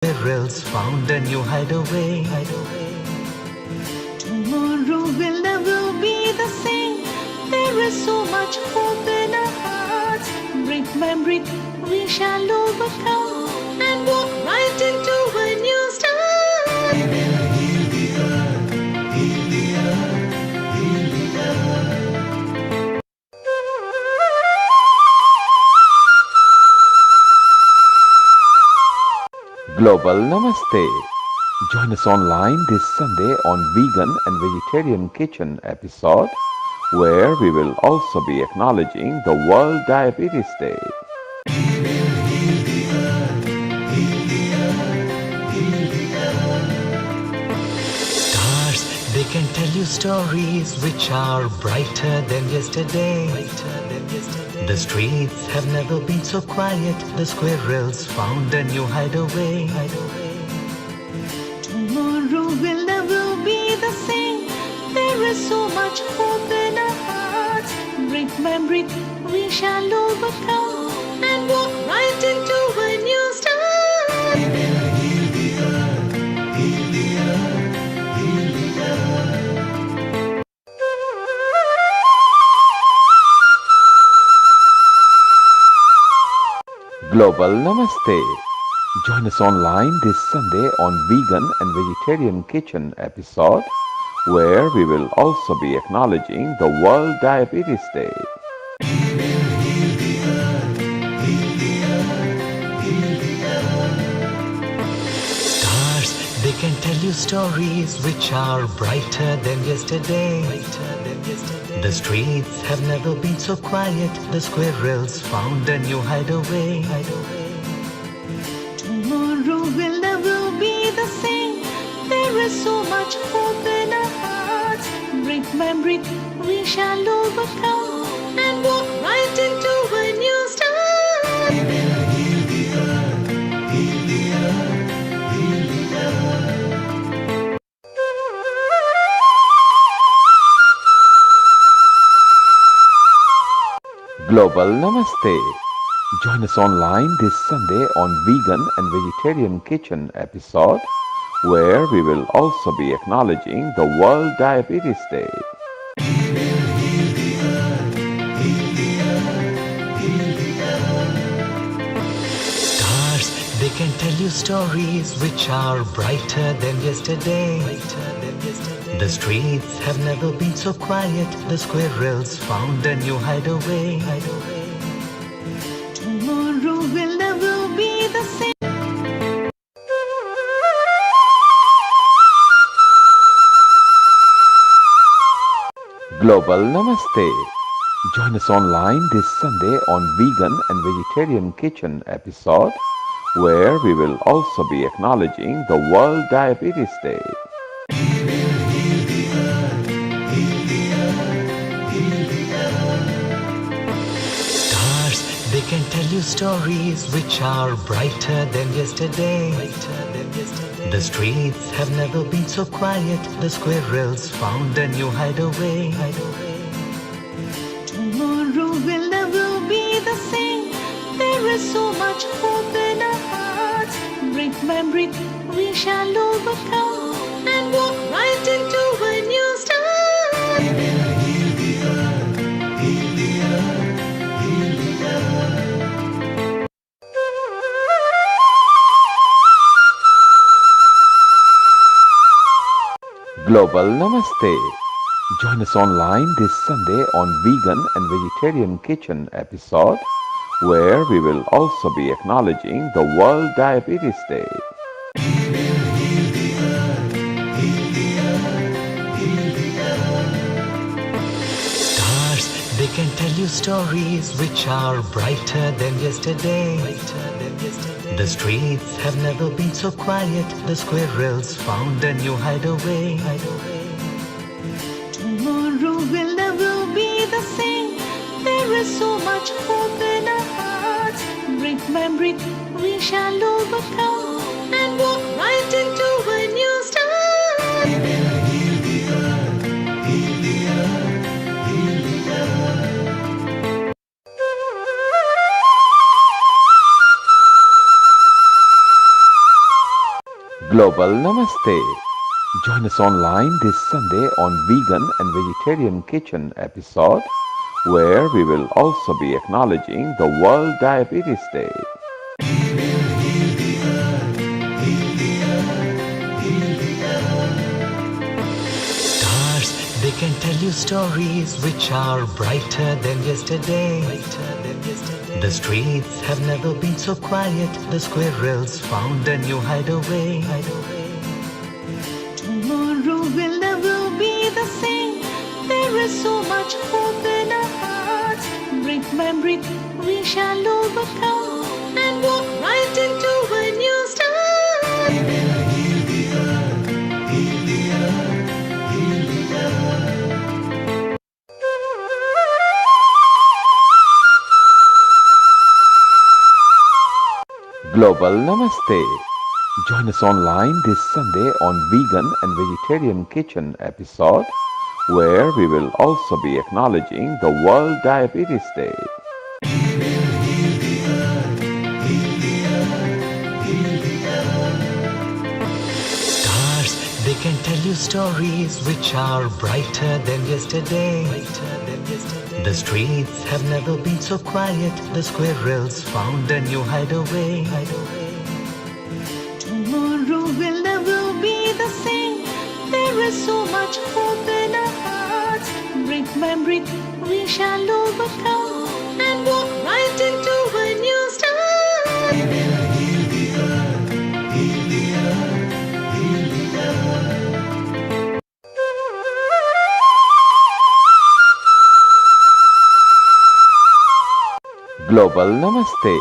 squirrels found a new hideaway. Tomorrow will never be the same. There is so much hope in our hearts. Brick by brick, we shall overcome and walk right into a new start. We will heal the earth, heal the earth, heal the earth. Global Namaste. Join us online this Sunday on Vegan and Vegetarian Kitchen episode, where we will also be acknowledging the World Diabetes Day. We will heal the earth, heal the earth, heal the earth. Stars, they can tell you stories which are brighter than yesterday. The streets have never been so quiet. The squirrels found a new hideaway. Tomorrow will never be the same. There is so much hope in our hearts. Brick by brick, we shall overcome and walk right into a new start. We will heal the earth, heal the earth, heal the earth. Global Namaste. Join us online this Sunday on Vegan and Vegetarian Kitchen episode, where we will also be acknowledging the World Diabetes Day. We will heal the earth, heal the earth, heal the earth. Stars, they can tell you stories which are brighter than yesterday. The streets have never been so quiet. The squirrels found a new hideaway. Tomorrow will never be the same. There is so much hope in our hearts. Brick by brick, we shall overcome and walk right into a new start. We will heal the earth, heal the earth, heal the earth. Global Namaste. Join us online this Sunday on Vegan and Vegetarian Kitchen episode, where we will also be acknowledging the World Diabetes Day. We will heal the earth, heal the earth, heal the earth. Stars, they can tell you stories which are brighter than yesterday. The streets have never been so quiet. The squirrels found a new hideaway. Tomorrow will never be the same. Global Namaste. Join us online this Sunday on Vegan and Vegetarian Kitchen episode, where we will also be acknowledging the World Diabetes Day. We will heal the earth, heal the earth, heal the earth. Stars, they can tell you stories which are brighter than yesterday. The streets have never been so quiet. The squirrels found a new hideaway. Tomorrow will never be the same. There is so much hope in our hearts. Brick by brick, we shall overcome and walk right into a new start. We will heal the earth, heal the earth, heal the earth. Global Namaste. Join us online this Sunday on Vegan and Vegetarian Kitchen episode, where we will also be acknowledging the World Diabetes Day. We will heal the earth, heal the earth, heal the earth. Stars, they can tell you stories which are brighter than yesterday. The streets have never been so quiet. The squirrels found a new hideaway. Tomorrow will never be the same. There is so much hope in our hearts. Brick by brick, we shall overcome and walk right into a new start. We will heal the earth, heal the earth, heal the earth. Global Namaste. Join us online this Sunday on Vegan and Vegetarian Kitchen episode, where we will also be acknowledging the World Diabetes Day. Stars, they can tell you stories which are brighter than yesterday. The streets have never been so quiet. The squirrels found a new hideaway. Tomorrow will never be the same. There is so much hope in our hearts. Brick by brick, we shall overcome and walk right into a new start. We will heal the earth, heal the earth, heal the earth. Global Namaste. Join us online this Sunday on Vegan and Vegetarian Kitchen episode, where we will also be acknowledging the World Diabetes Day. We will heal the earth, heal the earth, heal the earth. Stars, they can tell you stories which are brighter than yesterday. The streets have never been so quiet. The squirrels found a new hideaway. Tomorrow will never be the same. There is so much hope in our hearts. Brick by brick, we shall overcome and walk right into a new start. We will heal the earth, heal the earth, heal the earth. Global Namaste.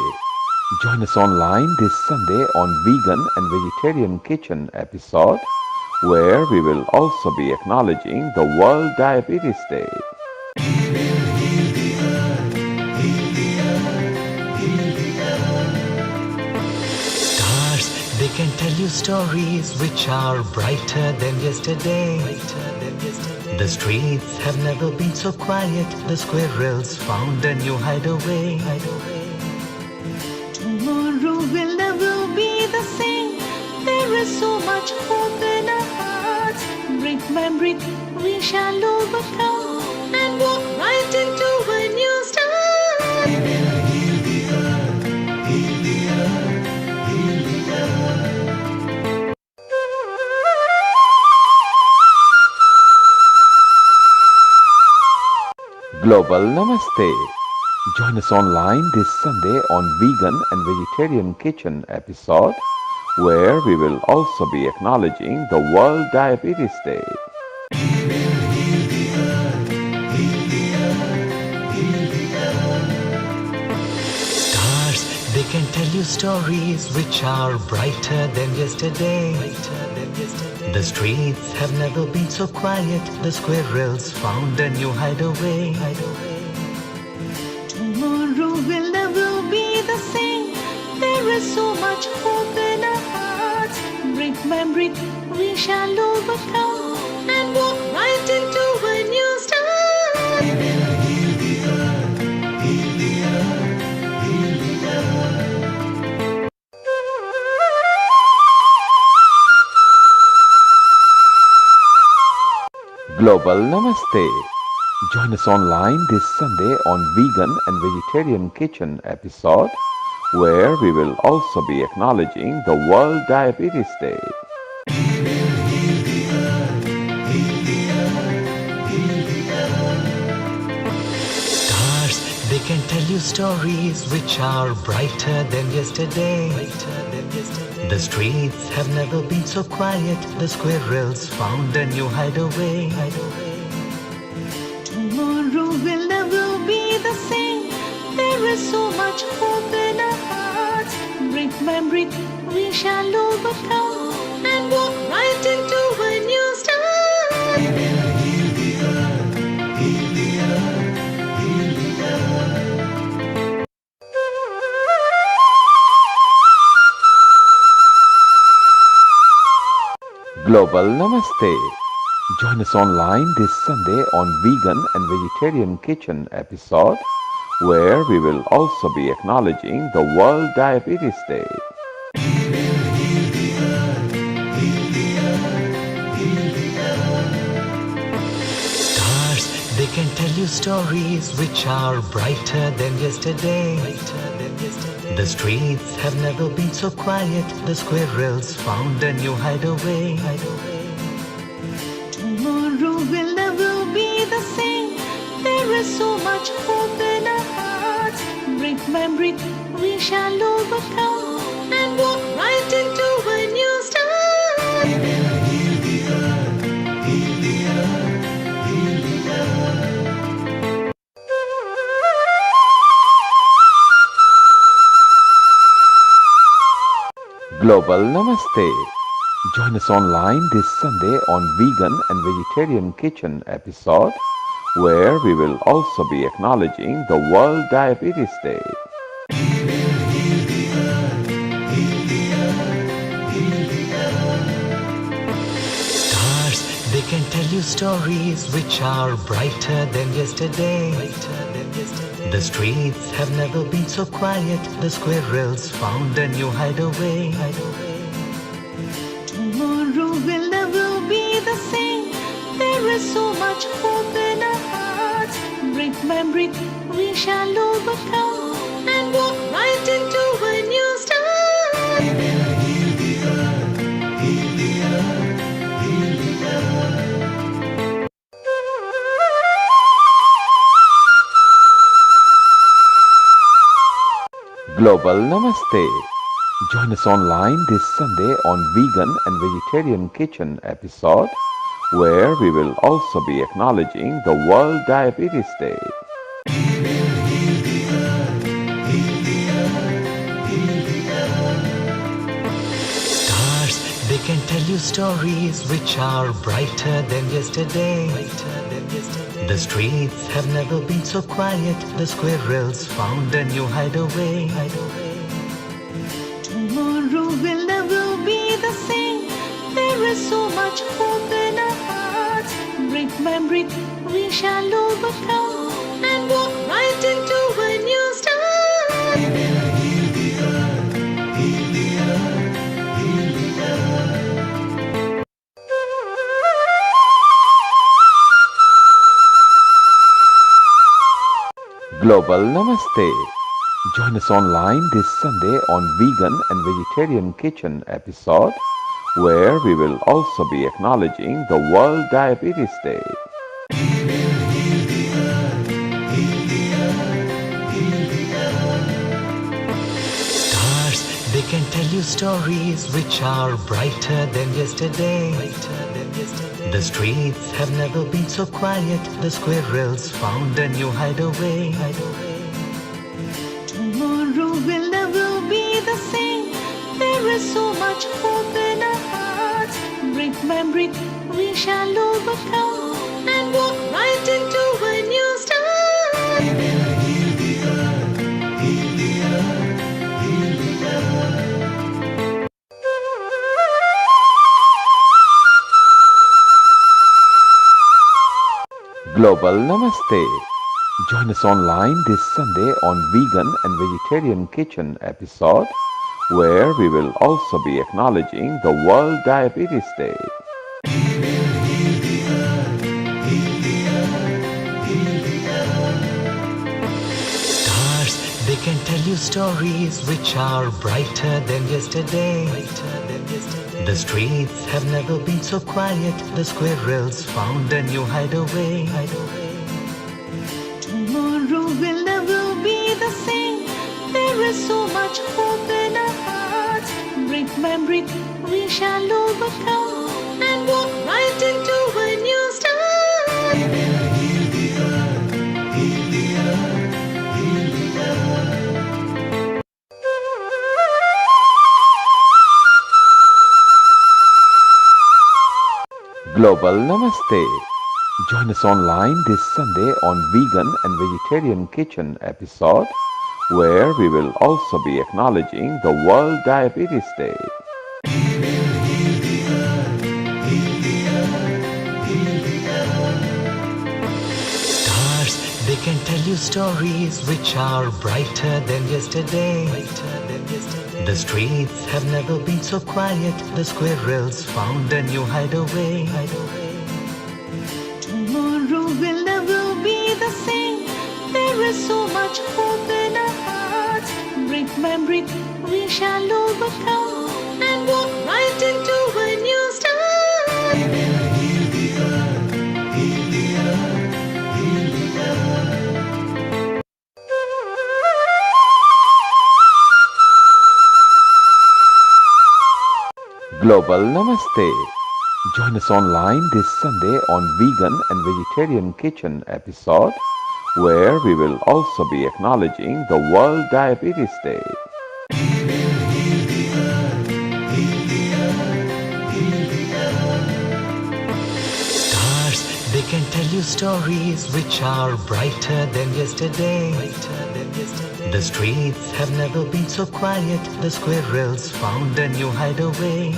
Join us online this Sunday on Vegan and Vegetarian Kitchen episode, where we will also be acknowledging the World Diabetes Day. We will heal the earth, heal the earth, heal the earth. Stars, they can tell you stories which are brighter than yesterday. The streets have never been so quiet. The squirrels found a new hideaway. Tomorrow will never be the same. There is so much hope in our hearts. Brick by brick, we shall overcome and walk right into a new start. We will heal the earth, heal the earth, heal the earth. Global Namaste. Join us online this Sunday on Vegan and Vegetarian Kitchen episode, where we will also be acknowledging the World Diabetes Day. We will heal the earth, heal the earth, heal the earth. Stars, they can tell you stories which are brighter than yesterday. The streets have never been so quiet. The squirrels found a new hideaway. Tomorrow will never be the same. There is so much hope in our hearts. Brick by brick, we shall overcome and walk right into a new start. We will heal the earth, heal the earth, heal the earth. Global Namaste. Join us online this Sunday on Vegan and Vegetarian Kitchen episode, where we will also be acknowledging the World Diabetes Day. We will heal the earth, heal the earth, heal the earth. Stars, they can tell you stories which are brighter than yesterday. The streets have never been so quiet. The squirrels found a new hideaway. Tomorrow will never be the same. There is so much hope in our hearts. Brick by brick, we shall overcome and walk right into a new start. We will heal the earth, heal the earth, heal the earth. Global Namaste. Join us online this Sunday on Vegan and Vegetarian Kitchen episode, where we will also be acknowledging the World Diabetes Day. We will heal the earth, stories which are brighter than yesterday. The streets have never been so quiet. The squirrels found a new hideaway. Tomorrow will never be the same. There is so much hope in our hearts. Brick by brick, we shall overcome and walk right into a new start. We will heal the earth, heal the earth, heal the earth. Global Namaste. Join us online this Sunday on Vegan and Vegetarian Kitchen episode, where we will also be acknowledging the World Diabetes Day. We will heal the earth, heal the earth, heal the earth. Stars, they can tell you stories which are brighter than yesterday. The streets have never been so quiet. The squirrels found a new hideaway. Tomorrow will never be the same. There is so much hope in our hearts. Brick by brick, we shall overcome and walk right into a new start. We will heal the earth, heal the earth, heal the earth. Global Namaste. Join us online this Sunday on Vegan and Vegetarian Kitchen episode, where we will also be acknowledging the World Diabetes Day. We will heal the earth, heal the earth, heal the earth. Stars, they can tell you stories which are brighter than yesterday. The streets have never been so quiet. The squirrels found a new hideaway. Tomorrow will never be the same. There is so much hope in our hearts. Brick by brick, we shall overcome and walk right into a new start. We will heal the earth, heal the earth, heal the earth. Global Namaste. Join us online this Sunday on Vegan and Vegetarian Kitchen episode, where we will also be acknowledging the World Diabetes Day. We will heal the earth, heal the earth, heal the earth. Stars, they can tell you stories which are brighter than yesterday. The streets have never been so quiet. The squirrels found a new hideaway. Tomorrow will never be the same. There is so much hope in our hearts. Brick by brick, we shall overcome and walk right into a new start. We will heal the earth, heal the earth, heal the earth. Global Namaste. Join us online this Sunday on Vegan and Vegetarian Kitchen episode, where we will also be acknowledging the World Diabetes Day. We will heal the earth, heal the earth, heal the earth. Stars, they can tell you stories which are brighter than yesterday. The streets have never been so quiet. The squirrels found a new hideaway. Tomorrow will never be the same. There is so much hope in our hearts. Brick by brick, we shall overcome and walk right into a new start. We will heal the earth, heal the earth, heal the earth. Global Namaste. Join us online this Sunday on Vegan and Vegetarian Kitchen episode, where we will also be acknowledging the World Diabetes Day. We will heal the earth, heal the earth, heal the earth. Stars, they can tell you stories which are brighter than yesterday. The streets have never been so quiet. The squirrels found a new hideaway. Tomorrow will never be the same. much hope in our hearts. Brick by brick, we shall overcome and walk right into a new start. We will heal the earth, heal the earth, heal the earth. Global Namaste. Join us online this Sunday on Vegan and Vegetarian Kitchen episode, where we will also be acknowledging the World Diabetes Day. We will heal the earth, heal the earth, heal the earth. Stars, they can tell you stories which are brighter than yesterday. The streets have never been so quiet. The squirrels found a new hideaway.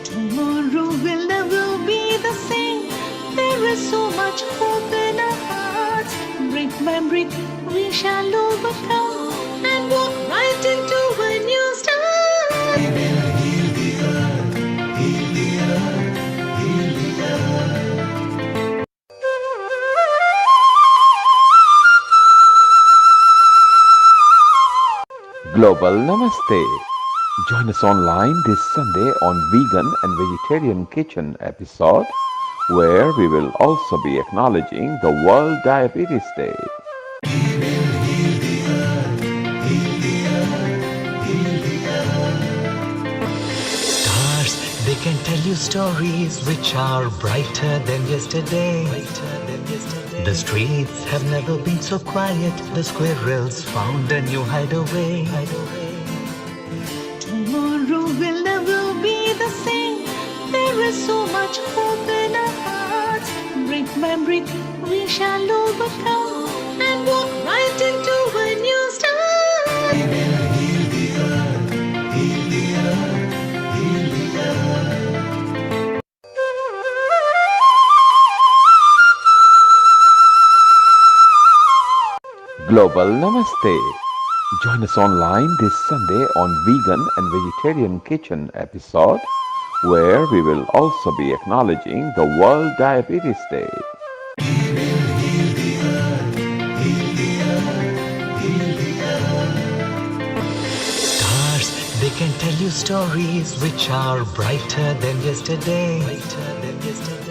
Tomorrow will never be the same. There is so much hope in our hearts. Brick by brick, we shall overcome and walk right into a new start. We will heal the earth, heal the earth, heal the earth. Global Namaste. Join us online this Sunday on Vegan and Vegetarian Kitchen episode, where we will also be acknowledging the World Diabetes Day. We will heal the earth, heal the earth, heal the earth. Stars, they can tell you stories which are brighter than yesterday. The streets have never been so quiet. The squirrels found a new hideaway. Tomorrow will never be the same. There is so much hope in our hearts. Brick by brick, we shall overcome and walk right into a new start. We will heal the earth, heal the earth, heal the earth. Global Namaste. Join us online this Sunday on Vegan and Vegetarian Kitchen episode, where we will also be acknowledging the World Diabetes Day. We will heal the earth, heal the earth, heal the earth. Stars, they can tell you stories which are brighter than yesterday.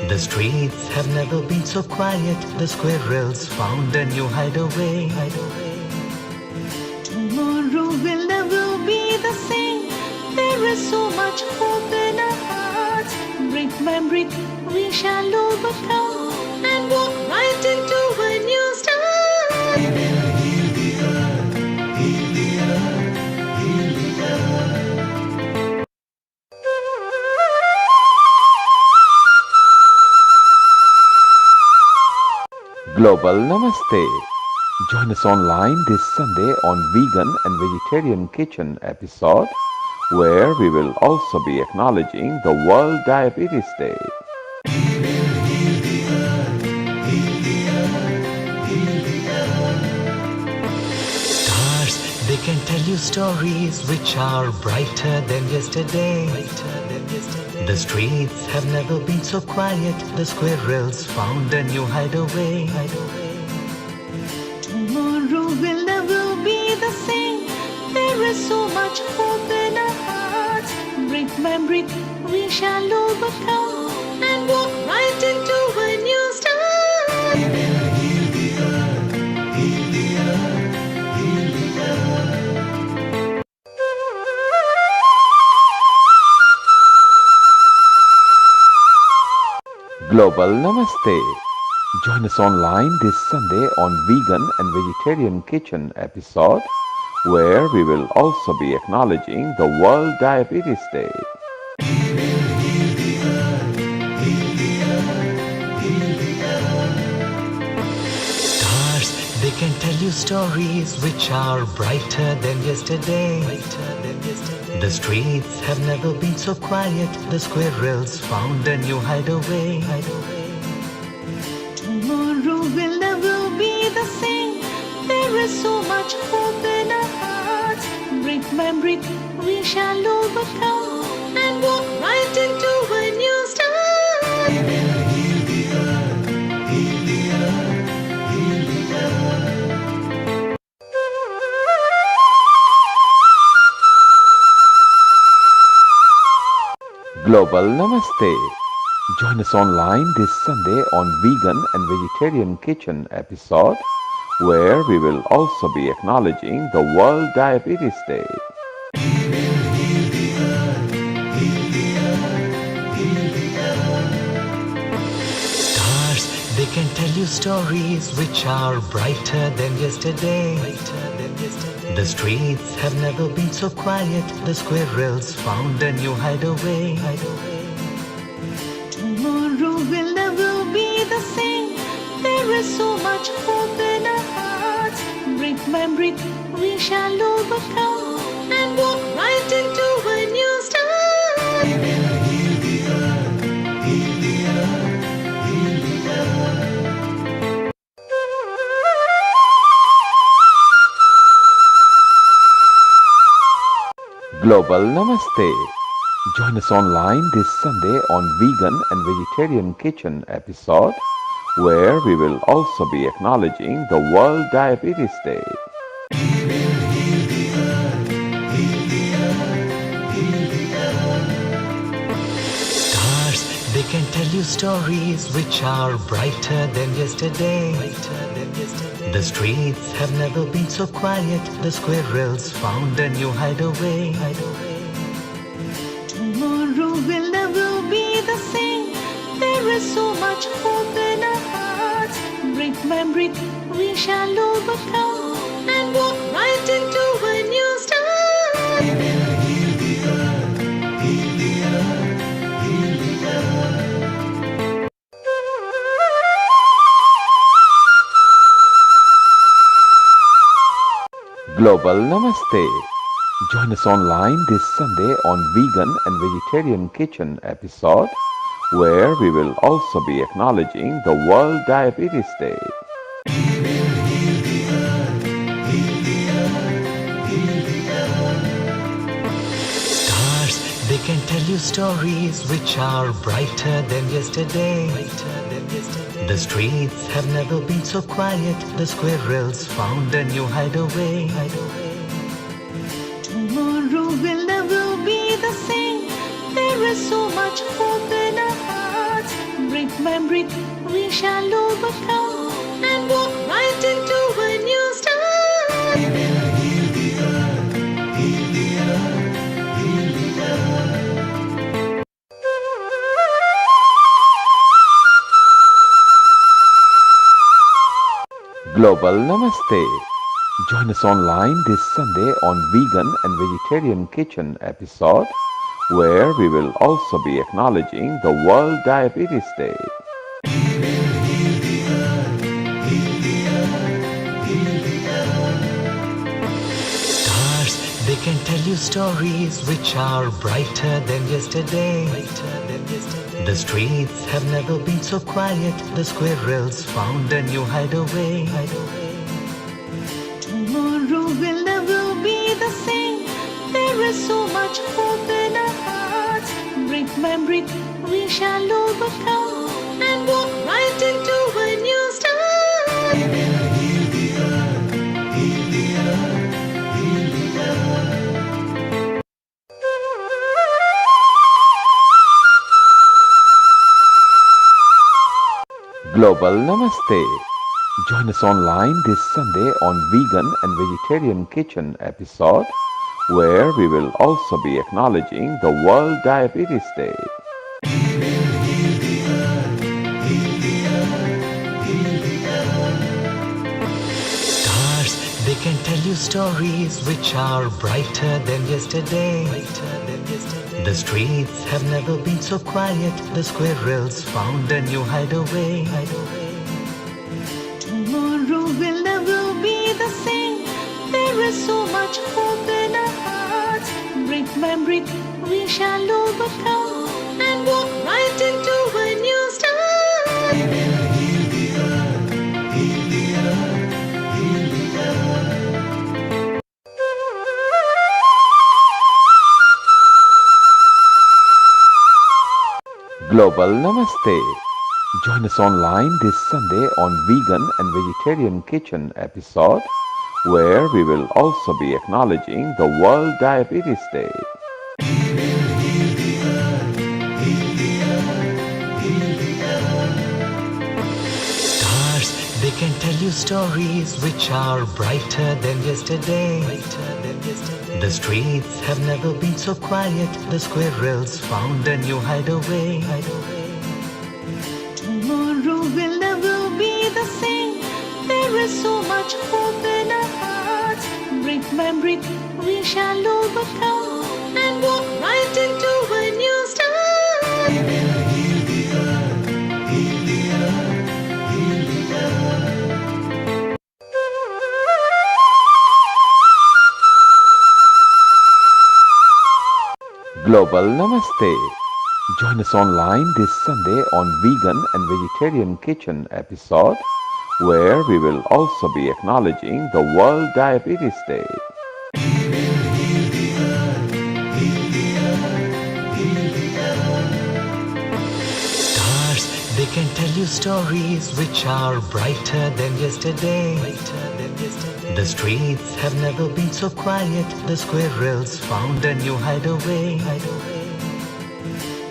The streets have never been so quiet. The squirrels found a new hideaway. Tomorrow will never be the same. There is so much hope in our hearts. Brick by brick, we shall overcome and walk right into a new start. We will heal the earth, heal the earth, heal the earth. Global Namaste. Join us online this Sunday on Vegan and Vegetarian Kitchen episode, where we will also be acknowledging the World Diabetes Day. We will heal the earth, heal the earth, heal the earth. Stars, they can tell you stories which are brighter than yesterday. The streets have never been so quiet. The squirrels found a new hideaway. Tomorrow will never be the same. There is so much hope in our hearts. Brick by brick, we shall overcome and walk right into a new start. We will heal the earth, heal the earth, heal the earth. Global Namaste. Join us online this Sunday on Vegan and Vegetarian Kitchen episode, where we will also be acknowledging the World Diabetes Day. We will heal the earth, heal the earth, heal the earth. Stars, they can tell you stories which are brighter than yesterday. The streets have never been so quiet. The squirrels found a new hideaway. Tomorrow will never be the same. There is so much hope in our hearts. Brick by brick, we shall overcome and walk right into a new start. We will heal the earth, heal the earth, heal the earth. Global Namaste. Join us online this Sunday on Vegan and Vegetarian Kitchen episode, where we will also be acknowledging the World Diabetes Day. Stars, they can tell you stories which are brighter than yesterday. The streets have never been so quiet. The squirrels found a new hideaway. Tomorrow will never be the same. There is so much hope in our hearts. Brick by brick, we shall overcome and walk right into a new start. We will heal the earth, heal the earth, heal the earth. Global Namaste. Join us online this Sunday on Vegan and Vegetarian Kitchen episode, where we will also be acknowledging the World Diabetes Day. We will heal the earth, heal the earth, heal the earth. Stars, they can tell you stories which are brighter than yesterday. The streets have never been so quiet. The squirrels found a new hideaway. Tomorrow will never be the same. There is so much hope in our hearts. Brick by brick, we shall overcome and walk right into a new start. We will heal the earth, heal the earth, heal the earth. Global Namaste. Join us online this Sunday on Vegan and Vegetarian Kitchen episode, where we will also be acknowledging the World Diabetes Day. We will heal the earth, heal the earth, heal the earth. Stars, they can tell you stories which are brighter than yesterday. The streets have never been so quiet. The squirrels found a new hideaway. Tomorrow will never be the same. There is so much hope in our hearts. Brick by brick, we shall overcome and walk right into a new start. We will heal the earth, heal the earth, heal the earth. Global Namaste. Join us online this Sunday on Vegan and Vegetarian Kitchen episode, where we will also be acknowledging the World Diabetes Day. We will heal the earth, heal the earth, heal the earth. Stars, they can tell you stories which are brighter than yesterday. The streets have never been so quiet. The squirrels found a new hideaway. Tomorrow will never be the same. There is so much hope in our hearts. Brick by brick, we shall overcome and walk right into a new start. We will heal the earth, heal the earth, heal the earth. Global Namaste. Join us online this Sunday on Vegan and Vegetarian Kitchen episode, where we will also be acknowledging the World Diabetes Day. We will heal the earth, heal the earth, heal the earth. Stars, they can tell you stories which are brighter than yesterday. The streets have never been so quiet. The squirrels found a new hideaway. Tomorrow will never be the same. There is so much hope in our hearts. Brick by brick, we shall overcome and walk right into a new start. We will heal the earth, heal the earth, heal the earth. Global Namaste. Join us online this Sunday on Vegan and Vegetarian Kitchen episode, where we will also be acknowledging the World Diabetes Day. We will heal the earth, can tell you stories which are brighter than yesterday. The streets have never been so quiet. The squirrels found a new hideaway. Tomorrow will never be the same. There is so much hope in our hearts. Brick by brick, we shall overcome and walk right into a new start. We will heal the earth, heal the earth, heal the earth. Global Namaste. Join us online this Sunday on Vegan and Vegetarian Kitchen episode, where we will also be acknowledging the World Diabetes Day. We will heal the earth, heal the earth, heal the earth. Stars, they can tell you stories which are brighter than yesterday. The streets have never been so quiet. The squirrels found a new hideaway.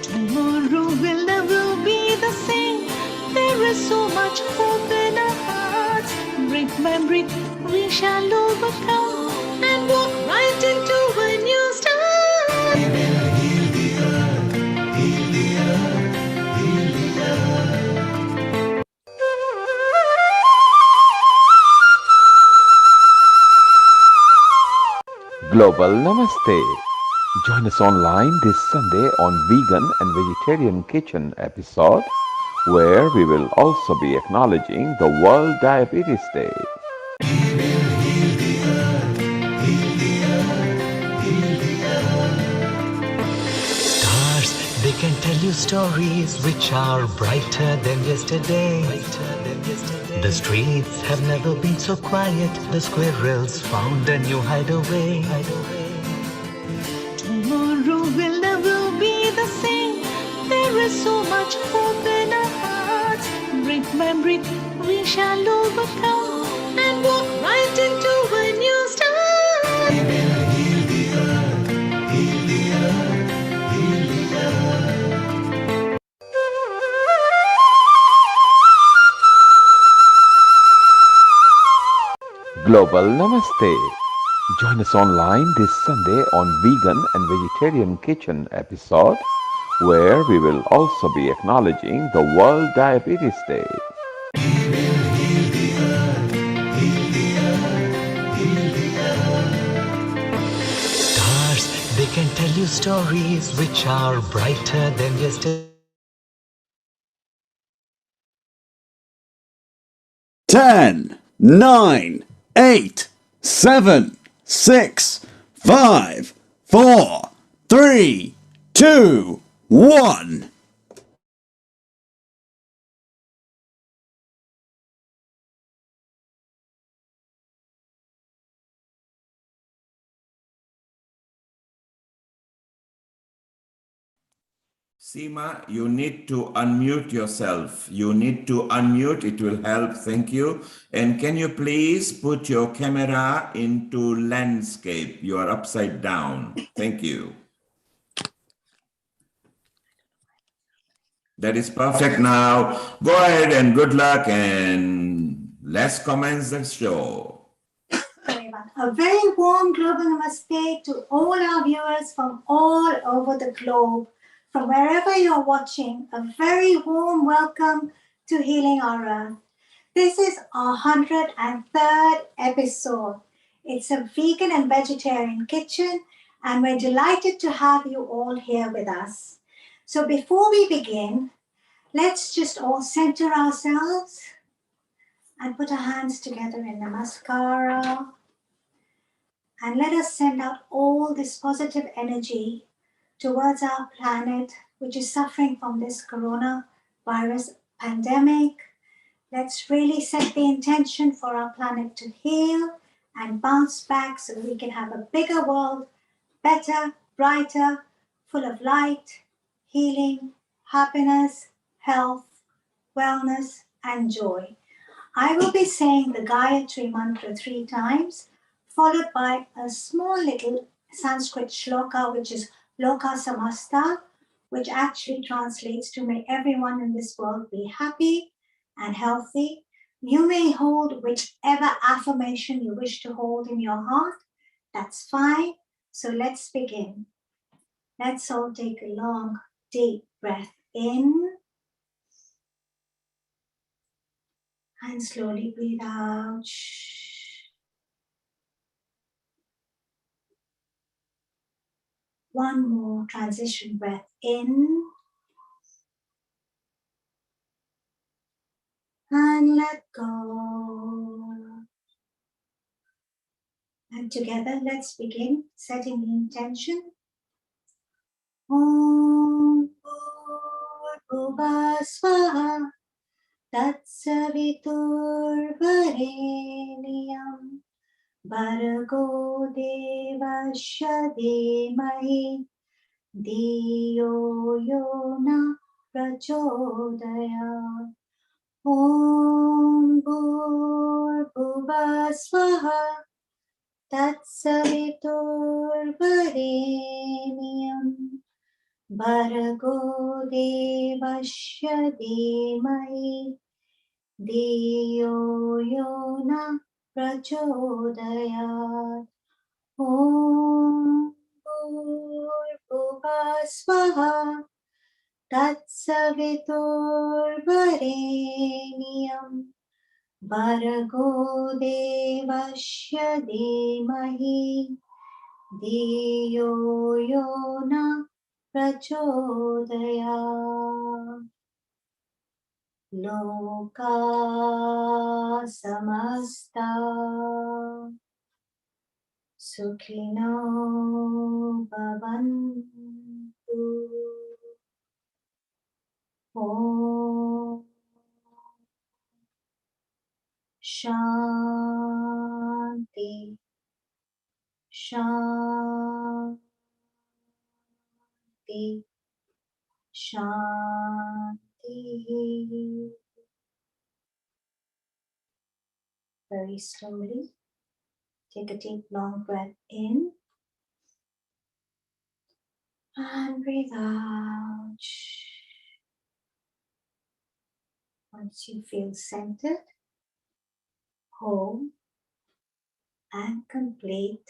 Tomorrow will never be the same. There is so much hope in our hearts. Brick by brick, we shall overcome and walk right into a new start. We will heal the earth, heal the earth, heal the earth. Global Namaste. Join us online this Sunday on Vegan and Vegetarian Kitchen episode, where we will also be acknowledging the World Diabetes Day. We will heal the earth, heal the earth, heal the earth. Stars, they can tell you stories which are brighter than yesterday. The streets have never been so quiet. The squirrels found a new hideaway. Tomorrow will never be the same. There is so much hope in our hearts. Brick by brick, we shall overcome and walk right into a new start. We will heal the earth, heal the earth, heal the earth. Global Namaste. Join us online this Sunday on Vegan and Vegetarian Kitchen episode, where we will also be acknowledging the World Diabetes Day. We will heal the earth, heal the earth, heal the earth. Stars, they can tell you stories which are brighter than yesterday. 10, 9, 8, 7, 6, 5, 4, 3, 2, 1. Seema, you need to unmute yourself. You need to unmute. It will help. Thank you. And can you please put your camera into landscape? You are upside down. Thank you. That is perfect now. Go ahead and good luck and let's commence the show. A very warm global namaste to all our viewers from all over the globe. From wherever you're watching, a very warm welcome to Healing Our Earth. This is our 103rd episode. It's a vegan and vegetarian kitchen, and we're delighted to have you all here with us. So before we begin, let's just all center ourselves and put our hands together in namaskara. And let us send out all this positive energy towards our planet, which is suffering from this coronavirus pandemic. Let's really set the intention for our planet to heal and bounce back so we can have a bigger world, better, brighter, full of light, healing, happiness, health, wellness, and joy. I will be saying the Gayatri mantra 3 times, followed by a small little Sanskrit shloka, which is Loka Samasta, which actually translates to may everyone in this world be happy and healthy. You may hold whichever affirmation you wish to hold in your heart. That's fine. So let's begin. Let's all take a long, deep breath in and slowly breathe out. One more transition breath in and let go. And together, let's begin setting the intention. Om Bhurbhuvah Swaha Tatsaviturvarenyam Bhargo Devasya Dhimahi Dhiyo Yo Na Prachodayat. Om Bhurbhuvah Swaha Tatsaviturvarenyam Bhargo Devasya Dhimahi Dhiyo Yo Na Prachodayat. Om Bhurbhuvah Swaha Tatsaviturvarenyam Bhargo Devasya Dhimahi Dhiyo Yo Na Prachodayat. Loka Samasta Sukhino Bhavantu. Om Shanti Shanti Shanti. Very slowly, take a deep long breath in and breathe out. Once you feel centered, whole, and complete,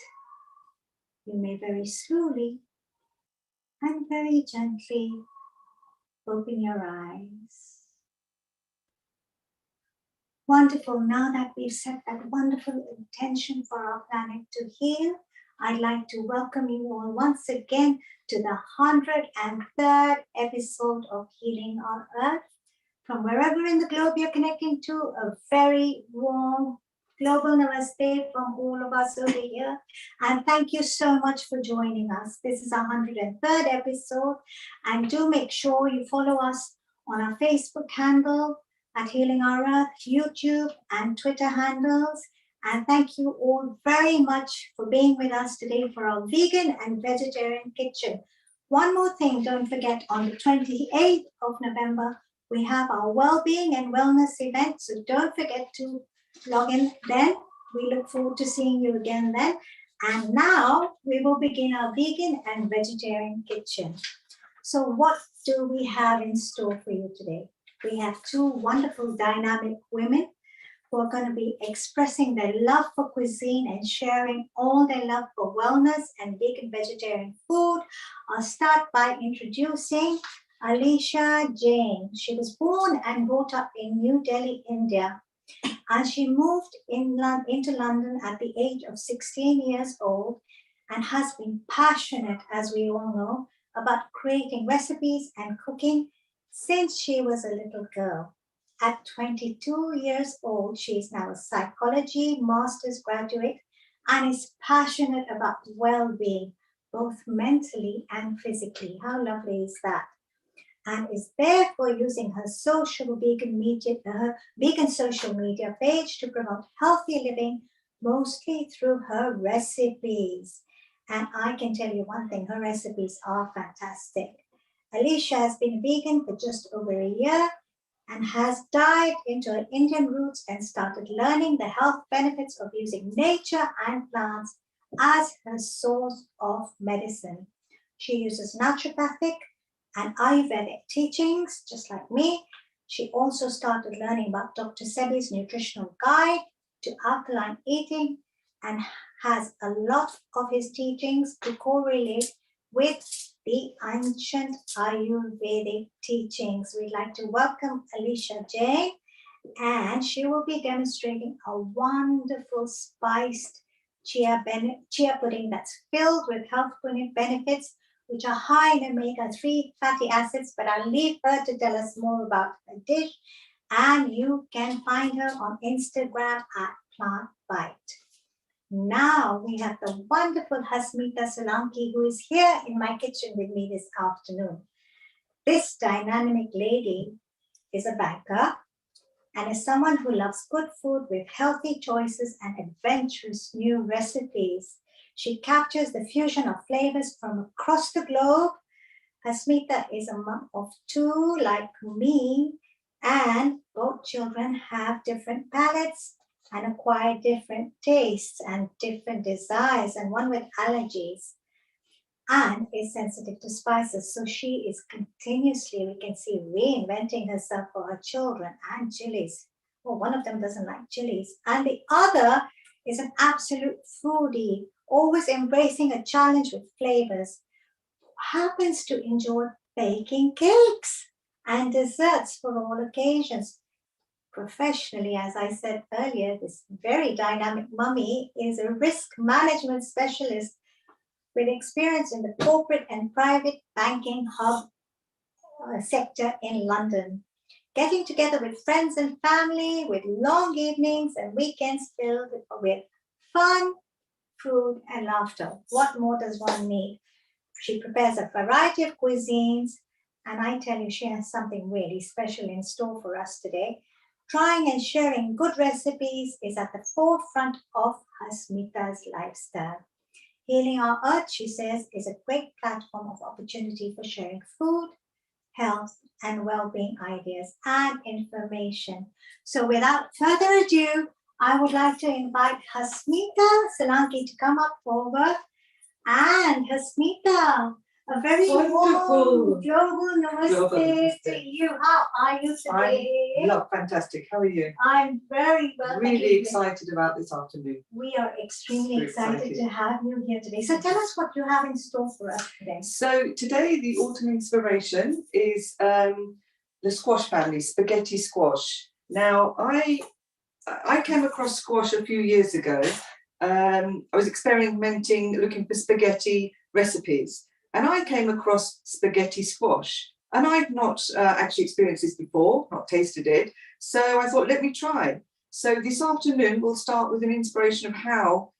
you may very slowly and very gently open your eyes. Wonderful. Now that we've set that wonderful intention for our planet to heal, I'd like to welcome you all once again to the 103rd episode of Healing our Earth. From wherever in the globe you're connecting to, a very warm global namaste from all of us over here. And thank you so much for joining us. This is our 103rd episode. And do make sure you follow us on our Facebook handle at Healing Our Earth, YouTube and Twitter handles. And thank you all very much for being with us today for our vegan and vegetarian kitchen. One more thing, don't forget, on the 28th of November, we have our well-being and wellness event. So don't forget to log in then. We look forward to seeing you again then. And now we will begin our vegan and vegetarian kitchen. So what do we have in store for you today? We have two wonderful dynamic women who are going to be expressing their love for cuisine and sharing all their love for wellness and vegan vegetarian food. I'll start by introducing Alicia Jain. She was born and brought up in New Delhi, India, and she moved into London at the age of 16 years old and has been passionate, as we all know, about creating recipes and cooking since she was a little girl. At 22 years old, she is now a psychology master's graduate and is passionate about well-being, both mentally and physically. How lovely is that? And is therefore using her vegan social media page to promote healthy living, mostly through her recipes. And I can tell you one thing, her recipes are fantastic. Alicia has been vegan for just over a year and has dived into her Indian roots and started learning the health benefits of using nature and plants as her source of medicine. She uses naturopathic and Ayurvedic teachings, just like me. She also started learning about Dr. Sebi's nutritional guide to alkaline eating and has a lot of his teachings to correlate with the ancient Ayurvedic teachings. We'd like to welcome Alicia Jain, and she will be demonstrating a wonderful spiced chia pudding that's filled with health benefits, which are high in omega-3 fatty acids, but I'll leave her to tell us more about her dish. And you can find her on Instagram at Plant Bite. Now we have the wonderful Hasmita Solanki, who is here in my kitchen with me this afternoon. This dynamic lady is a banker and is someone who loves good food with healthy choices and adventurous new recipes. She captures the fusion of flavors from across the globe. Hasmita is a mom of two like me, and both children have different palates and acquire different tastes and different desires, and one with allergies and is sensitive to spices. So she is continuously, we can see, reinventing herself for her children and chilies. Well, one of them doesn't like chilies, and the other is an absolute foodie, always embracing a challenge with flavors, happens to enjoy baking cakes and desserts for all occasions. Professionally, as I said earlier, this very dynamic mummy is a risk management specialist with experience in the corporate and private banking hub sector in London. Getting together with friends and family, with long evenings and weekends filled with fun, food, and laughter. What more does one need? She prepares a variety of cuisines, and I tell you, she has something really special in store for us today. Trying and sharing good recipes is at the forefront of Hasmita's lifestyle. Healing Our Earth, she says, is a great platform of opportunity for sharing food, health, and well-being ideas and information. So without further ado, I would like to invite Hasmita Solanki to come up forward. And Hasmita, a very warm global namaste to you. How are you today? Fantastic. How are you? I'm very well. Really excited about this afternoon. We are extremely Super excited excited. to have you here today. So tell us what you have in store for us today. So today the autumn inspiration is the squash family, spaghetti squash. Now I came across squash a few years ago. I was experimenting, looking for spaghetti recipes, and I came across spaghetti squash. And I've not actually experienced this before, not tasted it. So I thought, let me try. So this afternoon, we'll start with an inspiration of how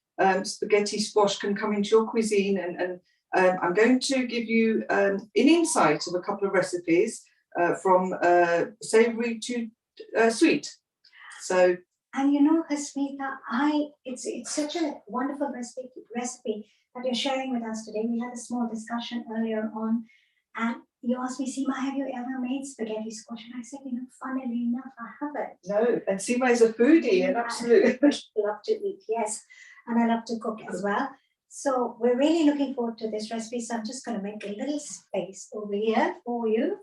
spaghetti squash can come into your cuisine. And I'm going to give you an insight of a couple of recipes from savory to sweet. So. And you know, Hasmita, it's such a wonderful recipe that you're sharing with us today. We had a small discussion earlier on, and you asked me, Seema, have you ever made spaghetti squash? And I said, funnily enough, I haven't. No, and Seema is a foodie, and absolutely. I love to eat, yes, and I love to cook as well. So we're really looking forward to this recipe. So I'm just going to make a little space over here for you.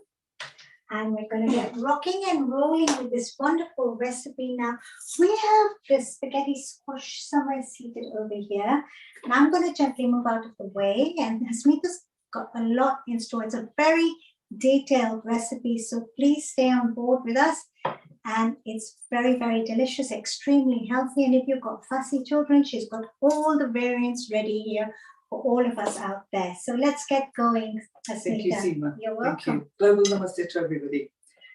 And we're going to get rocking and rolling with this wonderful recipe now. We have the spaghetti squash somewhere seated over here. And I'm going to gently move out of the way. And Hasmita's got a lot in store. It's a very detailed recipe. So please stay on board with us. And it's very, very delicious, extremely healthy. And if you've got fussy children, she's got all the variants ready here for all of us out there. So let's get going, Hasmita. Thank you, Seema. You're welcome. Thank you. Global namaste to everybody.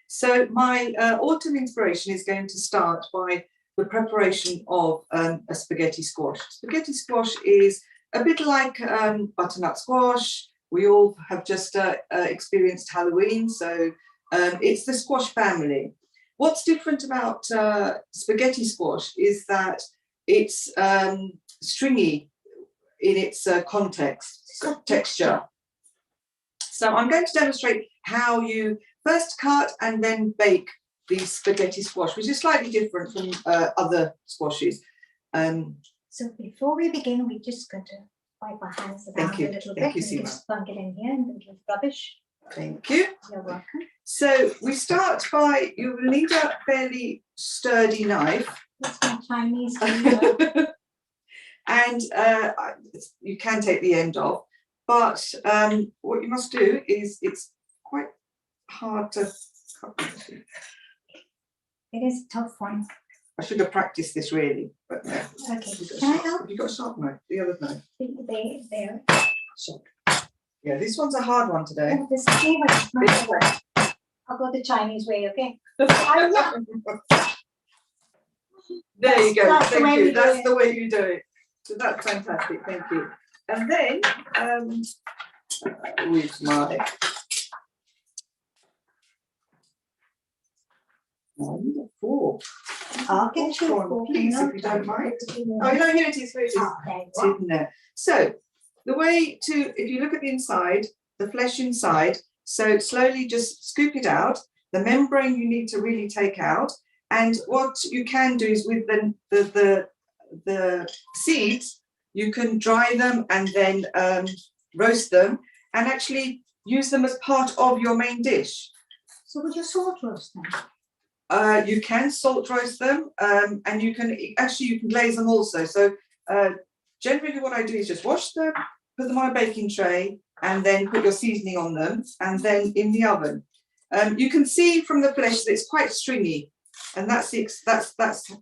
So my autumn inspiration is going to start by the preparation of a spaghetti squash. Spaghetti squash is a bit like butternut squash. We all have just experienced Halloween, so it's the squash family. What's different about spaghetti squash is that it's stringy in its texture. So I'm going to demonstrate how you first cut and then bake the spaghetti squash, which is slightly different from other squashes. So before we begin, we're just going to wipe our hands around a little bit. Thank you, Seema. Just bunk it in here and a little rubbish. Thank you. You're welcome. So we start by, you will need a fairly sturdy knife. That's my Chinese finger. And you can take the end off, but what you must do is, it's quite hard to cut. It is a tough one. I should have practiced this really, but no. Okay. Can I help? Have you got a sharp knife? The other knife? There. Sharp. Yeah, this one's a hard one today. This is okay, but it's not the way. I'll go the Chinese way, okay? I There you go. That's the Thank way you. we do That's it. the way you do it. So that's fantastic. Thank you. And then with my fork. I'll get you a Fork, fork, please, no if you don't mind. problem. Oh, no, here it is. Here it is. Oh, there you It's are. hidden there. So the way to, if you look at the inside, the flesh inside, so slowly just scoop it out. The membrane you need to really take out. And what you can do is with the seeds, you can dry them and then roast them and actually use them as part of your main dish. So would you salt roast them? You can salt roast them, and you can glaze them also. So generally what I do is just wash them, put them on a baking tray, and then put your seasoning on them, and then in the oven. You can see from the flesh that it's quite stringy, and that's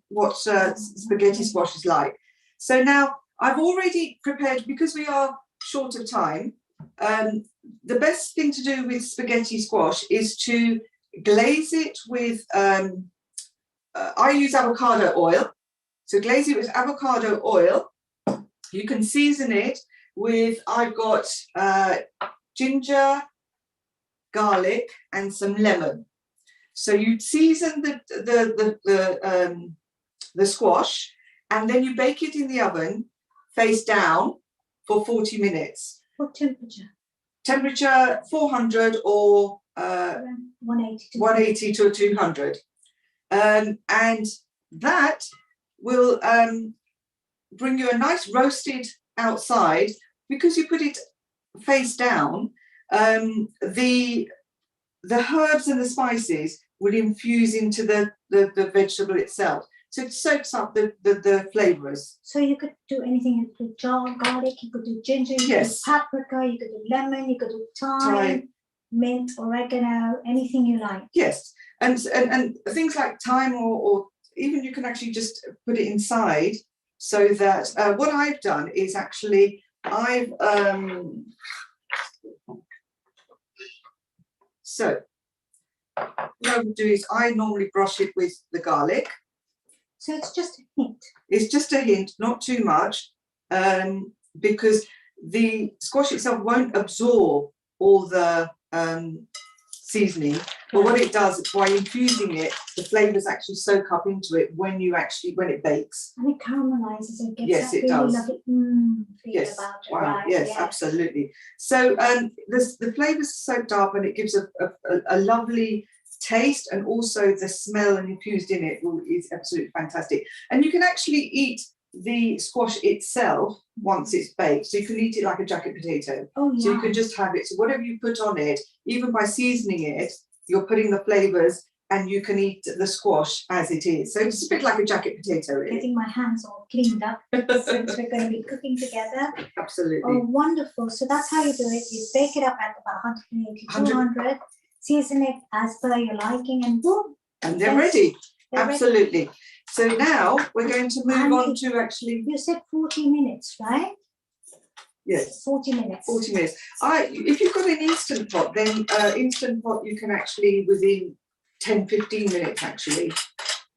what spaghetti squash is like. So now I've already prepared, because we are short of time, the best thing to do with spaghetti squash is to glaze it with, I use avocado oil. So glaze it with avocado oil. You can season it with, I've got ginger, garlic, and some lemon. So you season the squash, and then you bake it in the oven face down for 40 minutes. What temperature? Temperature 400 or 180 to 200. And that will bring you a nice roasted outside, because you put it face down. The herbs and the spices will infuse into the vegetable itself. So it soaks up the flavours. So you could do anything. You could do garlic, you could do ginger, you Yes. could do paprika, you could do lemon, you could do thyme, mint, oregano, anything you like. Yes, and things like thyme, or even you can actually just put it inside, so that what I've done is actually so what I would do is I normally brush it with the garlic. So it's just a hint. It's just a hint, not too much, because the squash itself won't absorb all the seasoning. But what it does, by infusing it, the flavours actually soak up into it when it bakes. And it caramelizes and gets Yes, that it really does. lovely feel Yes, about it. wow, Right? yes, absolutely. So the flavours are soaked up, and it gives a lovely taste, and also the smell and infused in it is absolutely fantastic. And you can actually eat the squash itself once it's baked, so you can eat it like a jacket potato. Oh, yeah. So you can just have it. So whatever you put on it, even by seasoning it, you're putting the flavours, and you can eat the squash as it is. So it's a bit like a jacket potato, really. Getting my hands all cleaned up since we're going to be cooking together. Absolutely. Oh, wonderful. So that's how you do it. You bake it up at about 180, 200, season it as per your liking, and boom. And they're ready. They're ready. Absolutely. So now we're going to move And on to actually, You said 40 minutes, right? yes, 40 minutes. 40 minutes. If you've got an Instant Pot, then Instant Pot you can actually within 10, 15 minutes actually.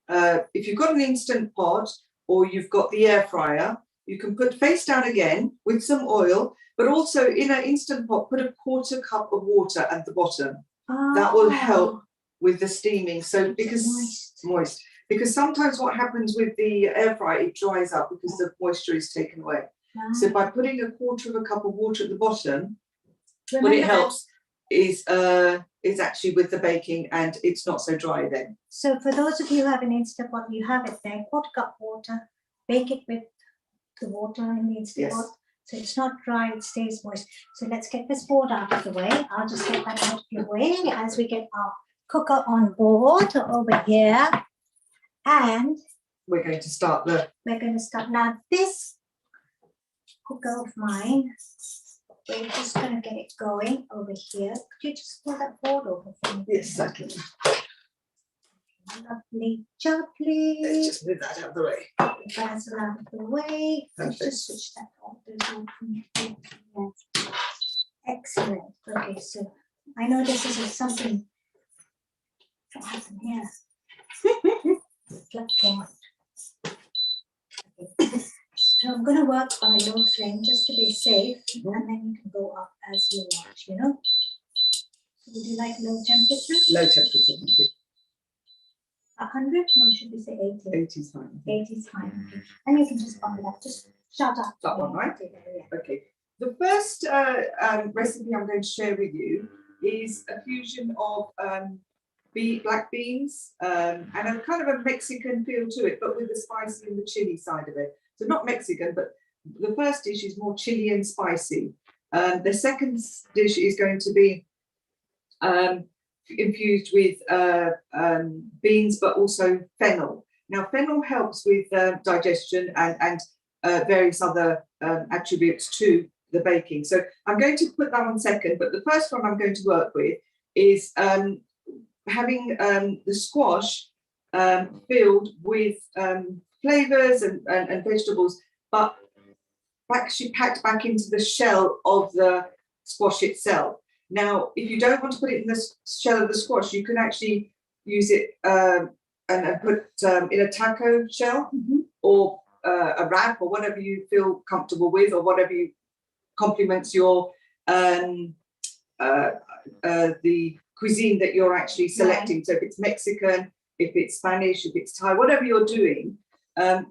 If you've got an Instant Pot, or you've got the air fryer, you can put face down again with some oil, but also in an Instant Pot, put a 1/4 cup of water at the bottom. That will help with the steaming. So because moist. Because sometimes what happens with the air fryer, it dries up because the moisture is taken away. So by putting a 1/4 cup of water at the bottom, what it helps is actually with the baking, and it's not so dry then. So for those of you who have an Instant Pot, you have it there, 1/4 cup water, bake it with the water in the Instant Yes. Pot. So it's not dry, it stays moist. So let's get this board out of the way. I'll just get that out of the way as we get our cooker on board over here. And we're going to start now this cooker of mine. We're just going to get it going over here. Could you just pull that board over for me? Yes, I can. Lovely job, please. Let's just move that out of the way. That's out of the way. Let's Perfect. just switch that on. Yes. Excellent. Okay, so I know this is something that happened here. Okay. So I'm going to work on a low flame just to be safe, and then you can go up as you want, you know. So would you like low temperature? Low temperature, thank you. 100? No, should we say 80? 80 is fine. 80 is fine. Okay. And you can just bump it up. Just shut up. That one, right? Yeah. Okay. The first recipe I'm going to share with you is a fusion of black beans and a kind of a Mexican feel to it, but with the spicy and the chili side of it. So not Mexican, but the first dish is more chili and spicy. The second dish is going to be infused with beans, but also fennel. Now, fennel helps with digestion and various other attributes to the baking. So I'm going to put that on second, but the first one I'm going to work with is having the squash filled with flavors and vegetables, but actually packed back into the shell of the squash itself. Now, if you don't want to put it in the shell of the squash, you can actually use it and put in a taco shell or a wrap or whatever you feel comfortable with, or whatever you complements your the cuisine that you're actually selecting. Right. So if it's Mexican, if it's Spanish, if it's Thai, whatever you're doing,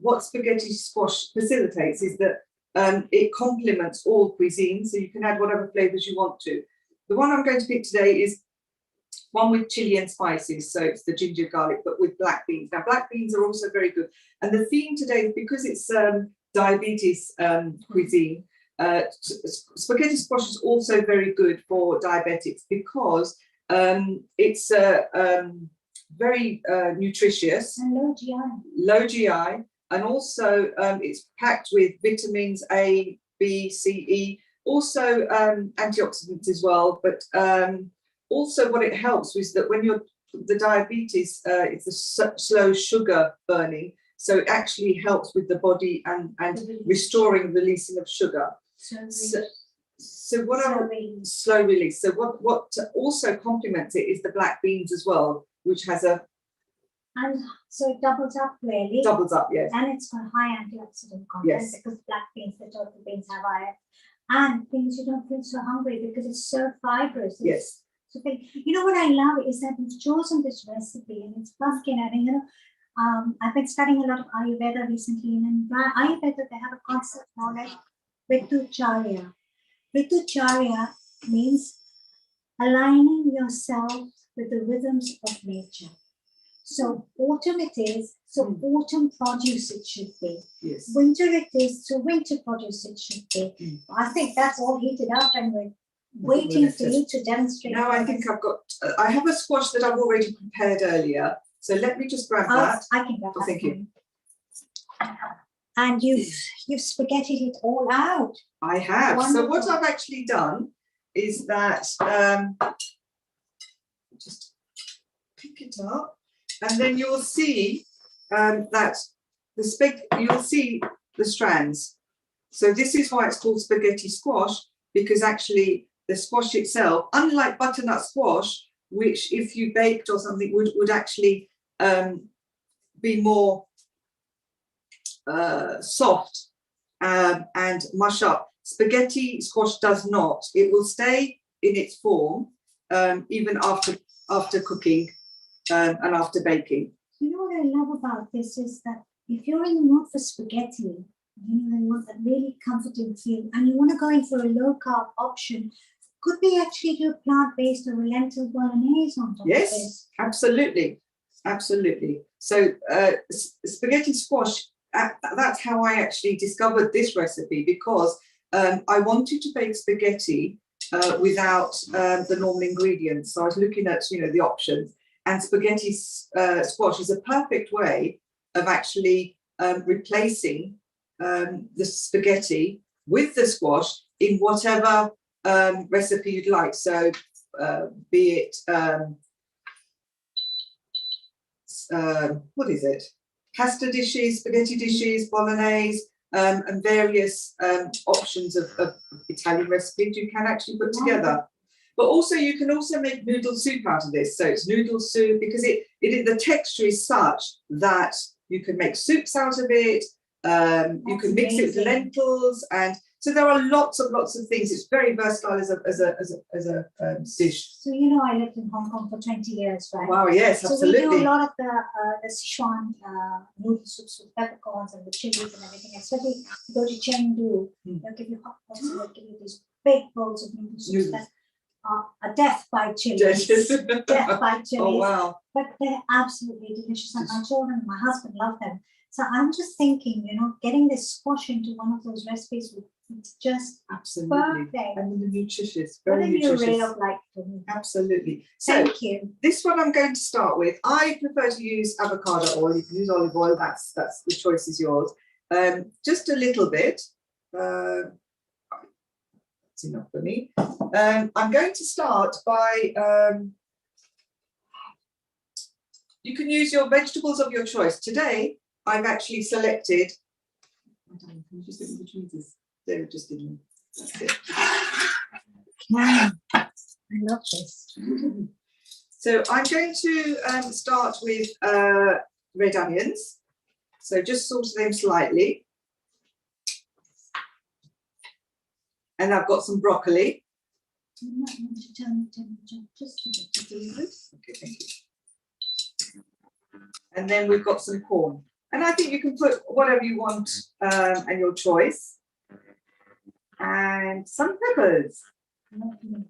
what spaghetti squash facilitates is that it complements all cuisines, so you can add whatever flavors you want to. The one I'm going to pick today is one with chili and spices, so it's the ginger garlic, but with black beans. Now, black beans are also very good. And the theme today, because it's diabetes cuisine, spaghetti squash is also very good for diabetics because it's very nutritious. And low GI. Low GI. And also it's packed with vitamins A, B, C, E, also antioxidants as well. But also what it helps is that when you're the diabetes, it's a slow sugar burning. So it actually helps with the body and restoring releasing of sugar. So what slow release. So what also complements it is the black beans as well, which has a and so it doubles up really. Doubles up, yes. And it's got high antioxidant content, yes, because black beans, the total beans have iron, and things you don't feel so hungry because it's so fibrous. Yes. So you know what I love is that we've chosen this recipe and it's pumpkin. And you know, I've been studying a lot of Ayurveda recently, and in Ayurveda they have a concept called Ritucharya. Ritucharya means aligning yourself with the rhythms of nature. So autumn it is, so autumn produce it should be. Yes. Winter it is, so winter produce it should be. I think that's all heated up, and we're waiting for you to demonstrate. Now I think I've got, I have a squash that I've already prepared earlier. So let me just grab that. I can grab that. Thank you. And you've spaghettied it all out. I have. Wonderful. So what I've actually done is that just pick it up, and then you'll see that you'll see the strands. So this is why it's called spaghetti squash, because actually the squash itself, unlike butternut squash, which if you baked or something would actually be more soft and mush up. Spaghetti squash does not. It will stay in its form even after cooking and after baking. You know what I love about this is that if you're in the mood for spaghetti, you know, you want that really comforting feel, and you want to go in for a low carb option, could we actually do a plant-based or a lentil bolognese on top of this? Yes, absolutely. Absolutely. So spaghetti squash, that's how I actually discovered this recipe, because I wanted to bake spaghetti without the normal ingredients. So I was looking at, the options, and spaghetti squash is a perfect way of actually replacing the spaghetti with the squash in whatever recipe you'd like. So be it, what is it? Pasta dishes, spaghetti dishes, bolognese, and various options of Italian recipes you can actually put together. But also you can also make noodle soup out of this. So it's noodle soup because the texture is such that you can make soups out of it. You can mix it with lentils, and so there are lots of things. It's very versatile as a dish. So I lived in Hong Kong for 20 years, right? Wow, yes, so absolutely. So we do a lot of the Sichuan noodle soups with peppercorns and the chilies and everything. Especially if you go to Chengdu, they'll give you hot pots and they'll give you these big bowls of noodle soups that are a death by chilies. Death by chilies. Oh wow! But they're absolutely delicious, and my children, my husband love them. So I'm just thinking, getting this squash into one of those recipes would just absolutely perfect. And the nutritious, what very a new nutritious. ray of light for me. Absolutely. So Thank you. This one I'm going to start with. I prefer to use avocado oil. You can use olive oil. That's the choice is yours. Just a little bit. That's enough for me. I'm going to start by. You can use your vegetables of your choice. Today, I've actually selected. Can you just look at the cheeses? They were just in them. That's it. Wow, I love this. So I'm going to start with red onions. So just sauce them slightly. And I've got some broccoli. I'm not going to turn the temperature just a bit, please. Okay, thank you. And then we've got some corn. And I think you can put whatever you want and your choice. And some peppers. Lovely.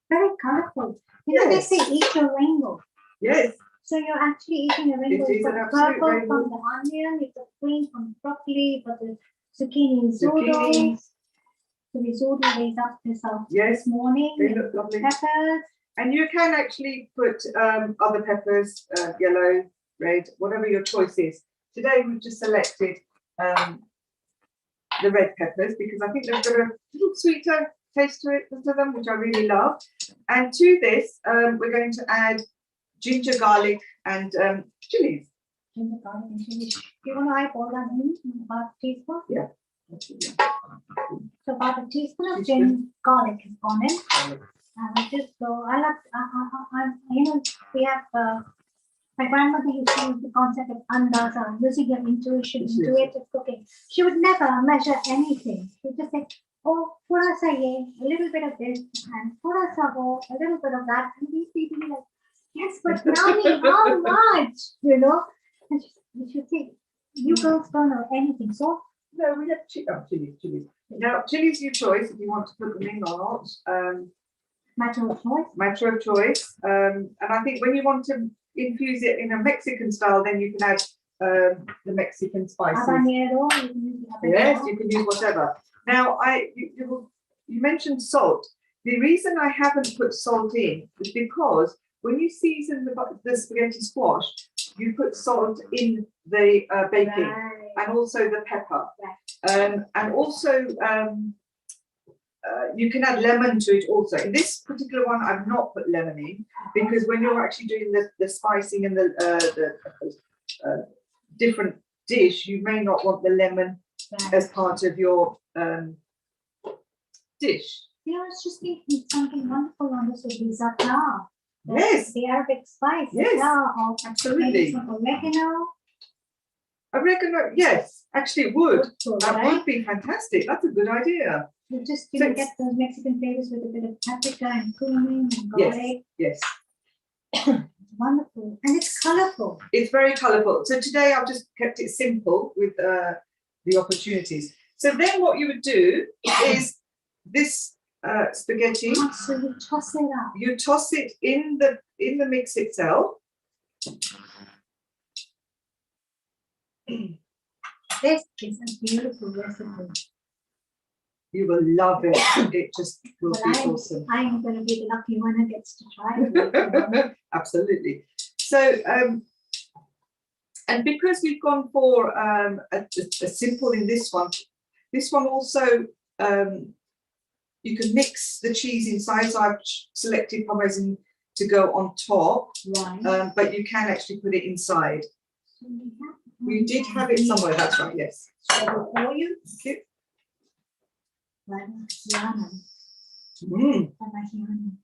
Very colourful. They say eat your rainbow. Yes. So you're actually eating a rainbow. It is You've an got absolute purple rainbow. from the onion, you've got green from broccoli, but the zucchini zoodle. So the zoodle raised up this morning. They look lovely. Peppers. And you can actually put other peppers, yellow, red, whatever your choice is. Today we've just selected the red peppers because I think they've got a little sweeter taste to them, which I really love. And to this, we're going to add ginger, garlic, and chilies. Ginger, garlic, and chilies. Do you want to add all that in about a teaspoon? Yeah. So about a teaspoon of ginger, garlic has gone in. And I just go. We have. My grandmother used to use the concept of andaza, using your intuition, intuitive cooking. She would never measure anything. She would just say, oh, thora sa ye, a little bit of this, and thora sa wo, a little bit of that. And these people be like, yes, but Nani, how much? And she would say, you girls don't know anything. So, no, we have chilies. Now, chilies your choice if you want to put them in or not. matter of choice. Matter of choice. And I think when you want to infuse it in a Mexican style, then you can add the Mexican spices. Habanero, you can use the habanero. Yes, you can use whatever. Now, you mentioned salt. The reason I haven't put salt in is because when you season the spaghetti squash, you put salt in the baking and also the pepper. Right. And also you can add lemon to it also. In this particular one, I've not put lemon in because when you're actually doing the spicing and the different dish, you may not want the lemon as part of your dish. I was just thinking something wonderful on this would be za'atar. Yes. The Arabic spice. Yes. Or absolutely. Maybe some oregano. Oregano, yes, actually it would. That right? would be fantastic. That's a good idea. You just get those Mexican flavors with a bit of paprika and cumin and garlic. Yes. Wonderful. And it's colourful. It's very colourful. So today I've just kept it simple with the opportunities. So then what you would do is this spaghetti. Oh, so you toss it up. You toss it in the mix itself. This is a beautiful recipe. You will love it. It just will Well, be awesome. I'm going to be the lucky one who gets to try it. Absolutely. So, and because we've gone for a simple in this one also, you can mix the cheese inside. So I've selected Parmesan to go on top, Right. but you can actually put it inside. We did have it somewhere, that's right, yes. So for you, Okay. Parmesan. Mm. Parmesan.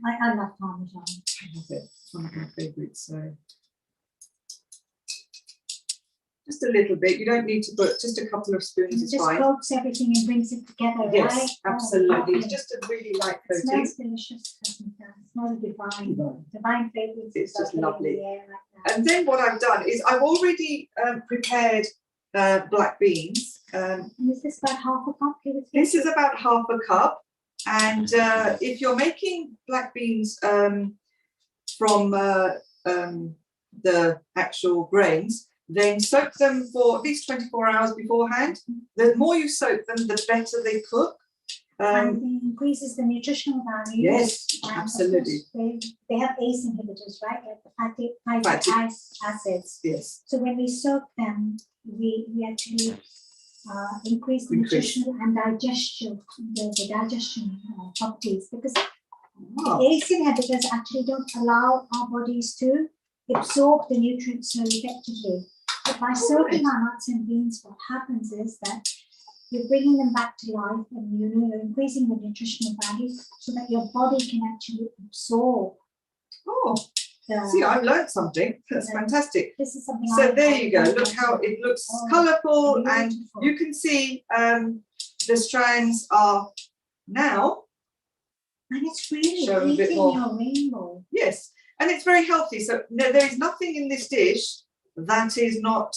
I love Parmesan. I love it. It's one of my favourites. So just a little bit. You don't need to put just a couple of spoons. It Is just fine. coats everything and brings it together, Yes, right? absolutely. Oh, It's just a really light it coating. smells delicious, doesn't it? It smells divine. No. Divine fragrance. It's just lovely. Right now. And then what I've done is I've already prepared black beans. And is this about half a cup? This is about half a cup. And if you're making black beans from the actual grains, then soak them for at least 24 hours beforehand. The more you soak them, the better they cook. And it increases the nutritional value. Yes, And absolutely. of course they have ACE inhibitors, right? Like the Fatty acids. Yes. So when we soak them, we actually increase the nutritional and digestion, the digestion properties, because Wow. ACE inhibitors actually don't allow our bodies to absorb the nutrients so effectively. But by soaking our nuts and beans, what happens is that you're bringing them back to life, and you're increasing the nutritional value so that your body can actually absorb. Oh, see, I've learned something. That's fantastic. This is something. So there you go. Look how it looks colourful, and you can see the strands are now. And it's really Show a bit eating more. your rainbow. Yes, and it's very healthy. So no, there is nothing in this dish that is not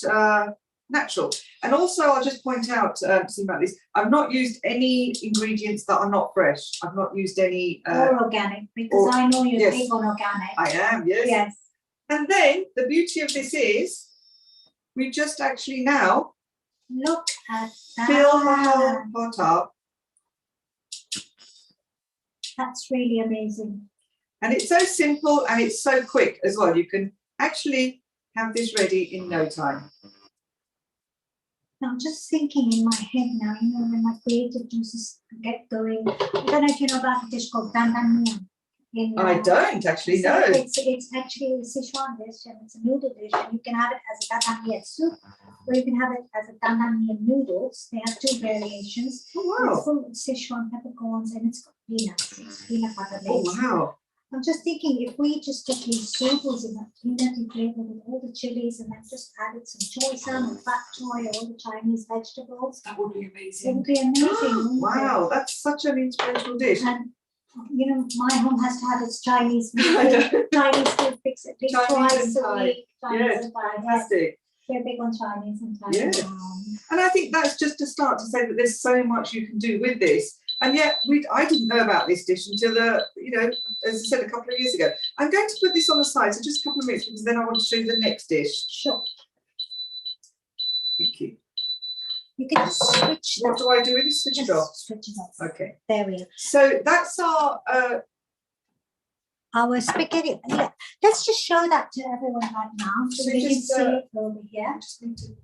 natural. And also, I'll just point out something about this. I've not used any ingredients that are not fresh. I've not used any or organic, because I know you're big on organic. I am, yes. Yes. And then the beauty of this is we just actually now Look at that. fill the whole pot up. That's really amazing. And it's so simple and it's so quick as well. You can actually have this ready in no time. Now, I'm just thinking in my head now, when my creative juices get going. I don't know if you know about a dish called dandan mian. I don't actually know. It's actually a Sichuan dish, and it's a noodle dish, and you can have it as a dandan mian soup, or you can have it as a dandan mian noodles. They have two variations. Oh, wow. It's full of Sichuan peppercorns, and it's got peanuts. It's peanut butter Oh, based. wow. I'm just thinking, if we just took these samples in that peanutty flavor with all the chilies, and then just added some choy salmon, fat choy, all the Chinese vegetables, That would be it amazing. would be amazing. wouldn't Wow, that's such an inspirational dish. it? And my home has to have its Chinese food. I know. Chinese food fix at least Chinese twice and a Thai. week. Chinese Yes, and Thai. fantastic. They're big on Chinese and Thai. Yes. And I think that's just a start to say that there's so much you can do with this. And yet I didn't know about this dish until, as I said, a couple of years ago. I'm going to put this on the side, so just a couple of minutes, because then I want to show you the next dish. Sure. Thank you. You can just switch What that. do I do with this? Switch it off. Switch it off. Okay. There we are. So that's Our spaghetti. Yeah. Let's just show that to everyone right now, so So they can just, see it over here. I just need to,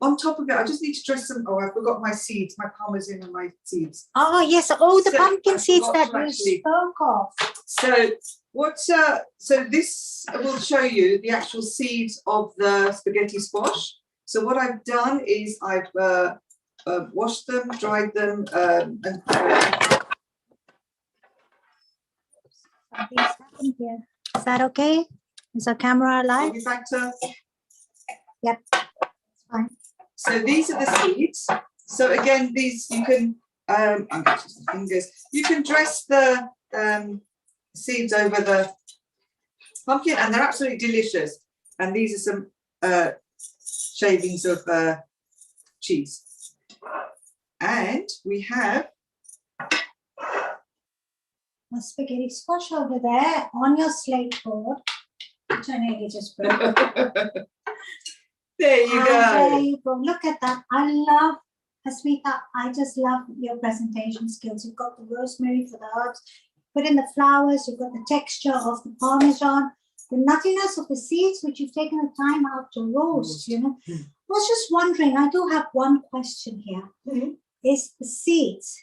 on top of it, I just need to dress some. Oh, I forgot my seeds, my parmesan and my seeds. Oh yes. Oh, the So, pumpkin I seeds forgot that to you actually- spoke of. So so this will show you the actual seeds of the spaghetti squash. So what I've done is I've washed them, dried them, and Something's happened here. Is that okay? Is our camera alive? Baby factor. Yep. It's fine. So these are the seeds. So again, these you can I'm catching some fingers. You can dress the seeds over the pumpkin, and they're absolutely delicious. And these are some shavings of cheese. And we have A spaghetti squash over there on your slate board, which I nearly just broke. there you And there go. you go. Look at that. I love Hasmita, I just love your presentation skills. You've got the rosemary for the herbs, put in the flowers, you've got the texture of the parmesan, the nuttiness of the seeds, which you've taken the time out to roast, you know. I was just wondering, I do have one question here. Is the seeds,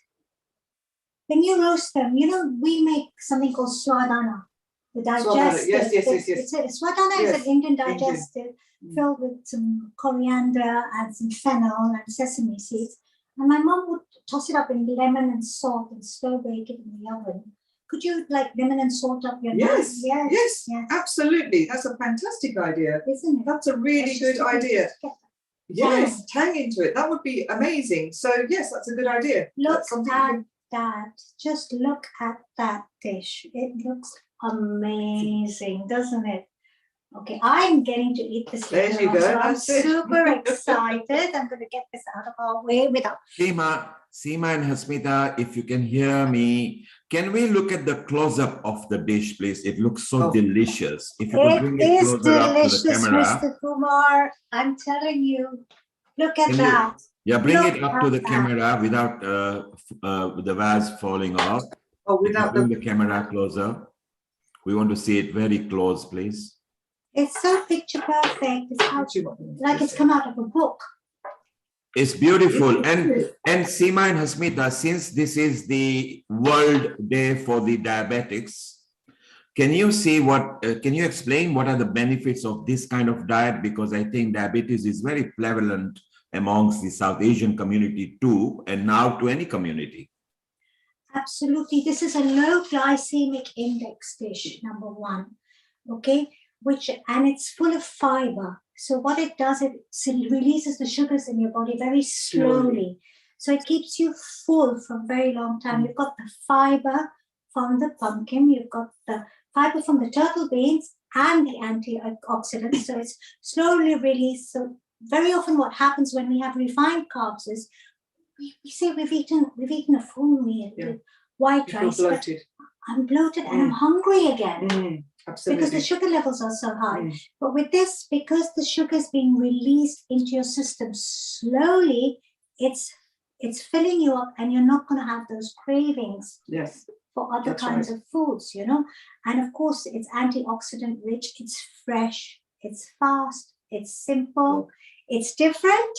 when you roast them, you know, we make something called swadana, the digestive. Yes. Swadana is Yes, an Indian digestive filled with some coriander and some fennel and sesame seeds. And my mom would toss it up in lemon and salt and slow bake it in the oven. Could you like lemon and salt up your Yes, nuts? yes, absolutely. That's a fantastic idea. Isn't it? That's a really good idea. Yes, tang into it. That would be amazing. So yes, that's a good idea. Look That's something at that. Just look at that dish. It looks amazing, doesn't it? Okay, I'm getting to eat this There later you on, go, so I'm that's it. super excited. I'm going to get this out of our way without. Seema and Hasmita, if you can hear me, can we look at the close-up of the dish, please? It looks so delicious. If you could bring It it is closer up to the delicious, camera. Mr. Kumar. I'm telling you. Look at that. Yeah, bring Look it up to at the that. camera without the vase falling off. Oh, If you without bring the camera closer. We want to see it very close, please. It's so picture perfect. It's out, like it's come out of a book. It's beautiful. And Seema and Hasmita, since this is the World Day for the Diabetics, can you see can you explain what are the benefits of this kind of diet? Because I think diabetes is very prevalent amongst the South Asian community too, and now to any community. Absolutely. This is a low glycemic index dish, number one. Okay, and it's full of fiber. So what it does, it releases the sugars in your body very slowly. So it keeps you full for a very long time. You've got the fiber from the pumpkin, you've got the fiber from the turtle beans and the antioxidants. So it's slowly released. So very often what happens when we have refined carbs is we say we've eaten a full meal with white rice. bloated. I'm bloated and I'm hungry again. Absolutely. Because the sugar levels are so high. But with this, because the sugar is being released into your system slowly, it's filling you up and you're not going to have those cravings for other kinds of foods, you know. And of course, it's antioxidant rich, it's fresh, it's fast, it's simple, it's different,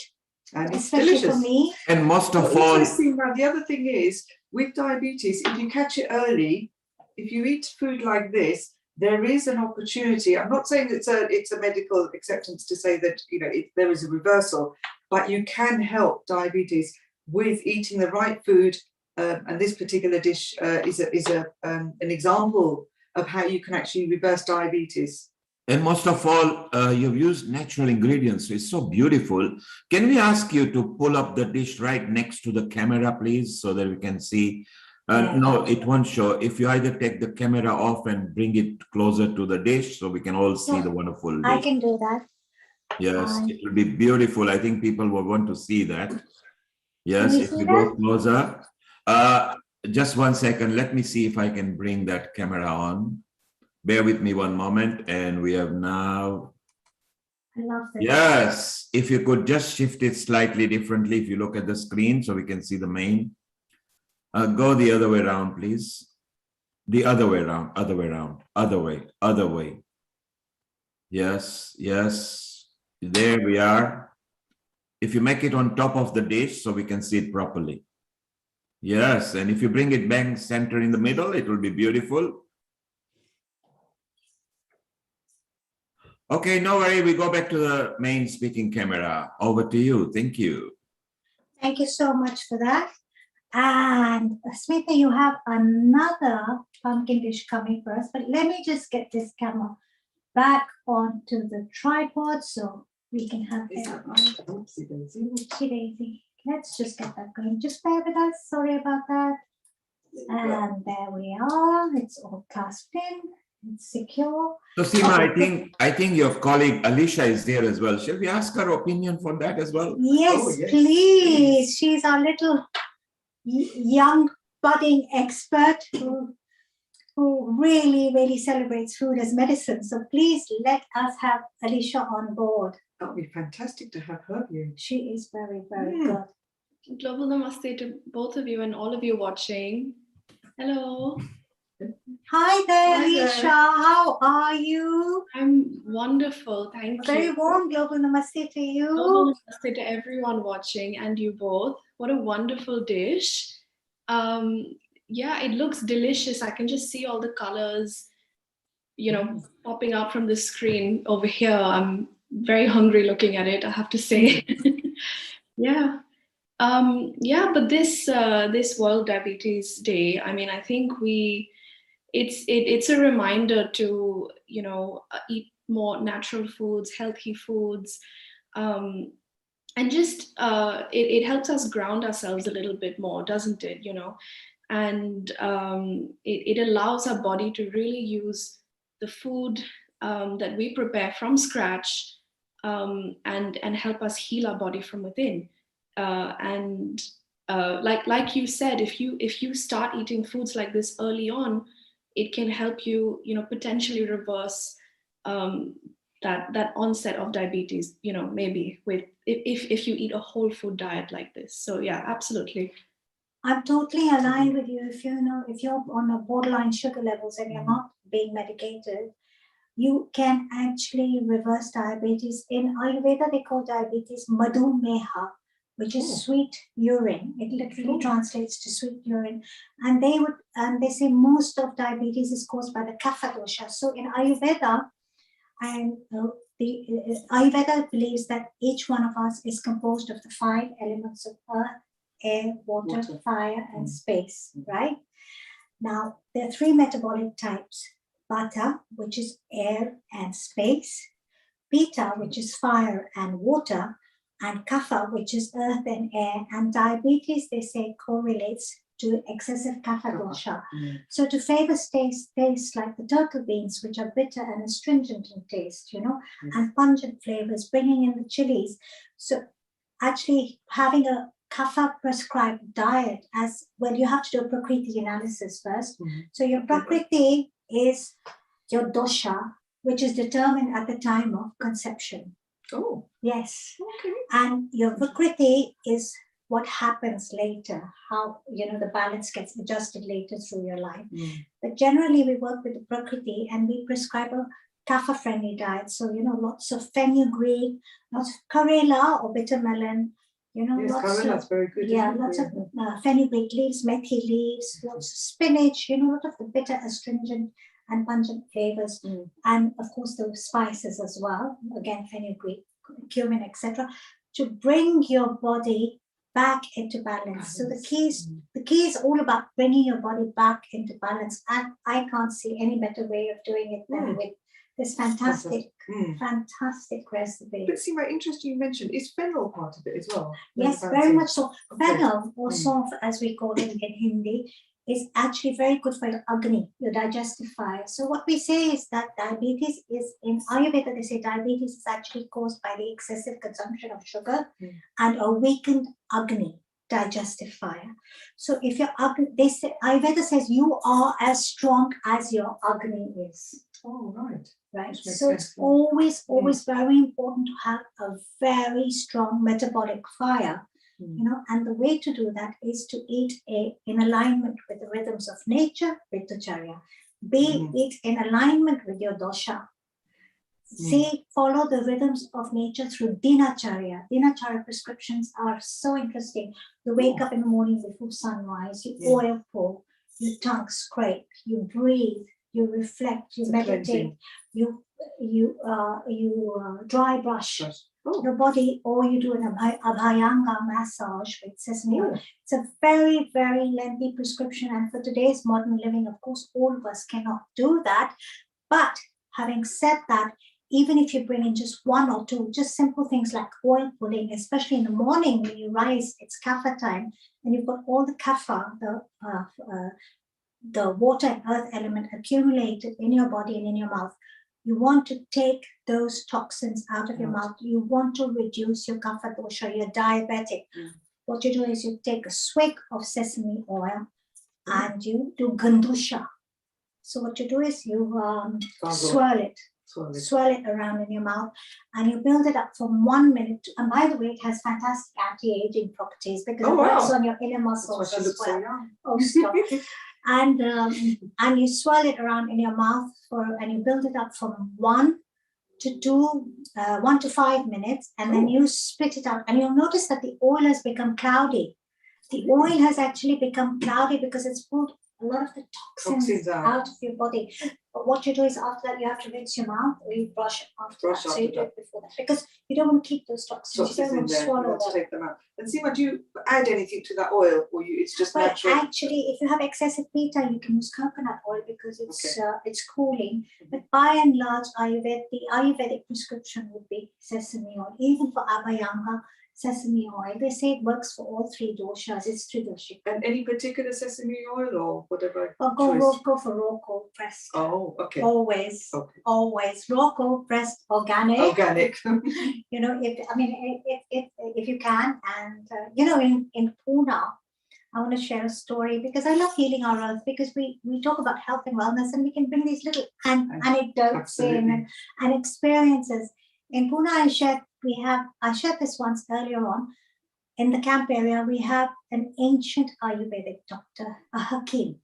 and it's especially delicious for me. And most of all, interesting, the other thing is, with diabetes, if you catch it early, if you eat food like this, there is an opportunity. I'm not saying it's a medical acceptance to say that, you know, there is a reversal, but you can help diabetes with eating the right food. And this particular dish is an example of how you can actually reverse diabetes. and most of all, you've used natural ingredients. So it's so beautiful. Can we ask you to pull up the dish right next to the camera, please, so that we can see? No, it won't show. If you either take the camera off and bring it closer to the dish so we can all see the wonderful dish. I can do that. Yes, it will be beautiful. I think people will want to see that. Yes, Can you if see you that? go closer. Just 1 second. Let me see if I can bring that camera on. Bear with me one moment. And we have now. I love that. Yes, if you could just shift it slightly differently if you look at the screen so we can see the main. Go the other way around, please. The other way around, other way around, other way. Yes, yes. There we are. If you make it on top of the dish so we can see it properly. Yes, and if you bring it back center in the middle, it will be beautiful. Okay, no worry, we go back to the main speaking camera. Over to you. Thank you. Thank you so much for that. And Smita, you have another pumpkin dish coming for us, but let me just get this camera back onto the tripod so we can have it on. Oopsie daisy. Let's just get that going. Just bear with us. Sorry about that. And there we are. It's all clasped in. It's secure. So Seema, I think your colleague Alicia is there as well. Shall we ask her opinion for that as well? Yes, please. She's our little young budding expert who really celebrates food as medicine. So please let us have Alicia on board. That would be fantastic to have her here. She is very good. Global namaste to both of you and all of you watching. Hello. Hi there, Hi there. Risha. How are you? I'm wonderful. Thank Very you. warm global namaste to you. Global namaste to everyone watching and you both. What a wonderful dish. Yeah, it looks delicious. I can just see all the colors, popping out from the screen over here. I'm very hungry looking at it, I have to say. Yeah. But this World Diabetes Day, I mean, I think it's a reminder to eat more natural foods, healthy foods, and just it helps us ground ourselves a little bit more, doesn't it? And it allows our body to really use the food that we prepare from scratch, and help us heal our body from within. And like you said, if you start eating foods like this early on, it can help you potentially reverse that onset of diabetes, maybe with if you eat a whole food diet like this. So yeah, absolutely. I'm totally aligned with you. If you're on a borderline sugar levels and you're not being medicated, you can actually reverse diabetes. In Ayurveda, they call diabetes madhumeha, which is sweet urine. It literally translates to sweet urine. And they say most of diabetes is caused by the kapha dosha. So in Ayurveda, Ayurveda believes that each one of us is composed of the 5 elements of earth, air, water, fire, and space, right? Now, there are 3 metabolic types: Vata, which is air and space; Pitta, which is fire and water; and Kapha, which is earth and air. And diabetes, they say, correlates to excessive kapha dosha. So to favor tastes like the turtle beans, which are bitter and astringent in taste, and pungent flavors, bringing in the chilies. So actually having a kapha prescribed diet, as well, you have to do a prakriti analysis first. So your prakriti is your dosha, which is determined at the time of conception. Oh, Yes. okay. And your Vikriti is what happens later, how the balance gets adjusted later through your life. But generally we work with the Prakriti and we prescribe a kapha friendly diet. So lots of fenugreek, lots of karela or bitter melon, Yes, lots Karela's of very good. lots of fenugreek leaves, methi leaves, lots of spinach, a lot of the bitter, astringent and pungent flavors, and of course the spices as well, again fenugreek, cumin, etc., to bring your body back into balance. So the key is all about bringing your body back into balance, and I can't see any better way of doing it than with this fantastic recipe. But see, very interesting you mentioned, is fennel part of it as well? Yes, very much so. Fennel, or saunf as we call it in Hindi, is actually very good for your Agni, your digestive fire. So what we say is that diabetes is, in Ayurveda, they say diabetes is actually caused by the excessive consumption of sugar and a weakened Agni, digestive fire. So if your Agni, they say, Ayurveda says you are as strong as your Agni is. Oh, right. Right. So it's always very important to have a very strong metabolic fire. And the way to do that is to eat in alignment with the rhythms of nature, Ritacharya. Be it in alignment with your dosha. Follow the rhythms of nature through Dinacharya. Dinacharya prescriptions are so interesting. You wake up in the morning before sunrise, you oil pull, you tongue scrape, you breathe, you reflect, you meditate, you dry brush your body, or you do an abhyanga massage with sesame oil. It's a very, very lengthy prescription, and for today's modern living, of course, all of us cannot do that. But having said that, even if you bring in just 1 or 2, just simple things like oil pulling, especially in the morning when you rise, it's kapha time, and you've got all the kapha, the water and earth element accumulated in your body and in your mouth. You want to take those toxins out of your mouth. You want to reduce your kapha dosha. You're diabetic. What you do is you take a swig of sesame oil and you do gandusha. So what you do is you swirl it. swirl it around in your mouth, and you build it up from 1 minute. And by the way, it has fantastic anti-aging properties because it works on your inner muscles as well. Oh, stop. And you swirl it around in your mouth and you build it up from 1 to 5 minutes, and then you spit it out, and you'll notice that the oil has become cloudy. The oil has actually become cloudy because it's pulled a lot of the toxins out of your body. But what you do is after that, you have to rinse your mouth, or you brush it after that. So you do it before that, because you don't want to keep those toxins. You don't want to swallow them. Take them out. And Seema, do you add anything to that oil, or it's just natural? Actually, if you have excessive pitta, you can use coconut oil because it's cooling. But by and large, the Ayurvedic prescription would be sesame oil. Even for Abhyanga, sesame oil. They say it works for all 3 doshas. It's Tridoshik. And any particular sesame oil or whatever? Go for raw cold pressed. Oh, okay. Always raw cold pressed, organic. Organic. You know, if you can, and in Pune, I want to share a story because I love healing our earth, because we talk about health and wellness, and we can bring these little anecdotes in and experiences. In Pune, I shared this once earlier on. In the camp area, we have an ancient Ayurvedic doctor, a Hakim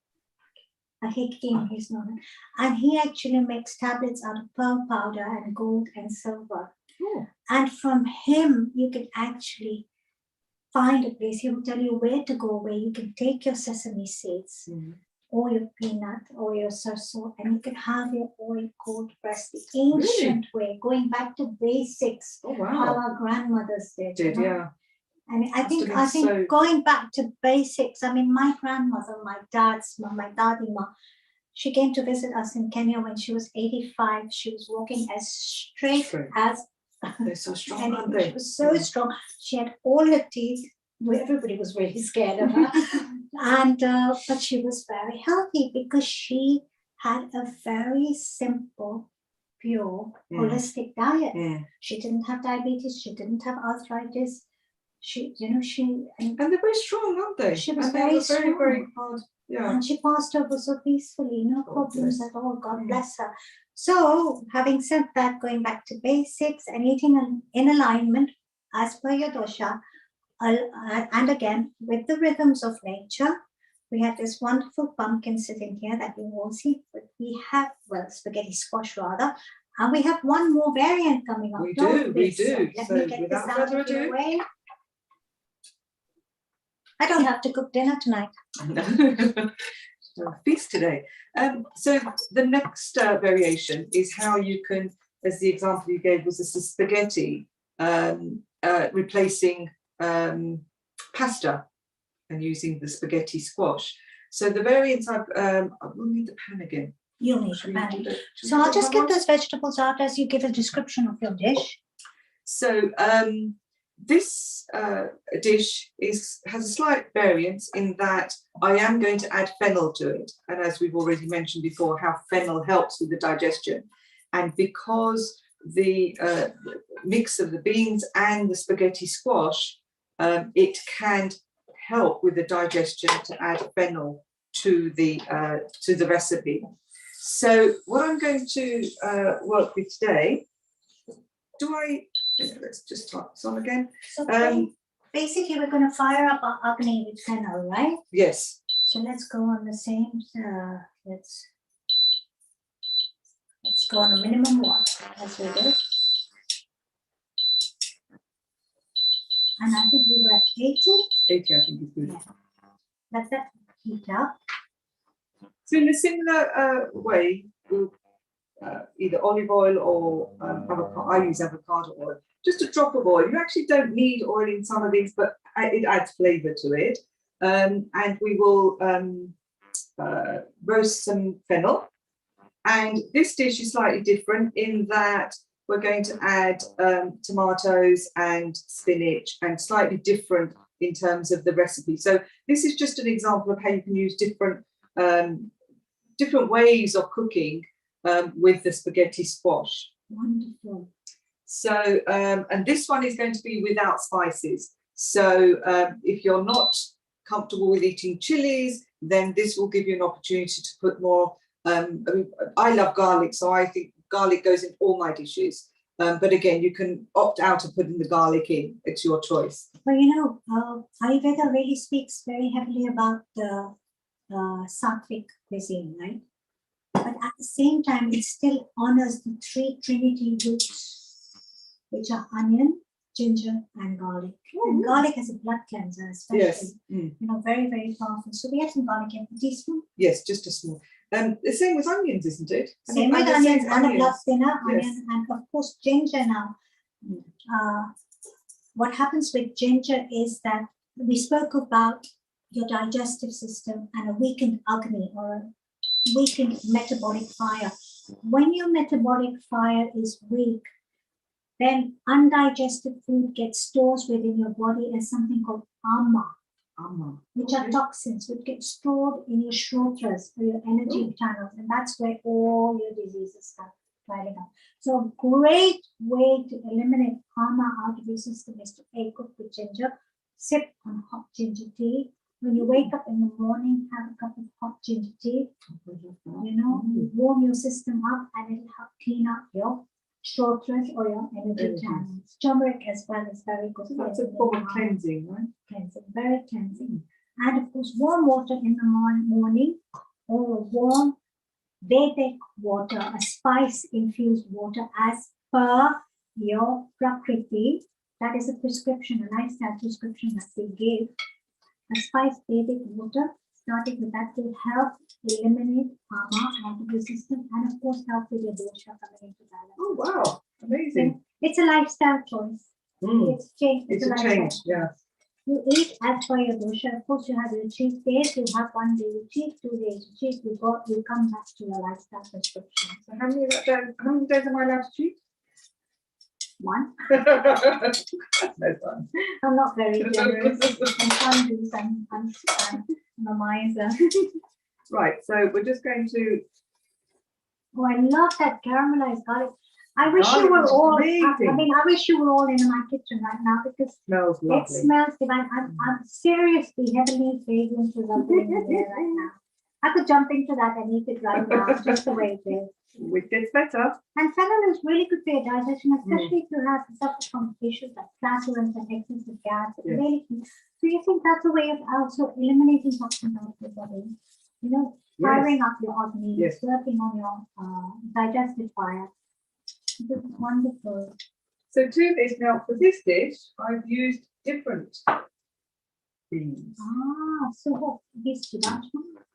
he's known, and he actually makes tablets out of pearl powder and gold and silver. And from him, you can actually find a place. He will tell you where to go, where you can take your sesame seeds, or your peanut, or your sarso, and you can have your oil cold pressed the ancient way, going back to basics, how our grandmothers did. Yeah. And I think going back to basics, I mean, my grandmother, my dad's mom, my dadima, she came to visit us in Kenya when she was 85. She was walking as straight as they're so strong, aren't they? She was so strong. She had all her teeth. Everybody was really scared of her. But she was very healthy because she had a very simple, pure, holistic diet. She didn't have diabetes. She didn't have arthritis. And they're very strong, aren't they? She was very strong. Very hard. Yeah. And she passed over so peacefully, no problems at all. God bless her. So, having said that, going back to basics and eating in alignment as per your dosha, and again with the rhythms of nature, we have this wonderful pumpkin sitting here that you all see. But we have, spaghetti squash rather, and we have one more variant coming up. We do. So let me get this out of your way. I don't have to cook dinner tonight. Feast today. So the next variation is how you can, as the example you gave was the spaghetti, replacing pasta and using the spaghetti squash. So the variants I will need the pan again. You'll need the pan. So I'll just get those vegetables out as you give a description of your dish. So this dish has a slight variance in that I am going to add fennel to it. And as we've already mentioned before, how fennel helps with the digestion. And because the mix of the beans and the spaghetti squash, it can help with the digestion to add fennel to the recipe. So what I'm going to work with today, let's just start this on again. So basically, we're going to fire up our agni with fennel, right? Yes. So let's go on the same. Let's go on a minimum watt as we did. And I think we were at 80. 80, I think is good. Yeah. Let that heat up. So in a similar way, we'll either olive oil or avocado. I use avocado oil. Just a drop of oil. You actually don't need oil in some of these, but it adds flavour to it. And we will roast some fennel. And this dish is slightly different in that we're going to add tomatoes and spinach, and slightly different in terms of the recipe. So this is just an example of how you can use different ways of cooking with the spaghetti squash. Wonderful. So, and this one is going to be without spices. So if you're not comfortable with eating chilies, then this will give you an opportunity to put more. I love garlic, so I think garlic goes in all my dishes. But again, you can opt out of putting the garlic in. It's your choice. But you know, Ayurveda really speaks very heavily about the sattvic cuisine, right? But at the same time, it still honors the three trinity roots, which are onion, ginger, and garlic. And garlic as a blood cleanser, especially. Yes. You know, very, very powerful. So we have some garlic here, a teaspoon. Yes, just a small. The same with onions, isn't it? Same with onions, and a blood thinner, Yes. onion, and of course ginger now. What happens with ginger is that we spoke about your digestive system and a weakened Agni or a weakened metabolic fire. When your metabolic fire is weak, then undigested food gets stored within your body as something called ama, which are toxins, which get stored in your shrotras or your energy channels, and that's where all your diseases start piling up. So a great way to eliminate ama out of your system is to cook with ginger, sip on hot ginger tea. When you wake up in the morning, have a cup of hot ginger tea. You know, warm your system up, and it'll help clean up your shrotras or your energy channels. Turmeric as well is very good. So that's a form of cleansing, right? Cleansing, very cleansing. And of course, warm water in the morning, or warm Vedic water, a spice-infused water as per your Prakriti. That is a prescription, a lifestyle prescription that we give. A spice Vedic water, starting with that, will help eliminate ama out of the system, and of course help with your dosha coming into balance. Oh wow, amazing! It's a lifestyle choice. It's change. It's a change, yeah. You eat as per your dosha. Of course, you have your cheat days. You have 1 day you cheat, 2 days you cheat. You come back to your lifestyle prescription. So how many days am I allowed to cheat? 1. That's no fun. I'm not very generous. I'm trying to do some. I'm a miser. Right, so we're just going to. Oh, I love that caramelized garlic. I wish Garlic you were is all. amazing. I mean, I wish you were all in my kitchen right now because Smells it lovely. smells divine. I'm seriously heavily fragrances are going in there right now. I could jump into that and eat it right now, just the way it is. It gets better. And fennel is really good for your digestion, especially if you have suffer from issues like flatulence and excessive gas. It's really good. So you think that's a way of also eliminating toxins out of your body? You know, firing up your Agni, working on your digestive fire. This is wonderful. So to this, now for this dish, I've used different beans. So what these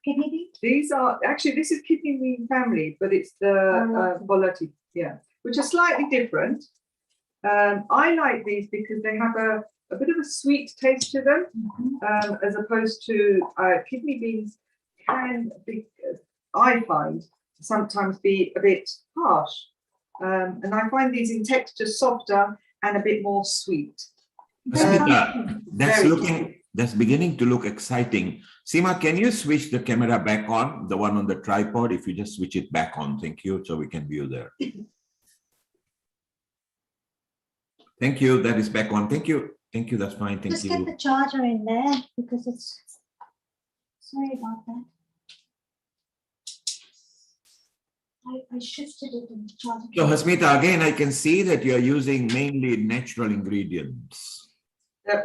kidney beans? These are actually, this is kidney bean family, but it's the bolati, which are slightly different. I like these because they have a bit of a sweet taste to them, as opposed to kidney beans can be, I find, sometimes be a bit harsh. And I find these in texture softer and a bit more sweet. Smita, that's beginning to look exciting. Seema, can you switch the camera back on, the one on the tripod? If you just switch it back on, thank you, so we can view there. Thank you, that is back on. Thank you, that's fine, thank Just you. get the charger in there because it's, sorry about that. I shifted it in the charger. So Hasmita, again, I can see that you're using mainly natural ingredients.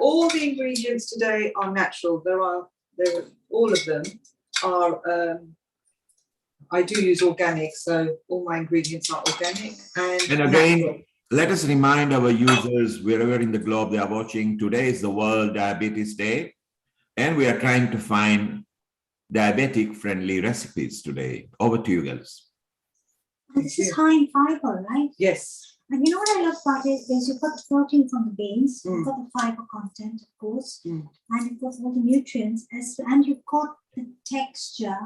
All the ingredients today are natural. All of them are, I do use organic, so all my ingredients are organic. And again, natural. Let us remind our users wherever in the globe they are watching, today is the World Diabetes Day, and we are trying to find diabetic-friendly recipes today. Over to you, girls. And this is high in fiber, right? Yes. And you know what I love about it is you've got the protein from the beans, you've got the fiber content, of course, and you've got all the nutrients, and you've got the texture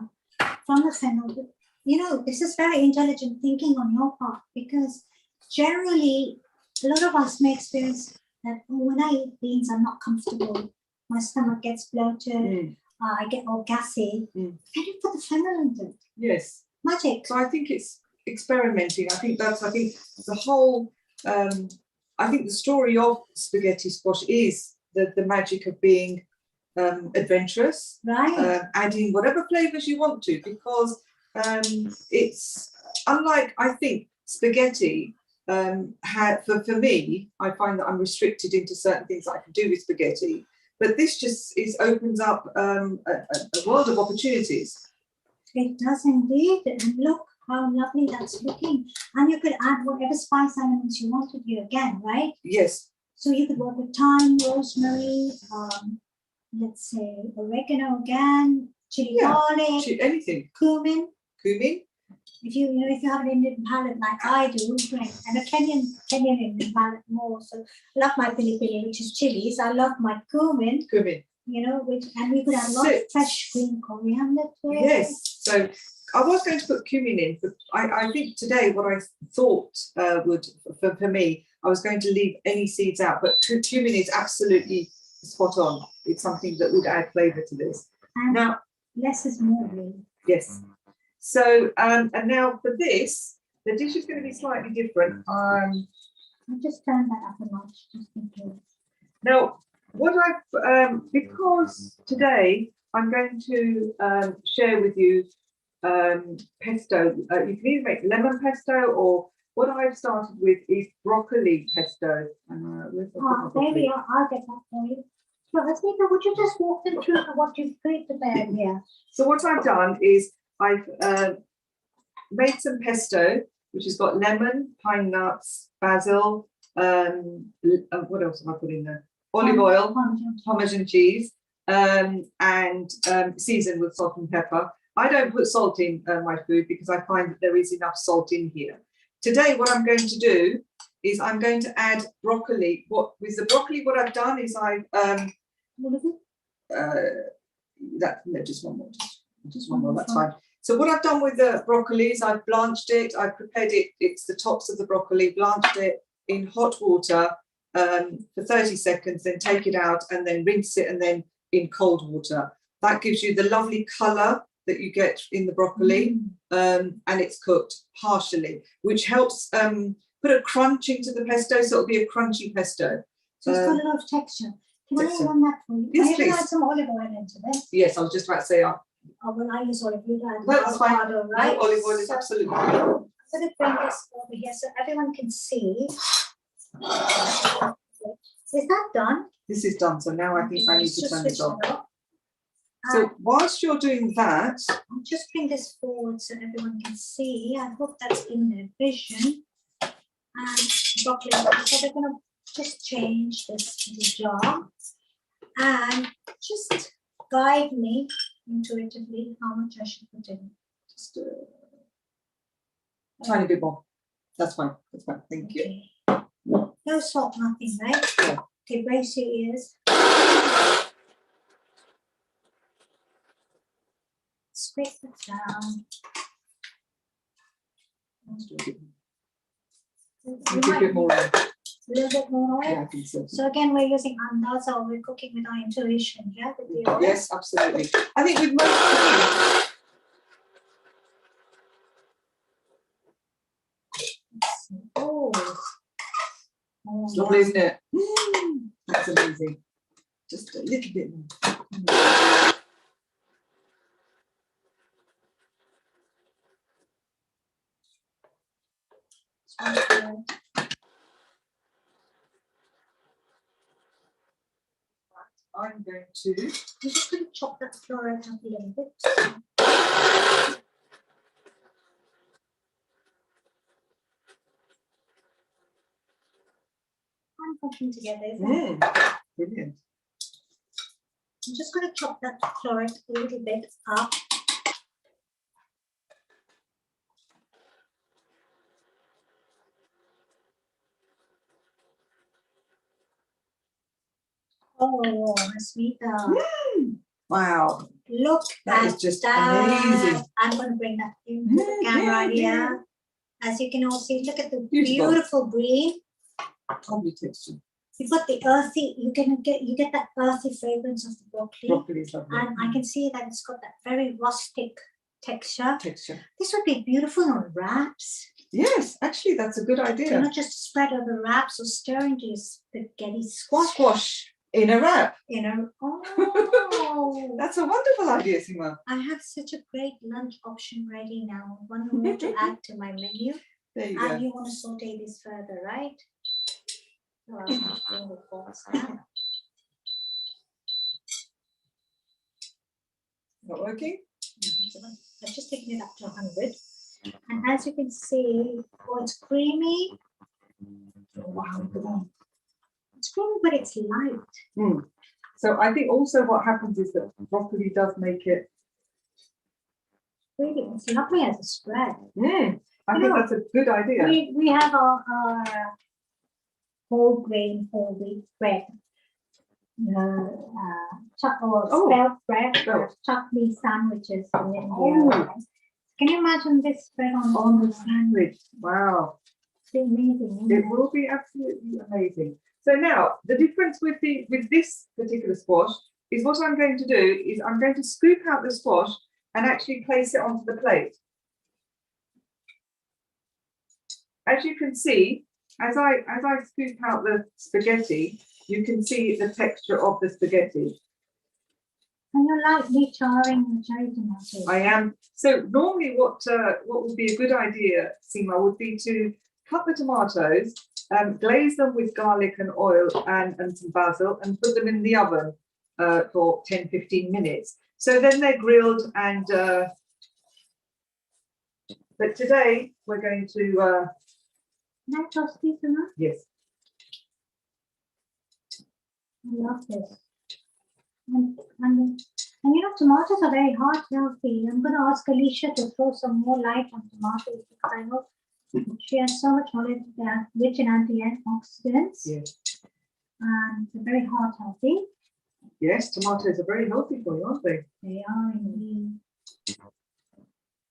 from the fennel. You know, this is very intelligent thinking on your part, because generally a lot of us may experience that when I eat beans, I'm not comfortable. My stomach gets bloated. I get all gassy. And you put the fennel in it. Yes. Magic. So I think it's experimenting. I think the whole, I think the story of spaghetti squash is the magic of being adventurous, right? Adding whatever flavors you want to, because it's unlike, I think, spaghetti, for me, I find that I'm restricted into certain things that I can do with spaghetti. But this just opens up a world of opportunities. It does indeed. And look how lovely that's looking. And you could add whatever spice elements you wanted here again, right? Yes. So you could work with thyme, rosemary, let's say oregano again, chili garlic, anything. cumin. Cumin. If you have an Indian palate like I do, great. And a Kenyan Indian palate more. So I love my pili, which is chilies. I love my cumin. Cumin. And we could add a lot of fresh green coriander to it. Yes. So I was going to put cumin in, but I think today what I thought would, for me, I was going to leave any seeds out, but cumin is absolutely spot on. It's something that would add flavour to this. And now, less is more, really. Yes. So, and now for this, the dish is going to be slightly different. I'll just turn that up a notch, just in case. Now, what I've, because today I'm going to share with you pesto. You can either make lemon pesto, or what I've started with is broccoli pesto. Maybe I'll get that for you. So, Hasnika, would you just walk them through what you've prepared here? So what I've done is I've made some pesto, which has got lemon, pine nuts, basil, what else have I put in there? Olive oil, Parmesan cheese, and seasoned with salt and pepper. I don't put salt in my food because I find that there is enough salt in here. Today, what I'm going to do is I'm going to add broccoli. What I've done is I've what is it? Just one more, just one more. That's fine. So what I've done with the broccoli is I've blanched it. I've prepared it. It's the tops of the broccoli. Blanched it in hot water for 30 seconds. Then take it out and then rinse it, and then in cold water. That gives you the lovely colour that you get in the broccoli, and it's cooked partially, which helps put a crunch into the pesto, so it'll be a crunchy pesto. So it's got a lot of texture. Can I run that for you? Yes, please. Add some olive oil into this. Yes, I was just about to say. When I use olive oil, I that's fine. Right? No, olive oil is absolutely fine. I'm going to bring this over here so everyone can see. Is that done? This is done. So now I think I need to turn this off. So whilst you're doing that, I'll just bring this forward so everyone can see. I hope that's in their vision. And broccoli. So they're going to just change this jar and just guide me intuitively how much I should put in. Just a tiny bit more. That's fine. That's fine. Thank you. No salt, nothing, right? Yeah. Okay, brace your ears. Scrape it down. A little bit more. A little bit more oil? Yeah, I think so. So again, we're using andaza, or we're cooking with our intuition, yeah? With the oil? Yes, absolutely. I think with most Oh. it's lovely, isn't it? That's amazing. Just a little bit more. I'm going to. I'm just going to chop that flour out a little bit. I'm cooking together, isn't it? Brilliant. I'm just going to chop that flour a little bit up. Oh, Asmita. Wow. Look That at is just that. amazing. I'm going to bring that into the camera here. As you can all see, look at the beautiful green. Lovely texture. You've got the earthy, you get that earthy fragrance of the broccoli. Broccoli is lovely. And I can see that it's got that very rustic texture. Texture. This would be beautiful on wraps. Yes, actually, that's a good idea. So not just spread over wraps or stir into your spaghetti squash. Squash in a wrap. Oh. That's a wonderful idea, Sima. I have such a great lunch option ready now. One more to add to my menu. There you And go. you want to saute this further, right? So I'll just bring the forks out. Not working? I've just taken it up to 100. And as you can see, oh, it's creamy. Wow, it's creamy, but it's light. Mm. So I think also what happens is that broccoli does make it. Really, it's lovely as a spread. I think that's a good idea. We have our whole grain, whole wheat bread. Spelt bread, chutney sandwiches in India. Oh. Can you imagine this spread On the sandwich. Wow. It's amazing. It will be absolutely amazing. So now the difference with this particular squash is what I'm going to do is I'm going to scoop out the squash and actually place it onto the plate. As you can see, as I scoop out the spaghetti, you can see the texture of the spaghetti. And you like me charring the cherry tomatoes? I am. So normally what would be a good idea, Seema, would be to cut the tomatoes, glaze them with garlic and oil and some basil and put them in the oven for 10-15 minutes. So then they're grilled and but today we're going to Can I toast these enough? yes. I love this. And you know, tomatoes are very heart healthy. I'm going to ask Alicia to throw some more light on tomatoes because I know she has so much knowledge. They are rich in antioxidants. Yes. And they're very heart healthy. Yes, tomatoes are very healthy for you, aren't they? They are indeed.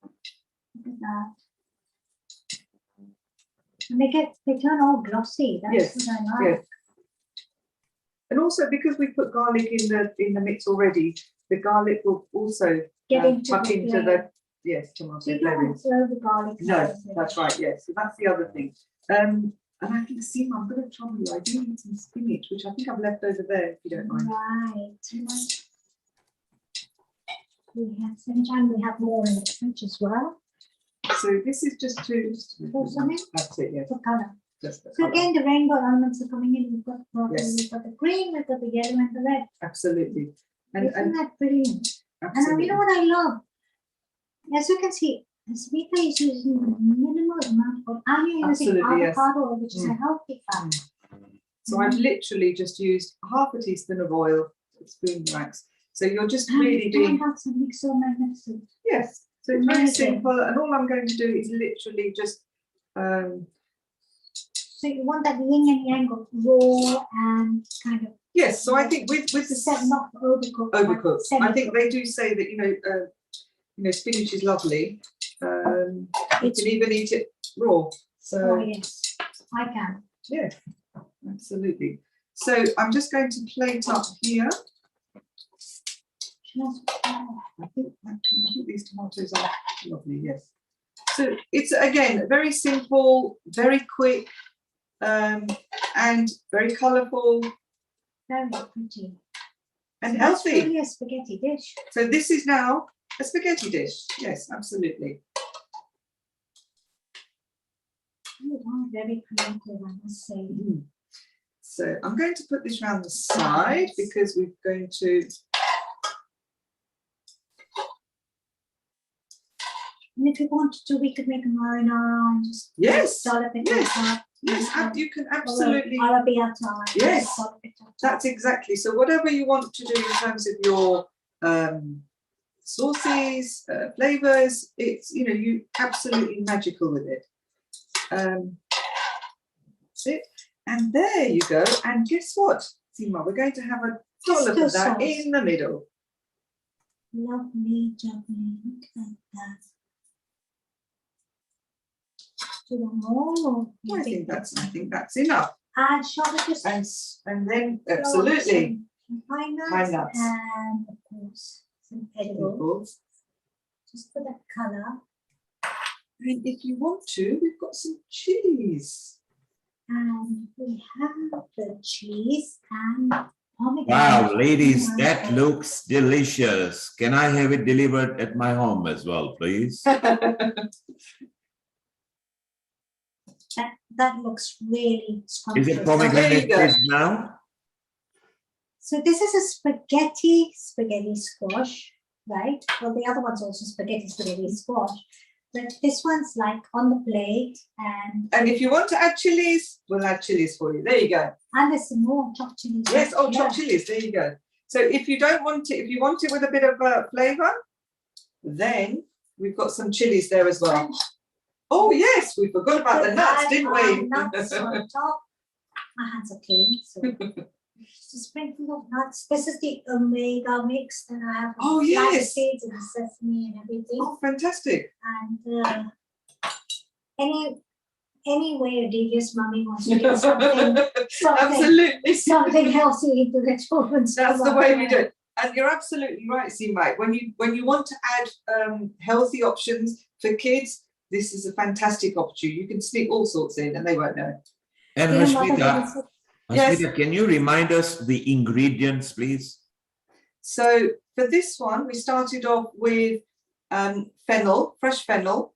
Look at that. And they turn all glossy. That's Yes, what I like. yes. And also because we put garlic in the mix already, the garlic will also Get into tuck the into flavor. the yes tomato So you don't want flavors. to throw the garlic. No, sauce in. that's right. Yes, so that's the other thing. And I can see I'm going to trouble you. I do need some spinach, which I think I've left over there. If you don't mind. Right. We have spinach and we have more in the fridge as well. So this is just to. Pour some in? That's it. Yes. For color. Just the So colour. again, the rainbow elements are coming in. We've got purple, Yes. we've got the green, we've got the yellow and the red. Absolutely. And Isn't that brilliant? absolutely. And you know what I love? As you can see, Smita is using the minimal amount of, I'm using Absolutely, yes. avocado, which is a healthy fat. So I've literally just used half a teaspoon of oil, spoon max. So you're just And really it being turned out something so magnificent. yes. So it's very Amazing. simple, and all I'm going to do is literally just So you want that yin and yang of raw and kind of yes. So I think with the set, not overcooked. but overcooked, I think semi-cooked. they do say that you know spinach is lovely. You It's- can even eat it raw. So Oh yes, I can. yeah, absolutely. So I'm just going to plate up here. I think these tomatoes are lovely, yes. So it's again very simple, very quick, and very colourful Very pretty. and That's healthy. really a spaghetti dish. So this is now a spaghetti dish. Yes, absolutely. You are very creative, I must say. So I'm going to put this round the side because we're going to. And if you wanted to, we could make a marinara and just Yes, dollop it yes, on top. yes, you can absolutely. Arrabbiata. Yes. Dollop it on top. That's exactly. So whatever you want to do in terms of your sauces, flavors, it's you absolutely magical with it. That's it. And there you go. And guess what, Seema? We're going to have a dollop Pesto of that sauce. in the middle. Lovely, lovely. Look at that. Do you want more? Or you I think that's enough. And shall we just And then throw on absolutely. some pine nuts, Pine nuts. and of course some edibles, just for that colour. And if you want to, we've got some chilies. And we have the cheese and pomegranate. Wow, ladies, that Okay. looks delicious. Can I have it delivered at my home as well, please? That looks really Is scrumptious. it There you pomegranate go. crisp now? So this is a spaghetti squash, right? Well, the other one's also spaghetti squash, but this one's like on the plate, And if you want to add chilies, we'll add chilies for you. There you go. and there's some more chopped chilies. Yes, oh, Yeah. chopped chilies. There you go. So if you don't want it, if you want it with a bit of flavour, then we've got some chilies there as well. Oh yes, we forgot about the nuts, didn't we? Nuts on top. My hands are clean, so just a sprinkle of nuts. This is the omega mix that I have. Oh, with flax yes. seeds and sesame and everything. Oh, fantastic. And any way a devious mummy wants to get something Absolutely. something healthy into the children's That's the stomach. way we do it. And you're absolutely right, Seema. When you want to add healthy options for kids, this is a fantastic opportunity. You can sneak all sorts in and they won't know. And You know, Mother Hashmita, Goodness, Yes. can you remind us the ingredients, please? So for this one, we started off with fennel, fresh fennel.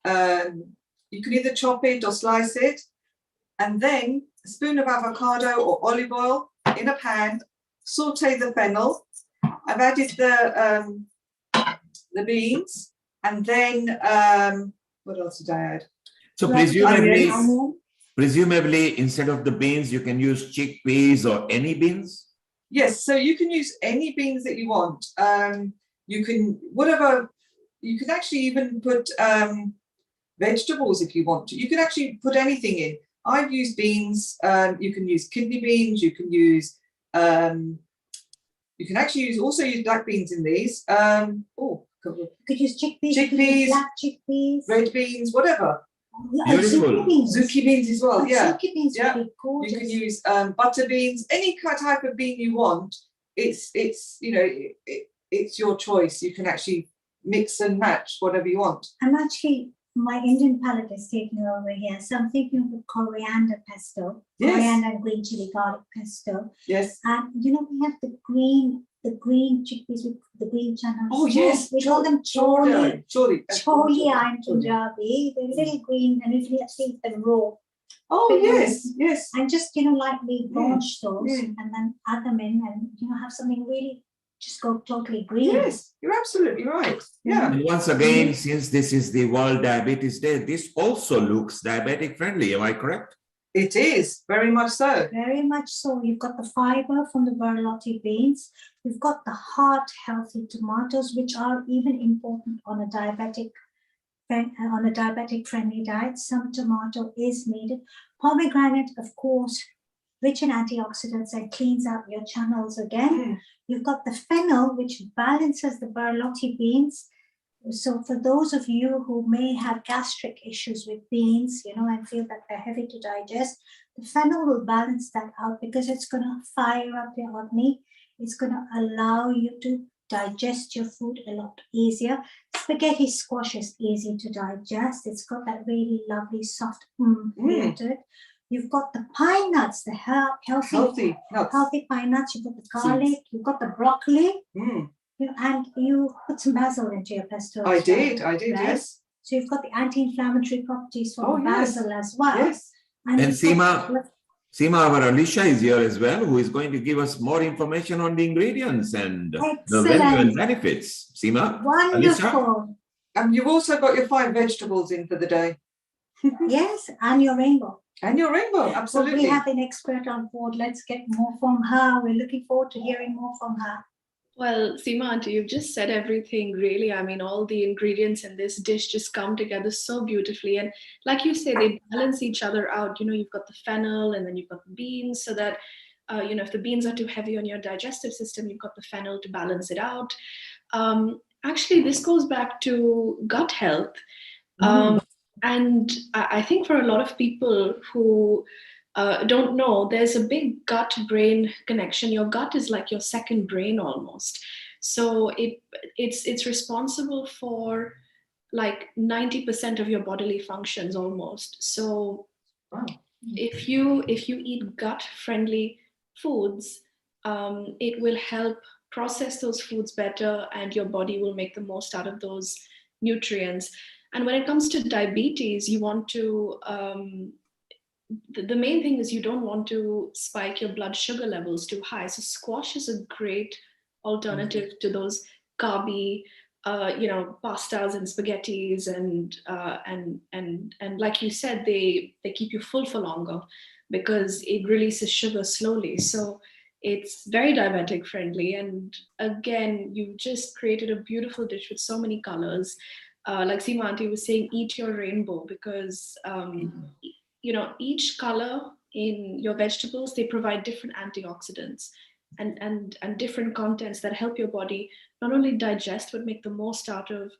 You can either chop it or slice it. And then a spoon of avocado or olive oil in a pan, saute the fennel. I've added the beans, and then what else did I add? So like presumably, onion. instead of the beans, you can use chickpeas or any beans? Yes, so you can use any beans that you want. You can actually even put vegetables if you want to. You can actually put anything in. I've used beans. You can use kidney beans. You can use. You can actually also use black beans in these. You could use chickpeas, you could use black chickpeas, red beans, whatever. Beautiful. zucchini beans. Zucchini beans as well. Yeah. Zucchini beans Yeah. would be gorgeous. You can use butter beans, any type of bean you want. It's it's your choice. You can actually mix and match whatever you want. I'm actually, my Indian palate is taking over here. So I'm thinking of the coriander pesto, Yes. coriander and green chili garlic pesto. Yes. And you know, we have the green chickpeas with the green chana. Oh yes. We call them choli. Choli. Choli in Punjabi. They're little green and usually I see them raw. Oh yes. Yes. And just, lightly blanch those and then add them in and, have something really just go totally green. Yes. You're absolutely right. Yeah. And once again, since this is the World Diabetes Day, this also looks diabetic friendly. Am I correct? It is very much so. Very much so. You've got the fiber from the berlotti beans. You've got the heart healthy tomatoes, which are even important on a diabetic friendly diet. Some tomato is needed. Pomegranate, of course, rich in antioxidants and cleans out your channels again. You've got the fennel, which balances the berlotti beans. So for those of you who may have gastric issues with beans, and feel that they're heavy to digest, the fennel will balance that out because it's going to fire up your kidney. It's going to allow you to digest your food a lot easier. Spaghetti squash is easy to digest. It's got that really lovely soft feel to it. You've got the pine nuts, the healthy pine nuts. You've got the garlic. You've got the broccoli. And you put some basil into your pesto. I did, right? yes. So you've got the anti-inflammatory properties from basil as well. Yes. And Seema, our Alicia is here as well, who is going to give us more information on the ingredients and the value and benefits. Seema? Wonderful. And you've also got your 5 vegetables in for the day. Yes, and your rainbow. And your rainbow, absolutely. So we have an expert on board. Let's get more from her. We're looking forward to hearing more from her. Well, Seema auntie, you've just said everything really. I mean, all the ingredients in this dish just come together so beautifully. And like you say, they balance each other out. You've got the fennel and then you've got the beans so that, if the beans are too heavy on your digestive system, you've got the fennel to balance it out. Actually, this goes back to gut health. And I think for a lot of people who don't know, there's a big gut-brain connection. Your gut is like your second brain almost. So it's responsible for like 90% of your bodily functions almost. So if you eat gut-friendly foods, it will help process those foods better and your body will make the most out of those nutrients. And when it comes to diabetes, you want to, the main thing is you don't want to spike your blood sugar levels too high. So squash is a great alternative to those carby, pastas and spaghettis, and like you said, they keep you full for longer because it releases sugar slowly. So it's very diabetic friendly. And again, you just created a beautiful dish with so many colors. Like Seema Auntie was saying, eat your rainbow, because each color in your vegetables, they provide different antioxidants and different contents that help your body not only digest but make the most out of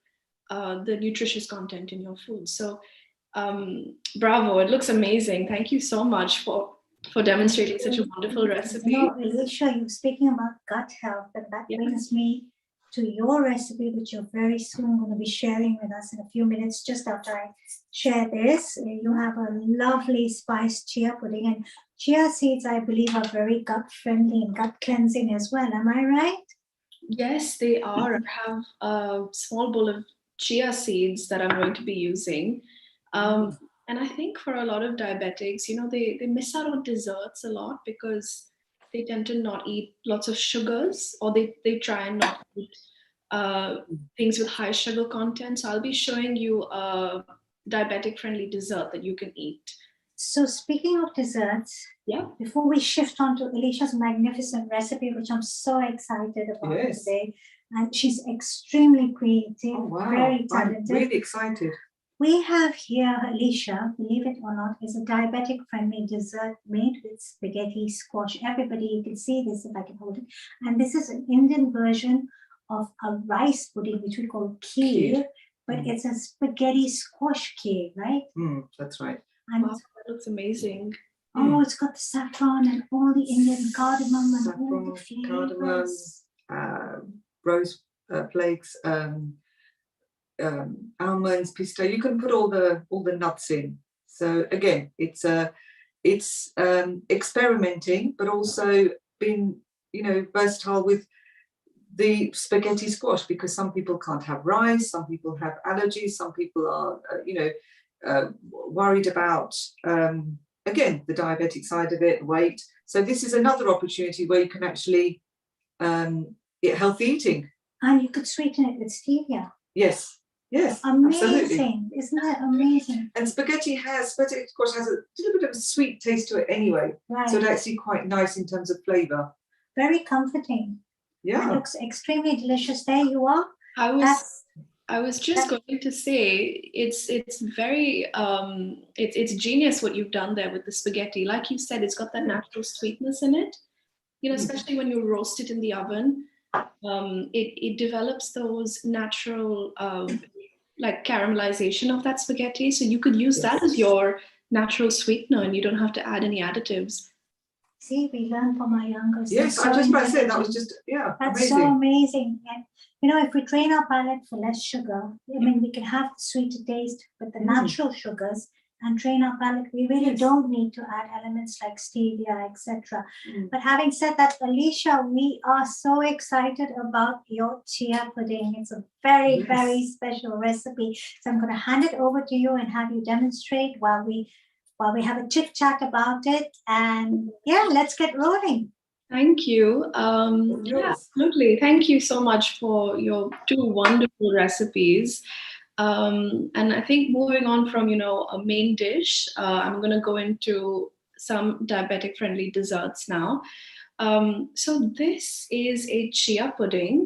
the nutritious content in your food. So bravo, it looks amazing. Thank you so much for demonstrating such a wonderful recipe. Alicia, you're speaking about gut health, and that brings me to your recipe, which you're very soon going to be sharing with us in a few minutes. Just after I share this, you have a lovely spiced chia pudding, and chia seeds, I believe, are very gut friendly and gut cleansing as well. Am I right? Yes, they are. I have a small bowl of chia seeds that I'm going to be using. And I think for a lot of diabetics, they miss out on desserts a lot because they tend to not eat lots of sugars, or they try and not eat things with high sugar content. So I'll be showing you a diabetic friendly dessert that you can eat. So speaking of desserts, before we shift on to Alicia's magnificent recipe, which I'm so excited about today, and she's extremely creative, very talented. I'm really excited. We have here, Alicia, believe it or not, is a diabetic-friendly dessert made with spaghetti squash. Everybody, you can see this if I can hold it. And this is an Indian version of a rice pudding, which we call kheer, but it's a spaghetti squash kheer, right? That's right. And wow, that looks amazing. Oh, it's got the saffron and all the Indian cardamom and all the flavors. Rose flakes, almonds, pistachio. You can put all the nuts in. So again, it's experimenting, but also being versatile with the spaghetti squash, because some people can't have rice, some people have allergies, some people are worried about again the diabetic side of it, weight. So this is another opportunity where you can actually eat healthy eating. And you could sweeten it with stevia. Yes. Amazing. Absolutely. Isn't that amazing? And spaghetti squash has a little bit of a sweet taste to it anyway. Right. So it's actually quite nice in terms of flavour. Very comforting. Yeah. It looks extremely delicious. There you are. I was just going to say it's very it's genius what you've done there with the spaghetti. Like you said, it's got that natural sweetness in it. Especially when you roast it in the oven, it develops those natural like caramelization of that spaghetti. So you could use that as your natural sweetener, and you don't have to add any additives. See, we learn from our younger. Yes, I just about to say that was just that's amazing. So amazing. And if we train our palate for less sugar, I mean, we can have the sweeter taste with the natural sugars and train our palate. We really don't need to add elements like stevia, etc. But having said that, Alicia, we are so excited about your chia pudding. It's a very, very special recipe. So I'm going to hand it over to you and have you demonstrate while we have a chit chat about it. And let's get rolling. Thank you. Absolutely. Thank you so much for your two wonderful recipes. And I think moving on from, a main dish, I'm going to go into some diabetic friendly desserts now. So this is a chia pudding.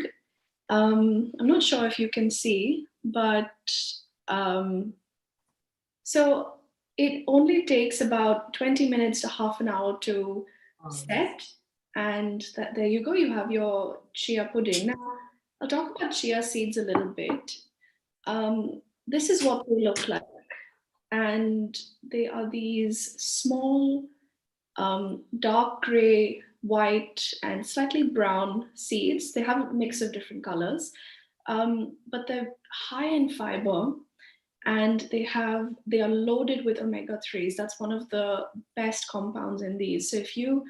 I'm not sure if you can see, but so it only takes about 20 minutes to half an hour to set. And there you go, you have your chia pudding. Now, I'll talk about chia seeds a little bit. This is what they look like. And they are these small, dark gray, white, and slightly brown seeds. They have a mix of different colors, but they're high in fiber. And they are loaded with omega-3s. That's one of the best compounds in these. So if you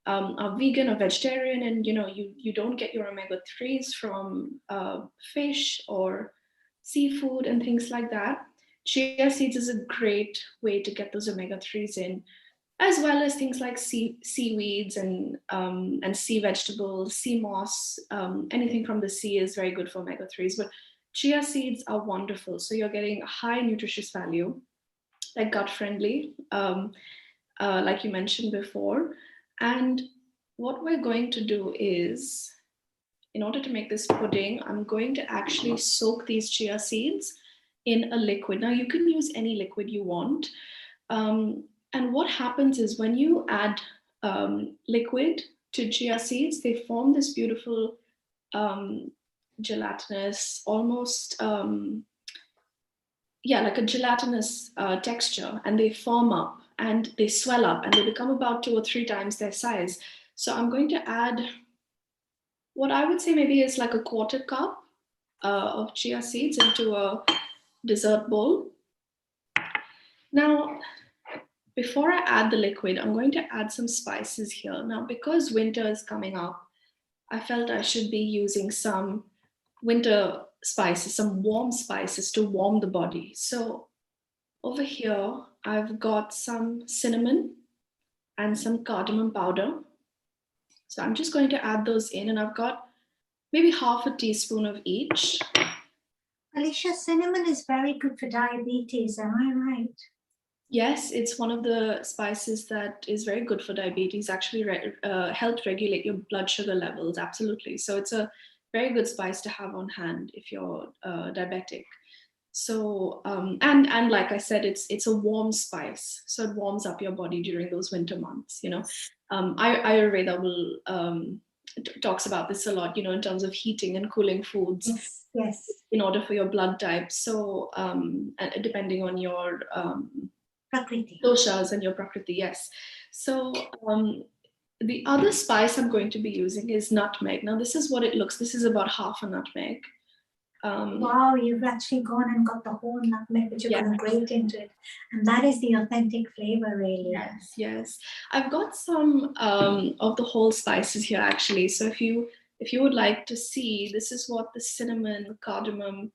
are vegan or vegetarian and you don't get your omega-3s from fish or seafood and things like that. Chia seeds is a great way to get those omega-3s in, as well as things like seaweeds and sea vegetables, sea moss. Anything from the sea is very good for omega-3s, but chia seeds are wonderful. So you're getting a high nutritious value, like gut friendly, like you mentioned before. And what we're going to do is, in order to make this pudding, I'm going to actually soak these chia seeds in a liquid. Now you can use any liquid you want. And what happens is when you add liquid to chia seeds, they form this beautiful gelatinous, almost, like a gelatinous texture, and they form up and they swell up and they become about 2 or 3 times their size. So I'm going to add what I would say maybe is like a 1/4 cup of chia seeds into a dessert bowl. Now, before I add the liquid, I'm going to add some spices here. Now, because winter is coming up, I felt I should be using some winter spices, some warm spices to warm the body. So over here, I've got some cinnamon and some cardamom powder. So I'm just going to add those in, and I've got maybe 1/2 teaspoon of each. Alicia, cinnamon is very good for diabetes, am I right? Yes, it's one of the spices that is very good for diabetes, actually helps regulate your blood sugar levels, absolutely. So it's a very good spice to have on hand if you're diabetic. So, and like I said, it's a warm spice, so it warms up your body during those winter months, you know. Ayurveda will talks about this a lot, you know, in terms of heating and cooling foods. Yes, yes. In order for your blood type. So depending on your Prakriti. doshas and your prakriti, yes. So the other spice I'm going to be using is nutmeg. Now this is what it looks. This is about 1/2 nutmeg. Wow, you've actually gone and got the whole nutmeg, but you're going to grate into it. And that is the authentic flavor, really. Yes, yes. I've got some of the whole spices here, actually. So if you would like to see, this is what the cinnamon, cardamom,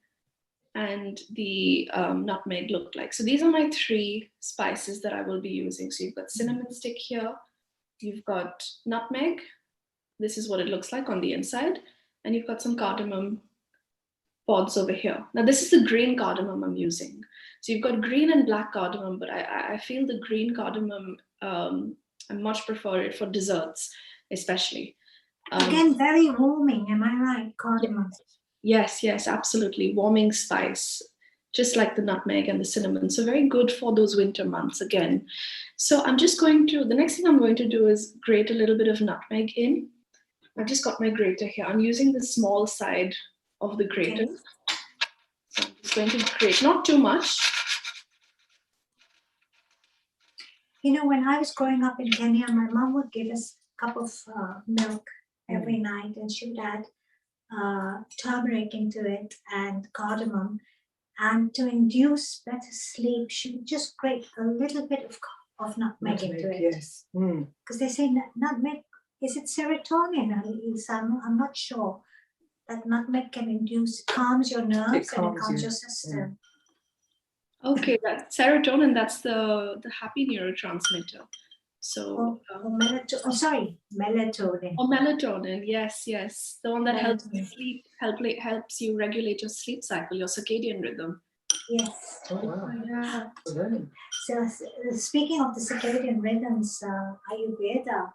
and the nutmeg look like. So these are my 3 spices that I will be using. So you've got cinnamon stick here, you've got nutmeg, this is what it looks like on the inside, and you've got some cardamom pods over here. Now this is the green cardamom I'm using. So you've got green and black cardamom, but I feel the green cardamom, I much prefer it for desserts, especially. Again, very warming, am I right, cardamom? Yes, yes, absolutely. Warming spice, just like the nutmeg and the cinnamon. So very good for those winter months again. So I'm just going to, the next thing I'm going to do is grate a little bit of nutmeg in. I've just got my grater here. I'm using the small side of the grater. Okay. So I'm just going to grate, not too much. You know, when I was growing up in Kenya, my mom would give us a cup of milk every night, and she would add turmeric into it and cardamom, and to induce better sleep she would just grate a little bit of nutmeg into it. Yes, because they say nutmeg, is it serotonin? I'm not sure, that nutmeg can induce, calms your nerves and it calms your system. Okay, that's serotonin, that's the happy neurotransmitter. So melatonin. Or melatonin, yes, yes. The one that helps you sleep, helps you regulate your sleep cycle, your circadian rhythm. Yes. Oh, wow. Yeah. So speaking of the circadian rhythms, Ayurveda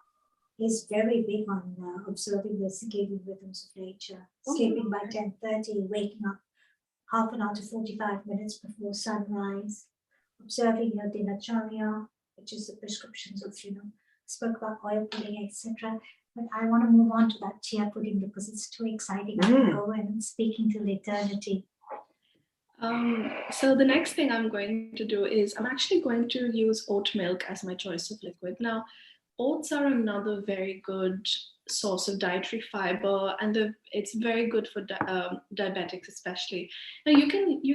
is very big on observing the circadian rhythms of nature. Sleeping by 10:30, waking up half an hour to 45 minutes before sunrise, observing your dinacharya, which is the prescriptions of, spoke about oil pudding, etc. But I want to move on to that chia pudding because it's too exciting. I can go and speaking till eternity. So the next thing I'm going to do is I'm actually going to use oat milk as my choice of liquid. Now, oats are another very good source of dietary fiber, and it's very good for diabetics especially. Now you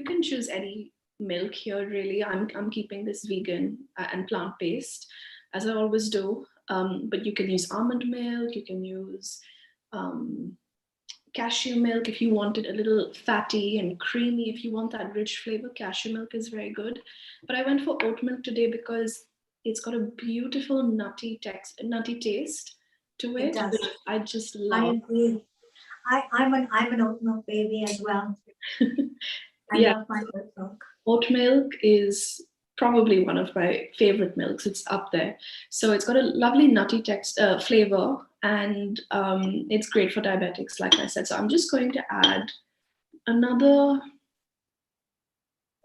can choose any milk here, really. I'm keeping this vegan and plant-based, as I always do, but you can use almond milk, you can use cashew milk if you want it a little fatty and creamy. If you want that rich flavor, cashew milk is very good. But I went for oat milk today because it's got a beautiful nutty taste to It it, does. which I just I love. agree. I'm an oat milk baby as well. I Yeah. love my oat milk. Oat milk is probably one of my favorite milks. It's up there. So it's got a lovely nutty flavor, and it's great for diabetics, like I said. So I'm just going to add another,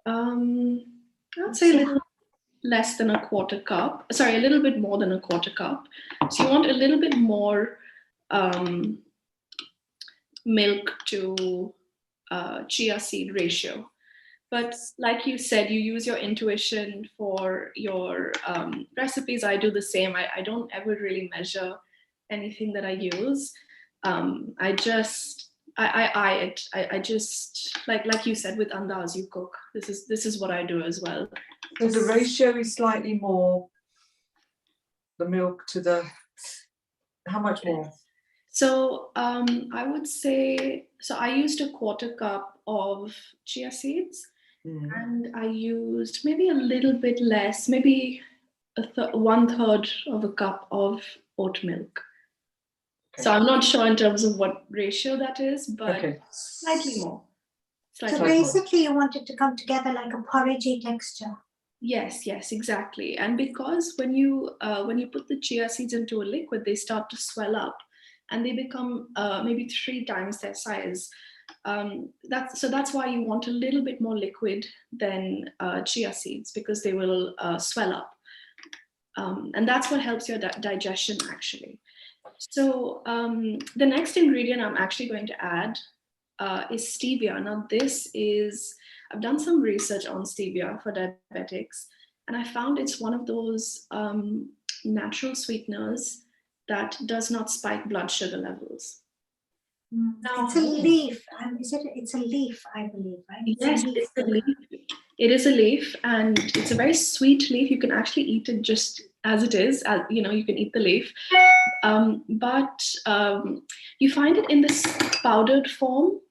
I'd say a little less than a quarter cup. Sorry, a little bit more than a quarter cup. So you want a little bit more milk to chia seed ratio. But like you said, you use your intuition for your recipes. I do the same. I don't ever really measure anything that I use. I eye it. I just like you said with andaz, you cook. This is what I do as well. So the ratio is slightly more, the milk to the, how much more? So I would say, so I used a quarter cup of chia seeds. And I used maybe a little bit less, maybe 1/3 of a cup of oat milk. Okay. So I'm not sure in terms of what ratio that is, but slightly more. So basically you want it to come together like a porridgey texture. Yes, exactly. And because when you put the chia seeds into a liquid, they start to swell up and they become maybe 3 times their size. That's why you want a little bit more liquid than chia seeds, because they will swell up, and that's what helps your digestion actually. So the next ingredient I'm actually going to add is stevia. Now I've done some research on stevia for diabetics, and I found it's one of those natural sweeteners that does not spike blood sugar levels. Now, it's a leaf. It's a leaf, I believe, right? Yes, it's a leaf. It is a leaf, and it's a very sweet leaf. You can actually eat it just as it is. You can eat the leaf. But you find it in this powdered form,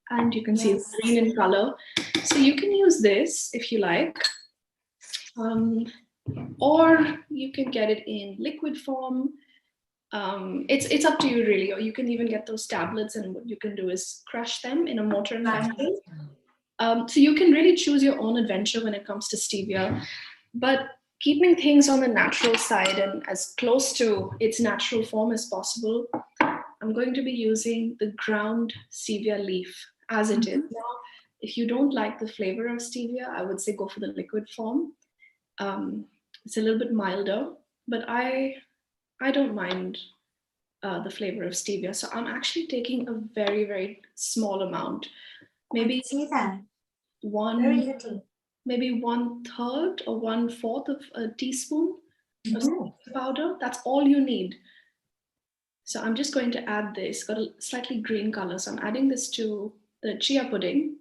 and you can see it's green in color. So you can use this if you like. Or you can get it in liquid form. It's up to you really, or you can even get those tablets, and what you can do is crush them in a mortar and pestle. So you can really choose your own adventure when it comes to stevia, but keeping things on the natural side and as close to its natural form as possible, I'm going to be using the ground stevia leaf as it is. Now, if you don't like the flavor of stevia, I would say go for the liquid form. It's a little bit milder, but I don't mind the flavor of stevia. So I'm actually taking a very, very small amount. Maybe see that. Very little. Maybe 1/3 or 1/4 of a teaspoon of stevia powder. That's all you need. So I'm just going to add this. Got a slightly green color. So I'm adding this to the chia pudding.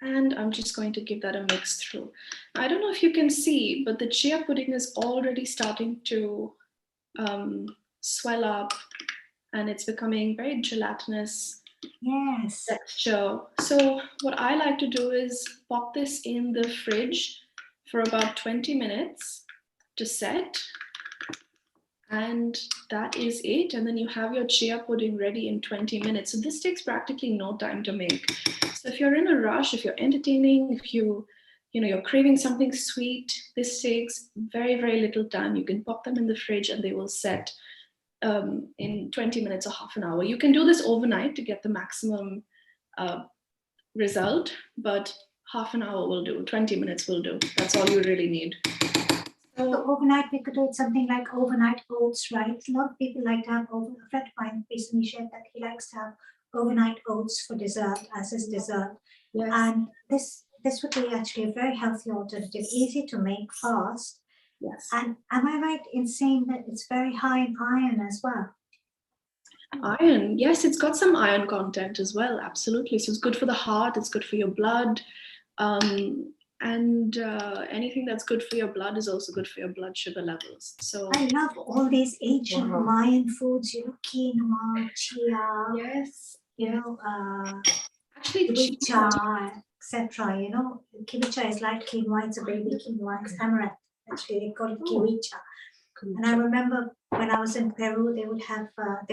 And I'm just going to give that a mix through. I don't know if you can see, but the chia pudding is already starting to swell up, and it's becoming very gelatinous texture. So what I like to do is pop this in the fridge for about 20 minutes to set. And that is it. And then you have your chia pudding ready in 20 minutes. So this takes practically no time to make. So if you're in a rush, if you're entertaining, if you're craving something sweet, this takes very, very little time. You can pop them in the fridge and they will set in 20 minutes or half an hour. You can do this overnight to get the maximum result, but half an hour will do, 20 minutes will do. That's all you really need. So overnight, we could do something like overnight oats, right? A lot of people like to have a friend of mine recently shared that he likes to have overnight oats for dessert, as his dessert. Yes. And this would be actually a very healthy alternative, easy to make, fast. Yes. And am I right in saying that it's very high in iron as well? Iron, yes, it's got some iron content as well, absolutely. So it's good for the heart, it's good for your blood. and anything that's good for your blood is also good for your blood sugar levels. So I love all these ancient Wow. Mayan foods, quinoa, chia, yes, kiwicha, actually, etc. Kiwicha is like quinoa, it's a baby quinoa, it's amaranth. Actually, they call it kiwicha. And I remember when I was in Peru, they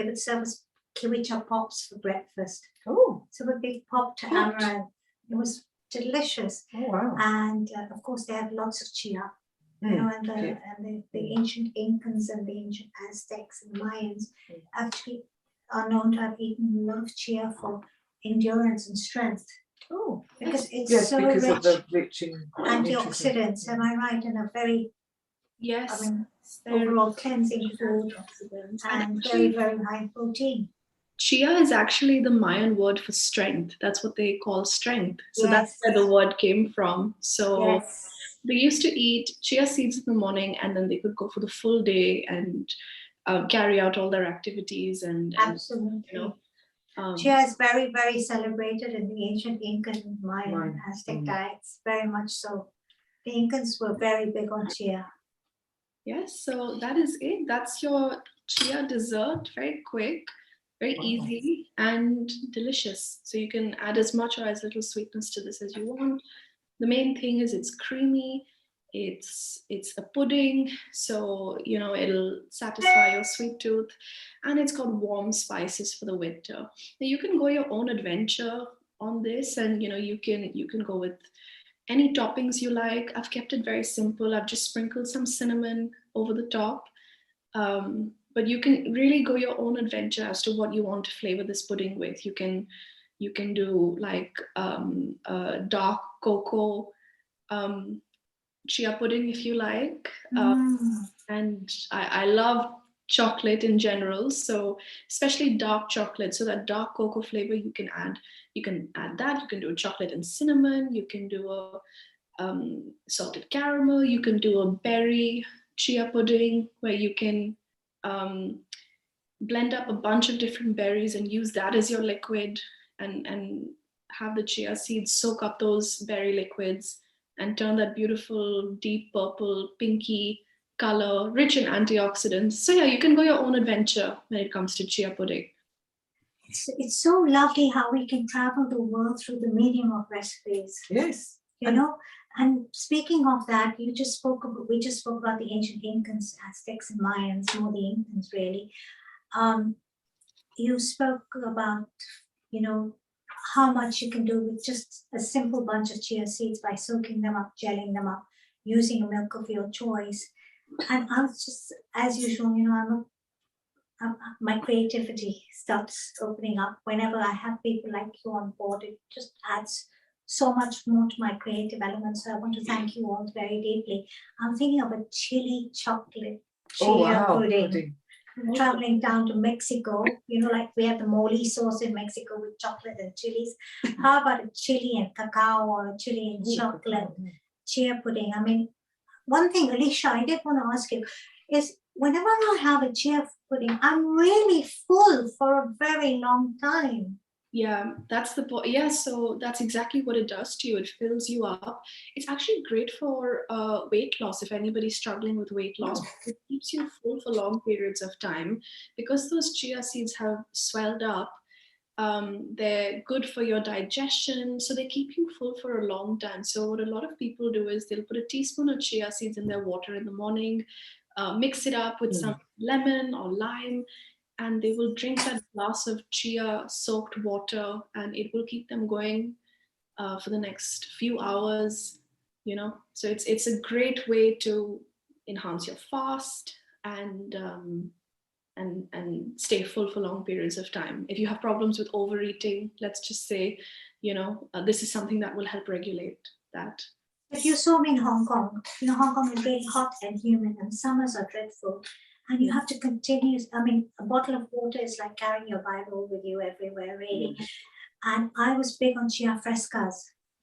would serve us kiwicha pops for breakfast. Oh, So a big popped amaranth. It was delicious. oh wow. And of course, they have lots of chia. And the ancient Incans and the ancient Aztecs and Mayans actually are known to have eaten a lot of chia for endurance and strength. Oh, because it's yes, so because rich of the rich in antioxidants. Am I right? And a very, yes, I mean, they're overall cleansing food antioxidants. and actually, very, very high protein. chia is actually the Mayan word for strength. That's what they call strength. So that's Yes. where the word came from. So Yes. they used to eat chia seeds in the morning, and then they could go for the full day and carry out all their activities. And Absolutely. um, Chia is very, very celebrated in the ancient Incan and Mayan Mayan, Aztec diets, very much so. The Incans were very big on chia. yes, so that is it. That's your chia dessert. Very quick, very Wow. easy, and delicious. So you can add as much or as little sweetness to this as you want. The main thing is it's creamy. It's a pudding, so it'll satisfy your sweet tooth, and it's got warm spices for the winter. Now you can go your own adventure on this, and you can go with any toppings you like. I've kept it very simple. I've just sprinkled some cinnamon over the top. But you can really go your own adventure as to what you want to flavor this pudding with. You can do like dark cocoa chia pudding if you like. And I love chocolate in general, so especially dark chocolate. So that dark cocoa flavor you can add that. You can do chocolate and cinnamon. You can do a salted caramel. You can do a berry chia pudding where you can blend up a bunch of different berries and use that as your liquid, and have the chia seeds soak up those berry liquids and turn that beautiful deep purple pinky color, rich in antioxidants. So yeah, you can go your own adventure when it comes to chia pudding. It's so lovely how we can travel the world through the medium of recipes. Yes. And speaking of that, we just spoke about the ancient Incans, Aztecs, and Mayans, more the Incans really. You spoke about, how much you can do with just a simple bunch of chia seeds by soaking them up, gelling them up, using a milk of your choice. And I was just, as usual, my creativity starts opening up whenever I have people like you on board. It just adds so much more to my creative element. So I want to thank you all very deeply. I'm thinking of a chili chocolate chia pudding. Traveling down to Mexico, like we have the mole sauce in Mexico with chocolate and chilies. How about a chili and cacao or a chili and chocolate chia pudding? I mean, one thing, Alicia, I did want to ask you is whenever I have a chia pudding, I'm really full for a very long time. Yeah, that's the point. Yeah, so that's exactly what it does to you. It fills you up. It's actually great for weight loss if anybody's struggling with weight loss. It keeps you full for long periods of time because those chia seeds have swelled up. They're good for your digestion, so they keep you full for a long time. So what a lot of people do is they'll put a teaspoon of chia seeds in their water in the morning, mix it up with some lemon or lime, and they will drink that glass of chia soaked water, and it will keep them going for the next few hours. So it's a great way to enhance your fast and stay full for long periods of time. If you have problems with overeating, let's just say, this is something that will help regulate that. If you saw me in Hong Kong, Hong Kong is very hot and humid, and summers are dreadful. And you have to continue, a bottle of water is like carrying your Bible with you everywhere, really. And I was big on chia frescas,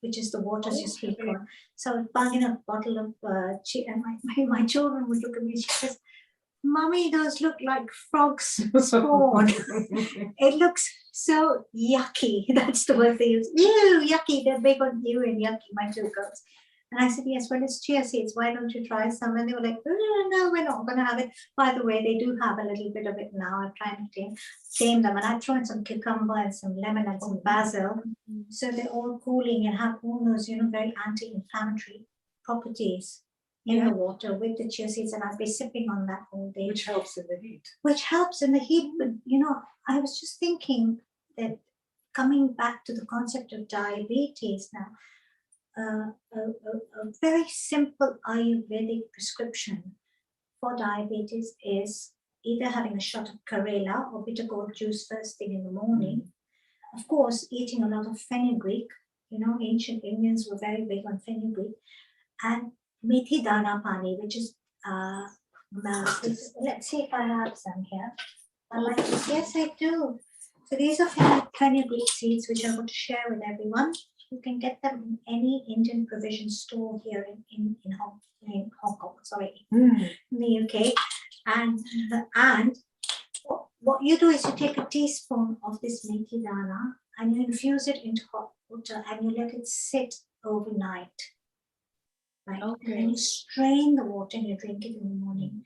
which is the waters you speak on. So I was buying a bottle of chia, and my children would look at me, she says, Mummy, those look like frogs spawn. It looks so yucky. That's the word they use. Ew, yucky. They're big on you and yucky, my two girls. And I said, yes, well, it's chia seeds. Why don't you try some? And they were like, no, we're not going to have it. By the way, they do have a little bit of it now. I'm trying to tame them. And I've thrown some cucumber and some lemon and some basil. So they're all cooling and have all those, very anti-inflammatory properties in the water with the chia seeds. And I'll be sipping on that all day. Which helps in the heat. Which helps in the heat. But, I was just thinking that coming back to the concept of diabetes now, a very simple Ayurvedic prescription for diabetes is either having a shot of Karela or bitter gourd juice first thing in the morning. Of course, eating a lot of fenugreek. Ancient Indians were very big on fenugreek. And methi dana pani, which is, let's see if I have some here. Yes, I do. So these are fenugreek seeds, which I'm going to share with everyone. You can get them in any Indian provision store here in Hong Kong, in the UK. And what you do is you take a teaspoon of this methi dana and you infuse it into hot water and you let it sit overnight. Right? Okay. And then you strain the water and you drink it in the morning.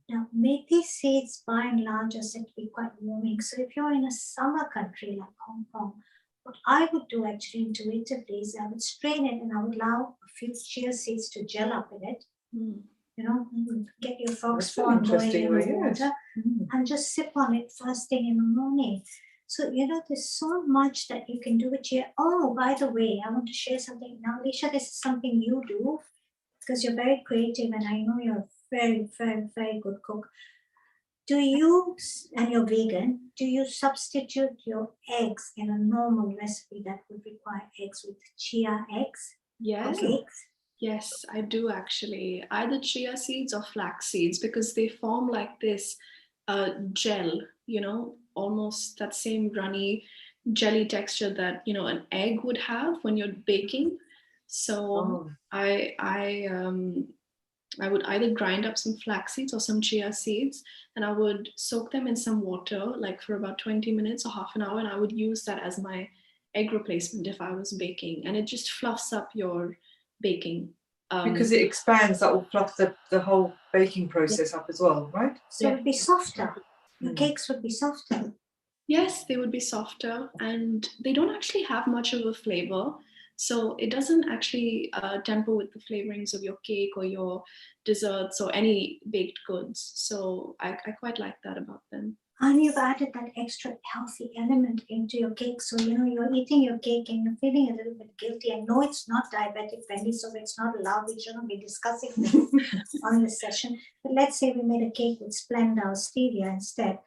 Now, methi seeds by and large are said to be quite warming. So if you're in a summer country like Hong Kong, what I would do actually intuitively is I would strain it and I would allow a few chia seeds to gel up in it. Get your frog spawn going in the water and just sip on it first thing in the morning. So, there's so much that you can do with chia. Oh, by the way, I want to share something. Now, Alicia, this is something you do because you're very creative and I know you're a very, very, very good cook. Do you, and you're vegan, do you substitute your eggs in a normal recipe that would require eggs with chia eggs? Yes. Yes, I do actually. Either chia seeds or flax seeds because they form like this gel, almost that same runny jelly texture that, an egg would have when you're baking. So I would either grind up some flax seeds or some chia seeds and I would soak them in some water like for about 20 minutes or half an hour and I would use that as my egg replacement if I was baking and it just fluffs up your baking. Because it expands, that will fluff the whole baking process up as well, right? So it would be softer. Your cakes would be softer. Yes, they would be softer and they don't actually have much of a flavor. So it doesn't actually temper with the flavorings of your cake or your desserts or any baked goods. So I quite like that about them. And you've added that extra healthy element into your cake. So, you're eating your cake and you're feeling a little bit guilty. I know it's not diabetic friendly, so it's not allowed. We shouldn't be discussing this on this session. But let's say we made a cake with Splenda or stevia instead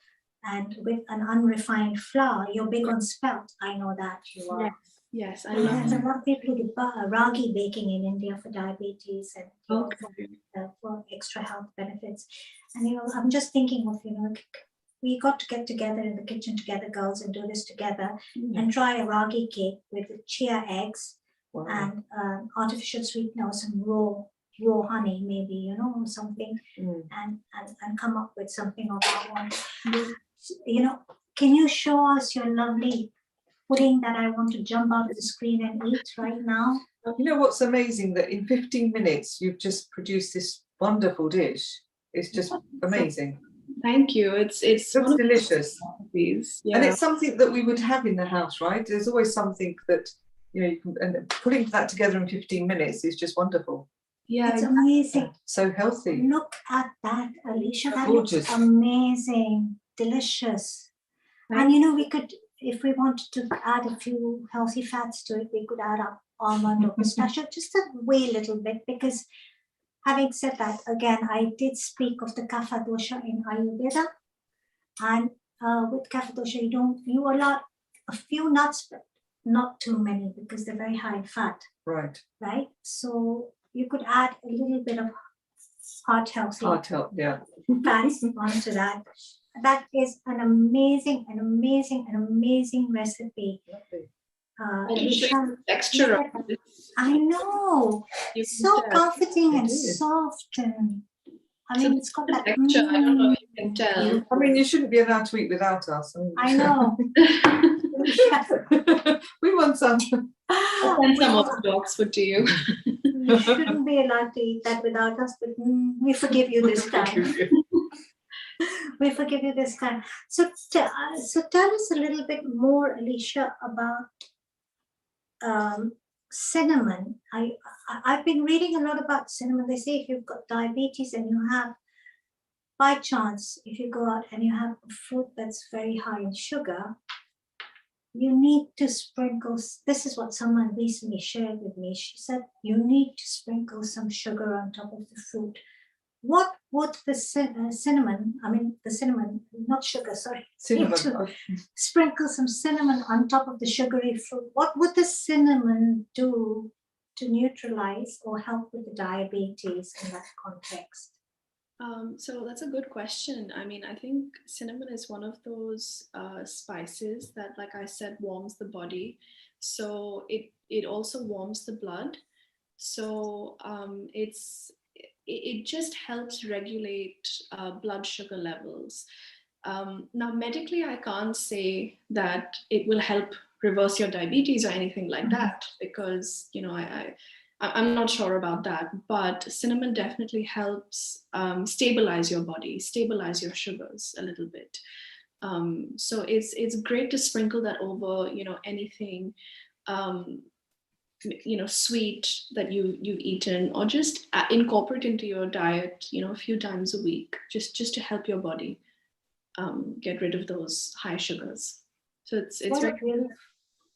and with an unrefined flour. You're big on spelt. I know that you are. Yes, I love it. A lot of people do ragi baking in India for diabetes and for extra health benefits. And, I'm just thinking of, we got to get together in the kitchen together, girls, and do this together and try a ragi cake with chia eggs and artificial sweetener, some raw honey, maybe, or something, and come up with something of our own. Can you show us your lovely pudding that I want to jump out of the screen and eat right now? You know what's amazing? That in 15 minutes, you've just produced this wonderful dish. It's just amazing. Thank you. It's looks delicious. Yeah. And it's something that we would have in the house, right? There's always something that, you can, and putting that together in 15 minutes is just wonderful. Yeah, it's amazing. So healthy. Look at that, Alicia. That gorgeous. Looks amazing, delicious. And we could, if we wanted to add a few healthy fats to it, we could add up almond or pistachio, just a wee little bit, because having said that, again, I did speak of the kapha dosha in Ayurveda, and with kapha dosha, you allow a few nuts, but not too many because they're very high in fat. Right. Right. So you could add a little bit of heart health, fats onto that. That is an amazing recipe. Texture. I know. So comforting and soft, and it's got that texture. I don't know if you can tell. I mean, you shouldn't be allowed to eat without us. I know. We want some. I'll send some of the Oxford to you. You shouldn't be allowed to eat that without us, but we forgive you this time. We forgive you this time. So tell us a little bit more, Alicia, about cinnamon. I've been reading a lot about cinnamon. They say if you've got diabetes and you have, by chance, if you go out and you have a fruit that's very high in sugar, you need to sprinkle. This is what someone recently shared with me. She said you need to sprinkle some sugar on top of the fruit. What would the cinnamon, not sugar, sorry, Cinnamon. sprinkle some cinnamon on top of the sugary fruit. What would the cinnamon do to neutralize or help with the diabetes in that context? So that's a good question. I mean, I think cinnamon is one of those spices that, like I said, warms the body. So it also warms the blood. So it just helps regulate blood sugar levels. Now, medically, I can't say that it will help reverse your diabetes or anything like that, because I'm not sure about that. But cinnamon definitely helps stabilize your body, stabilize your sugars a little bit. So it's great to sprinkle that over anything sweet that you've eaten, or just incorporate into your diet a few times a week, just to help your body get rid of those high sugars. So it's what very a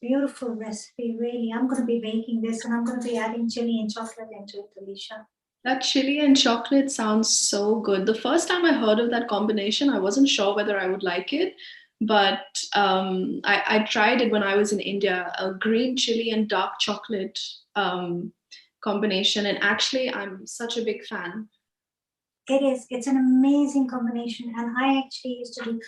beautiful recipe, really. I'm going to be making this, and I'm going to be adding chili and chocolate into it, Alicia. That chili and chocolate sounds so good. The first time I heard of that combination, I wasn't sure whether I would like it, but I tried it when I was in India, a green chili and dark chocolate combination, and actually I'm such a big fan. It's an amazing combination, and I actually used to do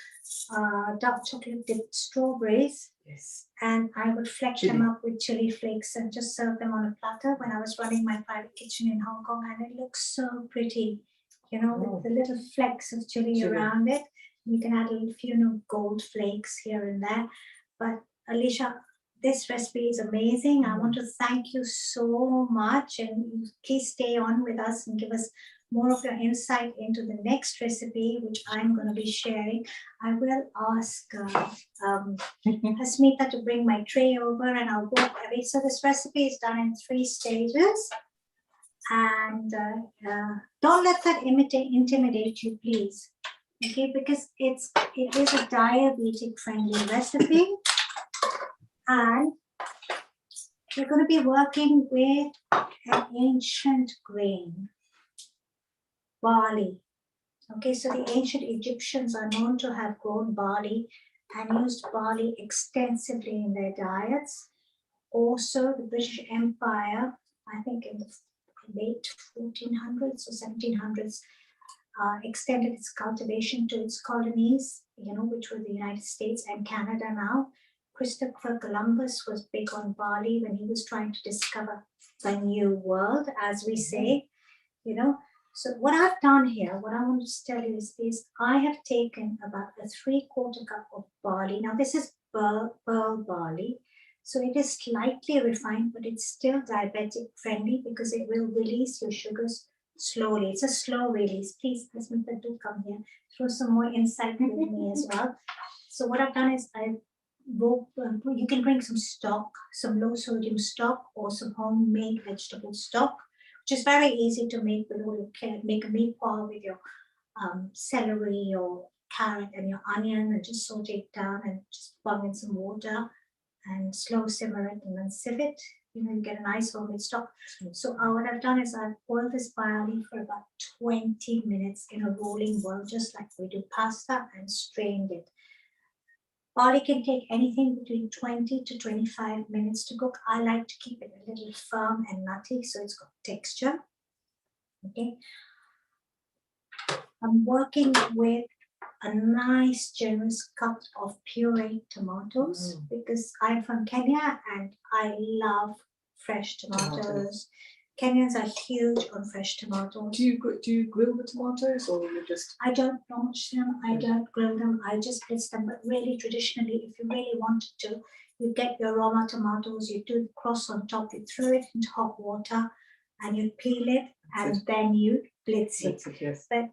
dark chocolate dipped strawberries. Yes. And I would fleck them up with chili flakes and just serve them on a platter when I was running my private kitchen in Hong Kong, and it looks so pretty, with the little flecks of chili around it. You can add a few gold flakes here and there. But Alicia, this recipe is amazing. I want to thank you so much, and please stay on with us and give us more of your insight into the next recipe, which I'm going to be sharing. I will ask Hasmita to bring my tray over, and I'll walk away. So this recipe is done in 3 stages, and don't let that intimidate you, please. Okay, because it is a diabetic friendly recipe, and we're going to be working with an ancient grain, barley. Okay, so the ancient Egyptians are known to have grown barley and used barley extensively in their diets. Also, the British Empire, I think in the late 1400s or 1700s, extended its cultivation to its colonies, which were the United States and Canada now. Christopher Columbus was big on barley when he was trying to discover the new world, as we say, So what I've done here, what I want to tell you is I have taken about a 3/4 cup of barley. Now this is pearl barley. So it is slightly refined, but it's still diabetic friendly because it will release your sugars slowly. It's a slow release. Please, Hasmita, do come here. Throw some more insight with me as well. So what I've done is you can bring some stock, some low sodium stock, or some homemade vegetable stock, which is very easy to make with all your care. Make a meatball with your celery or carrot and your onion, and just saute it down and just plug in some water and slow simmer it and then sieve it. You get a nice homemade stock. So what I've done is I've boiled this barley for about 20 minutes in a rolling boil, just like we do pasta, and strained it. Barley can take anything between 20 to 25 minutes to cook. I like to keep it a little firm and nutty so it's got texture. Okay. I'm working with a nice generous cup of pureed tomatoes because I'm from Kenya and I love fresh tomatoes. Kenyans are huge on fresh tomatoes. Do you grill the tomatoes, or you just? I don't blanch them. I don't grill them. I just blitz them. But really, traditionally, if you really wanted to, you get your Roma tomatoes. You do the cross on top. You throw it into hot water. and you peel it and then you blitz it. Yes. But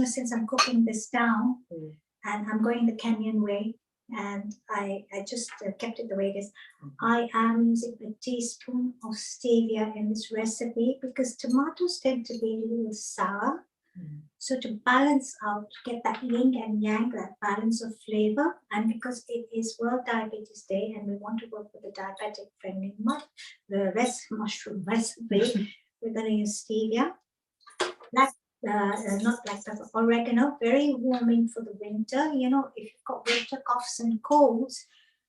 since I'm cooking this down Mm. and I'm going the Kenyan way, and I just kept it the way it is. Mm-hmm. I am using a teaspoon of stevia in this recipe because tomatoes tend to be a little sour. Mm. So to balance out, get that yin and yang, that balance of flavor, and because it is World Diabetes Day and we want to work with a diabetic friendly mushroom recipe, we're going to use stevia. Not black pepper, oregano, very warming for the winter. If you've got winter coughs and colds,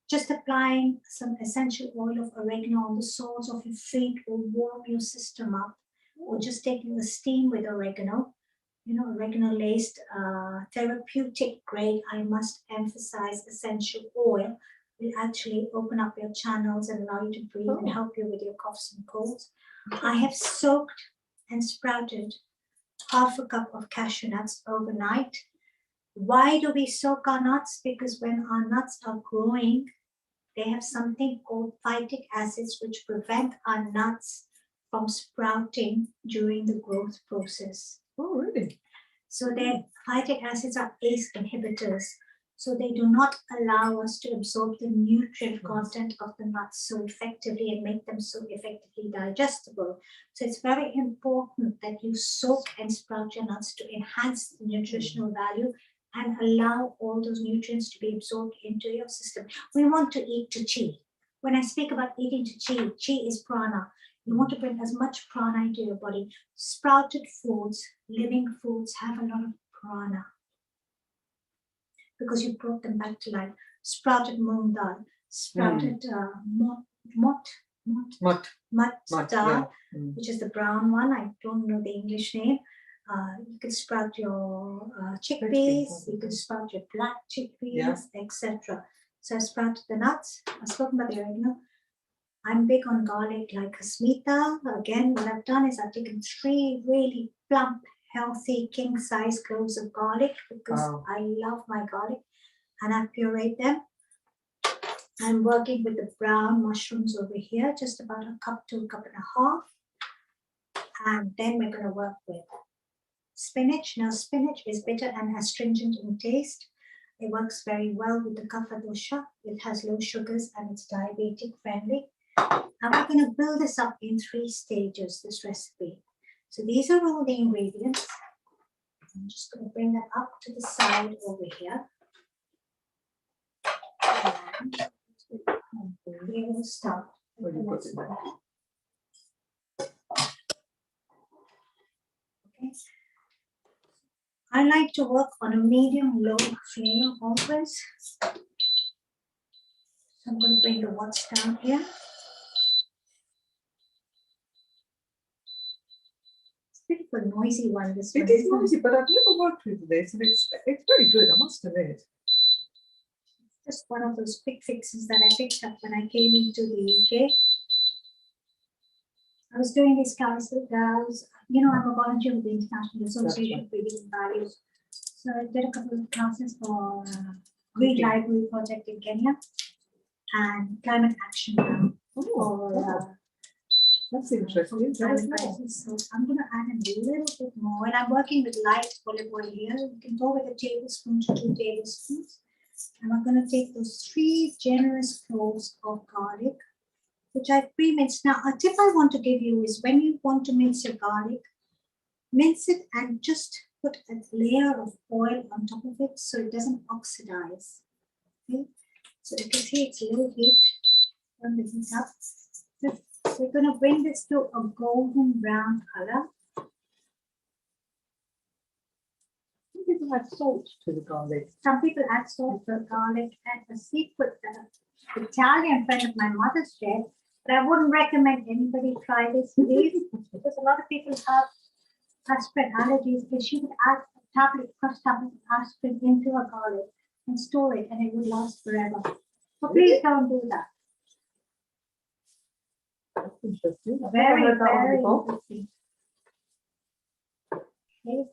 just applying some essential oil of oregano on the soles of your feet will warm your system up. Or just taking the steam with oregano, oregano laced therapeutic grade, I must emphasize, essential oil will actually open up your channels and allow you to breathe and help you with your coughs and colds. I have soaked and sprouted half a cup of cashew nuts overnight. Why do we soak our nuts? Because when our nuts are growing, they have something called phytic acids which prevent our nuts from sprouting during the growth process. Oh, really? So their phytic acids are ACE inhibitors. So they do not allow us to absorb the nutrient content of the nuts so effectively and make them so effectively digestible. So it's very important that you soak and sprout your nuts to enhance the nutritional value and allow all those nutrients to be absorbed into your system. We want to eat to chi. When I speak about eating to chi, chi is prana. You want to bring as much prana into your body. Sprouted foods, living foods have a lot of prana because you brought them back to life. Sprouted moong dal, sprouted mut dal, which is the brown one. I don't know the English name. You can sprout your chickpeas, you can sprout your black chickpeas, etc. So I sprouted the nuts. I've spoken about the oregano. I'm big on garlic like Hasmita. Again, what I've done is I've taken 3 really plump, healthy, king-size cloves of garlic because I love my garlic, and I've pureed them. I'm working with the brown mushrooms over here, just about a cup to a cup and a half. And then we're going to work with spinach. Now, spinach is bitter and astringent in taste. It works very well with the kapha dosha. It has low sugars and it's diabetic friendly. And we're going to build this up in 3 stages, this recipe. So these are all the ingredients. I'm just going to bring that up to the side over here. And we will start with the next one. Okay. I like to work on a medium-low flame always. So I'm going to bring the watts down here. Beautiful, noisy one. This one. It is noisy, but I've never worked with this, and it's very good, I must admit. Just one of those quick fixes that I picked up when I came into the UK. I was doing these classes. I'm a volunteer with the International Association for Reading Values. So I did a couple of classes for Green Library Project in Kenya and Climate Action now. That's interesting. So I'm going to add a little bit more. And I'm working with light olive oil here. You can go with a tablespoon to 2 tablespoons. And I'm going to take those 3 generous cloves of garlic, which I've pre-minced. Now, a tip I want to give you is when you want to mince your garlic, mince it and just put a layer of oil on top of it so it doesn't oxidize. Okay, so you can see it's low heat. Turn the heat up. So we're going to bring this to a golden brown color. Some people add salt to the garlic. Some people add salt to the garlic, and a secret that an Italian friend of my mother shared, but I wouldn't recommend anybody try this, please, because a lot of people have aspirin allergies. She would add a crushed tablet of aspirin into a garlic and store it, and it would last forever. So please don't do that. That's interesting. Very interesting. Okay,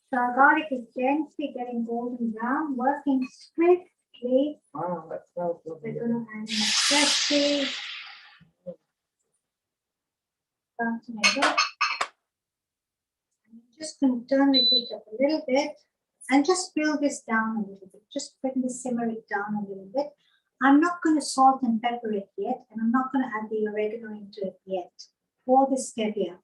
so our garlic is gently getting golden brown, working swiftly. Wow, that smells lovely. We're going to add in a fresh cheese. Just going to turn the heat up a little bit and just fill this down a little bit. Just bring the simmer it down a little bit. I'm not going to salt and pepper it yet, and I'm not going to add the oregano into it yet, or the stevia.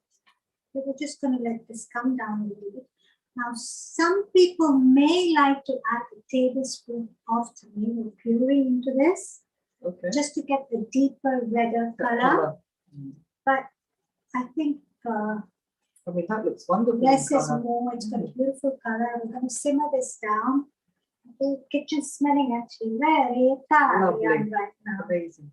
So we're just going to let this come down a little bit. Now, some people may like to add a tablespoon of tomato puree into this, Okay. just to get the deeper, redder color. But I think I mean, that looks wonderful. less is more. It's got a beautiful color. We're going to simmer this down. The kitchen's smelling actually very Italian right now. Amazing.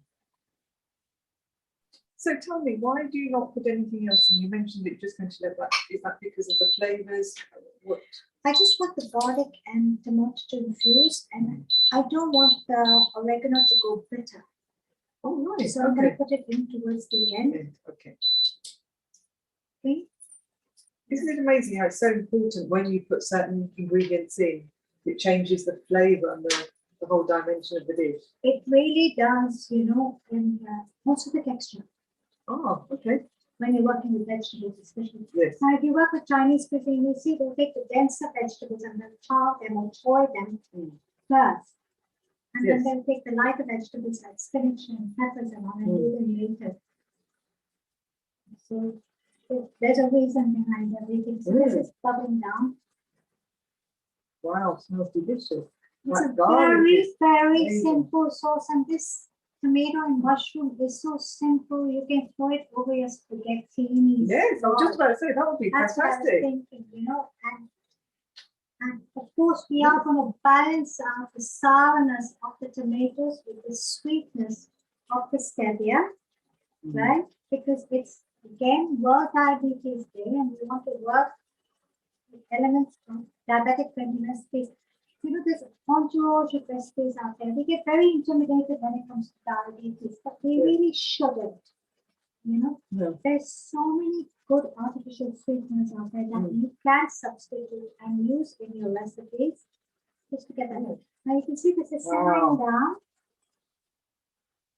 So tell me, why do you not put anything else in? You mentioned that you're just going to let that. Is that because of the flavors? What? I just want the garlic and tomato to infuse, and I don't want the oregano to go bitter. Oh, nice. So I'm going to put it in towards the end. Okay. Okay. Isn't it amazing how it's so important when you put certain ingredients in, it changes the flavour and the whole dimension of the dish? It really does, you know, and also the texture. Oh, okay. When you're working with vegetables, especially. Yes. Now, if you work with Chinese cuisine, you see they'll take the denser vegetables and they'll chop them or boil them first. And Yes. then they'll take the lighter vegetables like spinach and peppers and all and do them later. So there's a reason behind everything. So this is bubbling down. Wow, smells delicious. It's That a garlic very, is very amazing. simple sauce, and this tomato and mushroom is so simple. You can throw it over your spaghetti. Yes, I was just about to say that would be That's what I was fantastic. thinking, you know, and of course we are going to balance out the sourness of the tomatoes with the sweetness of the stevia, right? Because it's again World Diabetes Day, and we want to work with elements from diabetic retinopathy. You know, there's a entourage of recipes out there. We get very intimidated when it comes to diabetes, but we really shouldn't. You know, there's so many good artificial sweeteners out there that you can substitute and use in your recipes just to get that. Now you can see this is simmering down.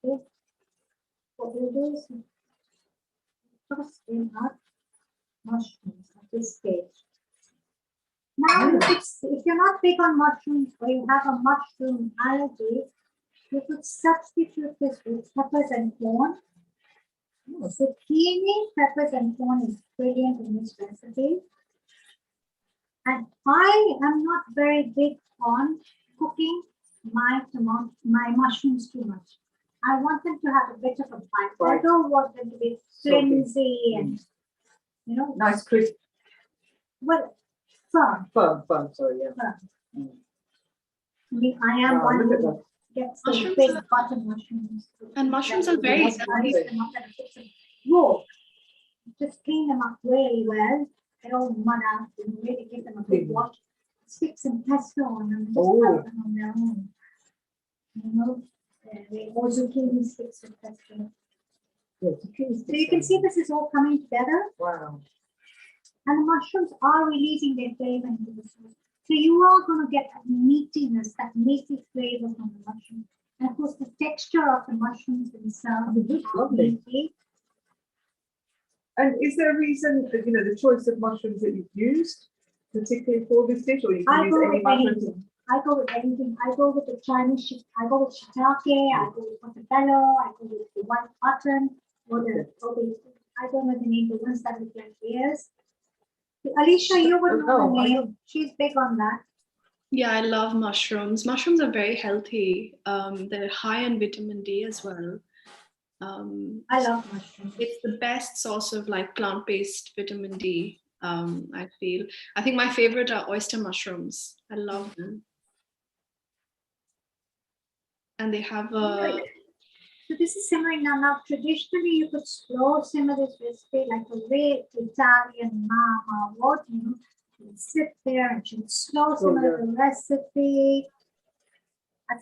Okay. What we'll do is toss in our mushrooms at this stage. Now, if you're not big on mushrooms or you have a mushroom allergy, you could substitute this with peppers and corn. Zucchini, peppers, and corn is brilliant in this recipe. And I am not very big on cooking my mushrooms too much. I want them to have a bit of a bite. Right. I don't want them to be flimsy and, you know, Nice crisp. well, firm. Firm, sorry, yeah. Firm. I mean, I am Wow, one look at who that. gets the Mushrooms big are- button mushrooms. And mushrooms are very healthy. Raw. Just clean them up really well. They don't mud out. You really give them a good wash. Stick some pesto on them. Just put them on their own. You know, or zucchini sticks with pesto. So you can see this is all coming together. Wow. And the mushrooms are releasing their flavor into the sauce. So you are going to get that meatiness, that meaty flavor from the mushroom. And of course, the texture of the mushrooms themselves is Lovely. meaty. And is there a reason, you know, the choice of mushrooms that you've used, particularly for this dish, or you can I use go any with mushrooms? anything. I go with anything. I go with the Chinese. I go with shiitake. I go with portobello. I go with the white cotton. Or the I don't know the name. The ones that look like ears. Alicia, you would know the name. She's big on that. Yeah, I love mushrooms. Mushrooms are very healthy. They're high in vitamin D as well. I love mushrooms. It's the best source of like plant-based vitamin D. I feel. I think my favorite are oyster mushrooms. I love them. And they have a. So this is simmering now. Now, traditionally, you could slow simmer this recipe like a way Italian mama would, you know. She would sit there and she would slow simmer the recipe. I'll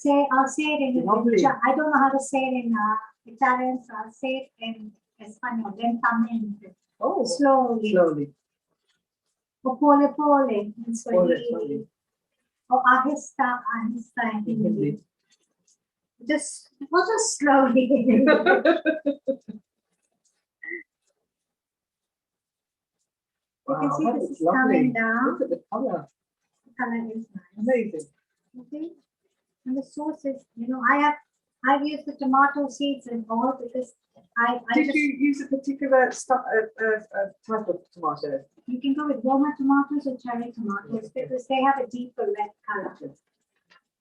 say it in I don't know how to say it in Italian, so I'll say it in Espanol. Lentamente. Oh, Slowly. O pole in Swahili. O ahista in Hindi. Just slowly. You can see that this looks is coming down. Look at the colour. The color is nice. Amazing. Okay. And the sauce is, I've used the tomato seeds and all because I Did just, you use a particular type of tomato? you can go with walnut tomatoes or cherry tomatoes because they have a deeper red color.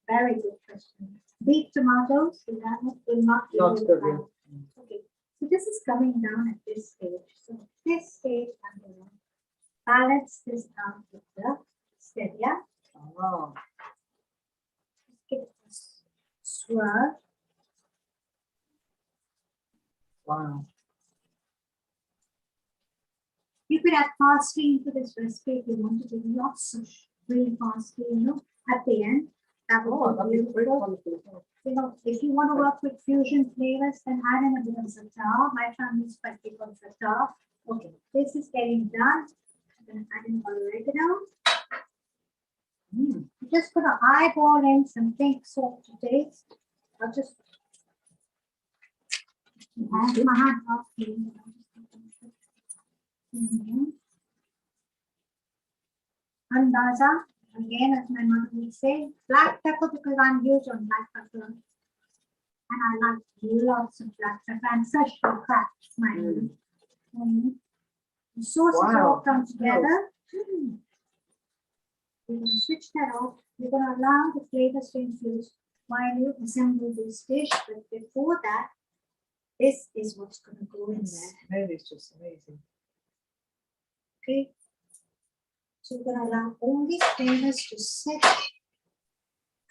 Very good question. Beef tomatoes will not give Not you the good, color. Okay. So this is coming down at this stage. So at this stage, I'm going to balance this out with the stevia. Oh, Give it a swirl. wow. You could add parsley into this recipe if you wanted to. Lots of green parsley, at the end. That would be beautiful. If you want to work with fusion flavors, then add in a bit of za'atar. My family is quite big on za'atar. Okay, this is getting done. I'm going to add in oregano. I'm just going to eyeball in some pink salt to taste. I'll just have my hand off here. Andaza, again, as my mother would say, black pepper because I'm huge on black pepper. And I like lots of black pepper and fresh crap, my The sauces all come together. We're going to switch that off. We're going to allow the flavors to infuse while you assemble this dish. But before that, this is what's going to go in there. It's just amazing. Okay. So we're going to allow all these flavors to sit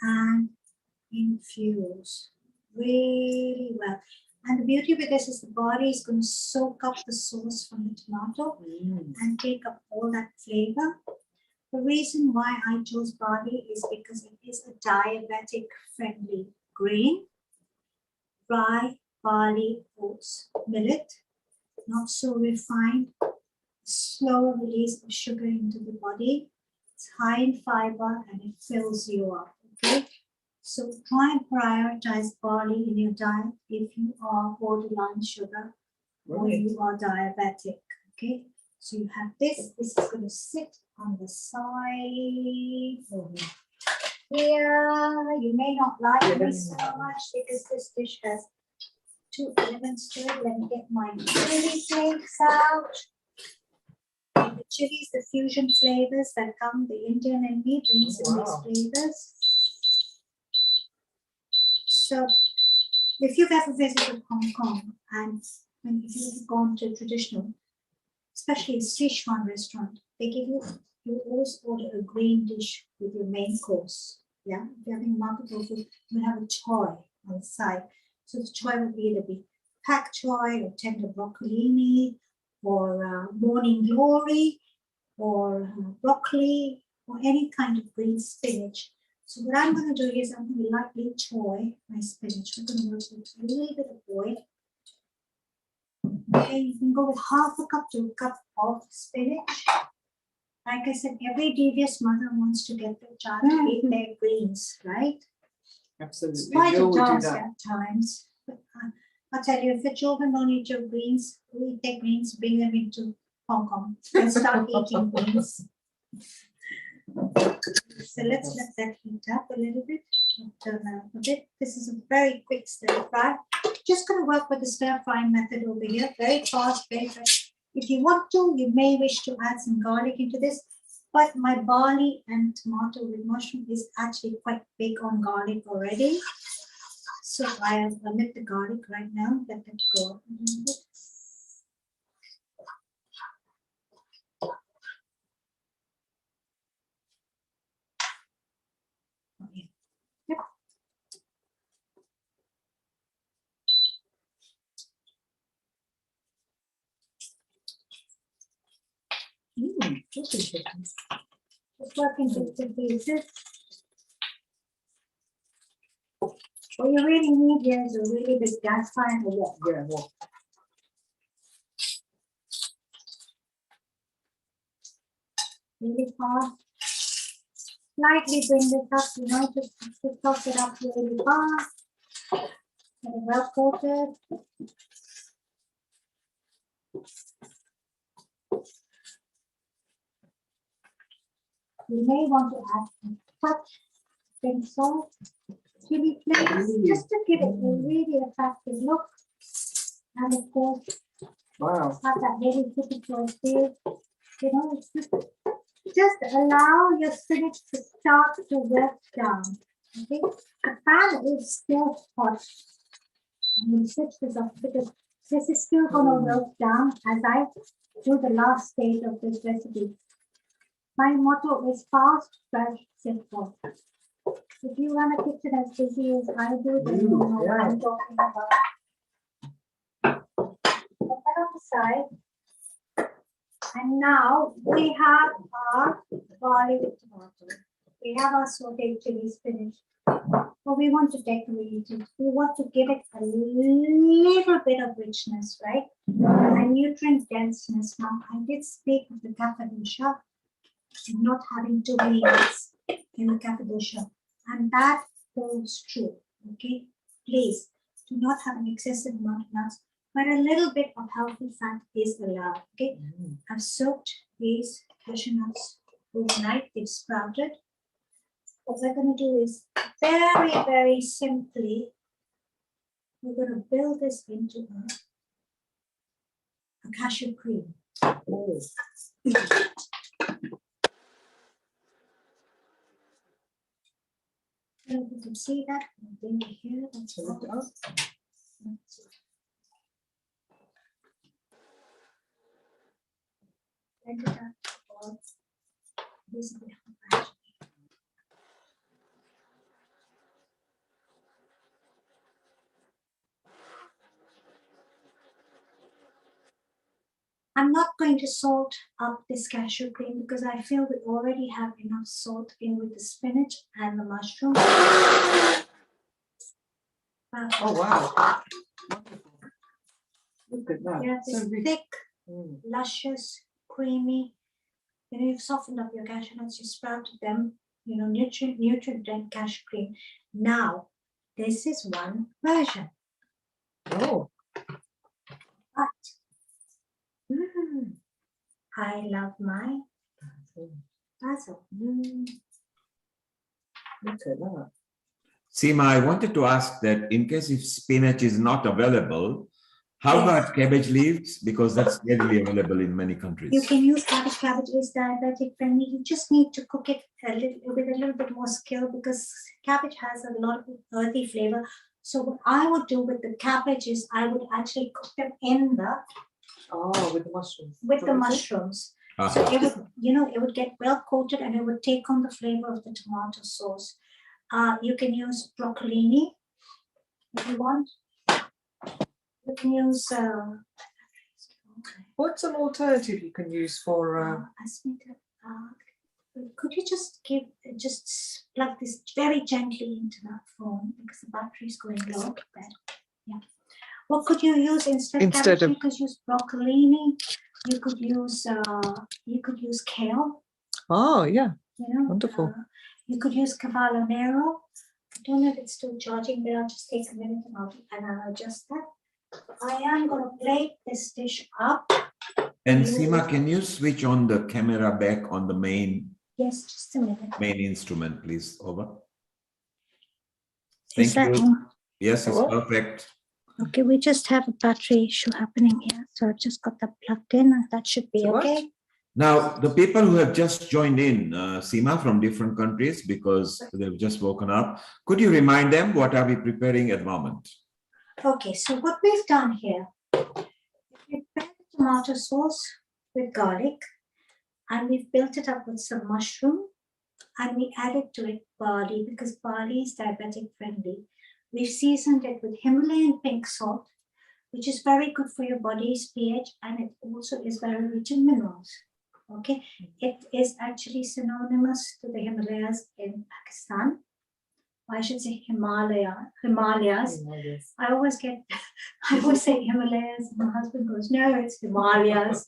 and infuse really well. And the beauty with this is the body is going to soak up the sauce from the tomato and take up all that flavor. The reason why I chose barley is because it is a diabetic friendly grain. Rye, barley, oats, millet, not so refined, slow release of sugar into the body. It's high in fiber and it fills you up. Okay, so try and prioritize barley in your diet if you are borderline sugar or you are diabetic. Okay, so you have this. This is going to sit on the side. Here, you may not like this so much because this dish has two elements to it. Let me get my chili flakes out. The chilies, the fusion flavors that come, the Indian in me brings in these flavors. So, if you've ever visited Hong Kong and if you've gone to traditional, especially a Sichuan restaurant, they give you always order a green dish with your main course. Yeah, if you're having multiple food, you have a choy on the side. So the choy would either be pak choy or tender broccolini or morning glory or broccoli or any kind of green spinach. So what I'm going to do is I'm going to lightly choy my spinach. We're going to work with a little bit of oil. Okay, you can go with half a cup to a cup of spinach. Like I said, every devious mother wants to get their child to eat their greens, right? Absolutely. It's quite a task at times. But I'll tell you, if the children don't eat your greens, who eat their greens, bring them into Hong Kong and start eating greens. So let's let that heat up a little bit. Turn out a bit. This is a very quick stir fry. Just going to work with the stir frying method over here. Very fast, very fast. If you want to, you may wish to add some garlic into this. But my barley and tomato with mushroom is actually quite big on garlic already. So I'll omit the garlic right now. Let it go a little bit. Yep. Just working bits and pieces. What you really need here is a really big gas fire and a wok. Yeah, well, Really fast. Slightly bring this up, just to toss it up really fast. Get it well coated. You may want to add a touch of pink salt, chili flakes, just to give it a really attractive look. And of course, Wow. have that really typical feel. You know, it's just allow your spinach to start to wilt down. Okay, the pan is still hot. I'm going to switch this off because this is still going to wilt down as I do the last stage of this recipe. My motto is fast, fresh, simple. If you run a kitchen as busy as I do, then you know what I'm talking about. Put that on the side. And now we have our garlic with tomato. We have our sauteed chili spinach. But we want to decorate it. We want to give it a little bit of richness, right? And nutrient denseness. Now, I did speak of the Cappadocia and not having too many nuts in the Cappadocia. And that holds true, okay? Please do not have an excessive amount of nuts, but a little bit of healthy fat is allowed, okay? I've soaked these cashew nuts overnight, they've sprouted. What we're going to do is very, very simply, we're going to build this into a cashew cream. Oh. And you can see that bring it here. That's what it is. Blend it up or this is the I'm not going to salt up this cashew cream because I feel we already have enough salt in with the spinach and the mushroom. Oh, wow. Wonderful. Look at that. Yeah, this So rich. thick, Mm. luscious, creamy. You know, you've softened up your cashew nuts, you sprouted them, you know, nutrient-dense cashew cream. Now, this is one version. Oh. But I love my basil. Look at that. Seema, I wanted to ask that in case if spinach is not available, how Yes. about cabbage leaves? Because that's readily available in many countries. You can use cabbage. Cabbage is diabetic friendly. You just need to cook it with a little bit more skill because cabbage has a lot of earthy flavor. So what I would do with the cabbage is I would actually cook them in the with the mushrooms. with the What is it? mushrooms. Uh-huh. So it would, you know, it would get well coated and it would take on the flavor of the tomato sauce. You can use broccolini if you want. You can use. What's an alternative you can use for? Could you just plug this very gently into that phone because the battery is going low. Yeah. What could you use instead of cabbage? You could use broccolini. You could use kale. Oh, yeah. You know, Wonderful. You could use cavallo nero. I don't know if it's still charging, but I'll just take a minute and I'll adjust that. I am going to plate this dish up. And Seema, can you switch on the camera back on the main? Yes, just a minute. Main instrument, please. Over. Is Thank that you. on? Yes, it's perfect. Okay, we just have a battery issue happening here. So I've just got that plugged in and that should be okay. Now, the people who have just joined in, Seema, from different countries, because they've just woken up, could you remind them what are we preparing at the moment? Okay, so what we've done here, we prepared tomato sauce with garlic and we've built it up with some mushroom and we added to it barley because barley is diabetic friendly. We've seasoned it with Himalayan pink salt, which is very good for your body's pH and it also is very rich in minerals. Okay, it is actually synonymous to the Himalayas in Pakistan. I should say Himalayas. I always say Himalayas. My husband goes, no, it's Himalayas.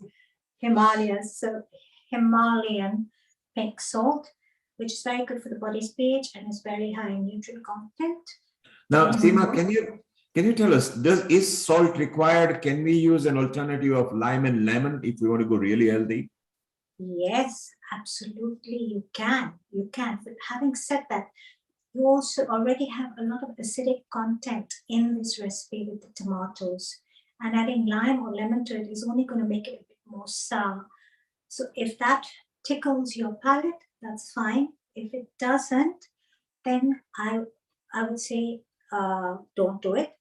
So Himalayan pink salt, which is very good for the body's pH and is very high in nutrient content. Now, Seema, can you tell us, is salt required? Can we use an alternative of lime and lemon if we want to go really healthy? Yes, absolutely, you can. You can. But having said that, you also already have a lot of acidic content in this recipe with the tomatoes. And adding lime or lemon to it is only going to make it a bit more sour. So if that tickles your palate, that's fine. If it doesn't, then I would say don't do it.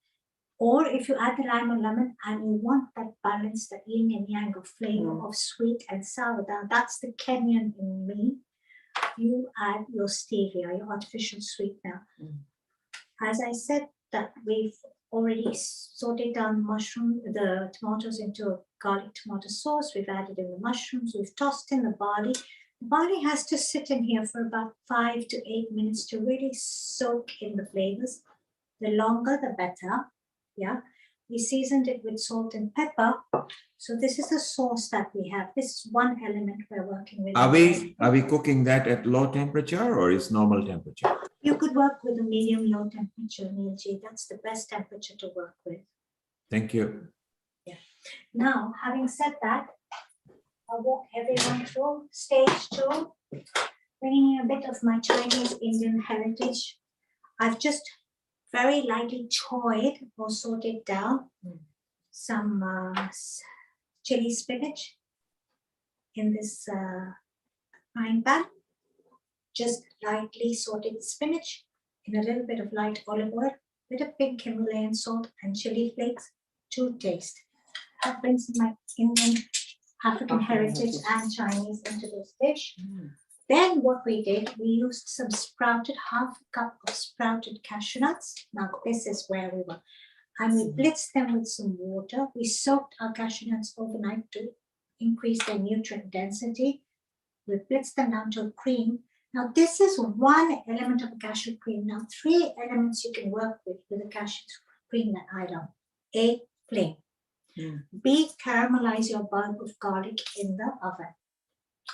Or if you add the lime or lemon and you want that balance, that yin and yang of flavor of sweet and sour, now that's the Kenyan in me. You add your stevia, your artificial sweetener. As I said, that we've already sauteed down the tomatoes into a garlic tomato sauce. We've added in the mushrooms. We've tossed in the barley. The barley has to sit in here for about 5 to 8 minutes to really soak in the flavors. The longer, the better. Yeah. We seasoned it with salt and pepper. So this is the sauce that we have. This is one element we're working with. Are we cooking that at low temperature or is normal temperature? You could work with a medium low temperature, Neilji. That's the best temperature to work with. Thank you. Yeah. Now, having said that, I'll walk everyone through stage 2, bringing in a bit of my Chinese Indian heritage. I've just very lightly choyed or sauteed down some chili spinach in this frying pan. Just lightly sauteed spinach in a little bit of light olive oil, bit of pink Himalayan salt and chili flakes to taste. That brings my Indian, African heritage and Chinese into this dish. Then what we did, we used some half a cup of sprouted cashew nuts. Now this is where we were. And we blitzed them with some water. We soaked our cashew nuts overnight to increase their nutrient density. We blitzed them down to a cream. Now this is one element of a cashew cream. Now 3 elements you can work with a cashew cream that I love. A, plain. B, caramelize your bulb of garlic in the oven.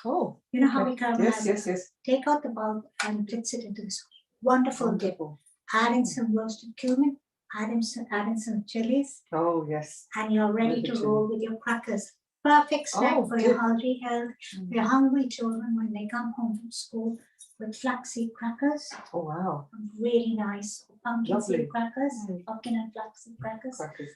Oh, you know how we caramelize yes, it? Take out the bulb and blitz it into this wonderful dip. Add in some roasted cumin, add in some chilies. Oh, yes. And you're ready to roll with your crackers. Perfect snack for your hungry children when they come home from school with flaxseed crackers. Oh, wow. Really nice. Pumpkin seed crackers, Mm. pumpkin and flaxseed crackers. Crackers.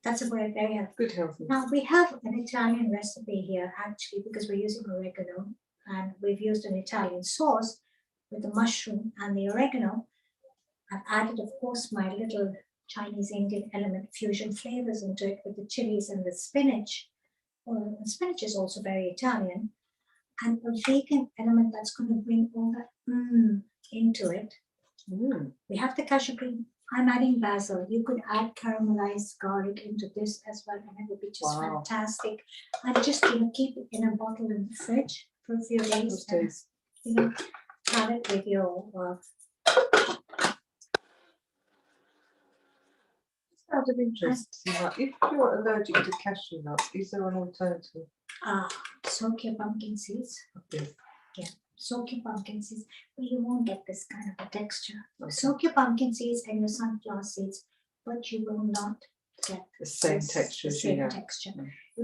That's a very, very healthy. Good health. Now we have an Italian recipe here actually because we're using oregano and we've used an Italian sauce with the mushroom and the oregano. I've added, of course, my little Chinese Indian element fusion flavors into it with the chilies and the spinach. Well, the spinach is also very Italian. And a vegan element that's going to bring all that into it. We have the cashew cream. I'm adding basil. You could add caramelized garlic into this as well, and it would be just fantastic. And just keep it in a bottle in the fridge for a few days. And, have it with your. Out of interest, if you're allergic to cashew nuts, is there an alternative? Soak your pumpkin seeds. Okay. Yeah, soak your pumpkin seeds, but you won't get this kind of a texture. Okay. Soak your pumpkin seeds and your sunflower seeds, but you will not get the same texture. You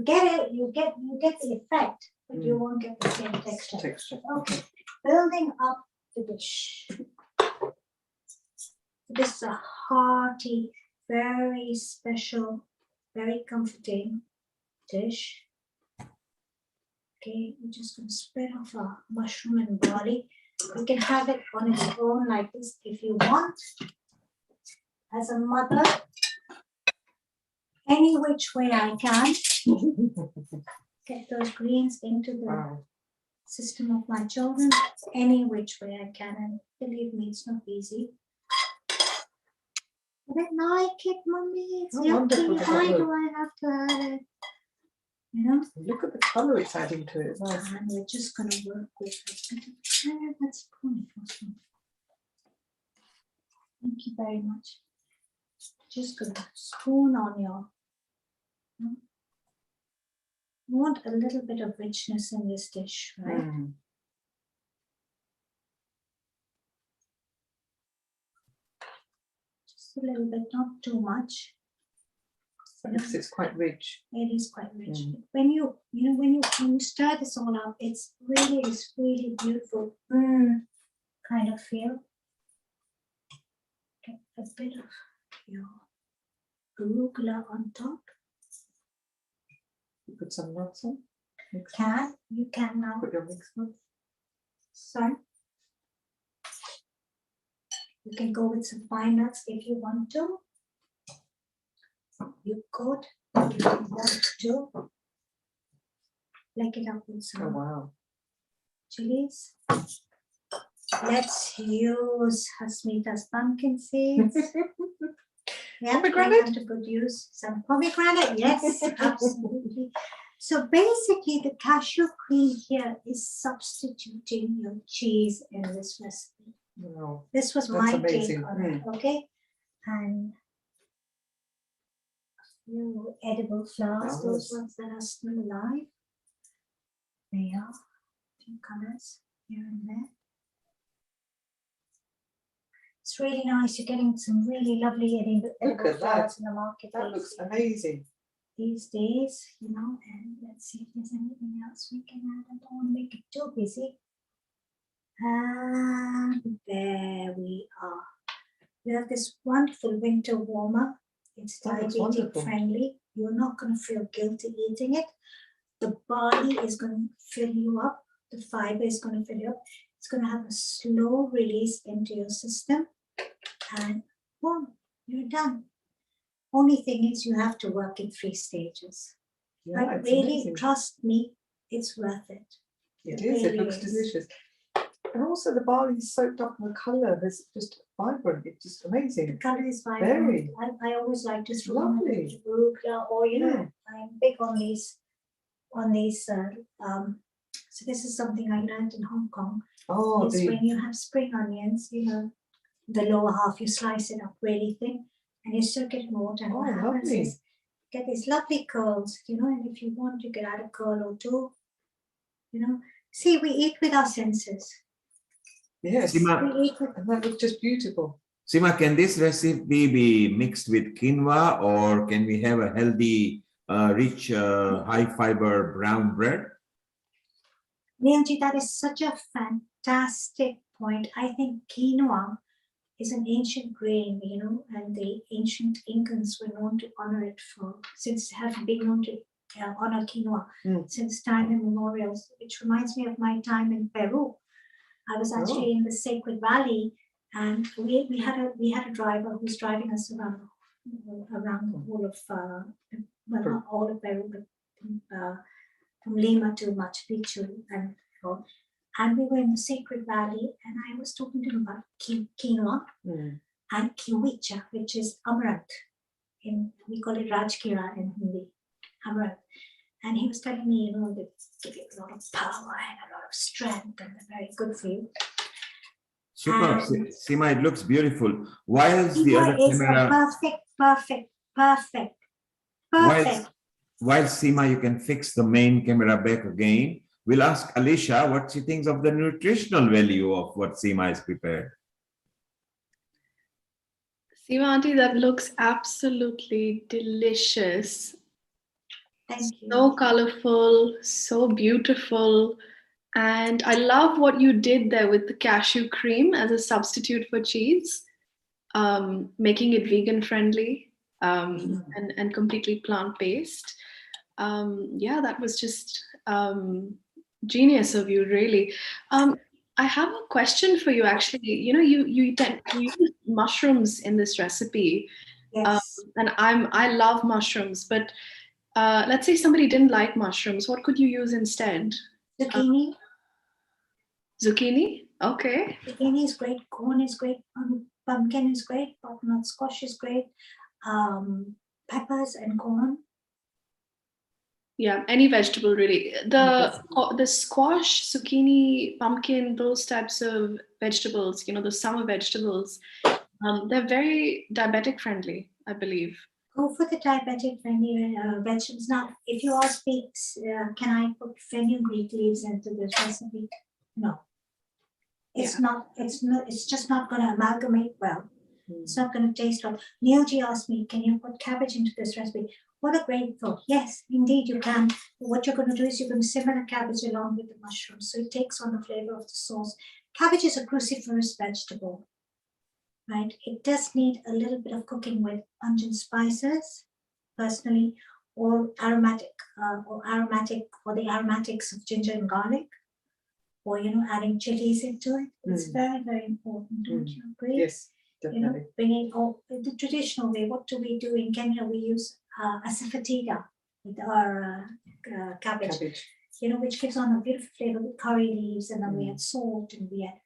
get it. You get the effect, but you won't get the same texture. Okay, building up the dish. This is a hearty, very special, very comforting dish. Okay, we're just going to spread off our mushroom and barley. You can have it on its own like this if you want. As a mother, any which way I can, get those greens into the system of my children, any which way I can. And believe me, it's not easy. I don't like it, Mommy. It's yucky. Why do I have to add it? You know? Look at the colour it's adding to it. Nice. And we're just going to work with that spoon. Thank you very much. Just going to spoon on your. You want a little bit of richness in this dish, right? Just a little bit, not too much. Because it's quite rich. It is quite rich. When you stir this all up, it's really beautiful. Kind of feel. Get a bit of your arugula on top. You put some nuts on. You can now. Put your mixed nuts. Sorry. You can go with some pine nuts if you want to. You could, if you want to. Like it up with some Oh wow. chilies. Let's use Hasmita's pumpkin seeds. Yeah, Pomegranate? to produce some pomegranate. Yes, absolutely. So basically, the cashew cream here is substituting your cheese in this recipe. Wow. This was That's my amazing. take on it, okay? And a few edible flowers, those Flowers. ones that are still alive. They are a few colors here and there. It's really nice. You're getting some really lovely edible at that. flowers in the market That looks amazing. these days, and let's see if there's anything else we can add. I don't want to make it too busy. And there we are. We have this wonderful winter warmer. It's That looks diabetic wonderful. friendly. You're not going to feel guilty eating it. The barley is going to fill you up. The fiber is going to fill you up. It's going to have a slow release into your system. And boom, you're done. Only thing is you have to work in 3 stages. Yeah, But it's really, amazing. trust me, it's worth it. It is. It really looks is. delicious. And also the barley is soaked up in the colour. It's just vibrant. It's just The amazing. color is vibrant. Very. I always like to throw in a Lovely. bit of arugula, or Yeah. I'm big on these. So this is something I learned in Hong Kong. Oh, Is when you have spring onions, the lower half, you slice it up really thin, and you soak it in water. And Oh, what happens lovely. is you get these lovely curls, and if you want, you can add a curl or two. See, we eat with our senses. yes. Sima, We eat with And that looks just beautiful. Sima, can this recipe be mixed with quinoa, or can we have a healthy, rich, high fiber brown bread? Neilji, that is such a fantastic point. I think quinoa is an ancient grain, and the ancient Incans were known to honor it have been known to honor quinoa since time immemorial, which reminds me of my time in Peru. I was actually in the Sacred Valley, and we had a driver who was driving us around the whole of well, not all of Peru, but from Lima to Machu Picchu, and we were in the Sacred Valley, and I was talking to him about quinoa and kiwicha, which is amaranth. We call it rajkira in Hindi, amaranth. And he was telling me, they give you a lot of power and a lot of strength, and they're very good for you. Super, And Sima, it looks beautiful. Whilst the quinoa other is camera, perfect. while Sima, you can fix the main camera back again. We'll ask Alicia what she thinks of the nutritional value of what Sima has prepared. Seema auntie, that looks absolutely delicious. Thank you. So colorful, so beautiful. And I love what you did there with the cashew cream as a substitute for cheese, making it vegan friendly and completely plant-based. Yeah, that was just genius of you, really. I have a question for you, actually. You use mushrooms in this recipe. Yes. And I love mushrooms, but let's say somebody didn't like mushrooms. What could you use instead? Zucchini. Zucchini? Okay. Zucchini is great. Corn is great. Pumpkin is great. Butternut squash is great. Peppers and corn. Yeah, any vegetable really. The squash, zucchini, pumpkin, those types of vegetables, the summer vegetables, they're very diabetic friendly, I believe. Go for the diabetic friendly vegetables. Now, if you ask me, can I put fenugreek leaves into this recipe? No. It's not. It's just not going to amalgamate well. It's not going to taste well. Neilji asked me, can you put cabbage into this recipe? What a great thought. Yes, indeed, you can. What you're going to do is you're going to simmer the cabbage along with the mushrooms, so it takes on the flavor of the sauce. Cabbage is a cruciferous vegetable, right? It does need a little bit of cooking with pungent spices, personally, or the aromatics of ginger and garlic, or adding chilies into it. It's very, very important. Don't you agree? Yes, definitely. Bringing the traditional way. What do we do in Kenya? We use asafoetida with our cabbage, which gives on a beautiful flavor with curry leaves, and then we add salt, and we add.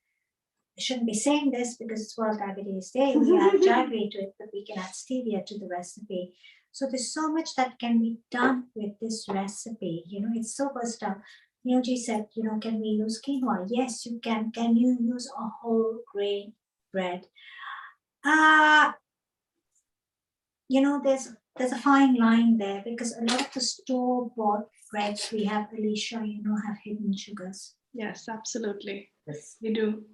I shouldn't be saying this because it's World Diabetes Day. We add jaggery to it, but we can add stevia to the recipe. So there's so much that can be done with this recipe. It's so versatile. Neoji said, can we use quinoa? Yes, you can. Can you use a whole grain bread? There's a fine line there, because a lot of the store-bought breads we have, Alicia, have hidden sugars. Yes, absolutely. Yes. We do.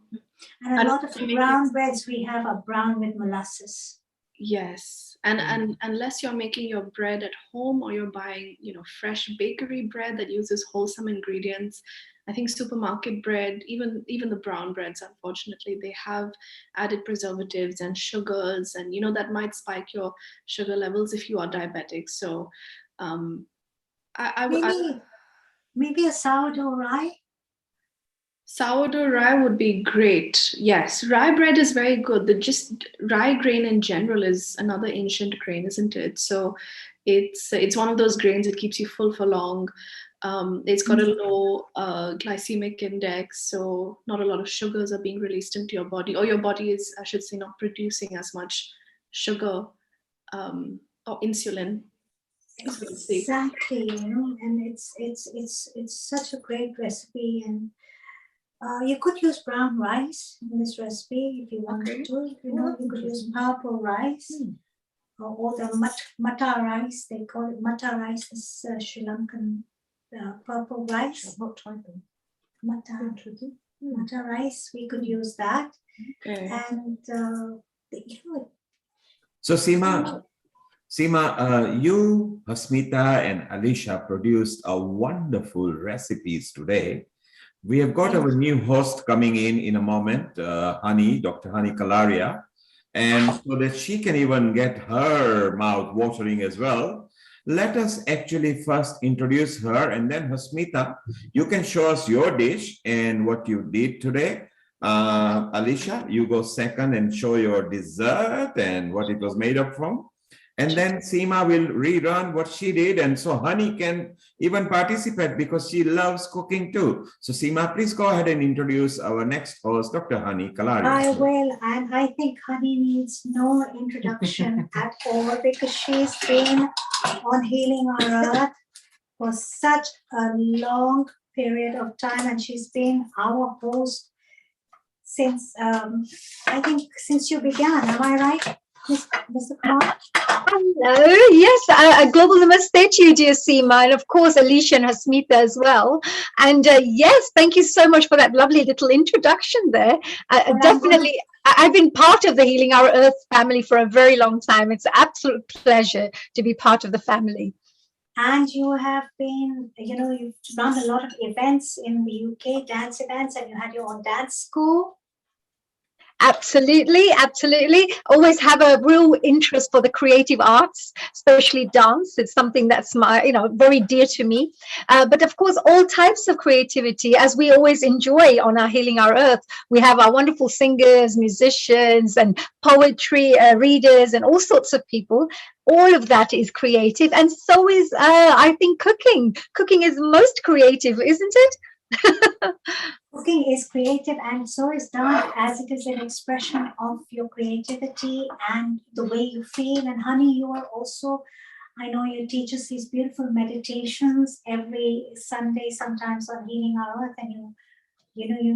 And a lot of the brown breads we have are brown with molasses. Yes, and unless you're making your bread at home, or you're buying, fresh bakery bread that uses wholesome ingredients, I think supermarket bread, even the brown breads, unfortunately, they have added preservatives and sugars, and that might spike your sugar levels if you are diabetic. So, maybe a sourdough rye. Sourdough rye would be great. Yes, rye bread is very good. Just rye grain in general is another ancient grain, isn't it? So it's one of those grains that keeps you full for long. It's got a low glycemic index, so not a lot of sugars are being released into your body, or your body is, I should say, not producing as much sugar or insulin. Exactly, and it's such a great recipe, and you could use brown rice in this recipe if you wanted to. You could use purple rice, or the mata rice. They call it mata rice. This Sri Lankan purple rice. I've not tried them. Mata rice. We could use that. Okay. And So Seema, you, Hasmita, and Alicia produced a wonderful recipes today. We have got our new host coming in a moment, Honey, Dr. Honey Kalaria, and so that she can even get her mouth watering as well. Let us actually first introduce her, and then Hasmita, you can show us your dish and what you did today. Alicia, you go second and show your dessert and what it was made up from. And then Seema will rerun what she did, and so Honey can even participate because she loves cooking too. So Seema, please go ahead and introduce our next host, Dr. Honey Kalaria. I will, and I think Honey needs no introduction at all, because she's been on Healing Our Earth for such a long period of time, and she's been our host since, I think, since you began. Am I right, Mr. Kumar? Hello, yes, a global namaste to you, dear Seema, and of course Alicia and Hasmita as well. And yes, thank you so much for that lovely little introduction there. Definitely, I've been part of the Healing Our Earth family for a very long time. It's an absolute pleasure to be part of the family. And you have been, you've run a lot of events in the UK, dance events, and you had your own dance school. Absolutely, absolutely. Always have a real interest for the creative arts, especially dance. It's something that's very dear to me. But of course, all types of creativity, as we always enjoy on our Healing Our Earth. We have our wonderful singers, musicians, and poetry readers, and all sorts of people. All of that is creative, and so is, I think, cooking. Cooking is most creative, isn't it? Cooking is creative, and so is dance, as it is an expression of your creativity and the way you feel. And Honey, you are also, I know you teach us these beautiful meditations every Sunday, sometimes on Healing Our Earth, and you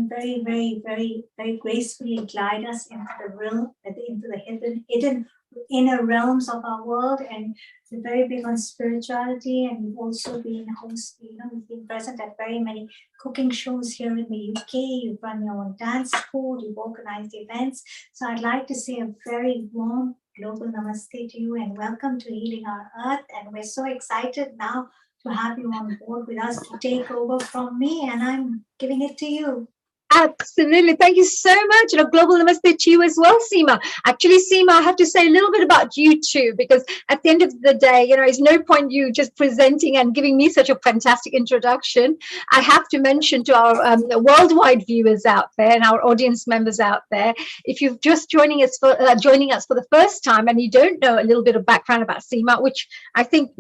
very, very, very, very gracefully glide us into the realm, into the hidden inner realms of our world. And you're very big on spirituality, and you've also been you've been present at very many cooking shows here in the UK. You've run your own dance school, you've organized events. So I'd like to say a very warm global namaste to you and welcome to Healing Our Earth. And we're so excited now to have you on board with us to take over from me, and I'm giving it to you. Absolutely. Thank you so much. And a global namaste to you as well, Seema. Actually, Seema, I have to say a little bit about you too, because at the end of the day, it's no point you just presenting and giving me such a fantastic introduction. I have to mention to our worldwide viewers out there and our audience members out there, if you're just joining us for the first time and you don't know a little bit of background about Seema, which I think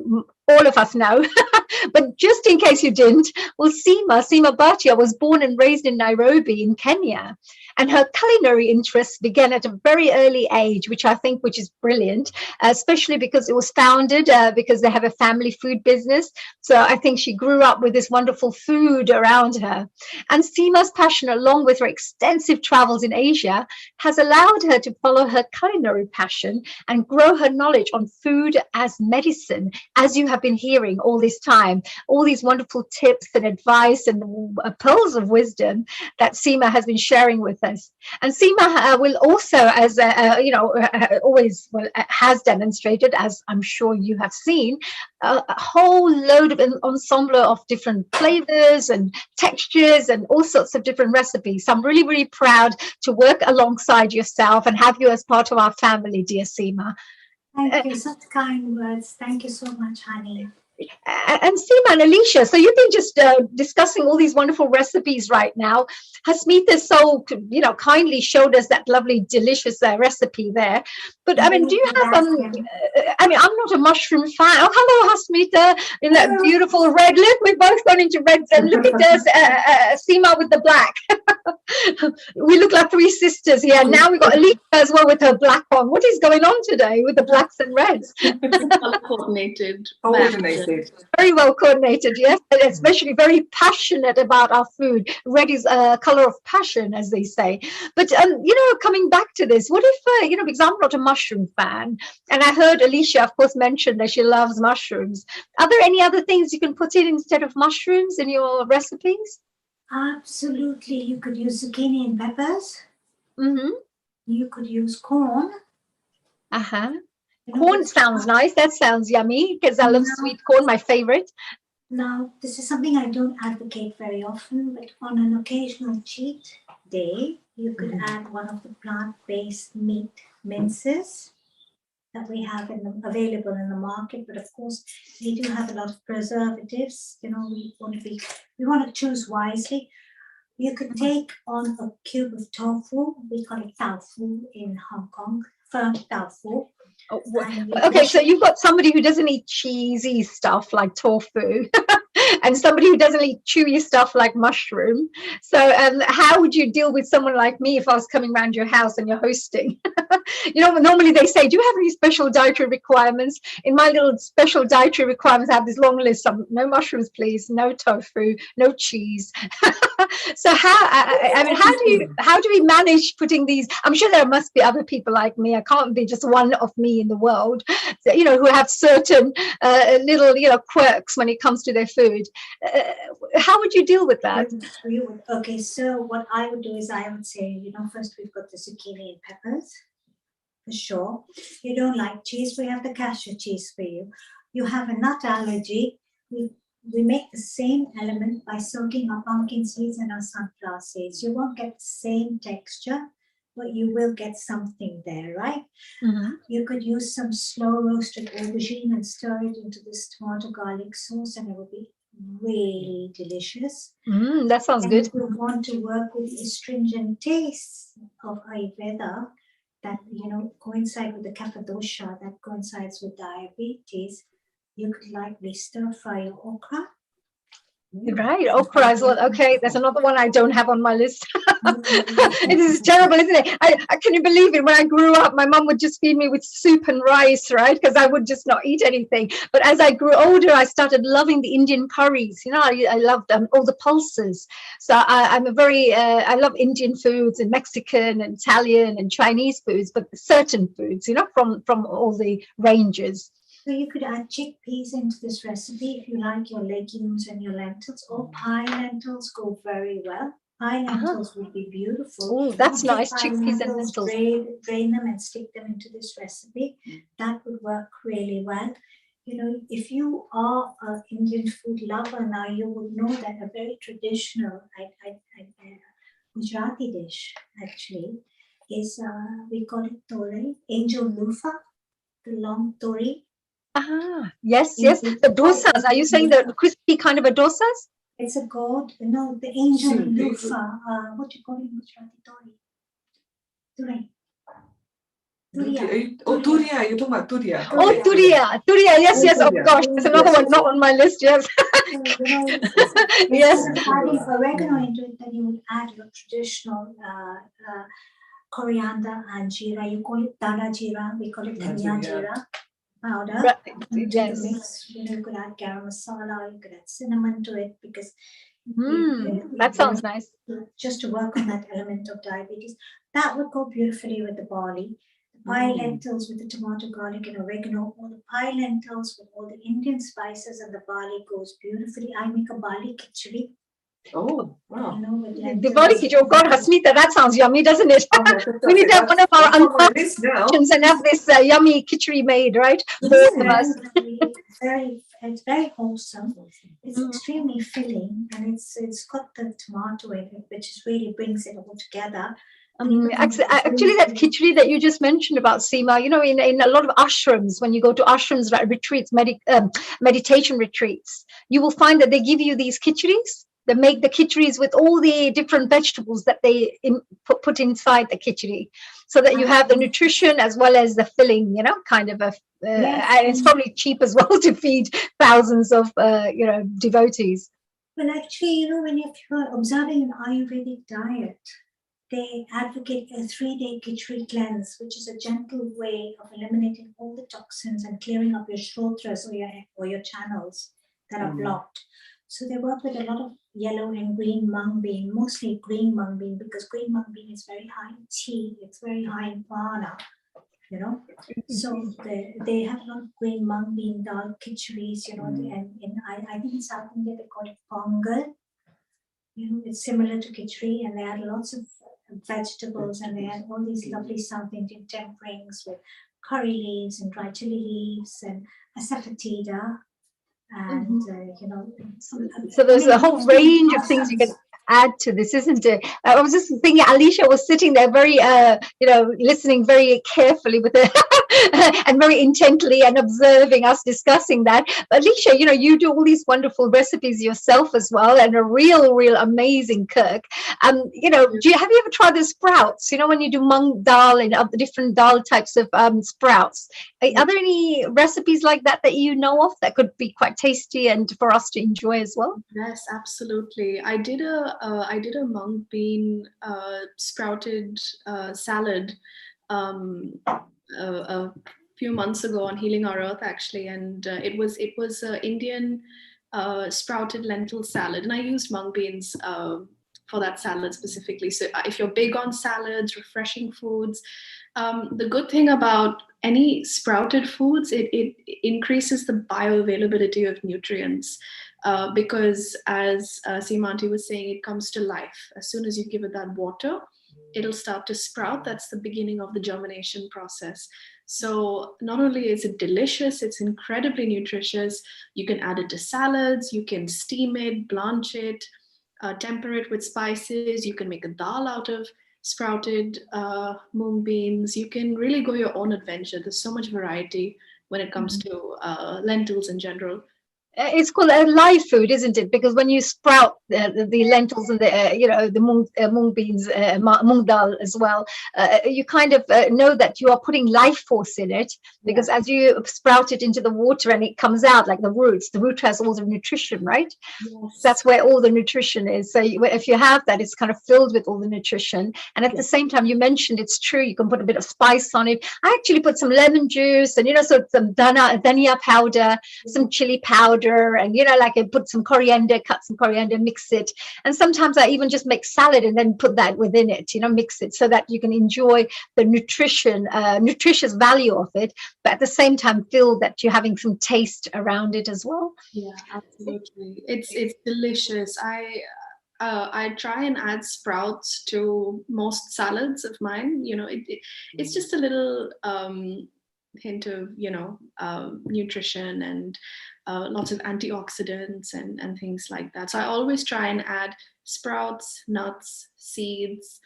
all of us know, but just in case you didn't, well, Seema Bhatia was born and raised in Nairobi in Kenya, and her culinary interests began at a very early age, which is brilliant, especially because it was founded because they have a family food business. So I think she grew up with this wonderful food around her. And Seema's passion, along with her extensive travels in Asia, has allowed her to follow her culinary passion and grow her knowledge on food as medicine, as you have been hearing all this time, all these wonderful tips and advice and pearls of wisdom that Seema has been sharing with us. And Seema will also, as always has demonstrated, as I'm sure you have seen, a whole load of an ensemble of different flavors and textures and all sorts of different recipes. So I'm really, really proud to work alongside yourself and have you as part of our family, dear Seema. Thank you. Such kind words. Thank you so much, honey. And Seema and Alicia, so you've been just discussing all these wonderful recipes right now. Hasmeeta so kindly showed us that lovely, delicious recipe there. But I mean, do you have I'm not a mushroom fan. Oh, hello, Hasmeeta, in that beautiful red. Look, we've both gone into red. And look at us, Seema with the black. We look like three sisters here. Now we've got Alicia as well with her black on. What is going on today with the blacks and reds? Coordinated. Very well coordinated, yes, and especially very passionate about our food. Red is a color of passion, as they say. But coming back to this, what if because I'm not a mushroom fan, and I heard Alicia, of course, mention that she loves mushrooms. Are there any other things you can put in instead of mushrooms in your recipes? Absolutely. You could use zucchini and peppers. Mm-hmm. You could use corn. Uh-huh. Corn sounds nice. That sounds yummy because I love sweet corn, my favorite. Now, this is something I don't advocate very often, but on an occasional cheat day, you could add one of the plant-based meat minces that we have available in the market. But of course, we do have a lot of preservatives. We want to choose wisely. You could take on a cube of tofu. We call it tofu in Hong Kong, firm tofu. Oh, okay, so you've got somebody who doesn't eat cheesy stuff like tofu and somebody who doesn't eat chewy stuff like mushroom. So how would you deal with someone like me if I was coming around your house and you're hosting? Normally they say, do you have any special dietary requirements? In my little special dietary requirements, I have this long list of no mushrooms, please, no tofu, no cheese. So how do we manage putting these? I'm sure there must be other people like me. I can't be just one of me in the world, who have certain little, quirks when it comes to their food. How would you deal with that? Okay, so what I would do is I would say, first we've got the zucchini and peppers, for sure. You don't like cheese, we have the cashew cheese for you. You have a nut allergy, we make the same element by soaking our pumpkin seeds and our sunflower seeds. You won't get the same texture, but you will get something there, right? Mm-hmm. You could use some slow roasted aubergine and stir it into this tomato garlic sauce, and it will be really delicious. That sounds good. If you want to work with the astringent tastes of Ayurveda that coincide with the kapha dosha, that coincides with diabetes, you could likely stir fry your okra. Right, okra as well. Okay, there's another one I don't have on my list. It is terrible, isn't it? I can you believe it? When I grew up, my mom would just feed me with soup and rice, right? Because I would just not eat anything. But as I grew older, I started loving the Indian curries. I loved all the pulses. So I love Indian foods and Mexican and Italian and Chinese foods, but certain foods, from all the ranges. So you could add chickpeas into this recipe if you like your legumes and your lentils, or pie lentils go very well. Pie lentils would be beautiful. Oh, that's You take nice. pie Chickpeas and lentils, lentils. drain them and stick them into this recipe. That would work really well. You know, if you are an Indian food lover now, you would know that a very traditional Gujarati dish actually is we call it tore, angel loofah, the long tori. Yes, In yes. The dosas. Are you saying the crispy kind of a dosas? It's a god, no, the angel loofah. What do you call it in Gujarati? Tori. Turia. Oh, Turia, you're talking about Turia. Oh, turia. Turia. Yes, yes. Oh Turia. gosh, there's another one not on my list. Yes. Yes. Instead of adding oregano into it, then you would add your traditional coriander and jeera. You call it dana jeera. We call it dhania jeera powder. Right. To Yes. the mix, you could add garam masala. You could add cinnamon to it because That sounds nice. just to work on that element of diabetes. That would go beautifully with the barley. The pie lentils with the tomato, garlic, and oregano, or the pie lentils with all the Indian spices and the barley goes beautifully. I make a barley khichdi. Oh, wow. You know, with The body lentils. kitchen. Oh God, Hasmita, that sounds yummy, doesn't it? We need to have one of our That's on my list now. unfunctions and have this yummy khichdi made, right? Both of us. It's very wholesome. It's extremely filling, and it's got the tomato in it, which really brings it all together. Actually, that khichdi that you just mentioned about Seema, you know, in a lot of ashrams, when you go to ashrams, retreats, meditation retreats, you will find that they give you these khichdis. They make the khichdis with all the different vegetables that they put inside the khichdi, so that you have the nutrition as well as the filling, you know, kind of and it's probably cheap as well to feed thousands of, devotees. Well, actually, you know, when you're observing an Ayurvedic diet, they advocate a 3-day khichdi cleanse, which is a gentle way of eliminating all the toxins and clearing up your shrotras or your channels that are blocked. So they work with a lot of yellow and green mung bean, mostly green mung bean, because green mung bean is very high in chi, it's very high in prana, you know. So they have a lot of green mung bean dal khichdis, you know, and I think in South India they call it pongal. You know, it's similar to khichdi, and they add lots of vegetables, and they add all these lovely South Indian temperings with curry leaves and dry chili leaves and asafoetida. And you know, so there's a whole range of things you can add to this, isn't it? I was just thinking, Alicia was sitting there very, listening very carefully with and very intently and observing us discussing that. But Alicia, you know, you do all these wonderful recipes yourself as well, and a real amazing cook. You know, have you ever tried the sprouts? You know, when you do mung dal and other different dal types of sprouts, are there any recipes like that you know of that could be quite tasty and for us to enjoy as well? Yes, absolutely. I did a mung bean sprouted salad a few months ago on Healing Our Earth, actually, and it was Indian sprouted lentil salad, and I used mung beans for that salad specifically. So if you're big on salads, refreshing foods, the good thing about any sprouted foods, it increases the bioavailability of nutrients. Because as Seema Aunty was saying, it comes to life. As soon as you give it that water, it'll start to sprout. That's the beginning of the germination process. So not only is it delicious, it's incredibly nutritious. You can add it to salads, you can steam it, blanch it, temper it with spices. You can make a dal out of sprouted mung beans. You can really go your own adventure. There's so much variety when it comes to lentils in general. It's called a live food, isn't it? Because when you sprout the lentils and the mung beans, mung dal as well, you kind of know that you are putting life force in it, because as you sprout it into the water and it comes out like the root has all the nutrition, right? Yes. That's where all the nutrition is. So if you have that, it's kind of filled with all the nutrition. And at the same time, you mentioned it's true, you can put a bit of spice on it. I actually put some lemon juice and, so some dhania powder, some chili powder, and like I put some coriander, cut some coriander, mix it, and sometimes I even just make salad and then put that within it, mix it so that you can enjoy the nutritious value of it, but at the same time feel that you're having some taste around it as well. Yeah, absolutely. It's delicious. I try and add sprouts to most salads of mine. It's just a little hint of nutrition and lots of antioxidants and things like that. So I always try and add sprouts, nuts, seeds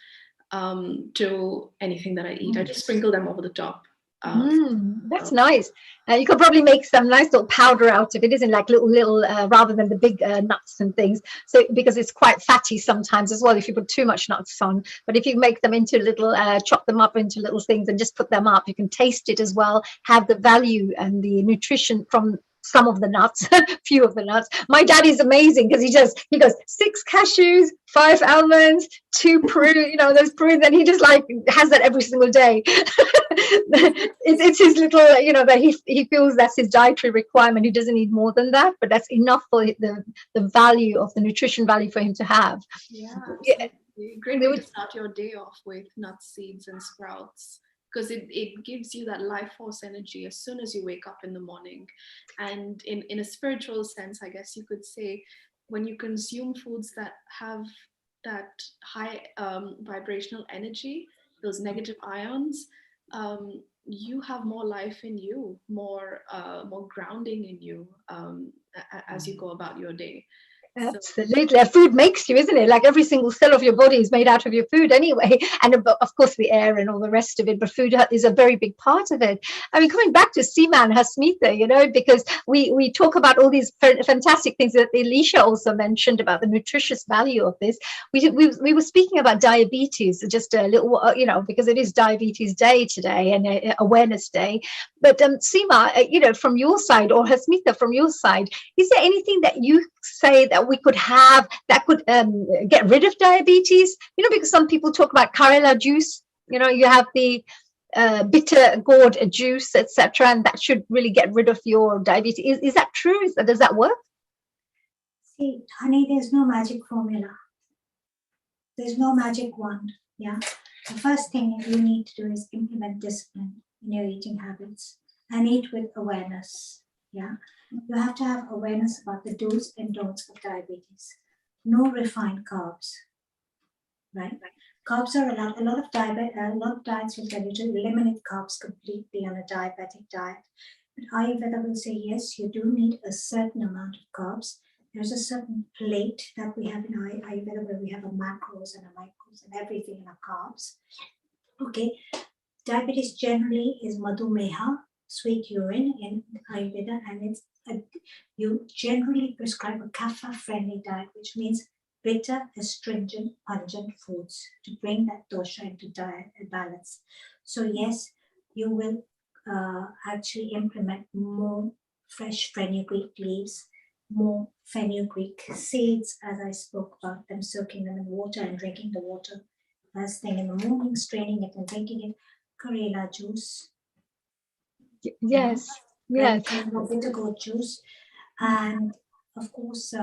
to anything that I eat. I just sprinkle them over the top. That's nice. You could probably make some nice little powder out of it, isn't it? Like little rather than the big nuts and things. So because it's quite fatty sometimes as well if you put too much nuts on. But if you make them into little, chop them up into little things and just put them up, you can taste it as well. Have the value and the nutrition from some of the nuts, few of the nuts. My daddy's amazing because he goes 6 cashews, 5 almonds, 2 prunes, those prunes, and he just like has that every single day. It's his little, that he feels that's his dietary requirement. He doesn't need more than that, but that's enough for the value of the nutrition value for him to have. Yeah, great way to start your day off with nuts, seeds, and sprouts, because it gives you that life force energy as soon as you wake up in the morning. And in a spiritual sense, I guess you could say, when you consume foods that have that high vibrational energy, those negative ions, you have more life in you, more grounding in you as you go about your day. Absolutely. Food makes you, isn't it? Like every single cell of your body is made out of your food anyway. And of course the air and all the rest of it, but food is a very big part of it. I mean, coming back to Seema and Hasmitha, because we talk about all these fantastic things that Alicia also mentioned about the nutritious value of this. We were speaking about diabetes just a little, because it is Diabetes Day today and Awareness Day. But Seema, from your side, or Hasmitha from your side, is there anything that you say that we could have that could get rid of diabetes? Because some people talk about Karela juice. You have the bitter gourd juice, etc., and that should really get rid of your diabetes. Is that true? Does that work? See, honey, there's no magic formula. There's no magic wand. Yeah. The first thing you need to do is implement discipline in your eating habits and eat with awareness. Yeah. You have to have awareness about the do's and don'ts of diabetes. No refined carbs, right? Carbs are allowed. A lot of diets will tell you to eliminate carbs completely on a diabetic diet. But Ayurveda will say, yes, you do need a certain amount of carbs. There's a certain plate that we have in Ayurveda where we have a macros and a micros and everything in our carbs. Okay. Diabetes generally is madhumeha, sweet urine in Ayurveda, and you generally prescribe a kapha-friendly diet, which means bitter, astringent, pungent foods to bring that dosha into diet balance. So yes, you will actually implement more fresh fenugreek leaves, more fenugreek seeds, as I spoke about them, soaking them in water and drinking the water first thing in the morning, straining it and drinking it. Karela juice. Yes. Yes. Bitter gourd juice. And of course,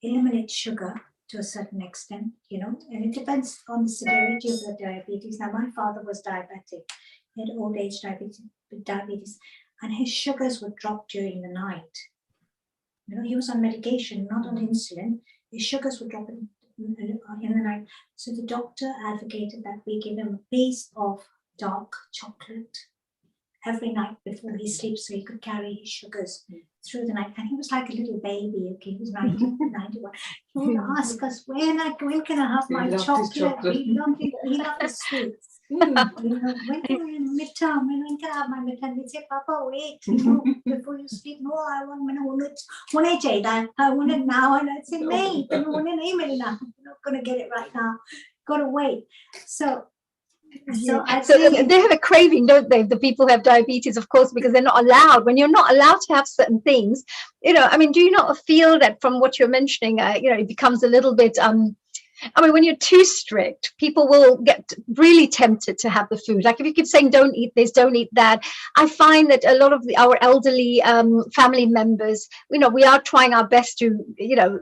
eliminate sugar to a certain extent, and it depends on the severity of the diabetes. Now, my father was diabetic. He had old age diabetes, and his sugars would drop during the night. He was on medication, not on insulin. His sugars would drop in the night. So the doctor advocated that we give him a piece of dark chocolate every night before he sleeps, so he could carry his sugars through the night. And he was like a little baby. Okay, he was 91. He would ask us, when can I have my chocolate? He loved the sweets. When can I have my midterm? And we'd say, Papa, wait, before you sleep. No, I want it now. And I'd say, no, I'm not going to get it right now. Got to wait. So they have a craving, don't they? The people who have diabetes, of course, because they're not allowed. When you're not allowed to have certain things, do you not feel that from what you're mentioning, it becomes a little bit, when you're too strict, people will get really tempted to have the food. Like if you keep saying, don't eat this, don't eat that. I find that a lot of our elderly family members, we are trying our best to,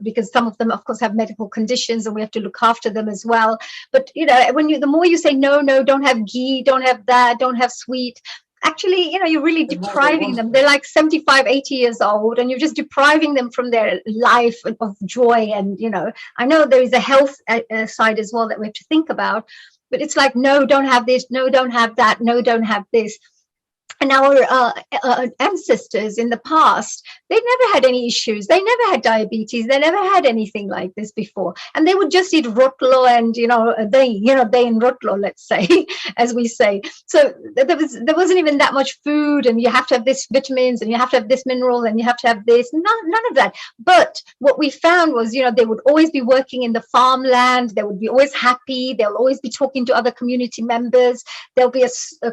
because some of them, of course, have medical conditions and we have to look after them as well. But, the more you say, no, don't have ghee, don't have that, don't have sweet, actually, you're really The more they depriving want them. it. They're like 75, 80 years old, and you're just depriving them from their life of joy. And, I know there is a health side as well that we have to think about, but it's like, no, don't have this, no, don't have that, no, don't have this. And our ancestors in the past, they never had any issues. They never had diabetes. They never had anything like this before. And they would just eat rotlo and, they in rotlo, let's say, as we say. So there wasn't even that much food, and you have to have this vitamins, and you have to have this mineral, and you have to have this. None of that. But what we found was, they would always be working in the farmland. They would be always happy. They'll always be talking to other community members. There'll be a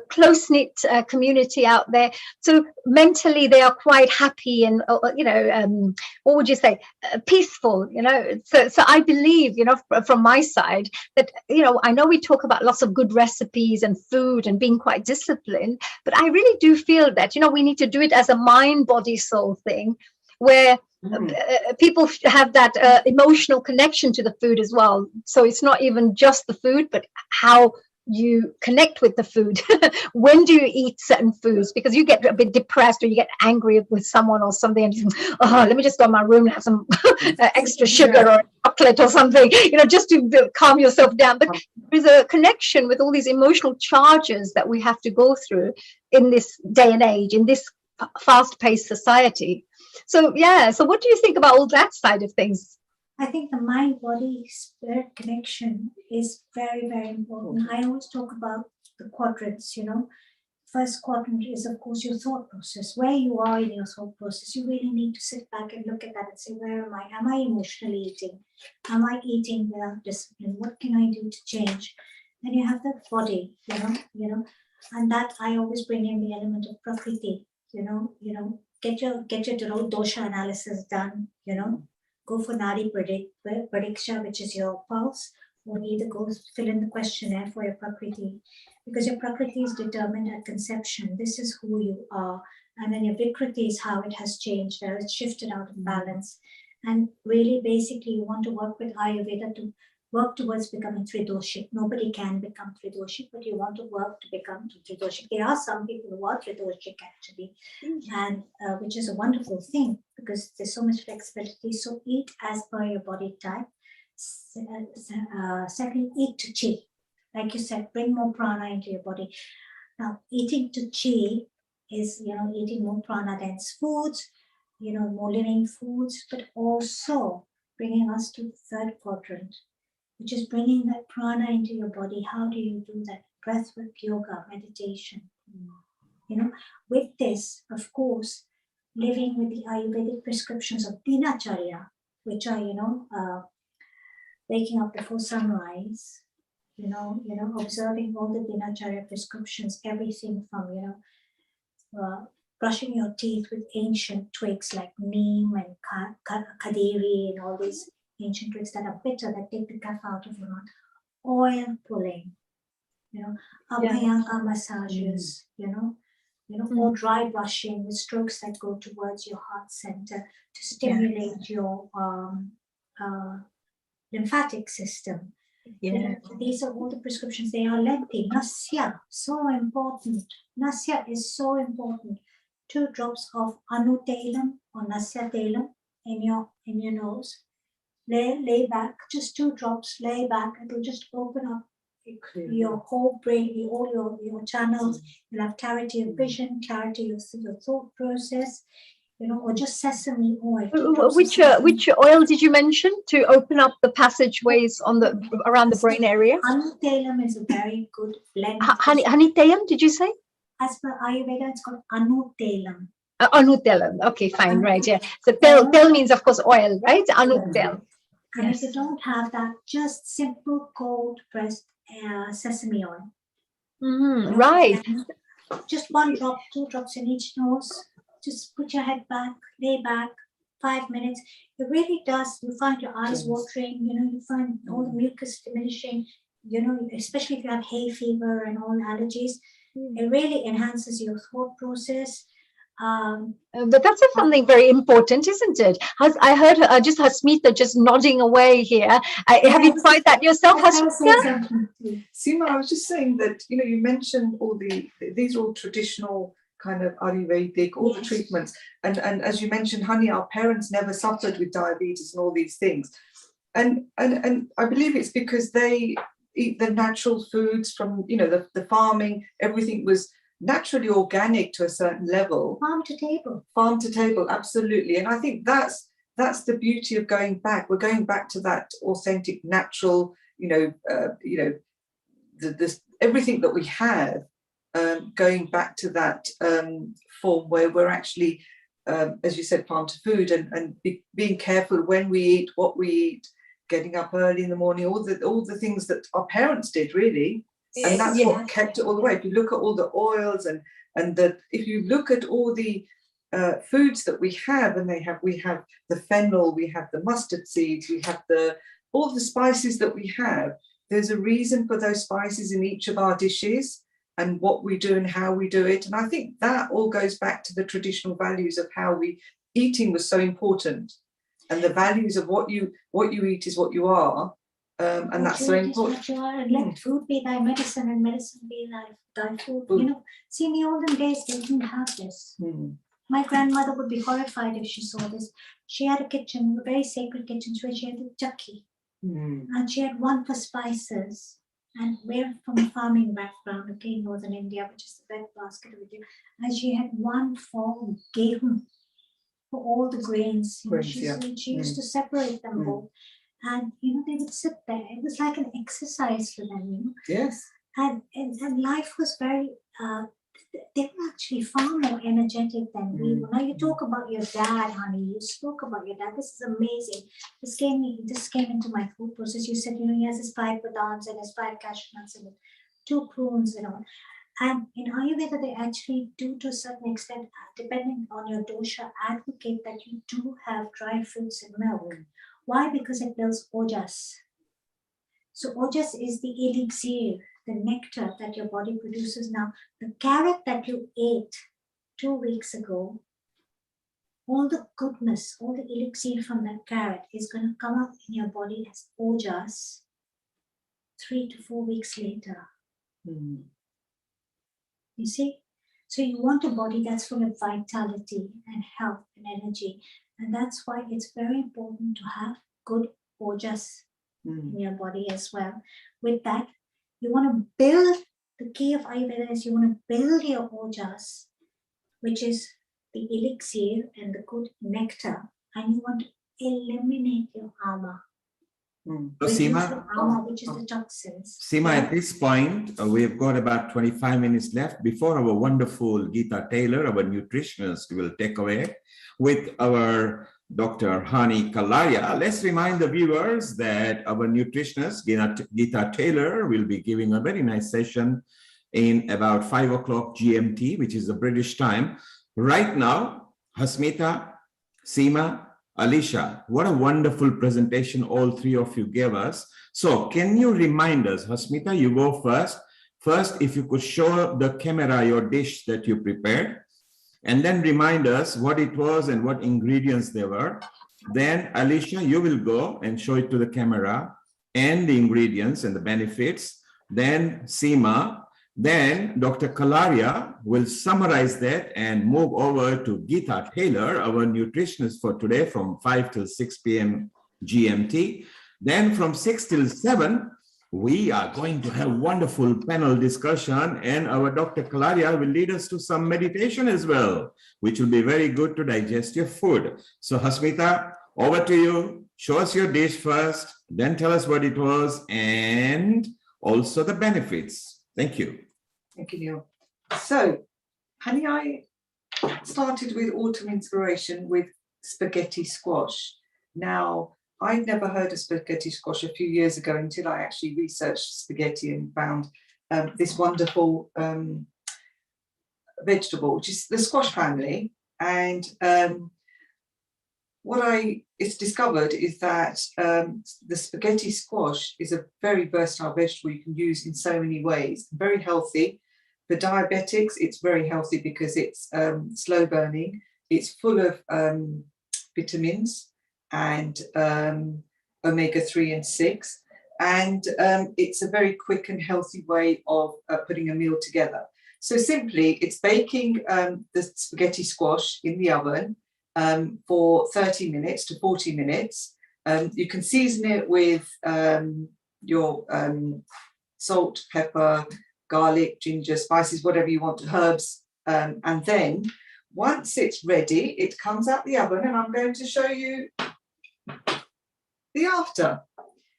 close-knit community out there. So mentally, they are quite happy and, what would you say, peaceful, So I believe, from my side that, I know we talk about lots of good recipes and food and being quite disciplined, but I really do feel that, we need to do it as a mind, body, soul thing, where people have that emotional connection to the food as well. So it's not even just the food, but how you connect with the food. When do you eat certain foods? Because you get a bit depressed, or you get angry with someone or something, and you think, oh, let me just go in my room and have some extra sugar or chocolate or something, just to calm yourself down. But there's a connection with all these emotional charges that we have to go through in this day and age, in this fast-paced society. So what do you think about all that side of things? I think the mind, body, spirit connection is very, very important. I always talk about the quadrants, First quadrant is, of course, your thought process. Where you are in your thought process, you really need to sit back and look at that and say, where am I? Am I emotionally eating? Am I eating without discipline? What can I do to change? Then you have the body, and that I always bring in the element of prakriti, get your dosha analysis done, go for Nadi Prediksha, which is your pulse, or either go fill in the questionnaire for your Prakriti, because your Prakriti is determined at conception. This is who you are. And then your Vikriti is how it has changed, where it's shifted out of balance. And really, basically, you want to work with Ayurveda to work towards becoming Tridoshik. Nobody can become Tridoshik, but you want to work to become Tridoshik. There are some people who are Tridoshik, actually, and which is a wonderful thing, because there's so much flexibility. So eat as per your body type. Second, eat to chi. Like you said, bring more prana into your body. Now, eating to chi is, eating more prana dense foods, more living foods, but also bringing us to the third quadrant, which is bringing that prana into your body. How do you do that? Breathwork, yoga, meditation. With this, of course, living with the Ayurvedic prescriptions of dinacharya, which are, waking up before sunrise, observing all the dinacharya prescriptions, everything from, brushing your teeth with ancient twigs like neem and kaderi and all these ancient twigs that are bitter, that take the kaf out of your mouth. Oil pulling, abhyanga massages, or dry brushing with strokes that go towards your heart center to stimulate your lymphatic system. These are all the prescriptions. They are lengthy. Nasya, so important. Nasya is so important. 2 drops of anutelam or nasya telam in your nose. Lay back, just 2 drops. Lay back. It will just open up your whole brain, all your channels. You'll have clarity of vision, clarity of your thought process. Or just sesame oil. Which oil did you mention to open up the passageways around the brain area? Anutelam is a very good blend. Hanitelam, did you say? As per Ayurveda, it's called anutelam. Anutelam. Okay, fine, right, yeah. So tel means, of course, oil, right? Anutelam. And if you don't have that, just simple cold pressed sesame oil. Right. And just 1 drop, 2 drops in each nose. Just put your head back, lay back, 5 minutes. It really does. You find your eyes watering, you find all the mucus diminishing, especially if you have hay fever and all allergies. It really enhances your thought process. But that's something very important, isn't it? I heard just Hasmita just nodding away here. Have you tried that yourself, Hasmita? Seema, I was just saying that, you mentioned these are all traditional kind of Ayurvedic, all the treatments. And as you mentioned, honey, our parents never suffered with diabetes and all these things. And I believe it's because they eat the natural foods from, the farming, everything was naturally organic to a certain level. Farm to table. Farm to table, absolutely. And I think that's the beauty of going back. We're going back to that authentic, natural, everything that we have, going back to that form where we're actually, as you said, farm to food, and being careful when we eat, what we eat, getting up early in the morning, all the things that our parents did, really. And that's what kept it all the way. If you look at all the oils and if you look at all the foods that we have, and we have the fennel, we have the mustard seeds, we have all the spices that we have. There's a reason for those spices in each of our dishes and what we do and how we do it. And I think that all goes back to the traditional values of how eating was so important, and the values of what you eat is what you are. And that's so important. And let food be thy medicine and medicine be thy food. See, in the olden days, they didn't have this. My grandmother would be horrified if she saw this. She had a kitchen, a very sacred kitchen, where she had a chakki. And she had one for spices. And we're from a farming background, okay, in northern India, which is the breadbasket of India. And she had one for gehu, for all the grains. She used to separate them all. And they would sit there. It was like an exercise for them, Yes. And life was very. They were actually far more energetic than we were. Now you talk about your dad, honey. You spoke about your dad. This is amazing. This came into my food process. You said, he has his 5 badams and his 5 cashew nuts and 2 prunes and all. And in Ayurveda, they actually do, to a certain extent, depending on your dosha, advocate that you do have dry fruits and milk. Why? Because it builds ojas. So ojas is the elixir, the nectar that your body produces. Now, the carrot that you ate 2 weeks ago, all the goodness, all the elixir from that carrot is going to come up in your body as ojas 3 to 4 weeks later. You see? So you want a body that's full of vitality and health and energy. And that's why it's very important to have good ojas in your body as well. With that, you want to build, the key of Ayurveda is you want to build your ojas, which is the elixir and the good nectar, and you want to eliminate your ama. So Seema, which is the toxins. Seema, at this point, we've got about 25 minutes left before our wonderful Geeta Taylor, our nutritionist, will take away with our Dr. Hani Kalaria. Let's remind the viewers that our nutritionist, Geeta Taylor, will be giving a very nice session in about 5 o'clock GMT, which is the British time. Right now, Hasmita, Seema, Alisha, what a wonderful presentation all 3 of you gave us. So can you remind us, Hasmita, you go first. First, if you could show the camera your dish that you prepared, and then remind us what it was and what ingredients there were. Then Alisha, you will go and show it to the camera and the ingredients and the benefits. Then Seema, then Dr. Kalaria will summarize that and move over to Geeta Taylor, our nutritionist for today, from 5 till 6 p.m. GMT. Then from 6 till 7, we are going to have wonderful panel discussion, and our Dr. Kalaria will lead us to some meditation as well, which will be very good to digest your food. So Hasmita, over to you. Show us your dish first, then tell us what it was and also the benefits. Thank you. Thank you, Neil. So, honey, I started with autumn inspiration with spaghetti squash. Now, I'd never heard of spaghetti squash a few years ago until I actually researched spaghetti and found this wonderful vegetable, which is the squash family. And what I discovered is that the spaghetti squash is a very versatile vegetable you can use in so many ways, very healthy. For diabetics, it's very healthy because it's slow burning. It's full of vitamins and omega-3 and 6. And it's a very quick and healthy way of putting a meal together. So simply, it's baking the spaghetti squash in the oven for 30 minutes to 40 minutes. You can season it with your salt, pepper, garlic, ginger, spices, whatever you want, herbs. And then once it's ready, it comes out the oven, and I'm going to show you the after.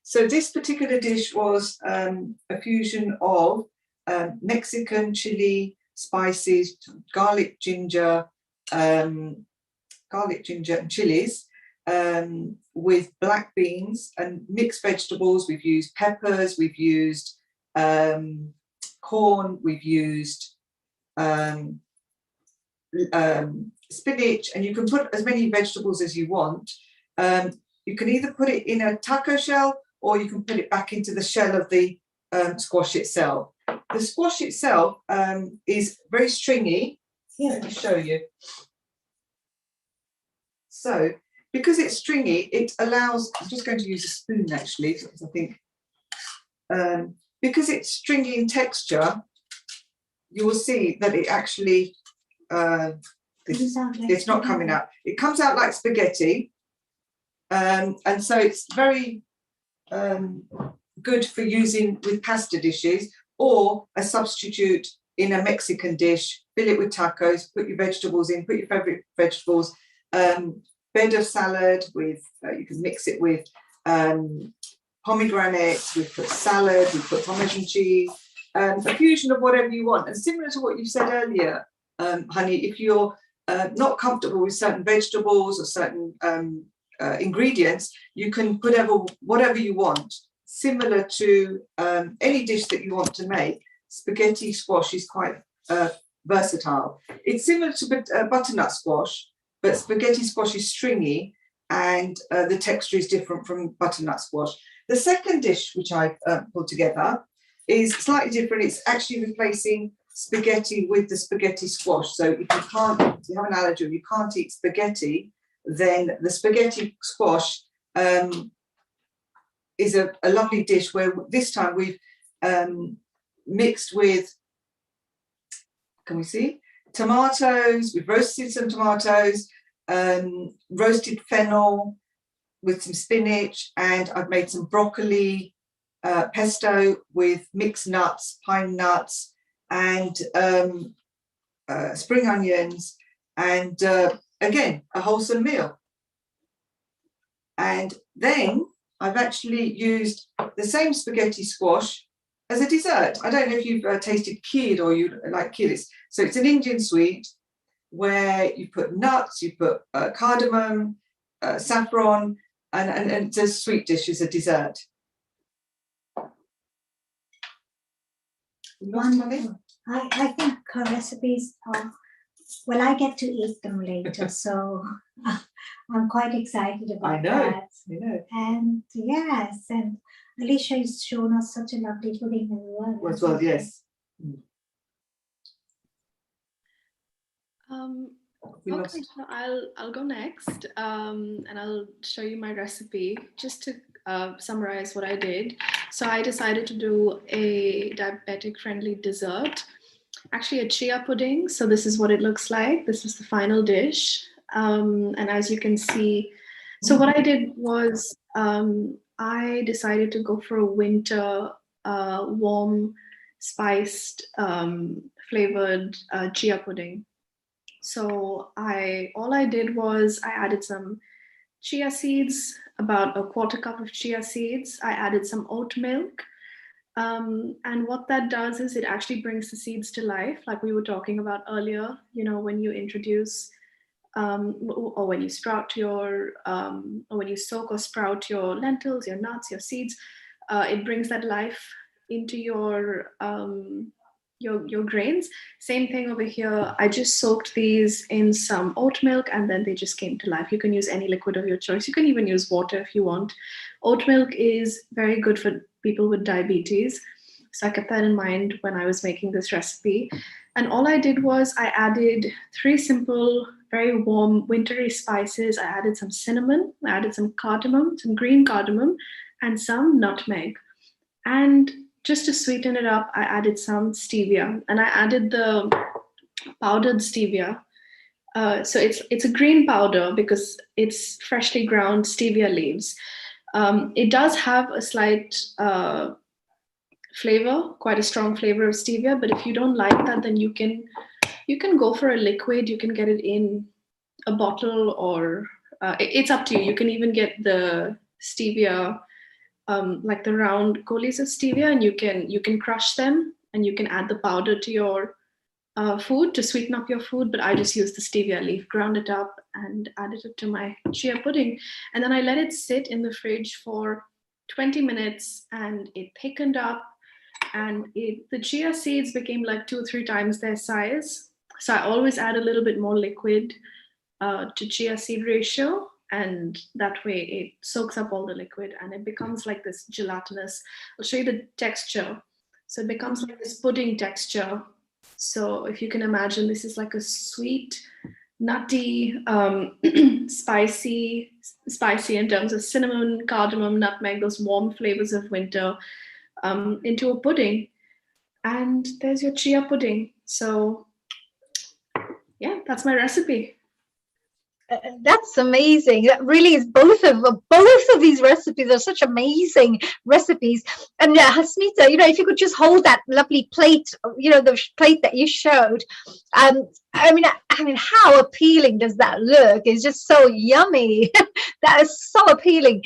So this particular dish was a fusion of Mexican chili, spices, garlic, ginger, and chilies, with black beans and mixed vegetables. We've used peppers, we've used corn, we've used spinach, and you can put as many vegetables as you want. You can either put it in a taco shell, or you can put it back into the shell of the squash itself. The squash itself is very stringy. Here, let me show you. So, because it's stringy, it allows, I'm just going to use a spoon actually, because I think, because it's stringy in texture, you will see that it actually, it's not coming out. It comes out like spaghetti. And so it's very good for using with pasta dishes, or a substitute in a Mexican dish. Fill it with tacos, put your vegetables in, put your favorite vegetables, bed of salad with, you can mix it with pomegranates, we put salad, we put Parmesan cheese, a fusion of whatever you want. And similar to what you said earlier, Honey, if you're not comfortable with certain vegetables or certain ingredients, you can put whatever you want. Similar to any dish that you want to make, spaghetti squash is quite versatile. It's similar to butternut squash, but spaghetti squash is stringy, and the texture is different from butternut squash. The second dish which I pulled together is slightly different. It's actually replacing spaghetti with the spaghetti squash. So if you have an allergy or you can't eat spaghetti, then the spaghetti squash is a lovely dish, where this time we've mixed with, can we see? Tomatoes, we've roasted some tomatoes, roasted fennel with some spinach, and I've made some broccoli pesto with mixed nuts, pine nuts, and spring onions, and again, a wholesome meal. And then I've actually used the same spaghetti squash as a dessert. I don't know if you've tasted kheer, or you like kheer. So it's an Indian sweet where you put nuts, you put cardamom, saffron, and it's a sweet dish as a dessert. Wonderful. I think her recipes are, well, I get to eat them later, so I'm quite excited about that. I know. And yes, and Alicia has shown us such a lovely pudding as well. Yes. Okay, so I'll go next, and I'll show you my recipe. Just to summarize what I did. So I decided to do a diabetic-friendly dessert, actually a chia pudding. So this is what it looks like. This is the final dish. And as you can see, so what I did was I decided to go for a winter warm, spiced, flavored chia pudding. So all I did was I added some chia seeds, about a quarter cup of chia seeds. I added some oat milk. And what that does is it actually brings the seeds to life, like we were talking about earlier, when you introduce or when you sprout or when you soak or sprout your lentils, your nuts, your seeds, it brings that life into your grains. Same thing over here. I just soaked these in some oat milk, and then they just came to life. You can use any liquid of your choice. You can even use water if you want. Oat milk is very good for people with diabetes. So I kept that in mind when I was making this recipe. And all I did was I added 3 simple, very warm, wintry spices. I added some cinnamon, I added some cardamom, some green cardamom, and some nutmeg. And just to sweeten it up, I added some stevia, and I added the powdered stevia. So it's a green powder because it's freshly ground stevia leaves. It does have a slight flavor, quite a strong flavor of stevia. But if you don't like that, then you can go for a liquid. You can get it in a bottle, or it's up to you. You can even get the stevia, like the round golies of stevia, and you can crush them, and you can add the powder to your food to sweeten up your food. But I just used the stevia leaf, ground it up, and added it to my chia pudding. And then I let it sit in the fridge for 20 minutes, and it thickened up, and the chia seeds became like 2 or 3 times their size. So I always add a little bit more liquid to chia seed ratio, and that way it soaks up all the liquid and it becomes like this gelatinous. I'll show you the texture. So it becomes like this pudding texture. So if you can imagine, this is like a sweet, nutty, spicy in terms of cinnamon, cardamom, nutmeg, those warm flavors of winter, into a pudding. And there's your chia pudding. So yeah, that's my recipe. That's amazing. That really is. Both of these recipes are such amazing recipes. And Hasmita, if you could just hold that lovely plate, the plate that you showed. I mean, how appealing does that look? It's just so yummy. That is so appealing.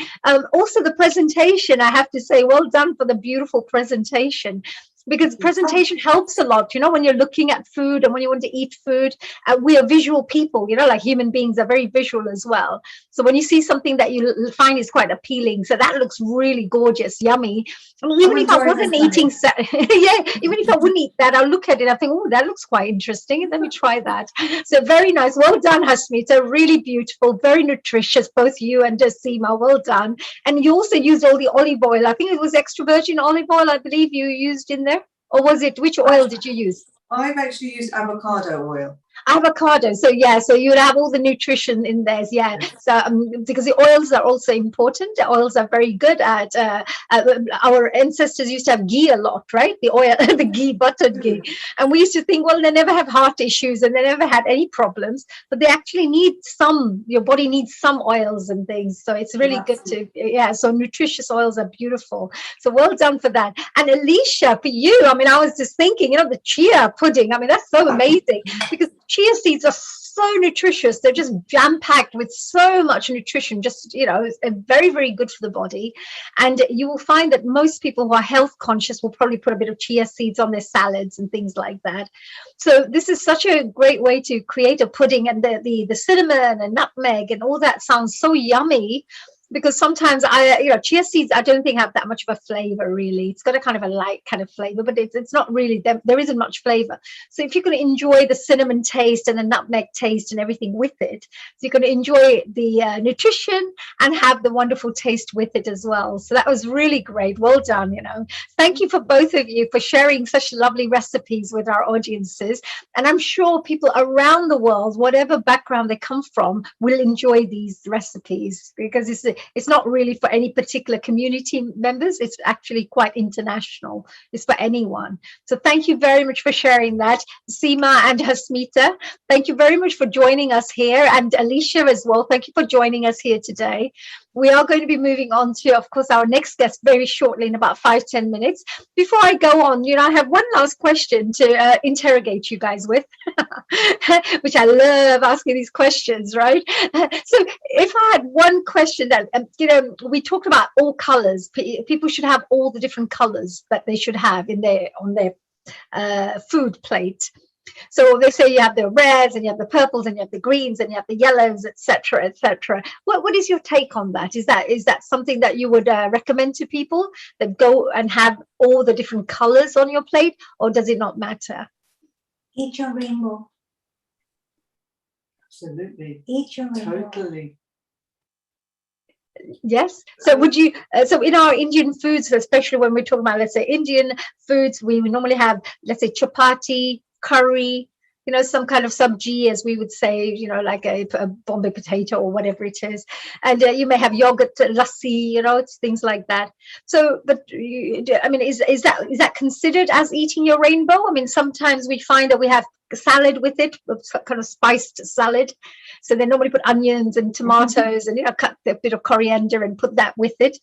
Also, the presentation, I have to say, well done for the beautiful presentation. Because presentation helps a lot, when you're looking at food and when you want to eat food. We are visual people, like human beings are very visual as well. So when you see something that you find is quite appealing, so that looks really gorgeous, yummy. And even if I wasn't eating, even if I wouldn't eat that, I'll look at it, I think, oh, that looks quite interesting, and let me try that. So very nice. Well done, Hasmita. Really beautiful, very nutritious, both you and Seema. Well done. And you also used all the olive oil. I think it was extra virgin olive oil, I believe you used in there. Or was it, which oil did you use? I've actually used avocado oil. Avocado. So you'd have all the nutrition in there. Yeah. So because the oils are also important. The oils are very good at. Our ancestors used to have ghee a lot, right? The oil, the ghee, buttered ghee, and we used to think, well, they never have heart issues and they never had any problems, but they actually need some. Your body needs some oils and things. So it's really good to. So nutritious oils are beautiful. So well done for that. And Alicia, for you, I was just thinking, the chia pudding. That's so amazing because chia seeds are so nutritious. They're just jam-packed with so much nutrition, just, very, very good for the body. And you will find that most people who are health conscious will probably put a bit of chia seeds on their salads and things like that. So this is such a great way to create a pudding, and the cinnamon and nutmeg and all that sounds so yummy. Because sometimes chia seeds, I don't think have that much of a flavor, really. It's got a kind of a light kind of flavor, but it's not really, there isn't much flavor. So if you're going to enjoy the cinnamon taste and the nutmeg taste and everything with it, so you're going to enjoy the nutrition and have the wonderful taste with it as well. So that was really great. Well done. Thank you for both of you for sharing such lovely recipes with our audiences. And I'm sure people around the world, whatever background they come from, will enjoy these recipes, because it's not really for any particular community members. It's actually quite international. It's for anyone. So thank you very much for sharing that. Seema and Hasmita, thank you very much for joining us here. And Alicia as well, thank you for joining us here today. We are going to be moving on to, of course, our next guest very shortly in about 5-10 minutes. Before I go on, I have one last question to interrogate you guys with, which I love asking these questions, right? So if I had one question that, we talked about all colors. People should have all the different colors that they should have on their food plate. So they say you have the reds and you have the purples and you have the greens and you have the yellows, etc., etc. What is your take on that? Is that something that you would recommend to people, that go and have all the different colors on your plate, or does it not matter? Eat your rainbow. Absolutely. Eat your rainbow. Totally. Yes. So would you, so in our Indian foods, especially when we're talking about, let's say, Indian foods, we would normally have, let's say, chapati, curry, some kind of sabji, as we would say, like a Bombay potato or whatever it is. And you may have yogurt, lassi, it's things like that. So, but I mean, is that considered as eating your rainbow? I mean, sometimes we find that we have salad with it, kind of spiced salad. So they normally put onions and tomatoes and cut a bit of coriander and put that with it,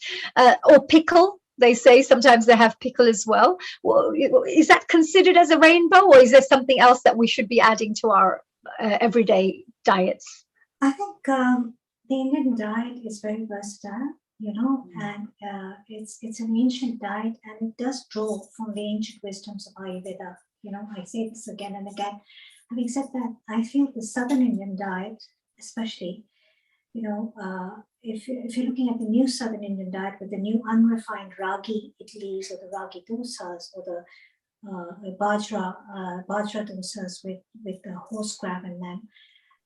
or pickle. They say sometimes they have pickle as well. Well, is that considered as a rainbow, or is there something else that we should be adding to our everyday diets? I think the Indian diet is very versatile, and it's an ancient diet, and it does draw from the ancient wisdoms of Ayurveda. I say this again and again. Having said that, I feel the Southern Indian diet, especially, if you're looking at the new Southern Indian diet with the new unrefined ragi idlis or the ragi dosas or the bajra dosas with the horse crab in them,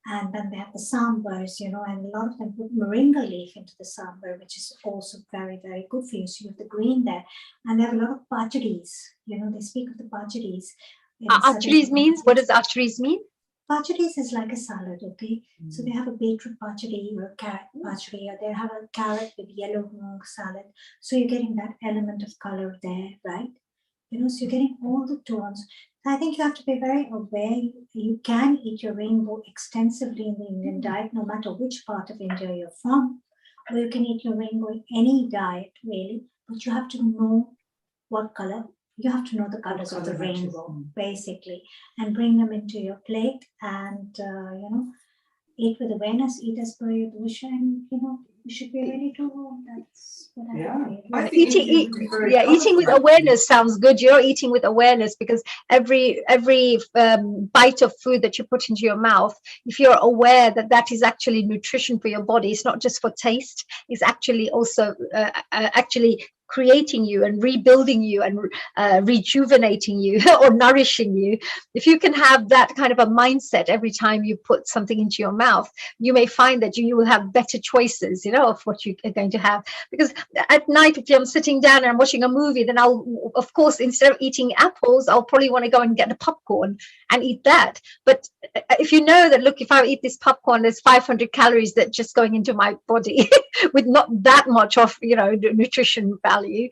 and then they have the sambars, and a lot of them put moringa leaf into the sambar, which is also very, very good for you. So you have the green there, and they have a lot of pacharis. They speak of the pacharis in southern Arteries means, what India. does arteries mean? Pacharis is like a salad, okay? So they have a beetroot pachadi or a carrot pachadi, or they have a carrot with yellow mung salad. So you're getting that element of color there, right? So you're getting all the tones. I think you have to be very aware. You can eat your rainbow extensively in the Indian diet, no matter which part of India you're from, or you can eat your rainbow in any diet, really. But you have to know what color. You have to know the colors of the colour matches. rainbow, basically, and bring them into your plate, and eat with awareness, eat as per your dosha, and you should be ready to go. That's what I Yeah. feel. I think Eating, Indian would be very yeah, eating with colourful. awareness sounds good. Eating with awareness, because every bite of food that you put into your mouth, if you're aware that that is actually nutrition for your body, it's not just for taste. It's actually also actually creating you and rebuilding you and rejuvenating you or nourishing you. If you can have that kind of a mindset every time you put something into your mouth, you may find that you will have better choices, of what you are going to have. Because at night, if I'm sitting down and I'm watching a movie, then I'll, of course, instead of eating apples, I'll probably want to go and get the popcorn and eat that. But if you know that, look, if I eat this popcorn, there's 500 calories that just going into my body with not that much of, nutrition value,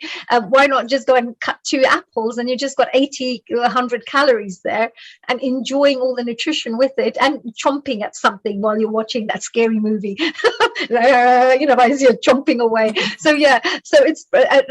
why not just go and cut 2 apples and you just got 80, 100 calories there, and enjoying all the nutrition with it, and chomping at something while you're watching that scary movie, as you're chomping away. So yeah, so it's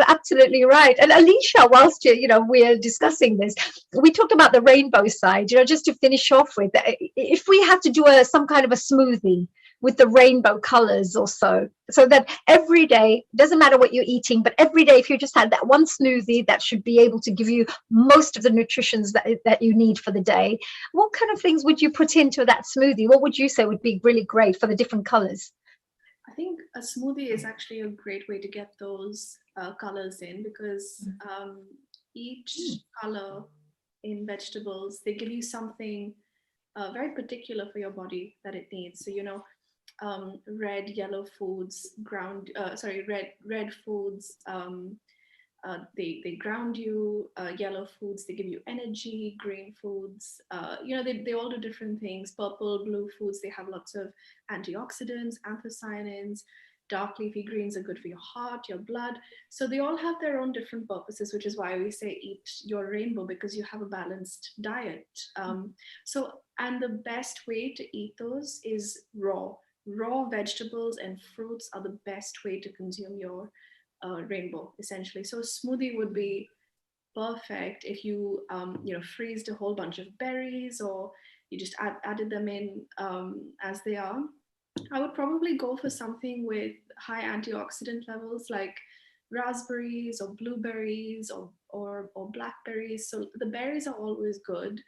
absolutely right. And Alicia, whilst we're discussing this, we talked about the rainbow side. Just to finish off with, if we had to do some kind of a smoothie with the rainbow colors or so that every day, doesn't matter what you're eating, but every day, if you just had that one smoothie that should be able to give you most of the nutritions that you need for the day, what kind of things would you put into that smoothie? What would you say would be really great for the different colors? I think a smoothie is actually a great way to get those colors in, because each color in vegetables, they give you something very particular for your body that it needs. So, red, yellow foods, red foods, they ground you. Yellow foods, they give you energy. Green foods, they all do different things. Purple, blue foods, they have lots of antioxidants, anthocyanins. Dark leafy greens are good for your heart, your blood. So they all have their own different purposes, which is why we say eat your rainbow, because you have a balanced diet. And the best way to eat those is raw. Raw vegetables and fruits are the best way to consume your rainbow, essentially. So a smoothie would be perfect if you freezed a whole bunch of berries, or you just added them in as they are. I would probably go for something with high antioxidant levels, like raspberries or blueberries or blackberries. So the berries are always good.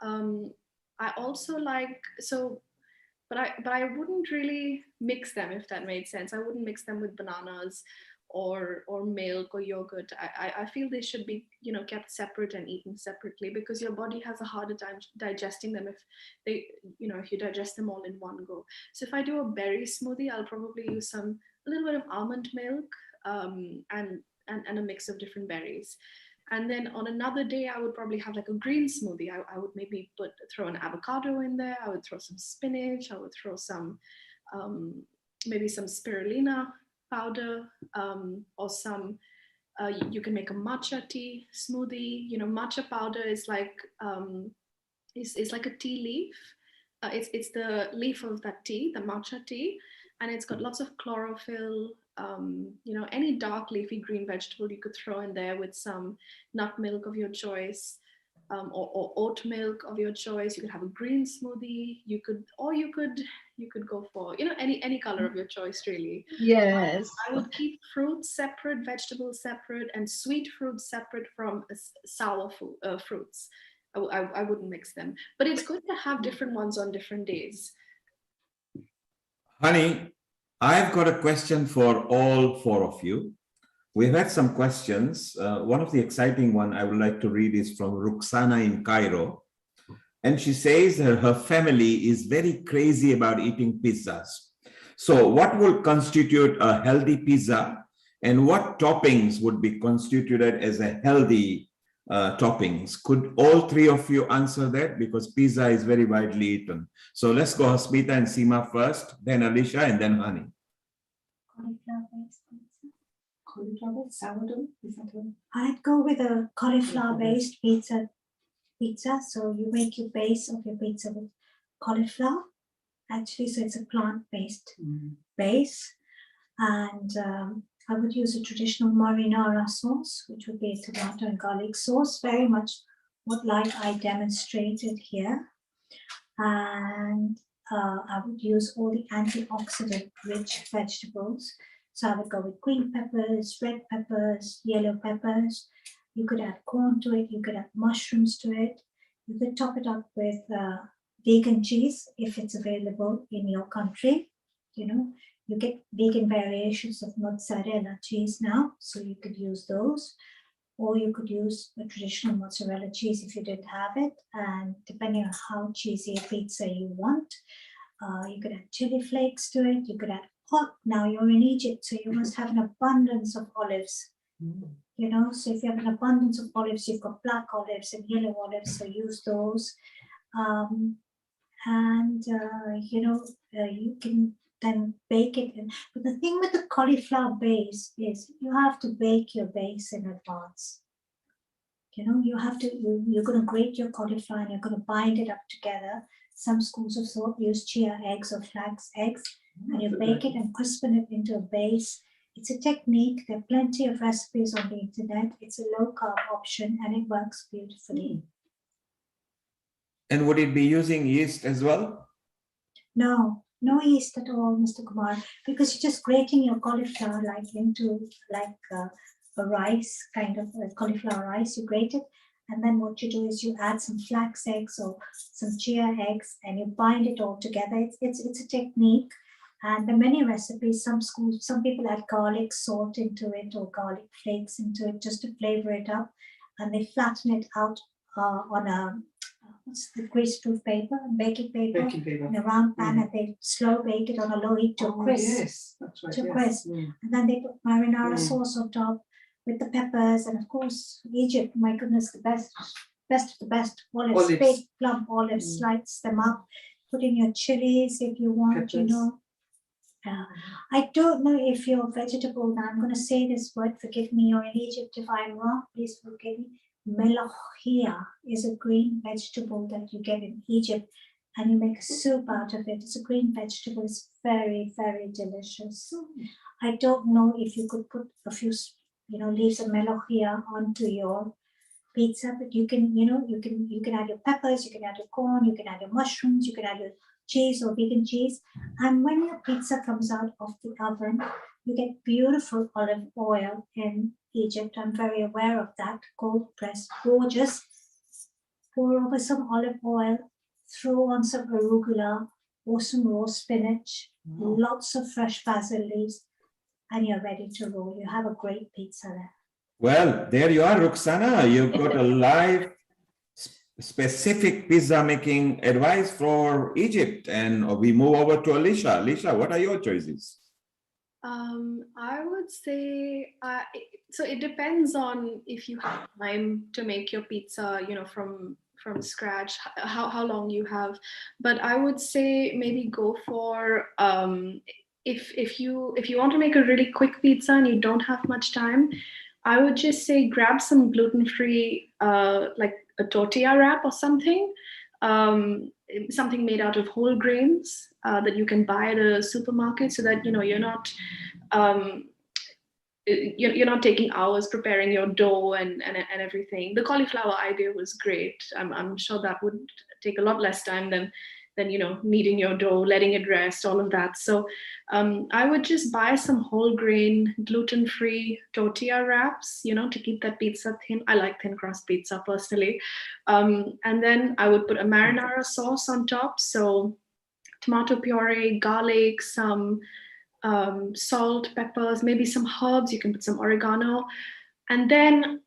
I also like, but I wouldn't really mix them, if that made sense. I wouldn't mix them with bananas or milk or yogurt. I feel they should be kept separate and eaten separately, because your body has a harder time digesting them if you digest them all in one go. So if I do a berry smoothie, I'll probably use a little bit of almond milk, and a mix of different berries. And then on another day, I would probably have like a green smoothie. I would maybe throw an avocado in there. I would throw some spinach. I would throw some maybe some spirulina powder, or some. You can make a matcha tea smoothie. You know, matcha powder is like is like a tea leaf. It's the leaf of that tea, the matcha tea, and it's got lots of chlorophyll. You know, any dark leafy green vegetable you could throw in there with some nut milk of your choice, or oat milk of your choice. You could have a green smoothie. You could go for, you know, any color of your choice, really. Yes. I would keep fruits separate, vegetables separate, and sweet fruits separate from sour fruits. I wouldn't mix them, but it's good to have different ones on different days. Honey, I've got a question for all four of you. We've had some questions. One of the exciting one I would like to read is from Ruxana in Cairo. And she says her family is very crazy about eating pizzas. So what will constitute a healthy pizza, and what toppings would be constituted as a healthy toppings? Could all three of you answer that? Because pizza is very widely eaten. So let's go Hasmita and Seema first, then Alicia, and then Honey. Cauliflower-based sourdough? I'd go with a cauliflower-based pizza. So you make your base of your pizza with cauliflower. Actually, so it's a plant-based base. And I would use a traditional marinara sauce, which would be a tomato and garlic sauce, very much what like I demonstrated here. And I would use all the antioxidant-rich vegetables. So I would go with green peppers, red peppers, yellow peppers. You could add corn to it. You could add mushrooms to it. You could top it up with vegan cheese if it's available in your country. You know, you get vegan variations of mozzarella cheese now, so you could use those. Or you could use a traditional mozzarella cheese if you didn't have it. And depending on how cheesy a pizza you want, you could add chili flakes to it. You could add now you're in Egypt, so you must have an abundance of olives. You know, so if you have an abundance of olives, you've got black olives and yellow olives, so use those. You know, you can then bake it in. But the thing with the cauliflower base is you have to bake your base in advance. You know, you have to, you're going to grate your cauliflower and you're going to bind it up together. Some schools of thought use chia eggs or flax eggs, and you bake it and crispen it into a base. It's a technique. There are plenty of recipes on the internet. It's a low carb option and it works beautifully. And would it be using yeast as well? No yeast at all, Mr. Kumar, because you're just grating your cauliflower into a rice, kind of a cauliflower rice. You grate it, and then what you do is you add some flax eggs or some chia eggs, and you bind it all together. It's a technique, and there are many recipes. Some people add garlic salt into it or garlic flakes into it just to flavor it up, and they flatten it out on a what's the greaseproof paper, baking paper, in a round pan, and they slow bake it on a low heat to crisp. Yes, that's right. To crisp, and then they put marinara sauce on top with the peppers, and of course Egypt. My goodness, the best of the best olives. Big plump olives. Slice them up. Put in your chilies if you want. Peppers. You know. I don't know if you're vegetable. Now I'm going to say this word. Forgive me. You're in Egypt. If I'm wrong, please forgive me. Melohia is a green vegetable that you get in Egypt, and you make a soup out of it. It's a green vegetable. It's very, very delicious. I don't know if you could put a few, leaves of melohia onto your pizza, but you can add your peppers, you can add your corn, you can add your mushrooms, you can add your cheese or vegan cheese. And when your pizza comes out of the oven, you get beautiful olive oil in Egypt. I'm very aware of that. Cold pressed, gorgeous. Pour over some olive oil, throw on some arugula or some raw spinach, lots of fresh basil leaves, and you're ready to roll. You have a great pizza there. Well, there you are, Ruxana. You've got a live specific pizza making advice for Egypt. And we move over to Alicia. Alicia, what are your choices? I would say so. It depends on if you have time to make your pizza, from scratch. How long you have, but I would say maybe go for if you want to make a really quick pizza and you don't have much time, I would just say grab some gluten-free, like a tortilla wrap or something, something made out of whole grains that you can buy at a supermarket, so that um, you're not taking hours preparing your dough and everything. The cauliflower idea was great. I'm sure that would take a lot less time than kneading your dough, letting it rest, all of that. So I would just buy some whole grain, gluten-free tortilla wraps, to keep that pizza thin. I like thin crust pizza personally. And then I would put a marinara sauce on top. So tomato puree, garlic, some salt, peppers, maybe some herbs. You can put some oregano. And then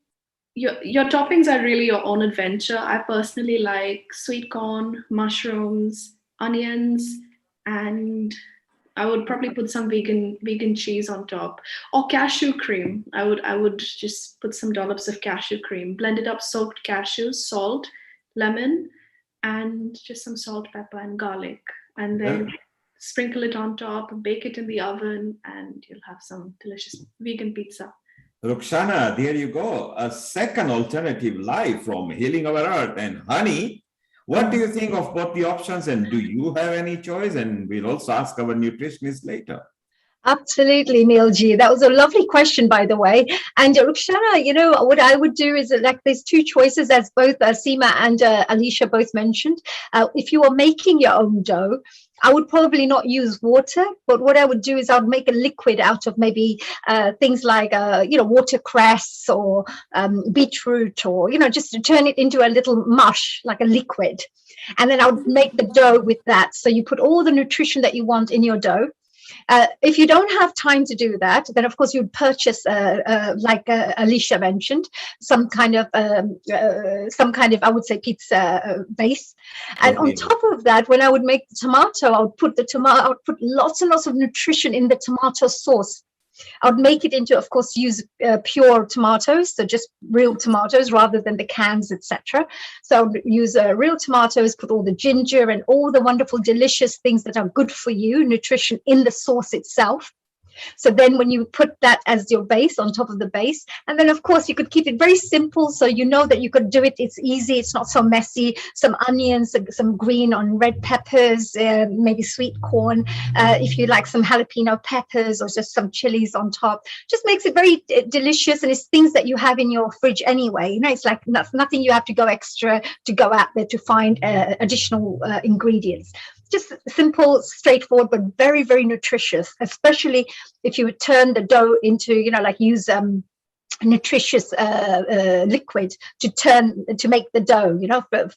your toppings are really your own adventure. I personally like sweet corn, mushrooms, onions, and I would probably put some vegan cheese on top, or cashew cream. I would just put some dollops of cashew cream, blended up soaked cashews, salt, lemon, and just some salt, pepper, and garlic. And then sprinkle it on top, bake it in the oven, and you'll have some delicious vegan pizza. Ruxana, there you go. A second alternative live from Healing Our Earth. And honey, what do you think of both the options? And do you have any choice? And we'll also ask our nutritionist later. Absolutely, Neil G. That was a lovely question, by the way. And Ruxana, what I would do is like there's two choices, as both Seema and Alicia both mentioned. If you are making your own dough, I would probably not use water, but what I would do is I would make a liquid out of maybe things like, watercress or beetroot, or, just to turn it into a little mush, like a liquid. And then I would make the dough with that. So you put all the nutrition that you want in your dough. If you don't have time to do that, then of course you'd purchase, like Alicia mentioned, some kind of I would say pizza base. And on top of that, when I would make the tomato, I would put lots and lots of nutrition in the tomato sauce. I would make it into, of course, use pure tomatoes, so just real tomatoes rather than the cans, etc. So I would use real tomatoes, put all the ginger and all the wonderful, delicious things that are good for you, nutrition in the sauce itself. So then when you put that as your base on top of the base, and then of course you could keep it very simple, so you know that you could do it, it's easy, it's not so messy. Some onions, some green on red peppers, maybe sweet corn, if you like some jalapeno peppers, or just some chilies on top, just makes it very delicious. And it's things that you have in your fridge anyway, it's like nothing you have to go extra to go out there to find additional ingredients. Just simple, straightforward, but very, very nutritious, especially if you would turn the dough into, use nutritious liquid to make the dough,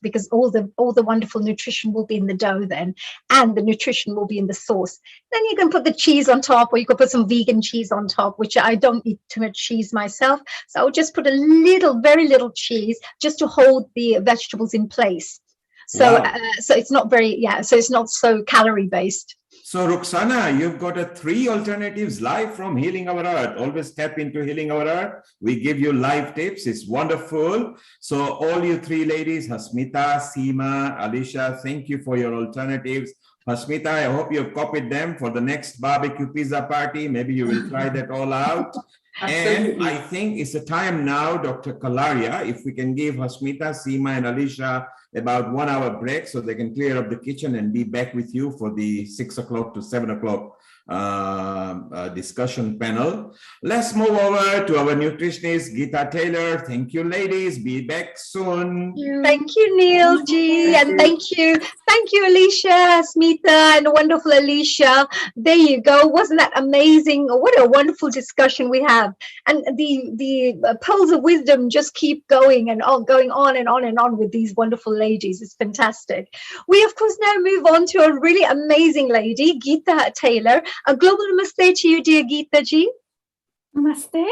because all the wonderful nutrition will be in the dough then, and the nutrition will be in the sauce. Then you can put the cheese on top, or you could put some vegan cheese on top, which I don't eat too much cheese myself. So I would just put very little cheese just to hold the vegetables in place. So, wow. So it's not so it's not so calorie based. So Ruxana, you've got 3 alternatives live from Healing Our Earth. Always tap into Healing Our Earth. We give you live tips. It's wonderful. So all you 3 ladies, Hasmita, Seema, Alicia, thank you for your alternatives. Hasmita, I hope you've copied them for the next barbecue pizza party. Maybe you will try that all out. And I think it's a time now, Dr. Kalaria, if we can give Hasmita, Seema, and Alicia about 1 hour break so they can clear up the kitchen and be back with you for the 6 o'clock to 7 o'clock discussion panel. Let's move over to our nutritionist, Geeta Taylor. Thank you, ladies. Be back soon. Thank you, Neil G. And thank you, Alicia, Smita, and wonderful Alicia. There you go. Wasn't that amazing? What a wonderful discussion we have. And the pearls of wisdom just keep going and on, going on and on and on with these wonderful ladies. It's fantastic. We, of course, now move on to a really amazing lady, Geeta Taylor. A global namaste to you, dear Geeta ji. Namaste.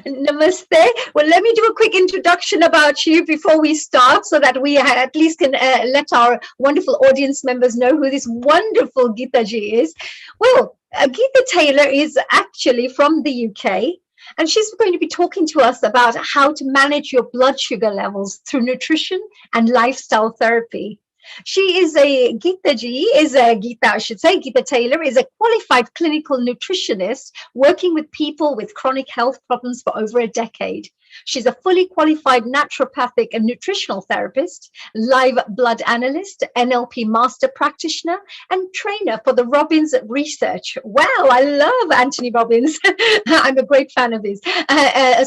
Namaste. Well, let me do a quick introduction about you before we start so that we at least can let our wonderful audience members know who this wonderful Geeta ji is. Well, Geeta Taylor is actually from the UK. And she's going to be talking to us about how to manage your blood sugar levels through nutrition and lifestyle therapy. She is Geeta Taylor is a qualified clinical nutritionist working with people with chronic health problems for over a decade. She's a fully qualified naturopathic and nutritional therapist, live blood analyst, NLP master practitioner, and trainer for the Robbins Research. Wow, I love Anthony Robbins. I'm a great fan of his.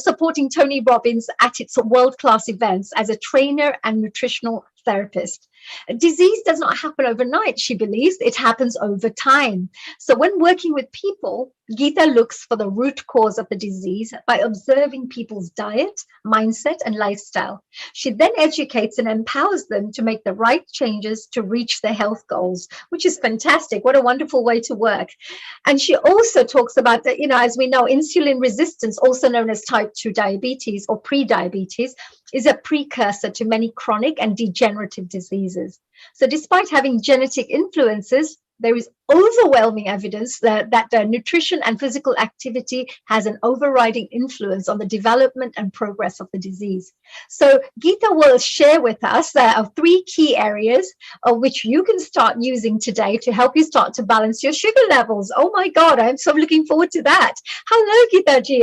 Supporting Tony Robbins at its world-class events as a trainer and nutritional therapist. Disease does not happen overnight, she believes. It happens over time. So when working with people, Geeta looks for the root cause of the disease by observing people's diet, mindset, and lifestyle. She then educates and empowers them to make the right changes to reach their health goals, which is fantastic. What a wonderful way to work. And she also talks about that, as we know, insulin resistance, also known as type 2 diabetes or pre-diabetes, is a precursor to many chronic and degenerative diseases. So despite having genetic influences, there is overwhelming evidence that nutrition and physical activity has an overriding influence on the development and progress of the disease. So Geeta will share with us 3 key areas of which you can start using today to help you start to balance your sugar levels. Oh my God, I'm so looking forward to that. Hello, Geeta ji,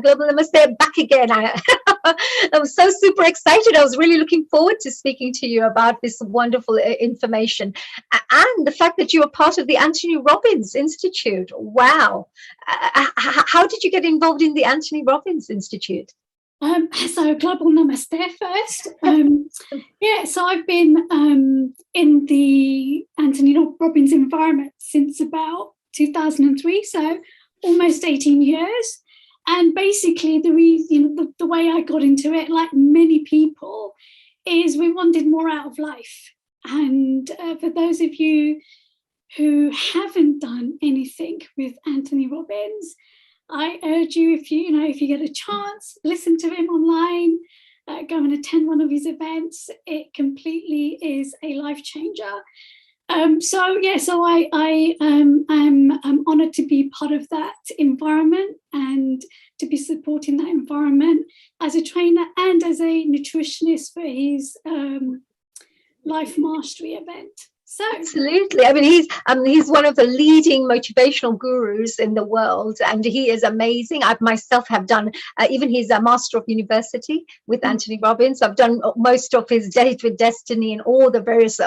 Global Namaste, back again. I'm so super excited. I was really looking forward to speaking to you about this wonderful information and the fact that you are part of the Anthony Robbins Institute. Wow. How did you get involved in the Anthony Robbins Institute? So global namaste first. So I've been in the Anthony Robbins environment since about 2003, so almost 18 years. And basically the way I got into it, like many people, is we wanted more out of life. And for those of you who haven't done anything with Anthony Robbins, I urge you, if you get a chance, listen to him online, go and attend one of his events. It completely is a life changer. So I am honoured to be part of that environment and to be supporting that environment as a trainer and as a nutritionist for his Life Mastery event. So absolutely. I mean, he's one of the leading motivational gurus in the world, and he is amazing. I myself have done even his Master of University with Anthony Robbins. I've done most of his Date with Destiny and all the various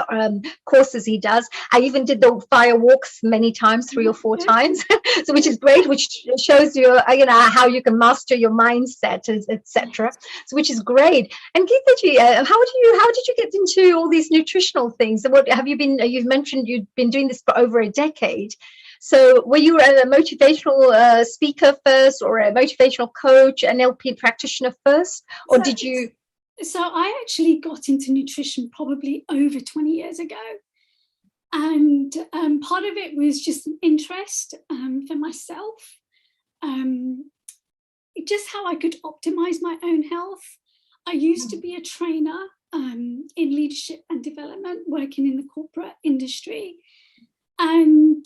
courses he does. I even did the fire walks many times, 3 or 4 times, so which is great, which shows you, how you can master your mindset, etc. So which is great. And Geeta ji, how did you get into all these nutritional things? And what have you been? You've mentioned you've been doing this for over a decade. So were you a motivational speaker first, or a motivational coach, NLP practitioner first, or did you? So I actually got into nutrition probably over 20 years ago. And part of it was just an interest for myself, just how I could optimize my own health. I used to be a trainer in leadership and development, working in the corporate industry. And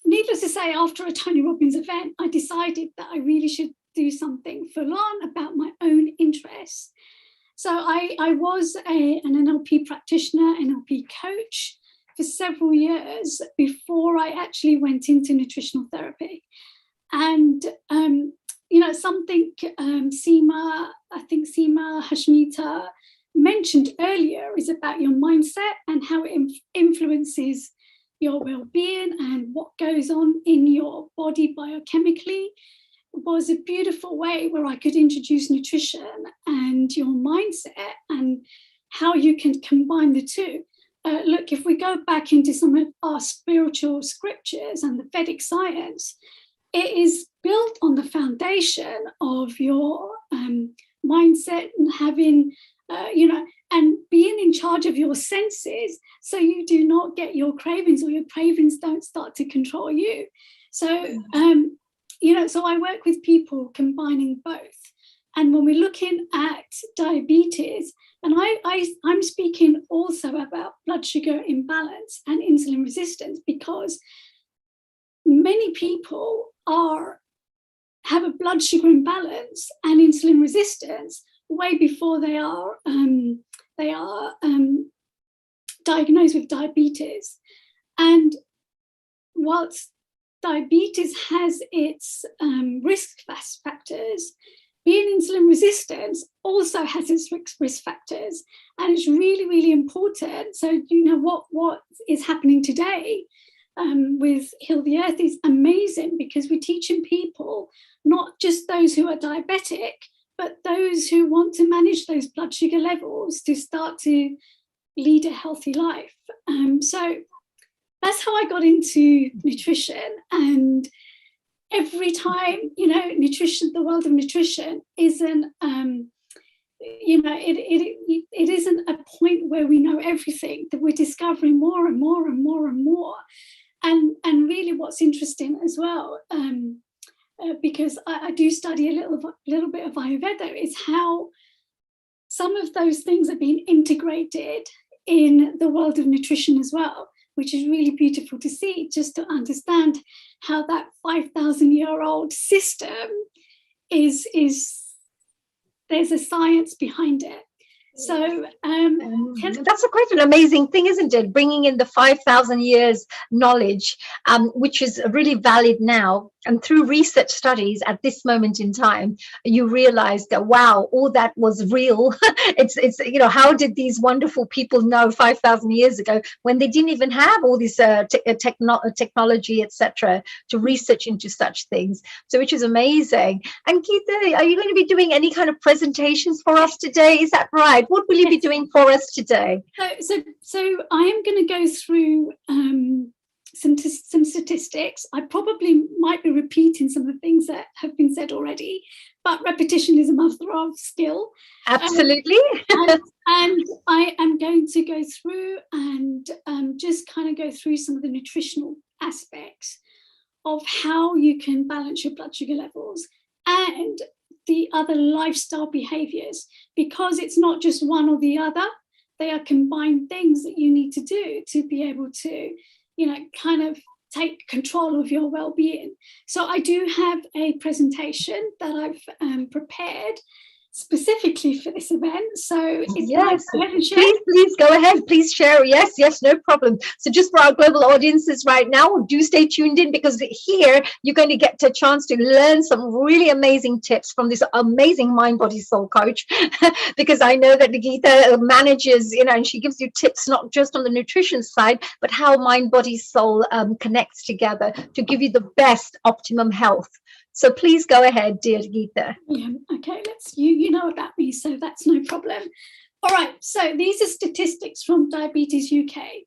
needless to say, after a Tony Robbins event, I decided that I really should do something full on about my own interests. So I was an NLP practitioner, NLP coach for several years before I actually went into nutritional therapy. And something Seema Hashmita mentioned earlier is about your mindset and how it influences your well-being and what goes on in your body biochemically. Was a beautiful way where I could introduce nutrition and your mindset and how you can combine the two. Look, if we go back into some of our spiritual scriptures and the Vedic science, it is built on the foundation of your mindset and having, and being in charge of your senses so you do not get your cravings, or your cravings don't start to control you. So, so I work with people combining both. And when we're looking at diabetes, and I'm speaking also about blood sugar imbalance and insulin resistance, because many people have a blood sugar imbalance and insulin resistance way before they are diagnosed with diabetes. And whilst diabetes has its risk factors, being insulin resistant also has its risk factors, and it's really, really important. So what is happening today with Heal the Earth is amazing, because we're teaching people, not just those who are diabetic, but those who want to manage those blood sugar levels to start to lead a healthy life. So that's how I got into nutrition. And every time, nutrition, the world of nutrition isn't, it isn't a point where we know everything, that we're discovering more and more and more and more. And really what's interesting as well, because I do study a little bit of Ayurveda, is how some of those things are being integrated in the world of nutrition as well, which is really beautiful to see, just to understand how that 5,000-year-old system is there's a science behind it. So that's quite an amazing thing, isn't it? Bringing in the 5,000 years knowledge, which is really valid now. And through research studies at this moment in time, you realize that, wow, all that was real. it's how did these wonderful people know 5,000 years ago when they didn't even have all this technology, etc., to research into such things? So, which is amazing. And Geeta, are you going to be doing any kind of presentations for us today? Is that right? What will you be doing for us today? So I am going to go through some statistics. I probably might be repeating some of the things that have been said already, but repetition is a mother of skill. Absolutely. And I am going to go through and just kind of go through some of the nutritional aspects of how you can balance your blood sugar levels and the other lifestyle behaviors, because it's not just one or the other. They are combined things that you need to do to be able to, kind of take control of your well-being. So I do have a presentation that I've prepared specifically for this event. So yes, please go ahead. Please share. Yes, no problem. So just for our global audiences right now, do stay tuned in, because here you're going to get a chance to learn some really amazing tips from this amazing mind, body, soul coach. Because I know that Geeta manages, and she gives you tips not just on the nutrition side, but how mind, body, soul connects together to give you the best optimum health. So please go ahead, dear Geeta. Yeah, okay, you know about me, so that's no problem. All right, so these are statistics from Diabetes UK.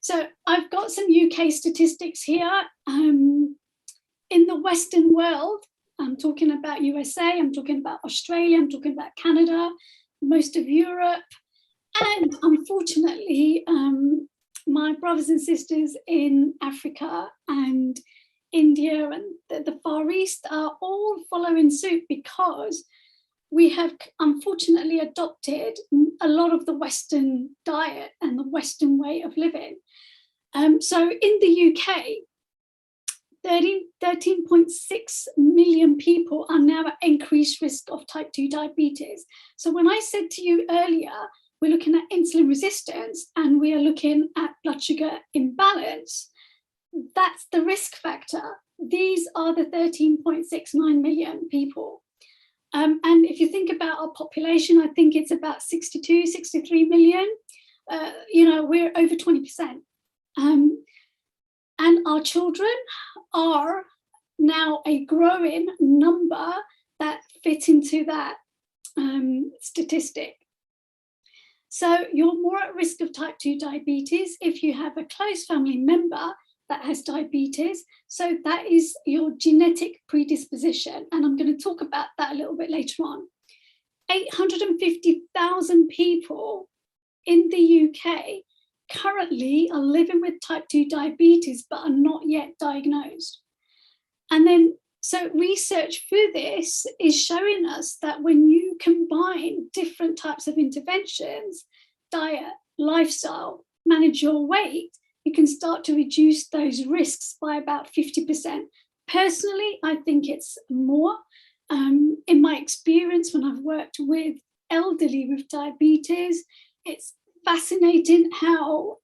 So I've got some UK statistics here. In the Western world, I'm talking about USA, I'm talking about Australia, I'm talking about Canada, most of Europe, and unfortunately, my brothers and sisters in Africa and India and the Far East are all following suit, because we have unfortunately adopted a lot of the Western diet and the Western way of living. So in the UK, 13.6 million people are now at increased risk of type 2 diabetes. So when I said to you earlier, we're looking at insulin resistance and we are looking at blood sugar imbalance, that's the risk factor. These are the 13.69 million people. And if you think about our population, I think it's about 62, 63 million. We're over 20%. And our children are now a growing number that fit into that statistic. So you're more at risk of type 2 diabetes if you have a close family member that has diabetes. So that is your genetic predisposition. And I'm going to talk about that a little bit later on. 850,000 people in the UK currently are living with type 2 diabetes, but are not yet diagnosed. And then So research through this is showing us that when you combine different types of interventions, diet, lifestyle, manage your weight, you can start to reduce those risks by about 50%. Personally, I think it's more. In my experience, when I've worked with elderly with diabetes, it's fascinating how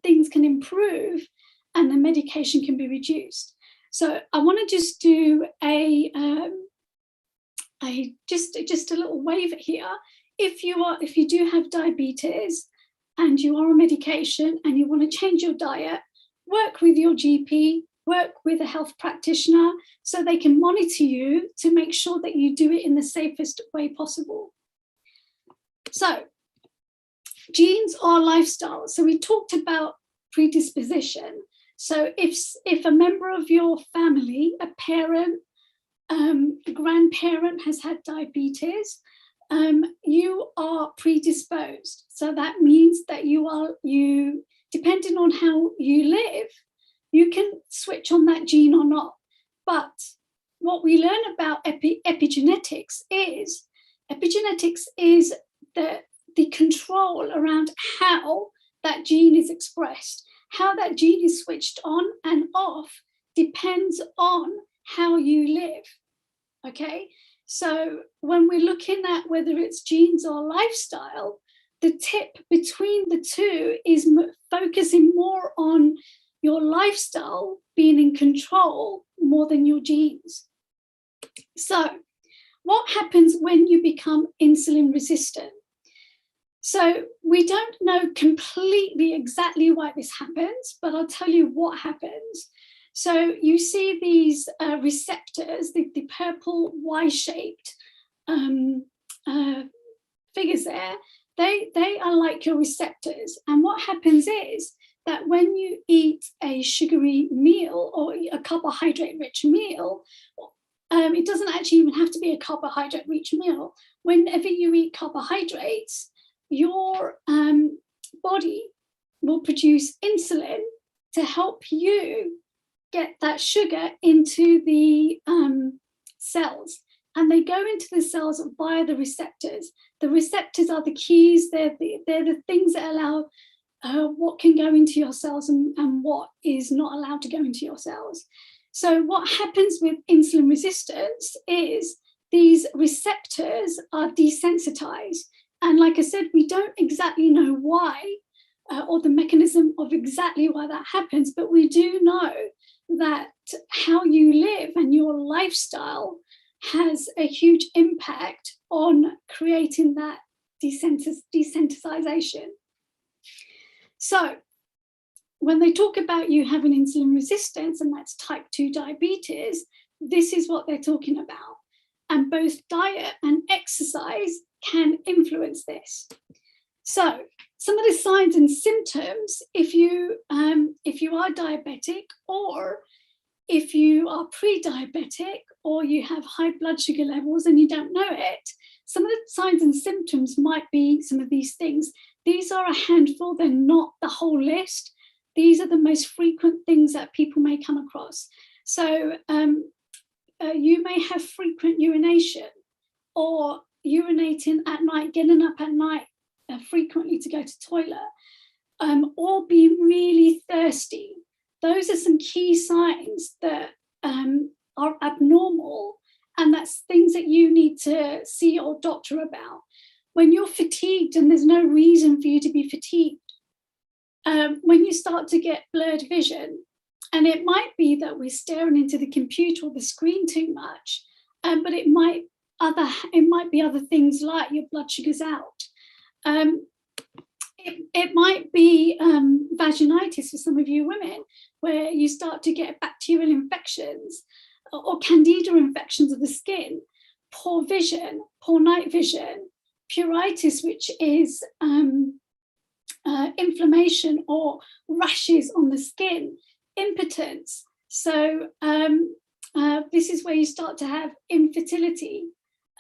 things can improve and the medication can be reduced. So I want to just do just a little waiver here. If you do have diabetes and you are on medication and you want to change your diet, work with your GP, work with a health practitioner so they can monitor you to make sure that you do it in the safest way possible. So genes are lifestyle. So we talked about predisposition. So if a member of your family, a parent, grandparent has had diabetes, you are predisposed. So that means that you depending on how you live, you can switch on that gene or not. But what we learn about epigenetics is the control around how that gene is expressed. How that gene is switched on and off depends on how you live, okay? So when we're looking at whether it's genes or lifestyle, the tip between the two is focusing more on your lifestyle being in control more than your genes. So what happens when you become insulin resistant? So we don't know completely exactly why this happens, but I'll tell you what happens. So you see these receptors, the purple Y-shaped figures there, they are like your receptors. And what happens is that when you eat a sugary meal or a carbohydrate-rich meal, it doesn't actually even have to be a carbohydrate-rich meal. Whenever you eat carbohydrates, your body will produce insulin to help you get that sugar into the cells, and they go into the cells via the receptors. The receptors are the keys. They're the things that allow what can go into your cells and what is not allowed to go into your cells. So what happens with insulin resistance is these receptors are desensitized. And like I said, we don't exactly know why or the mechanism of exactly why that happens, but we do know that how you live and your lifestyle has a huge impact on creating that desensitization. So when they talk about you having insulin resistance, and that's type 2 diabetes, this is what they're talking about. And both diet and exercise can influence this. So some of the signs and symptoms, if you are diabetic, or if you are pre-diabetic, or you have high blood sugar levels and you don't know it, some of the signs and symptoms might be some of these things. These are a handful, they're not the whole list. These are the most frequent things that people may come across. So you may have frequent urination, or urinating at night, getting up at night frequently to go to toilet, or be really thirsty. Those are some key signs that are abnormal, and that's things that you need to see your doctor about. When you're fatigued and there's no reason for you to be fatigued, when you start to get blurred vision, and it might be that we're staring into the computer or the screen too much, but it might be other things like your blood sugar's out. It might be vaginitis for some of you women, where you start to get bacterial infections or candida infections of the skin, poor vision, poor night vision, pruritus, which is inflammation or rashes on the skin, impotence. So this is where you start to have infertility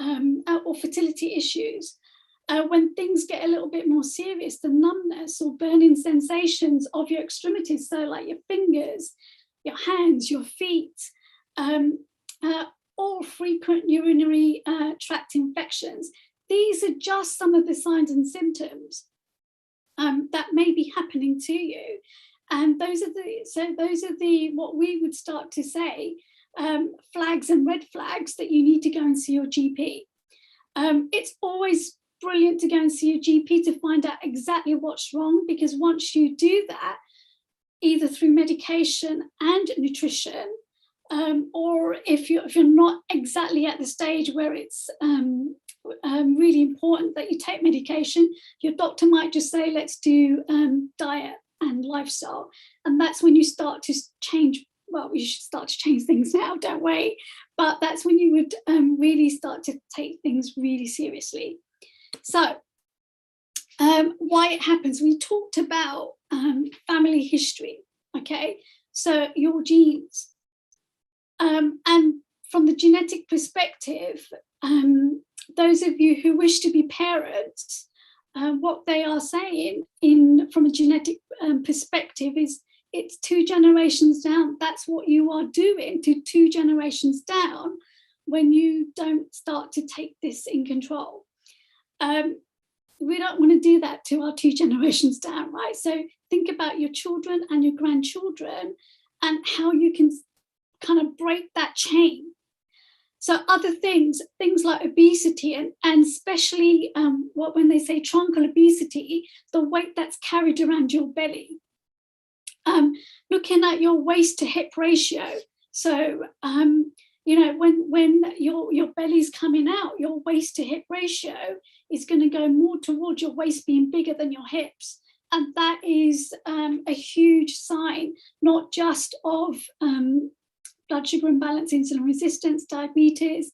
or fertility issues. When things get a little bit more serious, the numbness or burning sensations of your extremities, so like your fingers, your hands, your feet, or frequent urinary tract infections. These are just some of the signs and symptoms that may be happening to you. And those are the what we would start to say flags and red flags that you need to go and see your GP. It's always brilliant to go and see your GP to find out exactly what's wrong, because once you do that, either through medication and nutrition, or if you're not exactly at the stage where it's really important that you take medication, your doctor might just say, let's do diet and lifestyle. And that's when you start to change. Well, we should start to change things now, don't we? But that's when you would really start to take things really seriously. So why it happens, we talked about family history, okay? So your genes. And from the genetic perspective, those of you who wish to be parents, what they are saying from a genetic perspective is it's 2 generations down. That's what you are doing to 2 generations down when you don't start to take this in control. We don't want to do that to our 2 generations down, right? So think about your children and your grandchildren and how you can kind of break that chain. So other things like obesity and especially when they say truncal obesity, the weight that's carried around your belly. Looking at your waist to hip ratio. So, when your belly's coming out, your waist to hip ratio is going to go more towards your waist being bigger than your hips. And that is a huge sign, not just of blood sugar imbalance, insulin resistance, diabetes,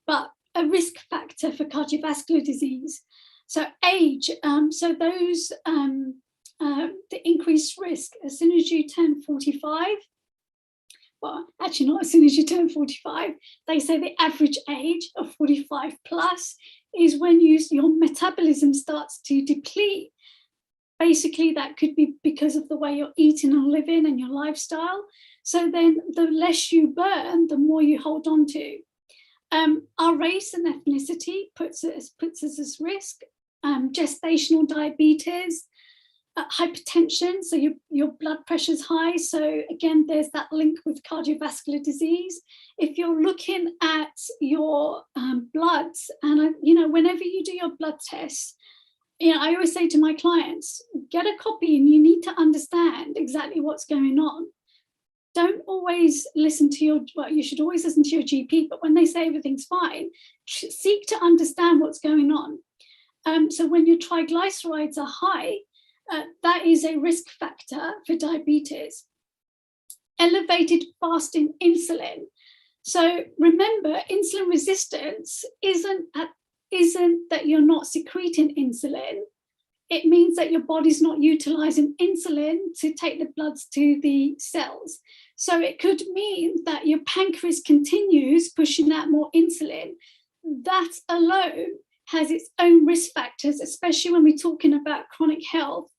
but a risk factor for cardiovascular disease. So age, the increased risk as soon as you turn 45, well, actually not as soon as you turn 45, they say the average age of 45 plus is when your metabolism starts to deplete. Basically, that could be because of the way you're eating and living and your lifestyle. So then the less you burn, the more you hold on to. Our race and ethnicity puts us at risk. Gestational diabetes, hypertension, so your blood pressure's high. So again, there's that link with cardiovascular disease. If you're looking at your bloods, and whenever you do your blood tests, I always say to my clients, get a copy and you need to understand exactly what's going on. Don't always listen to you should always listen to your GP, but when they say everything's fine, seek to understand what's going on. So when your triglycerides are high, that is a risk factor for diabetes. Elevated fasting insulin. So remember, insulin resistance isn't that you're not secreting insulin. It means that your body's not utilizing insulin to take the bloods to the cells. So it could mean that your pancreas continues pushing out more insulin. That alone has its own risk factors, especially when we're talking about chronic health.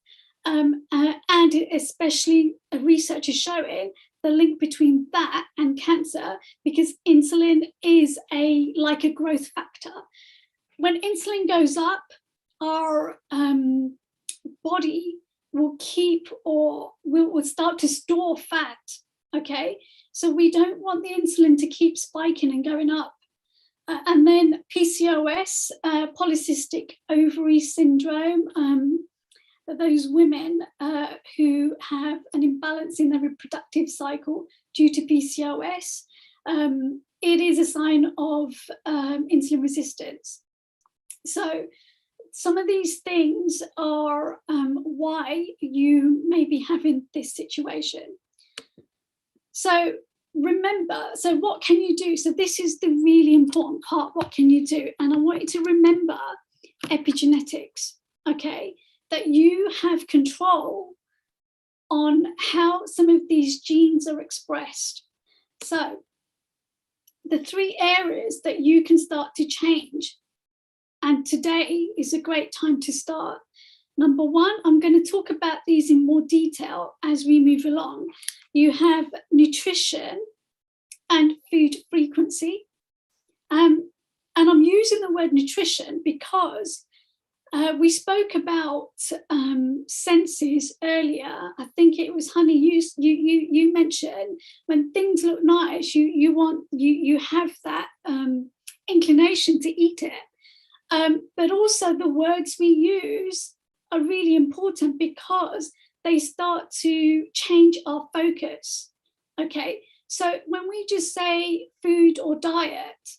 And especially research is showing the link between that and cancer, because insulin is like a growth factor. When insulin goes up, our body will keep or will start to store fat, okay? So we don't want the insulin to keep spiking and going up. And then PCOS, polycystic ovary syndrome, those women who have an imbalance in their reproductive cycle due to PCOS, it is a sign of insulin resistance. So some of these things are why you may be having this situation. So remember, so what can you do? So this is the really important part. What can you do? And I want you to remember epigenetics, okay? That you have control on how some of these genes are expressed. So the 3 areas that you can start to change, and today is a great time to start. Number 1, I'm going to talk about these in more detail as we move along. You have nutrition, and food frequency. And I'm using the word nutrition because we spoke about senses earlier. I think it was Honey. You mentioned when things look nice, you have that inclination to eat it. But also the words we use are really important because they start to change our focus. Okay, so when we just say food or diet,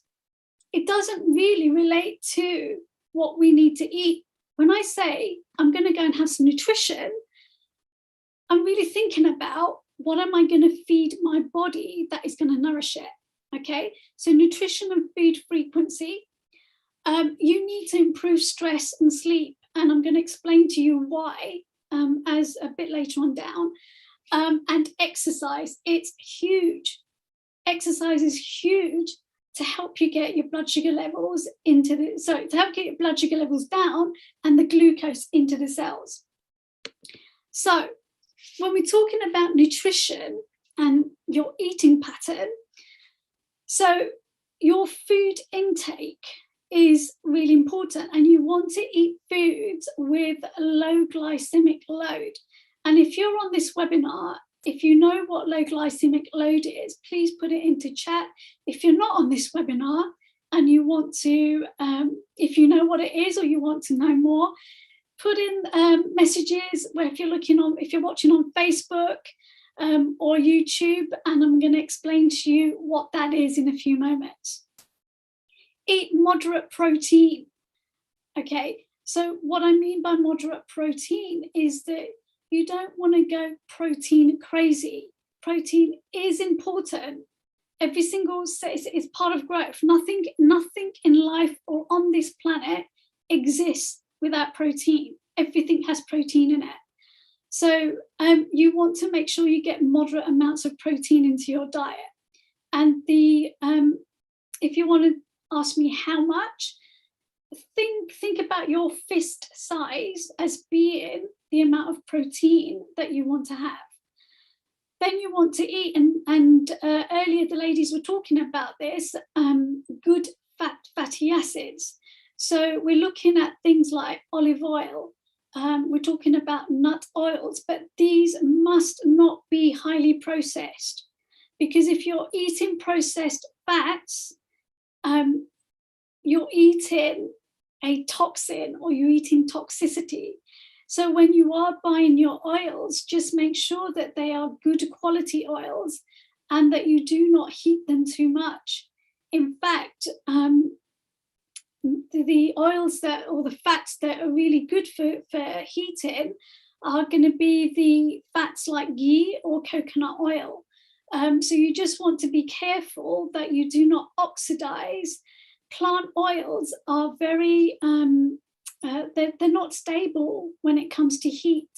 it doesn't really relate to what we need to eat. When I say I'm going to go and have some nutrition, I'm really thinking about what am I going to feed my body that is going to nourish it. Okay, so nutrition and food frequency. You need to improve stress and sleep, and I'm going to explain to you why as a bit later on down. And exercise, it's huge. Exercise is huge to help you get your blood sugar levels to help get your blood sugar levels down and the glucose into the cells. So when we're talking about nutrition and your eating pattern, so your food intake is really important, and you want to eat foods with low glycemic load. And if you're on this webinar, if you know what low glycemic load is, please put it into chat. If you're not on this webinar and you want to, if you know what it is or you want to know more, put in messages where if you're watching on Facebook or YouTube, and I'm going to explain to you what that is in a few moments. Eat moderate protein. Okay, so what I mean by moderate protein is that you don't want to go protein crazy. Protein is important. Every single is part of growth. Nothing in life or on this planet exists without protein. Everything has protein in it. So you want to make sure you get moderate amounts of protein into your diet. And if you want to ask me how much, think about your fist size as being the amount of protein that you want to have. Then you want to eat, and earlier the ladies were talking about this, good fatty acids. So we're looking at things like olive oil, we're talking about nut oils, but these must not be highly processed, because if you're eating processed fats, you're eating a toxin or you're eating toxicity. So when you are buying your oils, just make sure that they are good quality oils and that you do not heat them too much. In fact, the oils or the fats that are really good for heating are going to be the fats like ghee or coconut oil. So you just want to be careful that you do not oxidize. Plant oils are very, they're not stable when it comes to heat.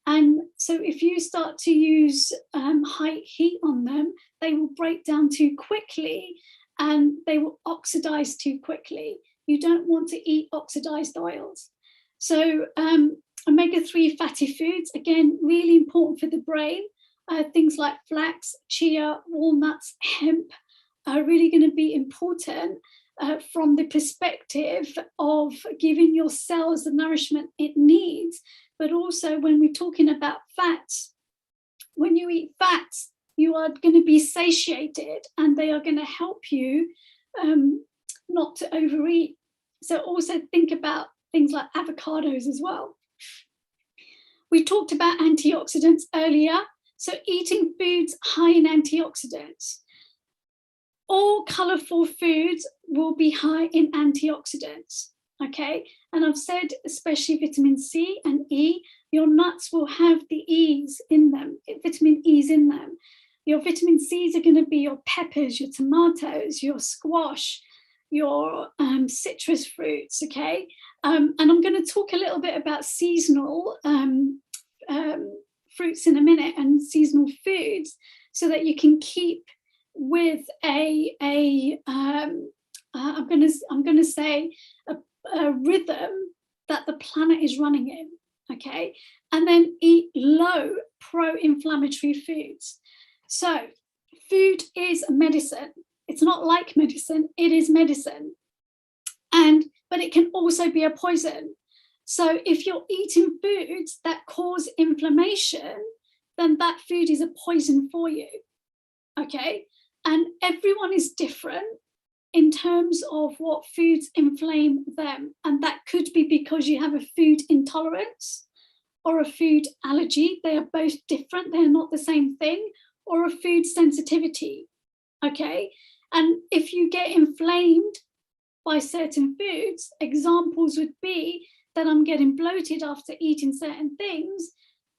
And so if you start to use high heat on them, they will break down too quickly and they will oxidize too quickly. You don't want to eat oxidized oils. So omega-3 fatty foods, again, really important for the brain. Things like flax, chia, walnuts, hemp are really going to be important from the perspective of giving your cells the nourishment it needs. But also when we're talking about fats, when you eat fats, you are going to be satiated and they are going to help you not to overeat. So also think about things like avocados as well. We talked about antioxidants earlier. So eating foods high in antioxidants. All colourful foods will be high in antioxidants, okay? And I've said, especially vitamin C and E, your nuts will have the E's in them, vitamin E's in them. Your vitamin C's are going to be your peppers, your tomatoes, your squash, your citrus fruits, okay? And I'm going to talk a little bit about seasonal fruits in a minute and seasonal foods so that you can keep with I'm going to say a rhythm that the planet is running in, okay? And then eat low pro-inflammatory foods. So food is medicine. It's not like medicine, it is medicine. But it can also be a poison. So if you're eating foods that cause inflammation, then that food is a poison for you. Okay, and everyone is different in terms of what foods inflame them, and that could be because you have a food intolerance or a food allergy. They are both different, they're not the same thing, or a food sensitivity. Okay, and if you get inflamed by certain foods, examples would be that I'm getting bloated after eating certain things,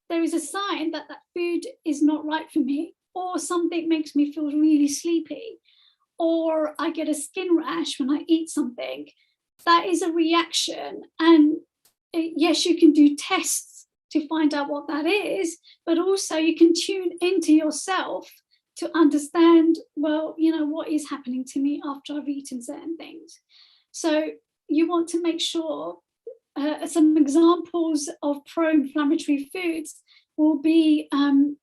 there is a sign that that food is not right for me, or something makes me feel really sleepy, or I get a skin rash when I eat something. That is a reaction. And yes, you can do tests to find out what that is, but also you can tune into yourself to understand, well, you know, what is happening to me after I've eaten certain things. So you want to make sure, some examples of pro-inflammatory foods will be, I'm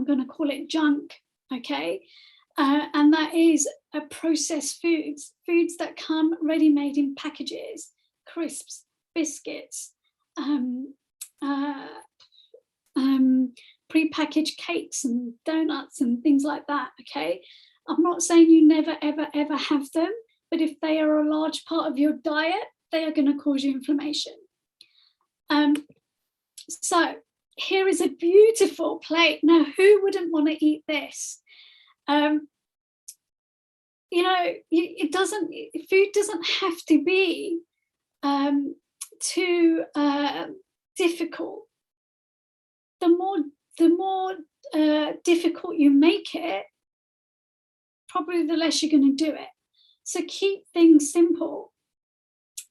going to call it junk, okay? And that is processed foods, foods that come ready-made in packages, crisps, biscuits, pre-packaged cakes and donuts and things like that, okay? I'm not saying you never, ever, ever have them, but if they are a large part of your diet, they are going to cause you inflammation. So here is a beautiful plate. Now, who wouldn't want to eat this? You know, food doesn't have to be too difficult. The more difficult you make it, probably the less you're going to do it. So keep things simple.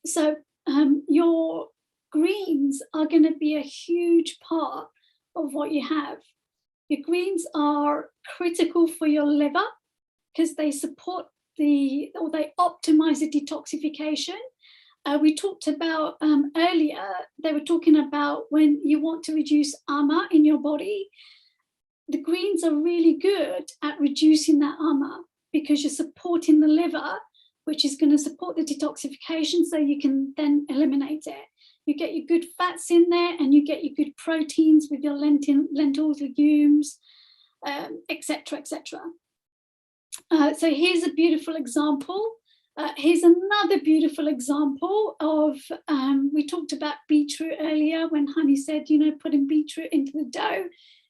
So your greens are going to be a huge part of what you have. Your greens are critical for your liver because they support they optimize the detoxification. We talked about earlier, they were talking about when you want to reduce AMA in your body, the greens are really good at reducing that AMA because you're supporting the liver, which is going to support the detoxification so you can then eliminate it. You get your good fats in there and you get your good proteins with your lentils, legumes, etc., etc. So here's a beautiful example. Here's another beautiful example of, we talked about beetroot earlier when Honey said, you know, putting beetroot into the dough.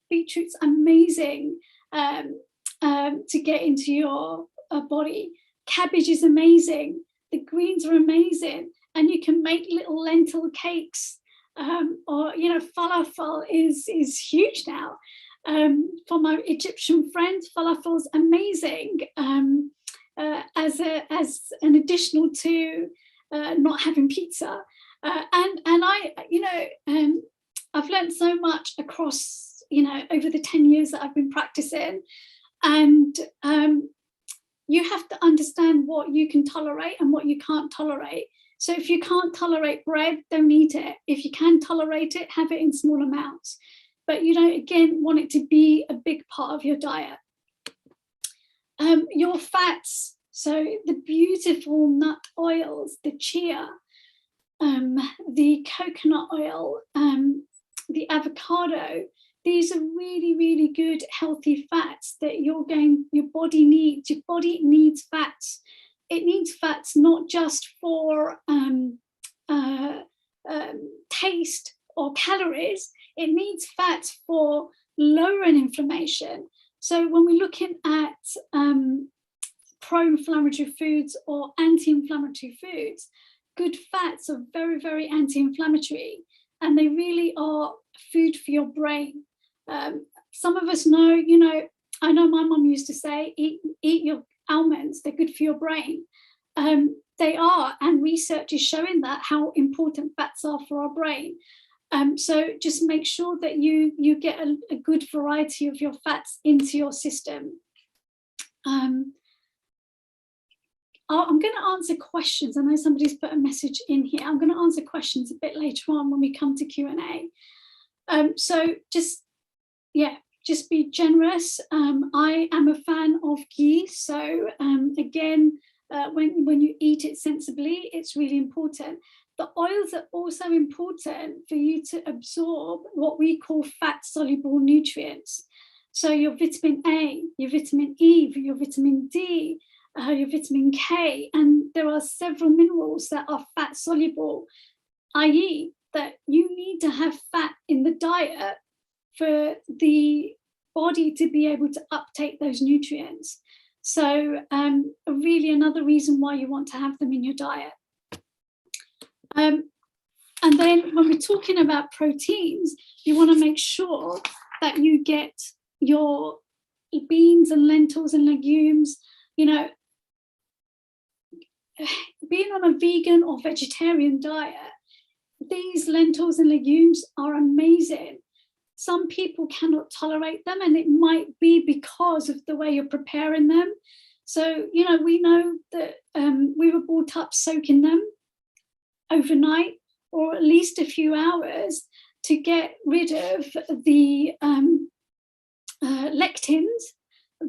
Beetroot's amazing to get into your body. Cabbage is amazing. The greens are amazing. And you can make little lentil cakes, or, you know, falafel is huge now. For my Egyptian friends, falafel is amazing as an additional to not having pizza. And I, you know, I've learned so much across, you know, over the 10 years that I've been practicing. And you have to understand what you can tolerate and what you can't tolerate. So if you can't tolerate bread, don't eat it. If you can tolerate it, have it in small amounts. But you don't, again, want it to be a big part of your diet. Your fats, so the beautiful nut oils, the chia, the coconut oil, the avocado, these are really, really good, healthy fats that your body needs. Your body needs fats. It needs fats not just for taste or calories. It needs fats for lowering inflammation. So when we're looking at pro-inflammatory foods or anti-inflammatory foods, good fats are very, very anti-inflammatory, and they really are food for your brain. Some of us know, you know, I know my mum used to say, eat your almonds, they're good for your brain. They are, and research is showing that, how important fats are for our brain. So just make sure that you get a good variety of your fats into your system. I'm going to answer questions. I know somebody's put a message in here. I'm going to answer questions a bit later on when we come to Q&A. So just just be generous. I am a fan of ghee, so again, when you eat it sensibly, it's really important. The oils are also important for you to absorb what we call fat-soluble nutrients. So your vitamin A, your vitamin E, your vitamin D, your vitamin K, and there are several minerals that are fat-soluble, i.e. that you need to have fat in the diet for the body to be able to uptake those nutrients. So really another reason why you want to have them in your diet. And then when we're talking about proteins, you want to make sure that you get your beans and lentils and legumes. You know, being on a vegan or vegetarian diet, these lentils and legumes are amazing. Some people cannot tolerate them, and it might be because of the way you're preparing them. So, you know, we know that we were brought up soaking them overnight or at least a few hours to get rid of the lectins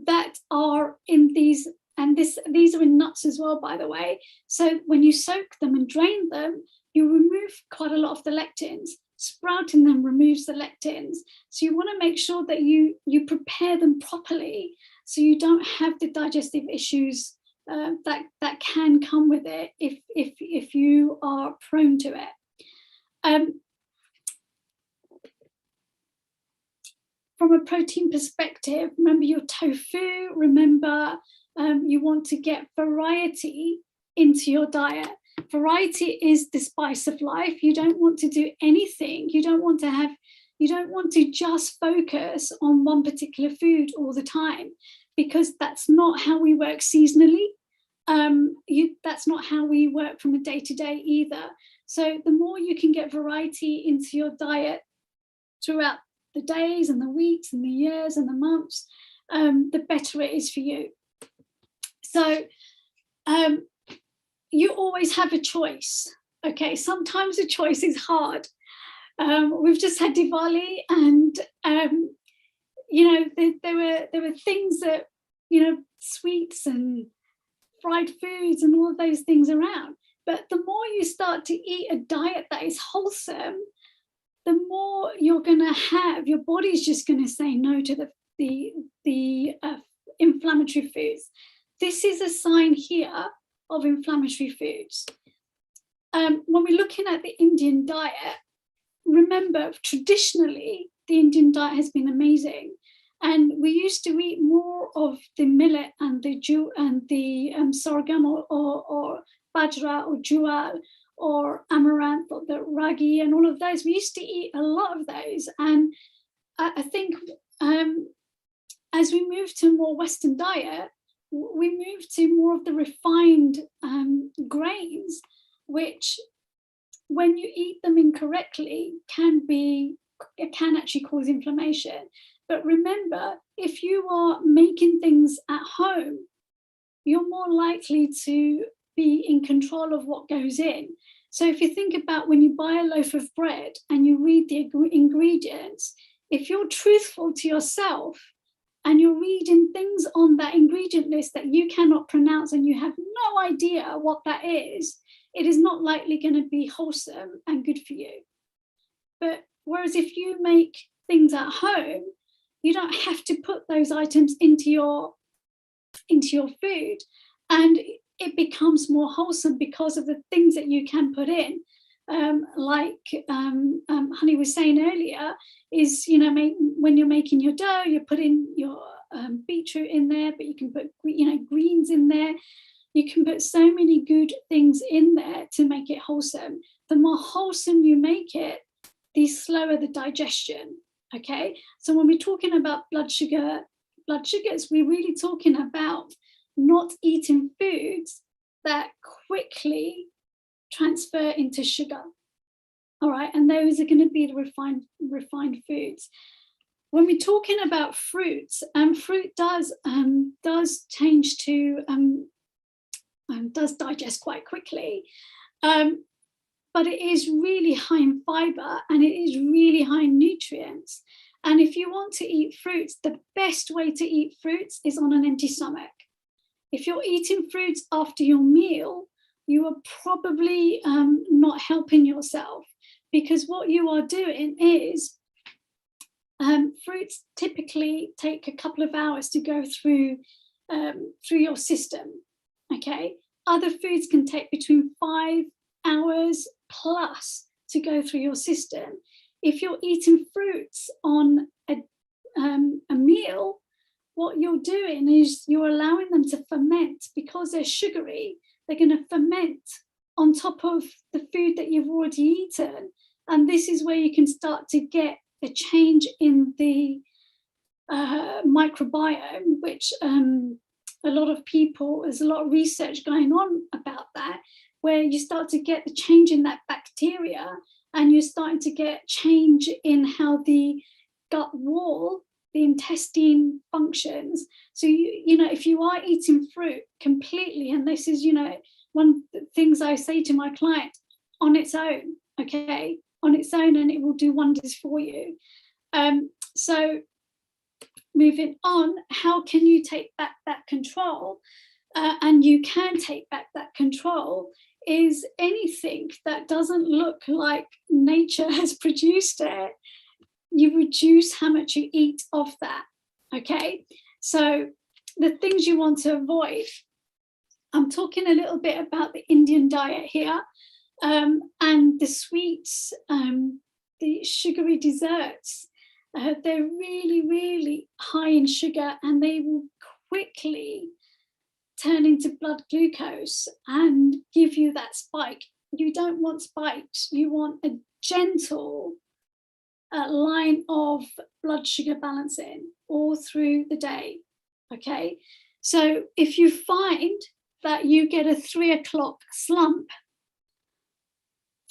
that are in these, and these are in nuts as well, by the way. So when you soak them and drain them, you remove quite a lot of the lectins. Sprouting them removes the lectins. So you want to make sure that you prepare them properly so you don't have the digestive issues that can come with it if you are prone to it. From a protein perspective, remember your tofu, remember you want to get variety into your diet. Variety is the spice of life. You don't want to do anything. You don't want to just focus on one particular food all the time, because that's not how we work seasonally. That's not how we work from a day to day either. So the more you can get variety into your diet throughout the days and the weeks and the years and the months, the better it is for you. So you always have a choice. Okay, sometimes the choice is hard. We've just had Diwali, and you know, there were things that, you know, sweets and fried foods and all of those things around. But the more you start to eat a diet that is wholesome, the more you're going to have, your body's just going to say no to the inflammatory foods. This is a sign here of inflammatory foods. When we're looking at the Indian diet, remember, traditionally, the Indian diet has been amazing. And we used to eat more of the millet and the sorghum or bajra or jowar or amaranth or the ragi and all of those. We used to eat a lot of those. And I think as we move to a more Western diet, we move to more of the refined grains, which when you eat them incorrectly can actually cause inflammation. But remember, if you are making things at home, you're more likely to be in control of what goes in. So if you think about when you buy a loaf of bread and you read the ingredients, if you're truthful to yourself and you're reading things on that ingredient list that you cannot pronounce and you have no idea what that is, it is not likely going to be wholesome and good for you. But whereas if you make things at home, you don't have to put those items into your food, and it becomes more wholesome because of the things that you can put in. Like Honey was saying earlier, is, you know, when you're making your dough, you're putting your beetroot in there, but you can put, you know, greens in there. You can put so many good things in there to make it wholesome. The more wholesome you make it, the slower the digestion. Okay, so when we're talking about blood sugars, we're really talking about not eating foods that quickly transfer into sugar. All right, and those are going to be the refined foods. When we're talking about fruits, fruit does change to does digest quite quickly, but it is really high in fiber and it is really high in nutrients. And if you want to eat fruits, the best way to eat fruits is on an empty stomach. If you're eating fruits after your meal, you are probably not helping yourself, because what you are doing is fruits typically take a couple of hours to go through your system. Okay, other foods can take between 5 hours plus to go through your system. If you're eating fruits on a meal, what you're doing is you're allowing them to ferment. Because they're sugary, they're going to ferment on top of the food that you've already eaten. And this is where you can start to get a change in the microbiome, which a lot of people, there's a lot of research going on about that, where you start to get the change in that bacteria, and you're starting to get change in how the gut wall, the intestine functions. So, you know, if you are eating fruit completely, and this is, you know, one of the things I say to my client, on its own, okay, on its own, and it will do wonders for you. So moving on, how can you take back that control? And you can take back that control is anything that doesn't look like nature has produced it, you reduce how much you eat of that, okay? So the things you want to avoid, I'm talking a little bit about the Indian diet here, and the sweets, the sugary desserts. They're really, really high in sugar, and they will quickly turn into blood glucose and give you that spike. You don't want spikes, you want a gentle line of blood sugar balancing all through the day, okay? So if you find that you get a 3 o'clock slump,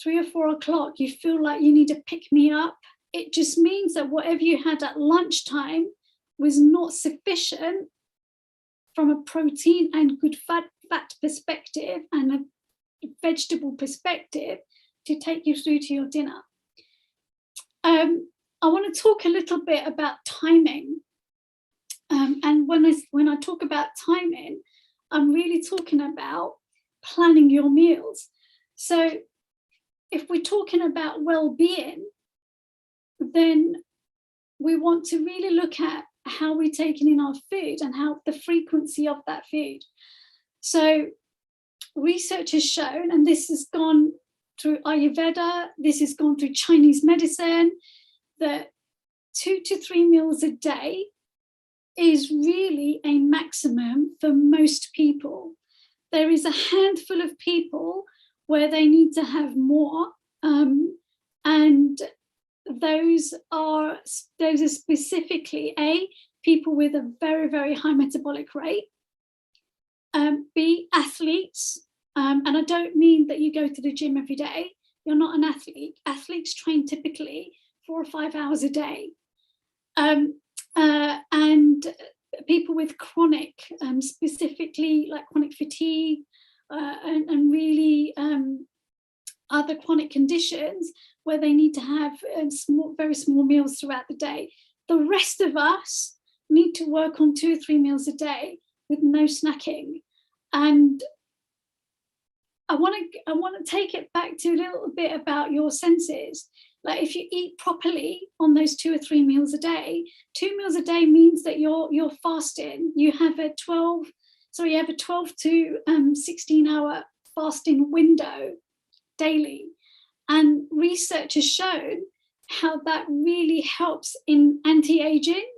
3 or 4 o'clock, you feel like you need to pick me up, it just means that whatever you had at lunchtime was not sufficient from a protein and good fat perspective and a vegetable perspective to take you through to your dinner. I want to talk a little bit about timing. And when I talk about timing, I'm really talking about planning your meals. So if we're talking about well-being, then we want to really look at how we're taking in our food and how the frequency of that food. So research has shown, and this has gone through Ayurveda, this has gone through Chinese medicine, that 2 to 3 meals a day is really a maximum for most people. There is a handful of people where they need to have more, and those are specifically A, people with a very, very high metabolic rate, B, athletes, and I don't mean that you go to the gym every day, you're not an athlete. Athletes train typically 4 or 5 hours a day. And people with chronic, specifically like chronic fatigue and really other chronic conditions where they need to have very small meals throughout the day. The rest of us need to work on 2 or 3 meals a day with no snacking. And I want to take it back to a little bit about your senses. Like if you eat properly on those 2 or 3 meals a day, 2 meals a day means that you're fasting. You have a 12 to 16 hour fasting window daily. And research has shown how that really helps in anti-aging.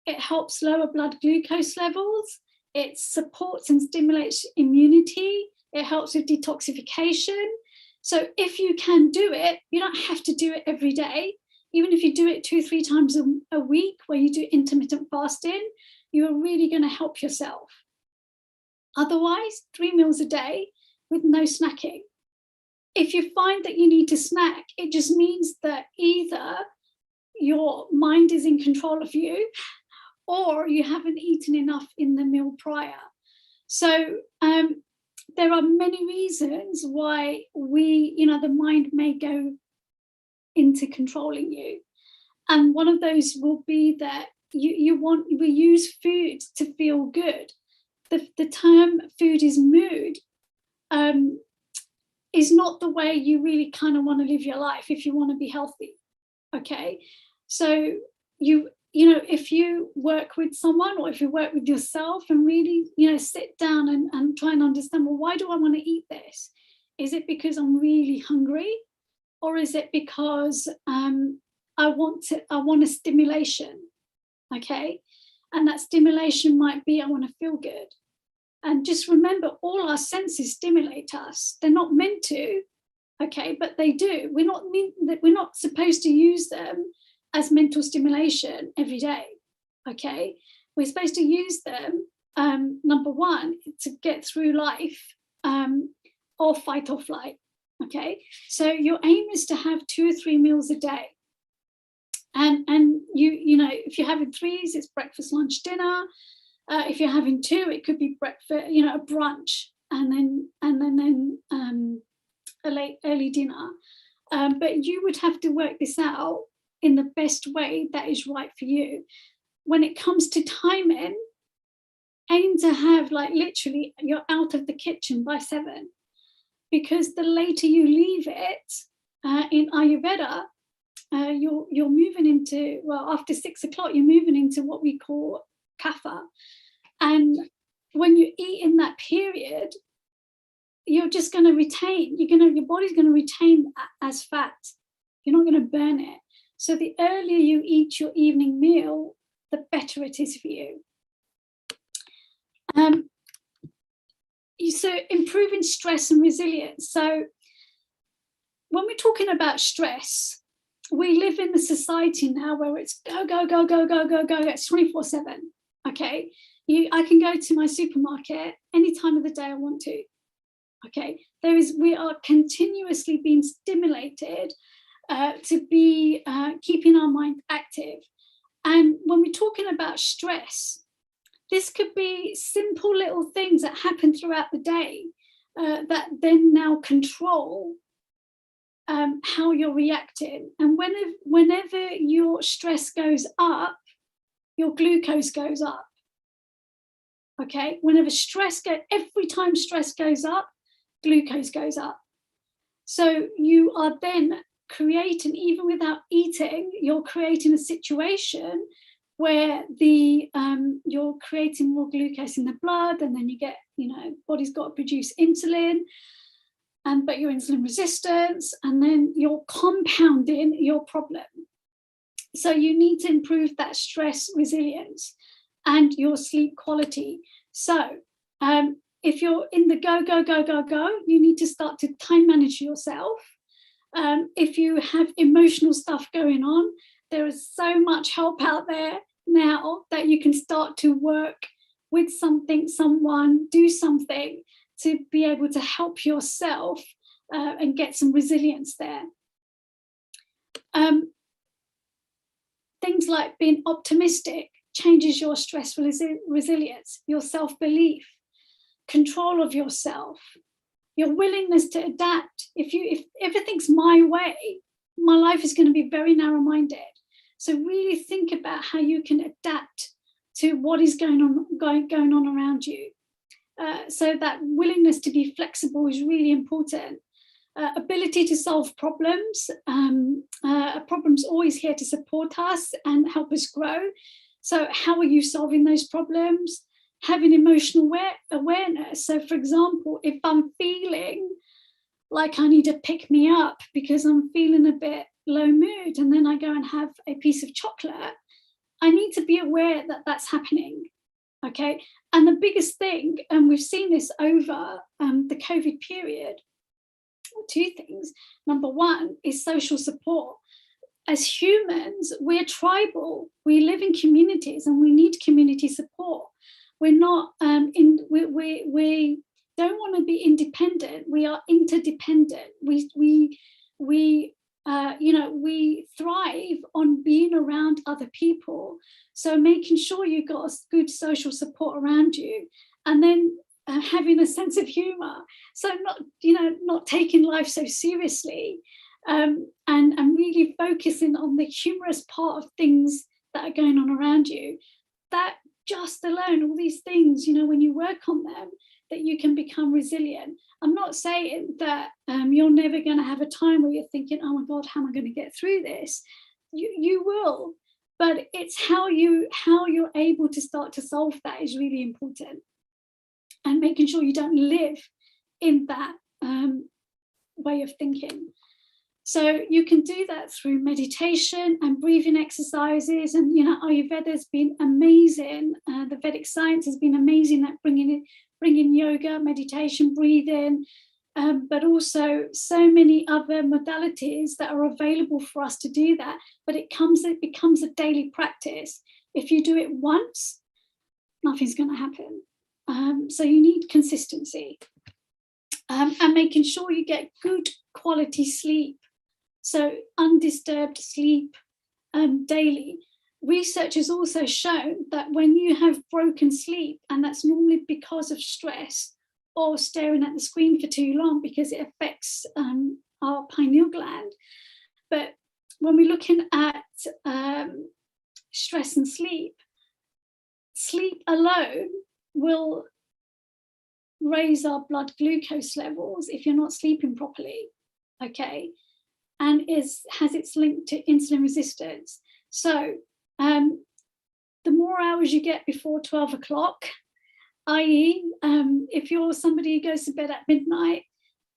It helps lower blood glucose levels. It supports and stimulates immunity. It helps with detoxification. So if you can do it, you don't have to do it every day. Even if you do it 2 or 3 times a week where you do intermittent fasting, you're really going to help yourself. Otherwise, 3 meals a day with no snacking. If you find that you need to snack, it just means that either your mind is in control of you or you haven't eaten enough in the meal prior. So there are many reasons why the mind may go into controlling you. And one of those will be that we use food to feel good. The term food is mood is not the way you really kind of want to live your life if you want to be healthy. Okay, so if you work with someone, or if you work with yourself, and really sit down and try and understand, well, why do I want to eat this? Is it because I'm really hungry, or is it because I want a stimulation? Okay, and that stimulation might be I want to feel good. And just remember, all our senses stimulate us. They're not meant to, okay, but they do. We're not supposed to use them as mental stimulation every day, okay? We're supposed to use them, number one, to get through life, or fight or flight, okay? So your aim is to have 2 or 3 meals a day. And if you're having 3s, it's breakfast, lunch, dinner. If you're having 2, it could be breakfast, a brunch, and then a late early dinner. But you would have to work this out in the best way that is right for you. When it comes to timing, aim to have, like, literally you're out of the kitchen by 7, because the later you leave it, in Ayurveda, you're moving into, well, after 6 o'clock, you're moving into what we call kapha. And when you eat in that period, you're just going to retain, your body's going to retain as fat. You're not going to burn it. So the earlier you eat your evening meal, the better it is for you. So improving stress and resilience. So when we're talking about stress, we live in a society now where it's go, go, go, go, go, go, go. It's 24/7. Okay, I can go to my supermarket any time of the day I want to. Okay, we are continuously being stimulated to be keeping our mind active. And when we're talking about stress, this could be simple little things that happen throughout the day that then now control how you're reacting. And whenever your stress goes up, your glucose goes up. Okay, every time stress goes up, glucose goes up. So you are then creating, even without eating, you're creating a situation where you're creating more glucose in the blood, and then you get, body's got to produce insulin, but you're insulin resistance, and then you're compounding your problem. So you need to improve that stress resilience and your sleep quality. So if you're in the go, go, go, go, go, you need to start to time manage yourself. If you have emotional stuff going on, there is so much help out there now that you can start to work with someone, do something to be able to help yourself and get some resilience there. Things like being optimistic changes your stress resilience, your self-belief, control of yourself, your willingness to adapt. If everything's my way, my life is going to be very narrow-minded. So really think about how you can adapt to what is going on around you. So that willingness to be flexible is really important. Ability to solve problems. A problem's always here to support us and help us grow. So how are you solving those problems? Having emotional awareness. So for example, if I'm feeling like I need to pick me up because I'm feeling a bit low mood, and then I go and have a piece of chocolate, I need to be aware that that's happening. Okay, and the biggest thing, and we've seen this over the COVID period, 2 things. Number one is social support. As humans, we're tribal. We live in communities, and we need community support. We're not we don't want to be independent. We are interdependent. We thrive on being around other people. So making sure you've got a good social support around you, and then having a sense of humor. So not taking life so seriously. and really focusing on the humorous part of things that are going on around you, that just alone, all these things, when you work on them, that you can become resilient. I'm not saying that you're never going to have a time where you're thinking, oh my God, how am I going to get through this? You will, but it's how you're able to start to solve that is really important, and making sure you don't live in that way of thinking. So you can do that through meditation and breathing exercises. And Ayurveda has been amazing. The Vedic science has been amazing at bringing yoga, meditation, breathing, but also so many other modalities that are available for us to do that. But it becomes a daily practice. If you do it once, nothing's going to happen. So you need consistency, and making sure you get good quality sleep. So undisturbed sleep daily. Research has also shown that when you have broken sleep, and that's normally because of stress or staring at the screen for too long, because it affects our pineal gland. But when we're looking at stress and sleep alone will raise our blood glucose levels if you're not sleeping properly, okay? And has its link to insulin resistance. So the more hours you get before 12 o'clock, i.e. If you're somebody who goes to bed at midnight,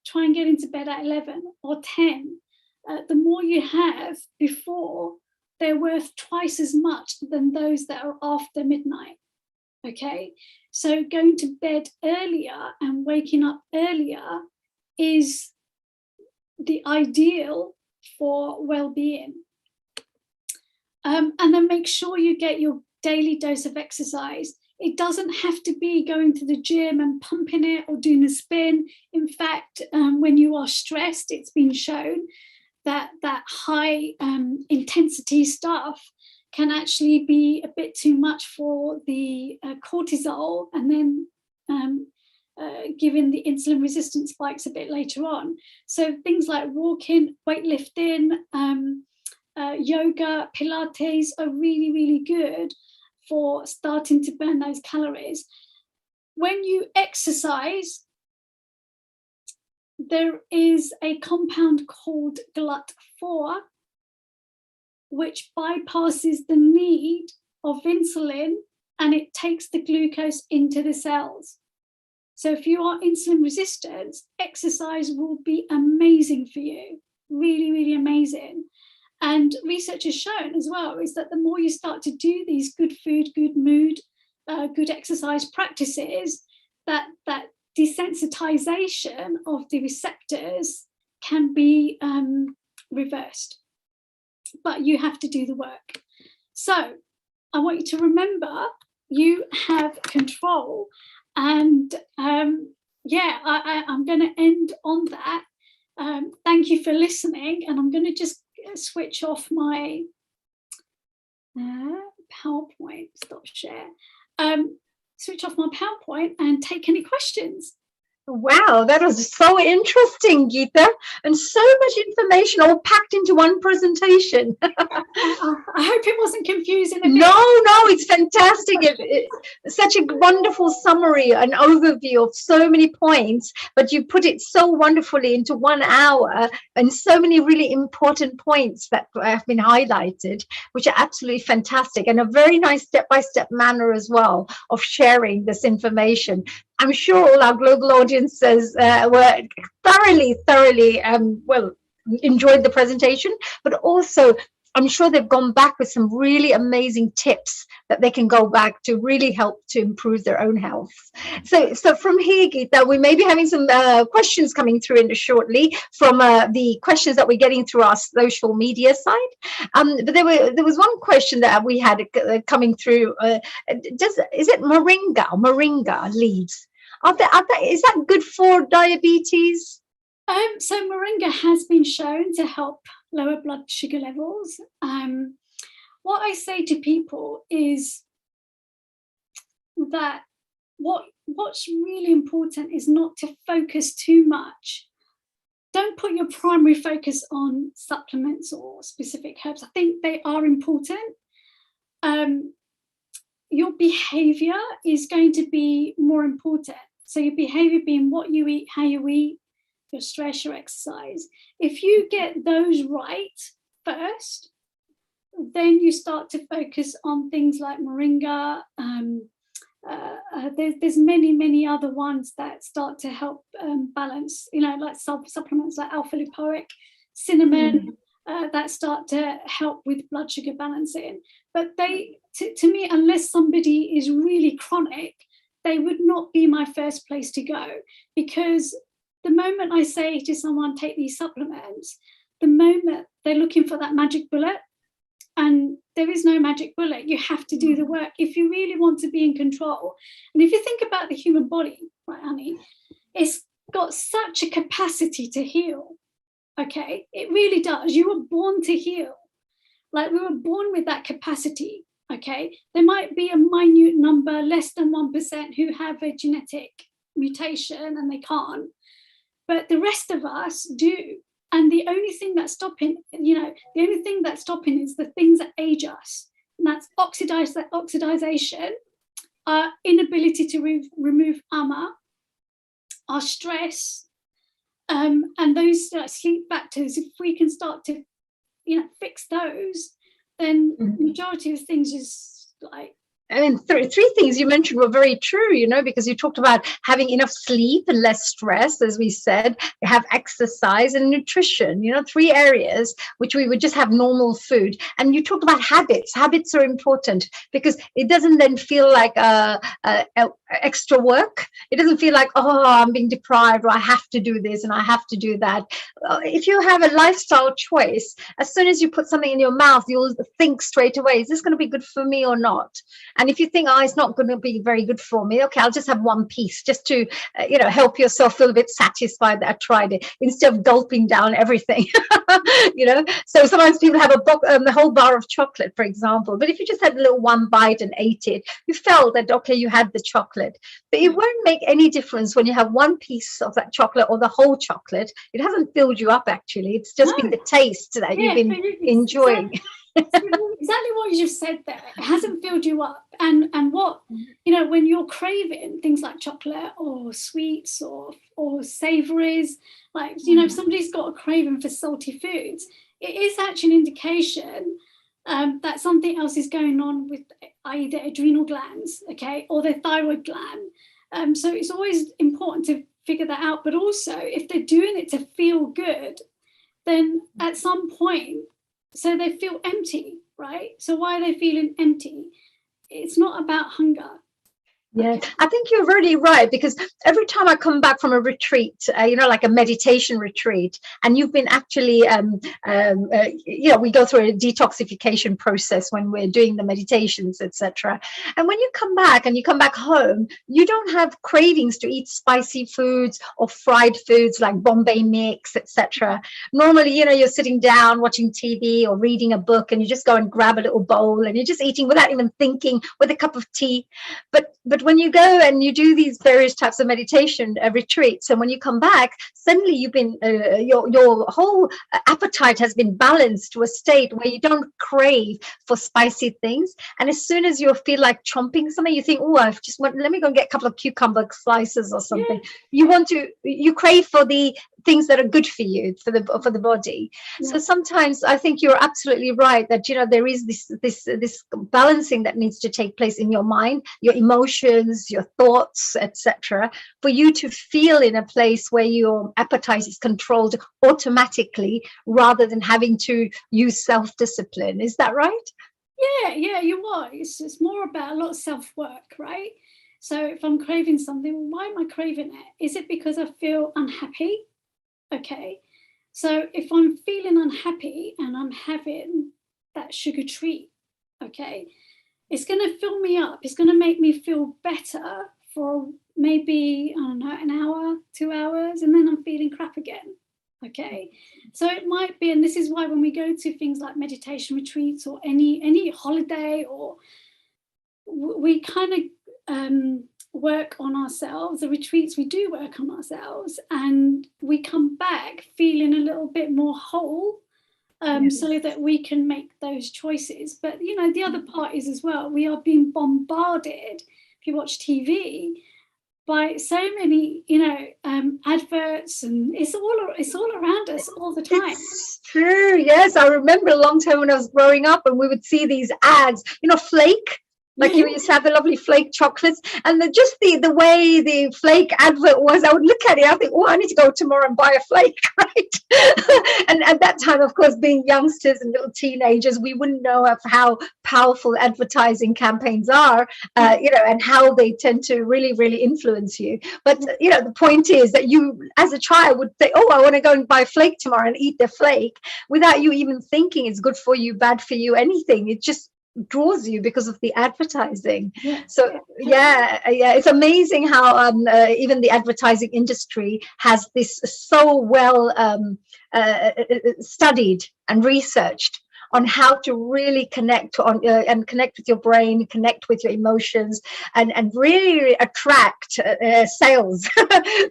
try and get into bed at 11 or 10. The more you have before, they're worth twice as much than those that are after midnight, okay? So going to bed earlier and waking up earlier is the ideal for well-being. And then make sure you get your daily dose of exercise. It doesn't have to be going to the gym and pumping it or doing a spin. In fact, when you are stressed, it's been shown that high intensity stuff can actually be a bit too much for the cortisol, and then giving the insulin resistance spikes a bit later on. So things like walking, weightlifting, yoga, Pilates are really, really good for starting to burn those calories. When you exercise, there is a compound called GLUT4, which bypasses the need of insulin, and it takes the glucose into the cells. So if you are insulin resistant, exercise will be amazing for you, really, really amazing. And research has shown as well is that the more you start to do these good food, good mood, good exercise practices, that desensitization of the receptors can be reversed. But you have to do the work. So I want you to remember you have control. And I'm going to end on that. Thank you for listening. And I'm going to just switch off my PowerPoint, stop share. Switch off my PowerPoint and take any questions. Wow, that was so interesting, Geeta, and so much information all packed into one presentation. I hope it wasn't confusing. No, it's fantastic. It's such a wonderful summary, an overview of so many points, but you put it so wonderfully into 1 hour, and so many really important points that have been highlighted, which are absolutely fantastic, and a very nice step-by-step manner as well of sharing this information. I'm sure all our global audiences were thoroughly enjoyed the presentation, but also I'm sure they've gone back with some really amazing tips that they can go back to really help to improve their own health. So from here, Geeta, we may be having some questions coming through shortly from the questions that we're getting through our social media side. But there was one question that we had coming through. Is it moringa leaves? Is that good for diabetes? So moringa has been shown to help lower blood sugar levels. What I say to people is that what's really important is not to focus too much. don't put your primary focus on supplements or specific herbs. I think they are important. Your behavior is going to be more important. So your behavior being what you eat, how you eat, your stress, your exercise. If you get those right first, then you start to focus on things like moringa. There's many other ones that start to help balance, like supplements like alpha lipoic, cinnamon, that start to help with blood sugar balancing. But they, to me, unless somebody is really chronic, they would not be my first place to go, because the moment I say to someone, take these supplements, the moment they're looking for that magic bullet, and there is no magic bullet. You have to do the work if you really want to be in control. And if you think about the human body, right, Annie, it's got such a capacity to heal. Okay, it really does. You were born to heal. Like, we were born with that capacity. Okay, there might be a minute number, less than 1%, who have a genetic mutation and they can't, but the rest of us do. And the only thing that's stopping, the only thing that's stopping is the things that age us. And that's oxidization, our inability to remove AMA, our stress, and those sleep factors. If we can start to, fix those, then the majority of things is like, I mean, three things you mentioned were very true, because you talked about having enough sleep and less stress, as we said, have exercise and nutrition, 3 areas which we would just have normal food. And you talked about habits. Habits are important because it doesn't then feel like extra work. It doesn't feel like, oh, I'm being deprived, or I have to do this and I have to do that. If you have a lifestyle choice, as soon as you put something in your mouth, you'll think straight away, is this going to be good for me or not? And if you think, oh, it's not going to be very good for me, okay, I'll just have one piece just to, help yourself feel a bit satisfied that I tried it, instead of gulping down everything, So sometimes people have a whole bar of chocolate, for example. But if you just had a little one bite and ate it, you felt that, okay, you had the chocolate. But it won't make any difference when you have one piece of that chocolate or the whole chocolate. It hasn't filled you up, actually. It's just been the taste that you've been enjoying. Exactly what you just said there. It hasn't filled you up. And what, when you're craving things like chocolate or sweets or savories, like, if somebody's got a craving for salty foods, it is actually an indication that something else is going on with either adrenal glands, okay, or their thyroid gland. So it's always important to figure that out. But also, if they're doing it to feel good, then at some point, so they feel empty, right? So why are they feeling empty? It's not about hunger. Yeah, okay. I think you're really right, because every time I come back from a retreat, like a meditation retreat, and you've been actually, we go through a detoxification process when we're doing the meditations, etc. And when you come back home, you don't have cravings to eat spicy foods or fried foods like Bombay mix, etc. Normally, you're sitting down watching TV or reading a book, and you just go and grab a little bowl, and you're just eating without even thinking, with a cup of tea. But when you go and you do these various types of meditation retreats, and when you come back, suddenly you've been your whole appetite has been balanced to a state where you don't crave for spicy things. And as soon as you feel like chomping something, you think, oh, let me go and get a couple of cucumber slices or something. Yeah. You crave for the things that are good for you, for the body. Yeah. So sometimes I think you're absolutely right that there is this balancing that needs to take place in your mind, your emotions, your thoughts, etc., for you to feel in a place where your appetite is controlled automatically rather than having to use self-discipline. Is that right? Yeah, you are. It's more about a lot of self-work, right? So if I'm craving something, why am I craving it? Is it because I feel unhappy? Okay, so if I'm feeling unhappy and I'm having that sugar treat, okay, it's going to fill me up. It's going to make me feel better for maybe, I don't know, an hour, 2 hours, and then I'm feeling crap again. Okay, so it might be, and this is why when we go to things like meditation retreats or any holiday, or we kind of work on ourselves, the retreats, we do work on ourselves, and we come back feeling a little bit more whole, so that we can make those choices. But you know, the other part is as well, we are being bombarded, if you watch TV, by so many, you know, adverts, and it's all around us all the time. It's true. Yes, I remember a long time when I was growing up, and we would see these ads. You know, Flake. Like you used to have the lovely Flake chocolates, and just the way the Flake advert was, I would look at it, I think, oh, I need to go tomorrow and buy a Flake, right? And at that time, of course, being youngsters and little teenagers, we wouldn't know of how powerful advertising campaigns are, you know, and how they tend to really, really influence you. But you know, the point is that you, as a child, would say, oh, I want to go and buy Flake tomorrow and eat the Flake, without you even thinking it's good for you, bad for you, anything. It just draws you because of the advertising. So it's amazing how even the advertising industry has this so well studied and researched on how to really connect on and connect with your brain, connect with your emotions, and really attract sales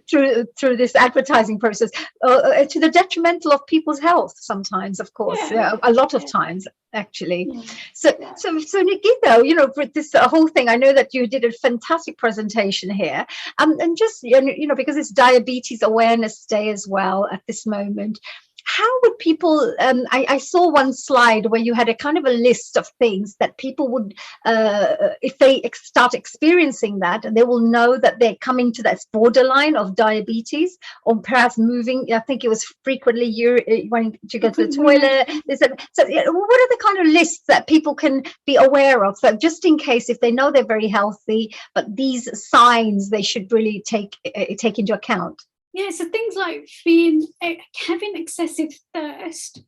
through this advertising process, to the detrimental of people's health sometimes, of course, a lot of times actually. So Nikita, you know, for this whole thing, I know that you did a fantastic presentation here, and just, you know, because it's Diabetes Awareness Day as well at this moment. How would people, I saw one slide where you had a kind of a list of things that people would, if they start experiencing that, and they will know that they're coming to that borderline of diabetes, or perhaps moving, I think it was frequently wanting to go to the toilet. So what are the kind of lists that people can be aware of? So just in case, if they know they're very healthy, but these signs they should really take into account. Yeah, so things like having excessive thirst,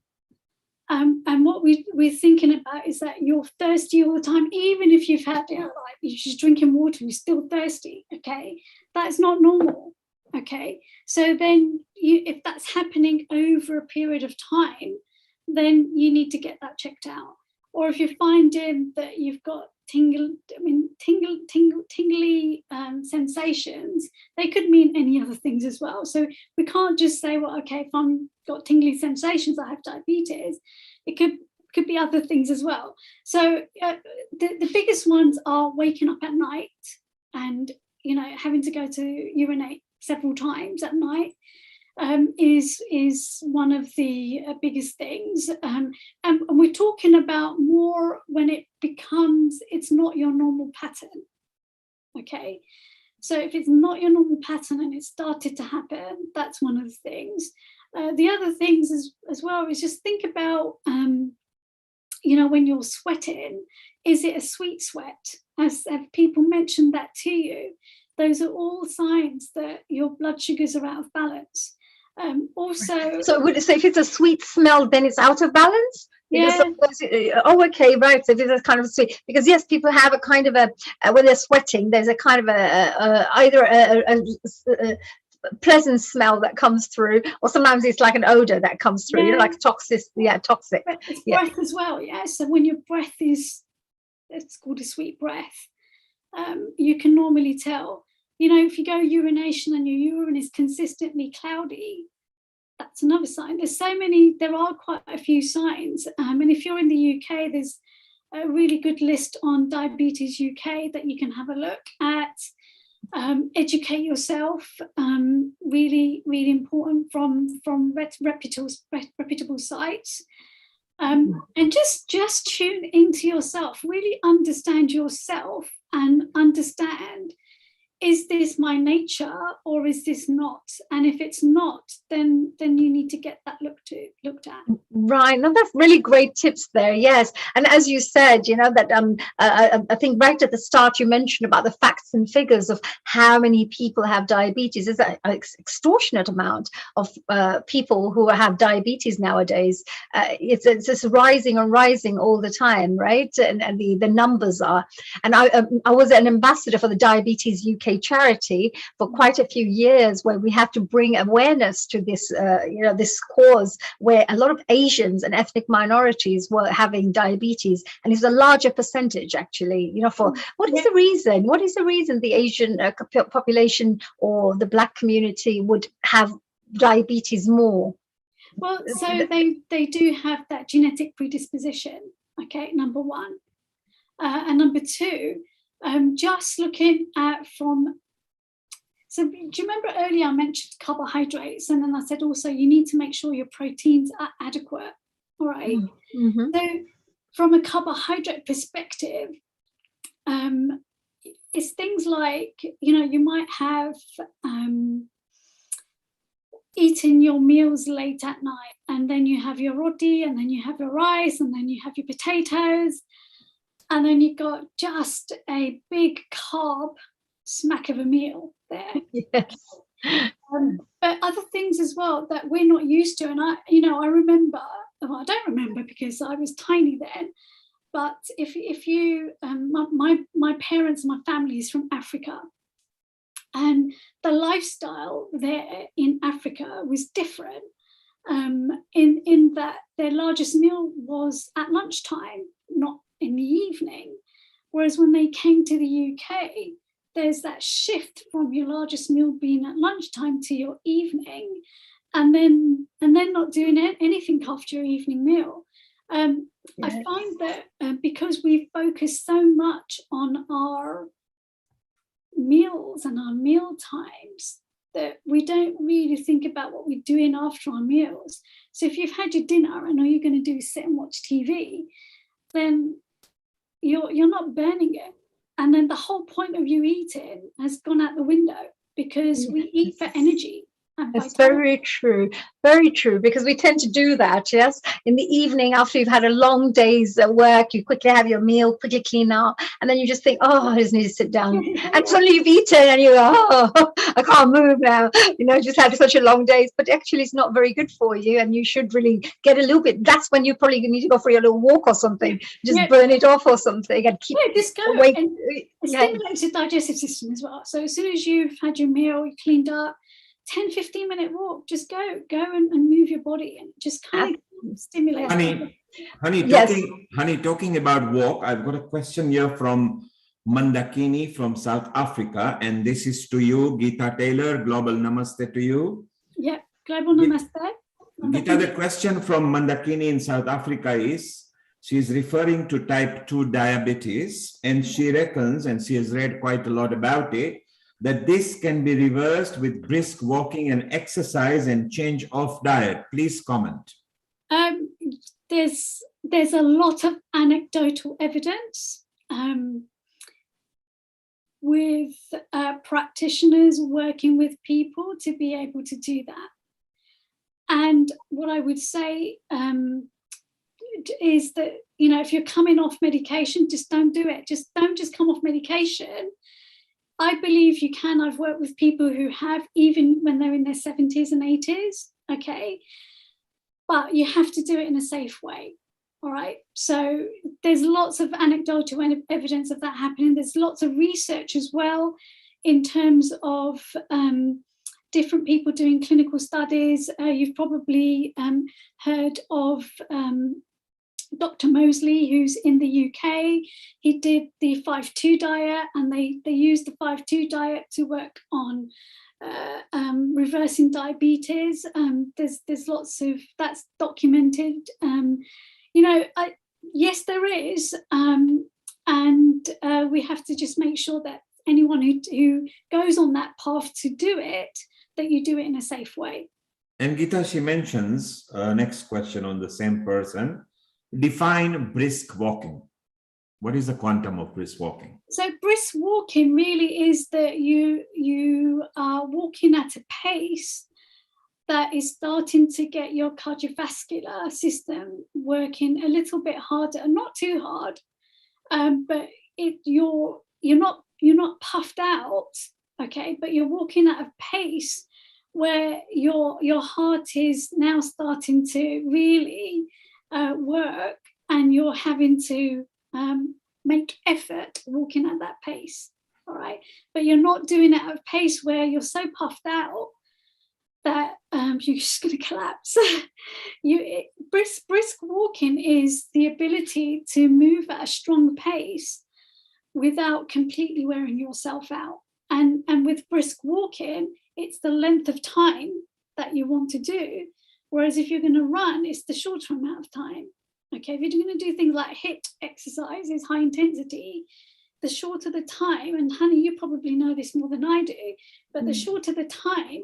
and what we're thinking about is that you're thirsty all the time, even if you've had, you know, like you're just drinking water, you're still thirsty. Okay, that's not normal. Okay, so then if that's happening over a period of time, then you need to get that checked out. Or if you're finding that you've got tingly sensations, they could mean any other things as well. So we can't just say, well, okay, if I've got tingly sensations, I have diabetes. It could be other things as well. So the biggest ones are waking up at night and, you know, having to go to urinate several times at night. Is one of the biggest things, and we're talking about more when it becomes, it's not your normal pattern. Okay, so if it's not your normal pattern and it started to happen, that's one of the things. The other things as well is just think about, you know, when you're sweating, is it a sweet sweat? Have people mentioned that to you? Those are all signs that your blood sugars are out of balance. Also, so would you say if it's a sweet smell, then it's out of balance? Because okay, right. So this is kind of sweet, because yes, people have a kind of a when they're sweating, there's a kind of either a pleasant smell that comes through, or sometimes it's like an odor that comes through. You know, like toxic. It's breath as well. Yeah. So when your breath is, it's called a sweet breath, you can normally tell. You know, if you go urination and your urine is consistently cloudy, that's another sign. There are quite a few signs. And if you're in the UK, there's a really good list on Diabetes UK that you can have a look at. Educate yourself, really, really important from reputable sites. And just tune into yourself, really understand yourself and understand, is this my nature or is this not? And if it's not, then you need to get that looked at. Right. No, that's really great tips there. Yes. And as you said, you know, that I think right at the start you mentioned about the facts and figures of how many people have diabetes. Is an extortionate amount of people who have diabetes nowadays. It's just rising and rising all the time, right? And the numbers are. And I was an ambassador for the Diabetes UK UK charity for quite a few years, where we have to bring awareness to this, this cause, where a lot of Asians and ethnic minorities were having diabetes, and it's a larger percentage actually. For what is the reason? What is the reason the Asian population or the Black community would have diabetes more? Well, so they do have that genetic predisposition, okay, number one. And number two, just looking at so do you remember earlier I mentioned carbohydrates, and then I said also you need to make sure your proteins are adequate, all right? Mm-hmm. So from a carbohydrate perspective, it's things like, you might have eaten your meals late at night, and then you have your roti, and then you have your rice, and then you have your potatoes, and then you got just a big carb smack of a meal there. Yes. But other things as well that we're not used to. And I remember, well, I don't remember because I was tiny then, but if you, my parents, my family is from Africa, and the lifestyle there in Africa was different, in that their largest meal was at lunchtime, not in the evening. Whereas when they came to the UK, there's that shift from your largest meal being at lunchtime to your evening, and then not doing anything after your evening meal. Yes. I find that because we focus so much on our meals and our meal times, that we don't really think about what we're doing after our meals. So if you've had your dinner and all you're going to do is sit and watch TV, then you're not burning it. And then the whole point of you eating has gone out the window, because we eat for energy. It's very true, because we tend to do that, yes. In the evening, after you've had a long day's work, you quickly have your meal, quickly clean up, and then you just think, oh, I just need to sit down. And suddenly you've eaten and you go, oh, I can't move now. Just had such a long day. But actually, it's not very good for you, and you should really get a little bit. That's when you probably need to go for your little walk or something, just burn it off or something, and keep awake. And it stimulates the digestive system as well. So as soon as you've had your meal, you cleaned up, 10-15 minute walk, just go and move your body, and just kind of stimulate. Honey, talking about walk, I've got a question here from Mandakini from South Africa, and this is to you, Geeta Taylor. Global namaste to you. Yeah, global namaste. Geeta, the question from Mandakini in South Africa is, she's referring to type 2 diabetes, and she reckons, and she has read quite a lot about it, that this can be reversed with brisk walking and exercise and change of diet. Please comment. There's a lot of anecdotal evidence with practitioners working with people to be able to do that. And what I would say is that, if you're coming off medication, just don't do it. Don't just come off medication. I believe you can. I've worked with people who have, even when they're in their 70s and 80s, okay? But you have to do it in a safe way, all right? So there's lots of anecdotal evidence of that happening. There's lots of research as well in terms of different people doing clinical studies. You've probably heard of Dr. Mosley, who's in the UK. He did the 5-2 diet, and they used the 5-2 diet to work on reversing diabetes. There's lots of, that's documented. Yes, there is, and we have to just make sure that anyone who goes on that path to do it, that you do it in a safe way. And Geeta, she mentions, next question on the same person, define brisk walking. What is the quantum of brisk walking? So brisk walking really is that you are walking at a pace that is starting to get your cardiovascular system working a little bit harder, not too hard, but you're not puffed out, okay, but you're walking at a pace where your heart is now starting to really work, and you're having to make effort walking at that pace. all right? But you're not doing it at a pace where you're so puffed out that you're just going to collapse. Brisk walking is the ability to move at a strong pace without completely wearing yourself out. And with brisk walking, it's the length of time that you want to do. Whereas if you're going to run, it's the shorter amount of time. Okay, if you're going to do things like HIIT exercises, high intensity, the shorter the time, and Hannah, you probably know this more than I do, but the shorter the time,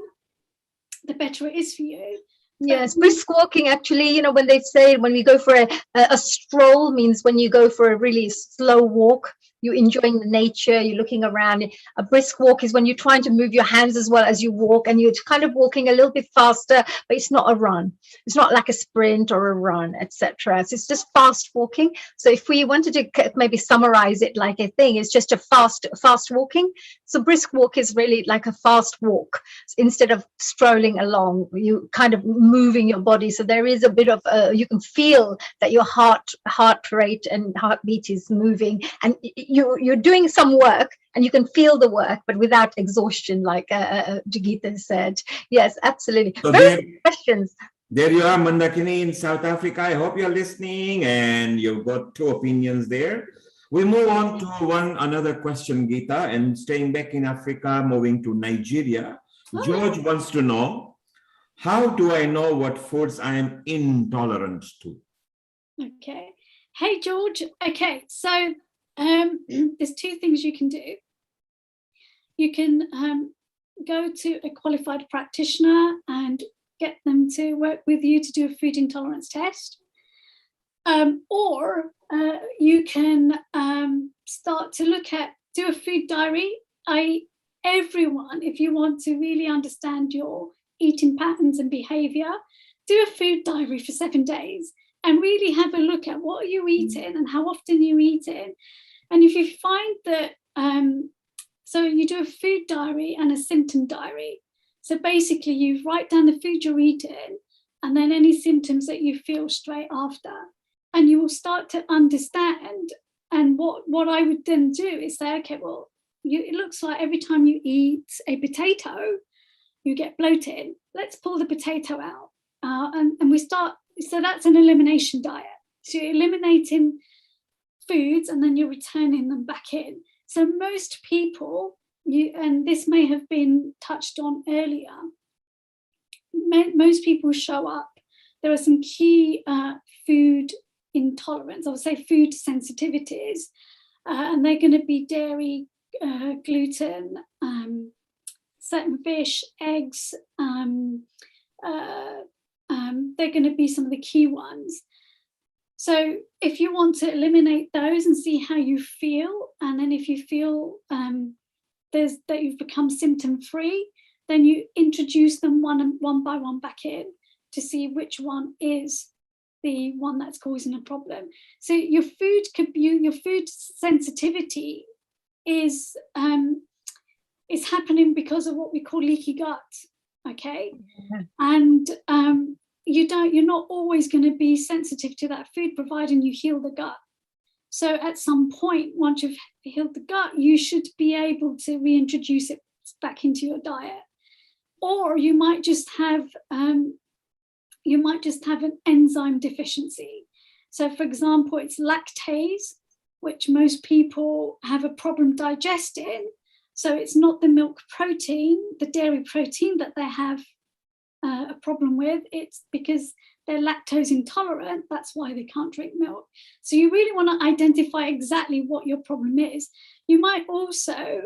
the better it is for you. Yes, brisk walking, actually, you know, when they say when we go for a stroll, means when you go for a really slow walk, you're enjoying the nature, you're looking around. A brisk walk is when you're trying to move your hands as well as you walk, and you're kind of walking a little bit faster, but it's not a run. It's not like a sprint or a run, etc. So it's just fast walking. So if we wanted to maybe summarize it like a thing, it's just a fast walking. So brisk walk is really like a fast walk. Instead of strolling along, you kind of moving your body. So there is a bit of you can feel that your heart rate and heartbeat is moving, and you're doing some work, and you can feel the work, but without exhaustion, like Jagita said. Yes, absolutely. So Very good questions. There you are, Mandakini in South Africa. I hope you're listening and you've got two opinions there. We move on to another question, Geeta, and staying back in Africa, moving to Nigeria. George wants to know, how do I know what foods I am intolerant to? Okay. Hey, George. Okay, so there's two things you can do. You can go to a qualified practitioner and get them to work with you to do a food intolerance test. Or you can start to do a food diary. Everyone, if you want to really understand your eating patterns and behavior, do a food diary for 7 days and really have a look at what are you eating and how often you eat it. And if you find that, so you do a food diary and a symptom diary. So basically you write down the food you're eating and then any symptoms that you feel straight after. And you will start to understand. And what I would then do is say, okay, well, it looks like every time you eat a potato, you get bloated. Let's pull the potato out. And we start, so that's an elimination diet. So you're eliminating foods and then you're returning them back in. So most people, and this may have been touched on earlier, most people show up. There are some key food intolerance, I would say food sensitivities, and they're going to be dairy, gluten, certain fish, eggs. They're going to be some of the key ones. So if you want to eliminate those and see how you feel, and then if you feel that you've become symptom free, then you introduce them one by one back in to see which one is the one that's causing a problem. So your food sensitivity is happening because of what we call leaky gut. Okay, and you're not always going to be sensitive to that food, providing you heal the gut. So at some point, once you've healed the gut, you should be able to reintroduce it back into your diet. Or you might just have an enzyme deficiency. So for example, it's lactase, which most people have a problem digesting. So it's not the milk protein, the dairy protein that they have a problem with. It's because they're lactose intolerant. That's why they can't drink milk. So you really want to identify exactly what your problem is. You might also,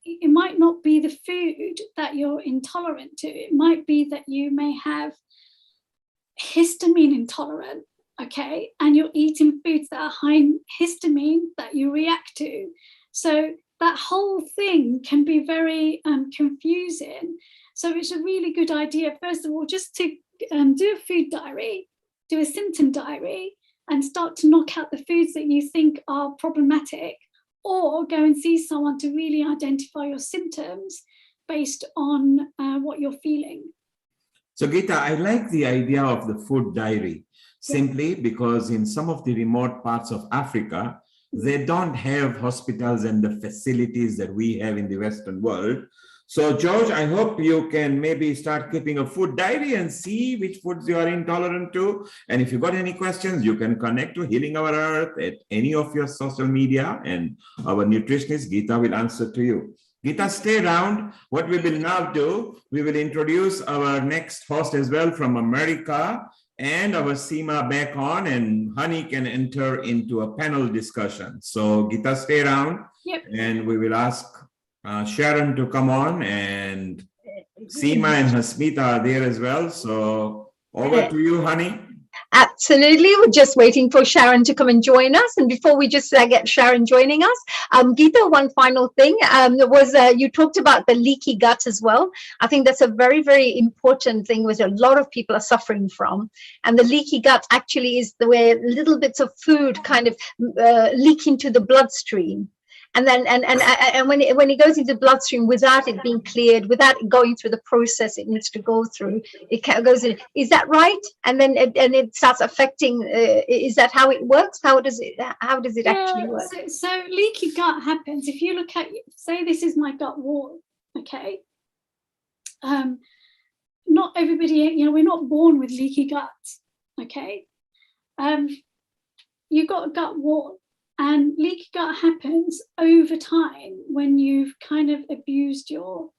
it might not be the food that you're intolerant to. It might be that you may have histamine intolerant, okay? And you're eating foods that are high in histamine that you react to. So that whole thing can be very confusing. So it's a really good idea, first of all, just to do a food diary, do a symptom diary, and start to knock out the foods that you think are problematic, or go and see someone to really identify your symptoms based on what you're feeling. So Geeta, I like the idea of the food diary, simply because in some of the remote parts of Africa, they don't have hospitals and the facilities that we have in the Western world. So George, I hope you can maybe start keeping a food diary and see which foods you are intolerant to. And if you got any questions, you can connect to Healing Our Earth at any of your social media, and our nutritionist Geeta will answer to you. Geeta, stay around. What we will now do, we will introduce our next host as well from America, and our Seema back on, and Honey can enter into a panel discussion. So Geeta, stay around. Yep. And we will ask Sharon to come on, and Seema and Hasmita are there as well. So over to you, Honey. Absolutely. We're just waiting for Sharon to come and join us. And before we just get Sharon joining us, Geeta, one final thing was you talked about the leaky gut as well. I think that's a very, very important thing which a lot of people are suffering from. And the leaky gut actually is the way little bits of food kind of leak into the bloodstream. And then, and when it goes into the bloodstream without it being cleared, without it going through the process it needs to go through, it goes in. Is that right? And then it starts affecting. Is that how it works? How does it actually work? So leaky gut happens if you look at, say, this is my gut wall. Okay. Not everybody, we're not born with leaky guts. Okay. You've got a gut wall. And leaky gut happens over time when you've kind of abused your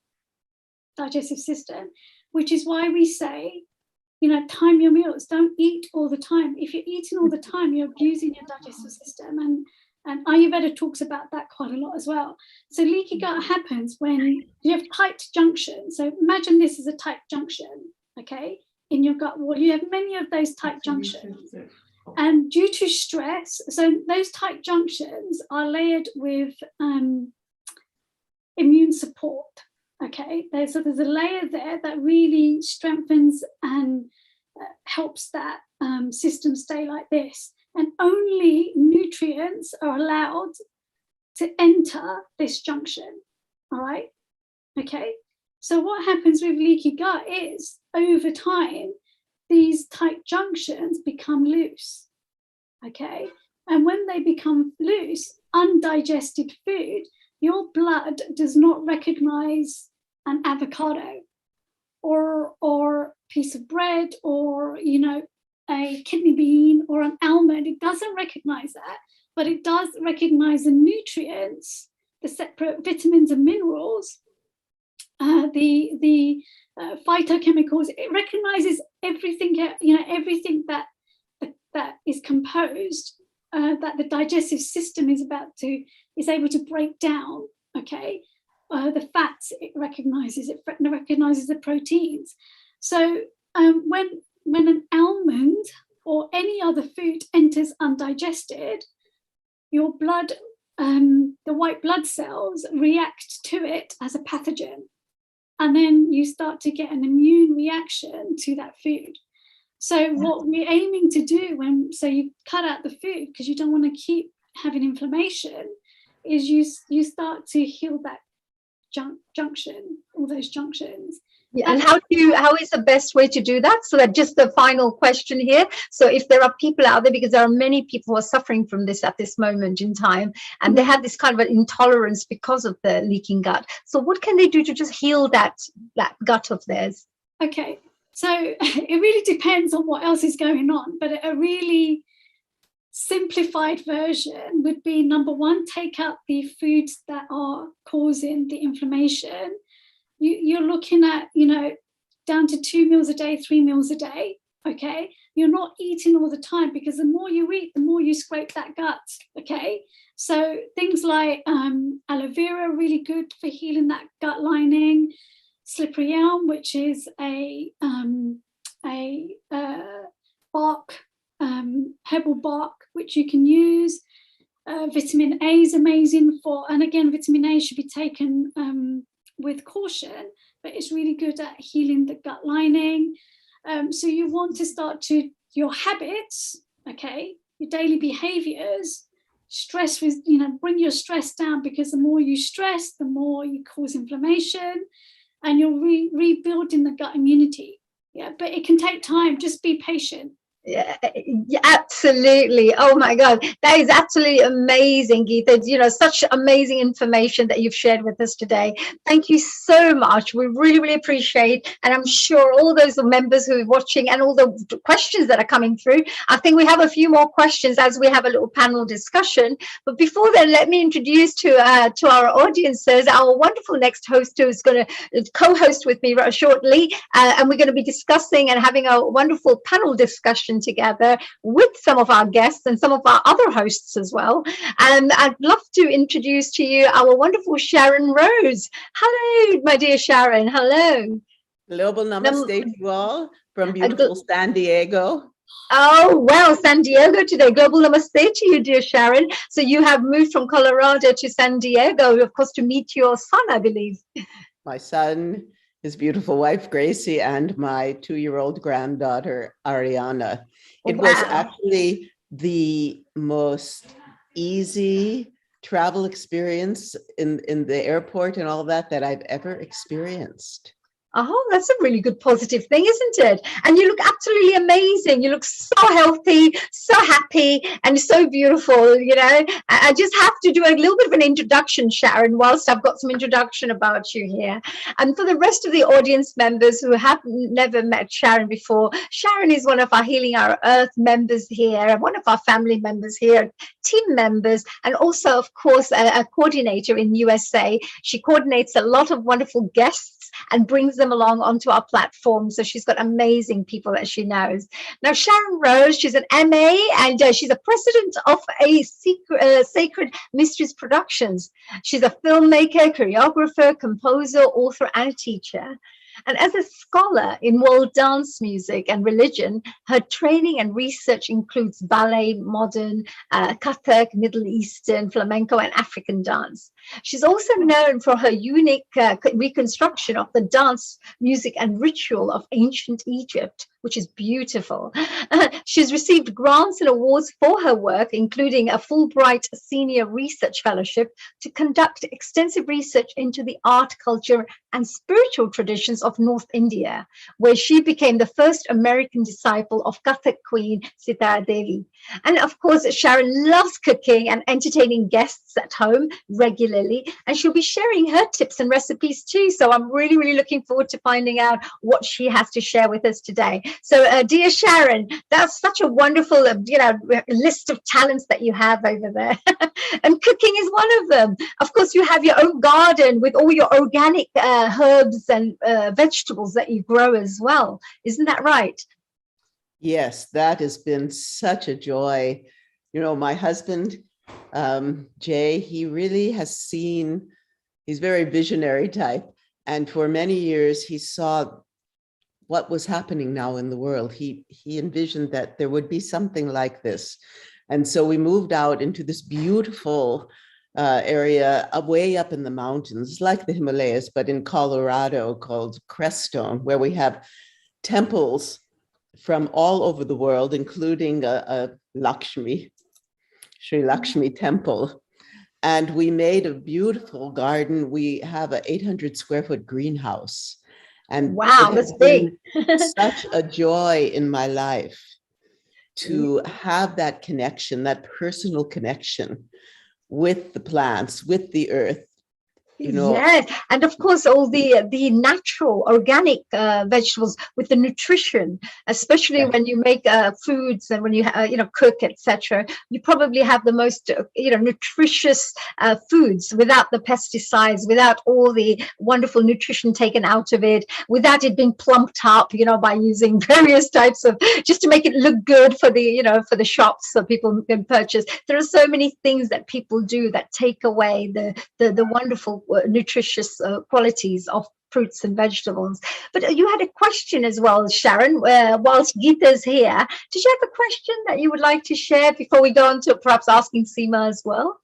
digestive system, which is why we say, time your meals. Don't eat all the time. If you're eating all the time, you're abusing your digestive system. And Ayurveda talks about that quite a lot as well. So leaky gut happens when you have tight junctions. So imagine this is a tight junction, okay, in your gut wall. You have many of those tight junctions. And due to stress, so those tight junctions are layered with immune support, okay? So there's a layer there that really strengthens and helps that system stay like this. And only nutrients are allowed to enter this junction, all right? Okay, so what happens with leaky gut is, over time, these tight junctions become loose, okay? And when they become loose, undigested food, your blood does not recognize an avocado or piece of bread or, a kidney bean or an almond. It doesn't recognize that, but it does recognize the nutrients, the separate vitamins and minerals, the phytochemicals. It recognizes everything, everything that is composed, that the digestive system is able to break down. Okay, the fats it recognizes the proteins. So when an almond or any other food enters undigested, your blood, the white blood cells react to it as a pathogen. And then you start to get an immune reaction to that food. So what we're aiming to do so you cut out the food because you don't want to keep having inflammation, is you start to heal that junction, all those junctions. Yeah, and how is the best way to do that? So that just the final question here. So if there are people out there, because there are many people who are suffering from this at this moment in time, and they have this kind of an intolerance because of the leaking gut. So what can they do to just heal that gut of theirs? Okay, so it really depends on what else is going on, but a really simplified version would be, number one, take out the foods that are causing the inflammation. You're looking at, down to 2 meals a day, 3 meals a day, okay? You're not eating all the time, because the more you eat, the more you scrape that gut, okay? So things like aloe vera, really good for healing that gut lining. Slippery elm, which is a bark, herbal bark, which you can use. Vitamin A is amazing and again, vitamin A should be taken with caution, but it's really good at healing the gut lining. So you want to start your habits, okay, your daily behaviors, stress with, bring your stress down, because the more you stress, the more you cause inflammation, and you're rebuilding the gut immunity. Yeah, but it can take time. Just be patient. Yeah, absolutely. Oh my God, that is absolutely amazing, Geeta. You know, such amazing information that you've shared with us today. Thank you so much. We really, really appreciate, and I'm sure all those members who are watching and all the questions that are coming through. I think we have a few more questions as we have a little panel discussion. But before then, let me introduce to our audiences our wonderful next host who is going to co-host with me shortly, and we're going to be discussing and having a wonderful panel discussion together with some of our guests and some of our other hosts as well. And I'd love to introduce to you our wonderful Sharon Rose. Hello, my dear Sharon. Hello. Global namaste to you all from a beautiful San Diego. Oh, well, San Diego today. Global namaste to you, dear Sharon. So you have moved from Colorado to San Diego, of course, to meet your son, I believe. My son, his beautiful wife, Gracie, and my 2-year-old granddaughter, Ariana. It was actually the most easy travel experience in the airport and all that I've ever experienced. Oh, that's a really good positive thing, isn't it? And you look absolutely amazing. You look so healthy, so happy, and so beautiful. You know, I just have to do a little bit of an introduction, Sharon, whilst I've got some introduction about you here. And for the rest of the audience members who have never met Sharon before, Sharon is one of our Healing Our Earth members here, one of our family members here, team members, and also, of course, a coordinator in USA. She coordinates a lot of wonderful guests and brings them along onto our platform. So she's got amazing people that she knows. Now, Sharon Rose, she's an MA and she's a president of a Sacred Mysteries Productions. She's a filmmaker, choreographer, composer, author, and a teacher. And as a scholar in world dance music and religion, her training and research includes ballet, modern, Kathak, Middle Eastern, flamenco, and African dance. She's also known for her unique reconstruction of the dance, music, and ritual of ancient Egypt, which is beautiful. She's received grants and awards for her work, including a Fulbright Senior Research Fellowship to conduct extensive research into the art, culture, and spiritual traditions of North India, where she became the first American disciple of Kathak Queen Sitara Devi. And of course, Sharon loves cooking and entertaining guests at home regularly, and she'll be sharing her tips and recipes too. So I'm really, really looking forward to finding out what she has to share with us today. So, dear Sharon, that's such a wonderful, list of talents that you have over there, and cooking is one of them. Of course, you have your own garden with all your organic herbs and vegetables that you grow as well. Isn't that right? Yes, that has been such a joy. You know, my husband, Jay, he really has seen, he's very visionary type. And for many years, he saw what was happening now in the world. He envisioned that there would be something like this. And so we moved out into this beautiful area way up in the mountains, like the Himalayas, but in Colorado, called Crestone, where we have temples from all over the world, including a Lakshmi, Sri Lakshmi temple. And we made a beautiful garden. We have an 800 square foot greenhouse. And wow, that's big. Such a joy in my life to have that connection, that personal connection with the plants, with the earth. You know, yes, and of course all the natural organic vegetables with the nutrition, especially when you make foods and when you cook, etc. You probably have the most nutritious foods without the pesticides, without all the wonderful nutrition taken out of it, without it being plumped up, by using various types of, just to make it look good for the for the shops so people can purchase. There are so many things that people do that take away the wonderful nutritious qualities of fruits and vegetables. But you had a question as well, Sharon, whilst Geeta's here. Did you have a question that you would like to share before we go on to perhaps asking Seema as well?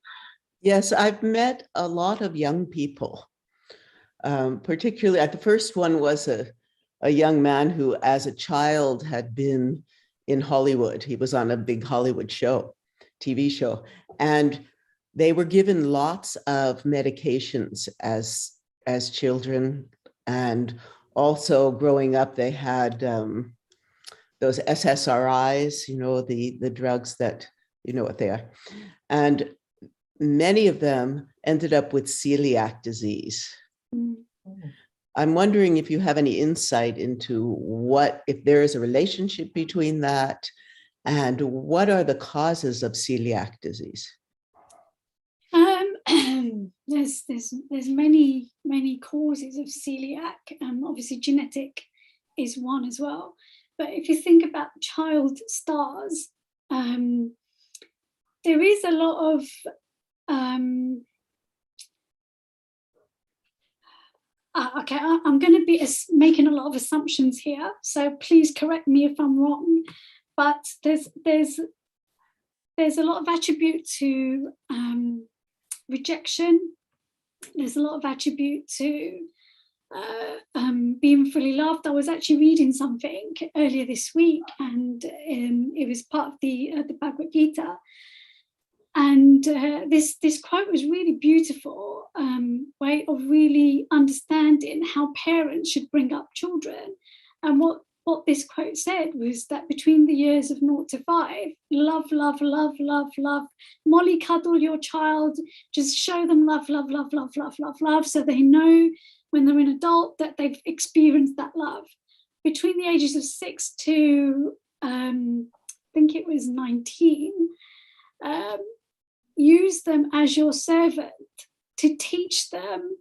Yes, I've met a lot of young people, particularly the first one was a young man who as a child had been in Hollywood. He was on a big Hollywood show, TV show, and they were given lots of medications as children, and also growing up, they had those SSRIs, the drugs that, you know what they are. And many of them ended up with celiac disease. I'm wondering if you have any insight into if there is a relationship between that and what are the causes of celiac disease? There's many causes of celiac. Obviously, genetic is one as well. But if you think about child stars, there is a lot of okay, I'm going to be making a lot of assumptions here, so please correct me if I'm wrong. But there's a lot of attribute to rejection. There's a lot of attribute to being fully loved. I was actually reading something earlier this week, and it was part of the Bhagavad Gita. And this quote was really beautiful way of really understanding how parents should bring up children. And what this quote said was that between the years of 0 to 5, love, love, love, love, love. Molly, cuddle your child. Just show them love, love, love, love, love, love, love, so they know when they're an adult that they've experienced that love. Between the ages of 6 to I think it was 19. Use them as your servant to teach them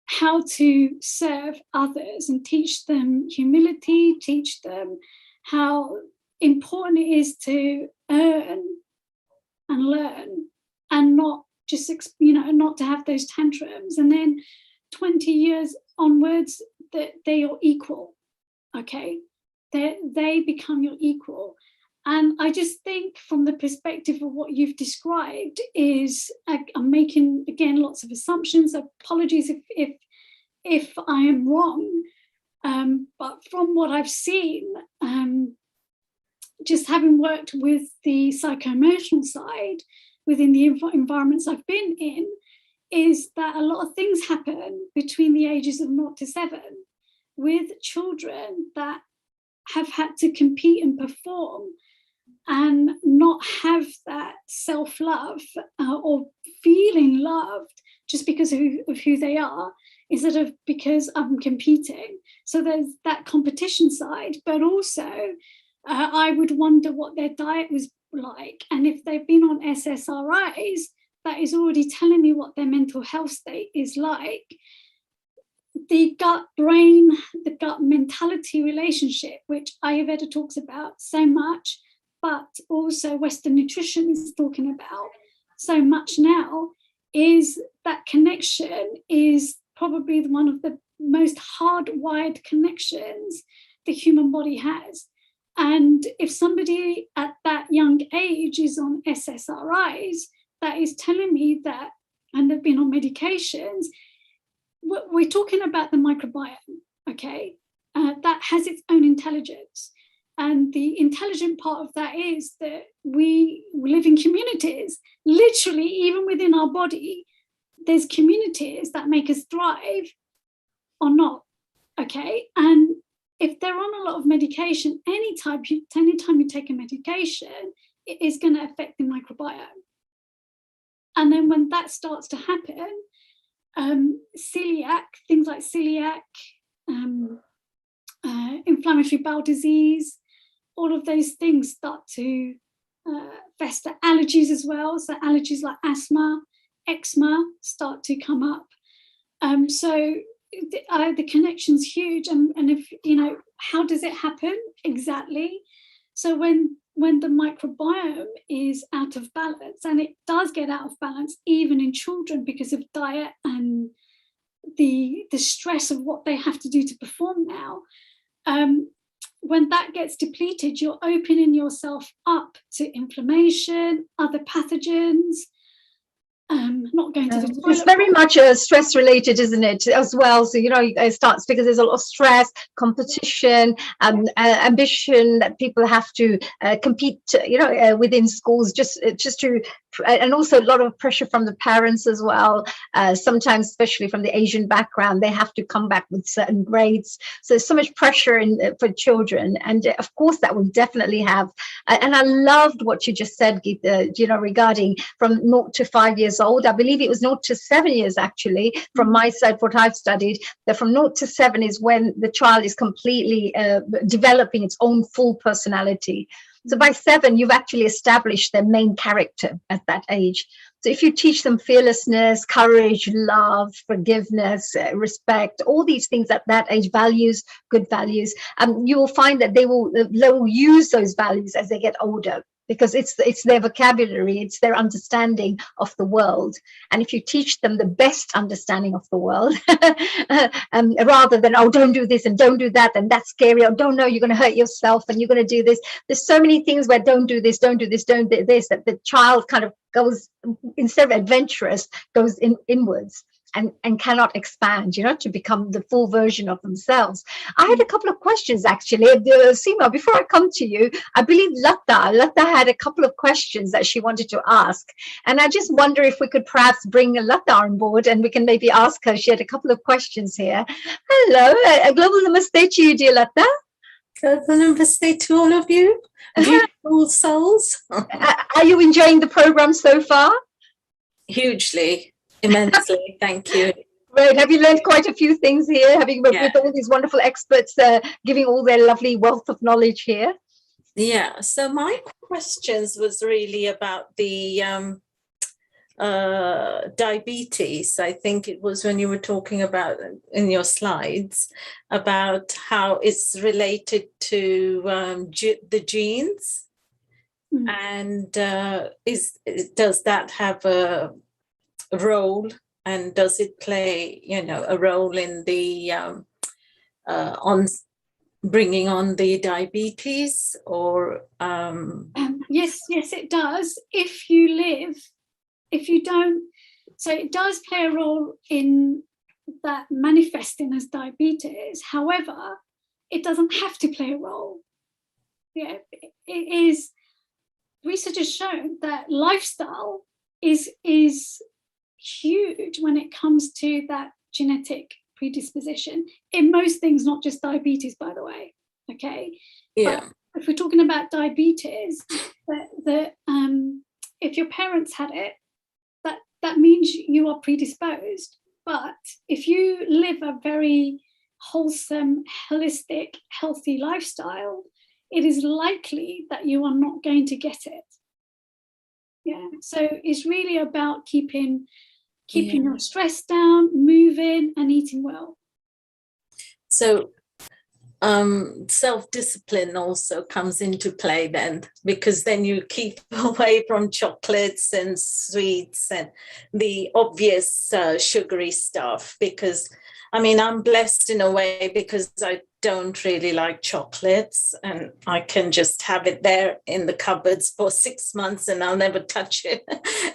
how to serve others and teach them humility, teach them how important it is to earn and learn and not just, not to have those tantrums. And then 20 years onwards, that they are equal, okay? They become your equal. And I just think from the perspective of what you've described is, I'm making, again, lots of assumptions. Apologies if I am wrong. But from what I've seen, just having worked with the psycho-emotional side within the environments I've been in, is that a lot of things happen between the ages of 0 to 7 with children that have had to compete and perform and not have that self-love or feeling loved just because of who they are, instead of because I'm competing. So there's that competition side, but also I would wonder what their diet was like. And if they've been on SSRIs, that is already telling me what their mental health state is like. The gut-brain, the gut mentality relationship, which Ayurveda talks about so much, but also Western nutrition is talking about so much now, is that connection is probably one of the most hardwired connections the human body has. And if somebody at that young age is on SSRIs, that is telling me that, and they've been on medications, we're talking about the microbiome, okay? That has its own intelligence. And the intelligent part of that is that we live in communities. Literally, even within our body, there's communities that make us thrive or not, okay? And if they're on a lot of medication, anytime you take a medication, it is going to affect the microbiome. And then when that starts to happen, celiac, things like celiac, inflammatory bowel disease, all of those things start to fester. Allergies as well, so allergies like asthma, eczema start to come up. So the connection's huge. And if, how does it happen exactly? So when the microbiome is out of balance, and it does get out of balance even in children because of diet and the stress of what they have to do to perform now, when that gets depleted, you're opening yourself up to inflammation, other pathogens. Not going to the toilet. It's very much stress related, isn't it, as well? So, it starts because there's a lot of stress, competition, ambition that people have to compete, within schools just to and also a lot of pressure from the parents as well. Sometimes, especially from the Asian background, they have to come back with certain grades. So there's so much pressure for children, and of course that will definitely have. And I loved what you just said, Geeta, regarding from 0 to 5 years old. I believe it was 0 to 7 years actually. From my side, what I've studied, that from 0 to 7 is when the child is completely developing its own full personality. So by 7, you've actually established their main character at that age. So if you teach them fearlessness, courage, love, forgiveness, respect, all these things at that age, values, good values, you will find that they will use those values as they get older, because it's their vocabulary, it's their understanding of the world. And if you teach them the best understanding of the world, rather than, oh, don't do this and don't do that, and that's scary, or don't know, you're going to hurt yourself and you're going to do this. There's so many things where don't do this, don't do this, don't do this, that the child kind of goes, instead of adventurous, goes inwards. And cannot expand, to become the full version of themselves. I had a couple of questions, actually. Seema, before I come to you, I believe Lata had a couple of questions that she wanted to ask. And I just wonder if we could perhaps bring Lata on board and we can maybe ask her. She had a couple of questions here. Hello, a global namaste to you, dear Lata. Global namaste to all of you, beautiful souls. Are you enjoying the program so far? Hugely. Immensely, thank you. Right. Have you learned quite a few things here, having with all these wonderful experts giving all their lovely wealth of knowledge here? Yeah, so my questions was really about the diabetes. I think it was when you were talking about in your slides about how it's related to the genes. And does that have a role, and does it play a role in the on bringing on the diabetes, or yes it does. If you don't, so it does play a role in that manifesting as diabetes. However, it doesn't have to play a role. It is, research has shown that lifestyle is huge when it comes to that genetic predisposition in most things, not just diabetes, by the way. Okay. Yeah. But if we're talking about diabetes, if your parents had it, that means you are predisposed. But if you live a very wholesome, holistic, healthy lifestyle, it is likely that you are not going to get it. Yeah. So it's really about keeping your stress down, moving, and eating well. So self-discipline also comes into play then, because then you keep away from chocolates and sweets and the obvious sugary stuff, because I'm blessed in a way because I don't really like chocolates, and I can just have it there in the cupboards for 6 months and I'll never touch it.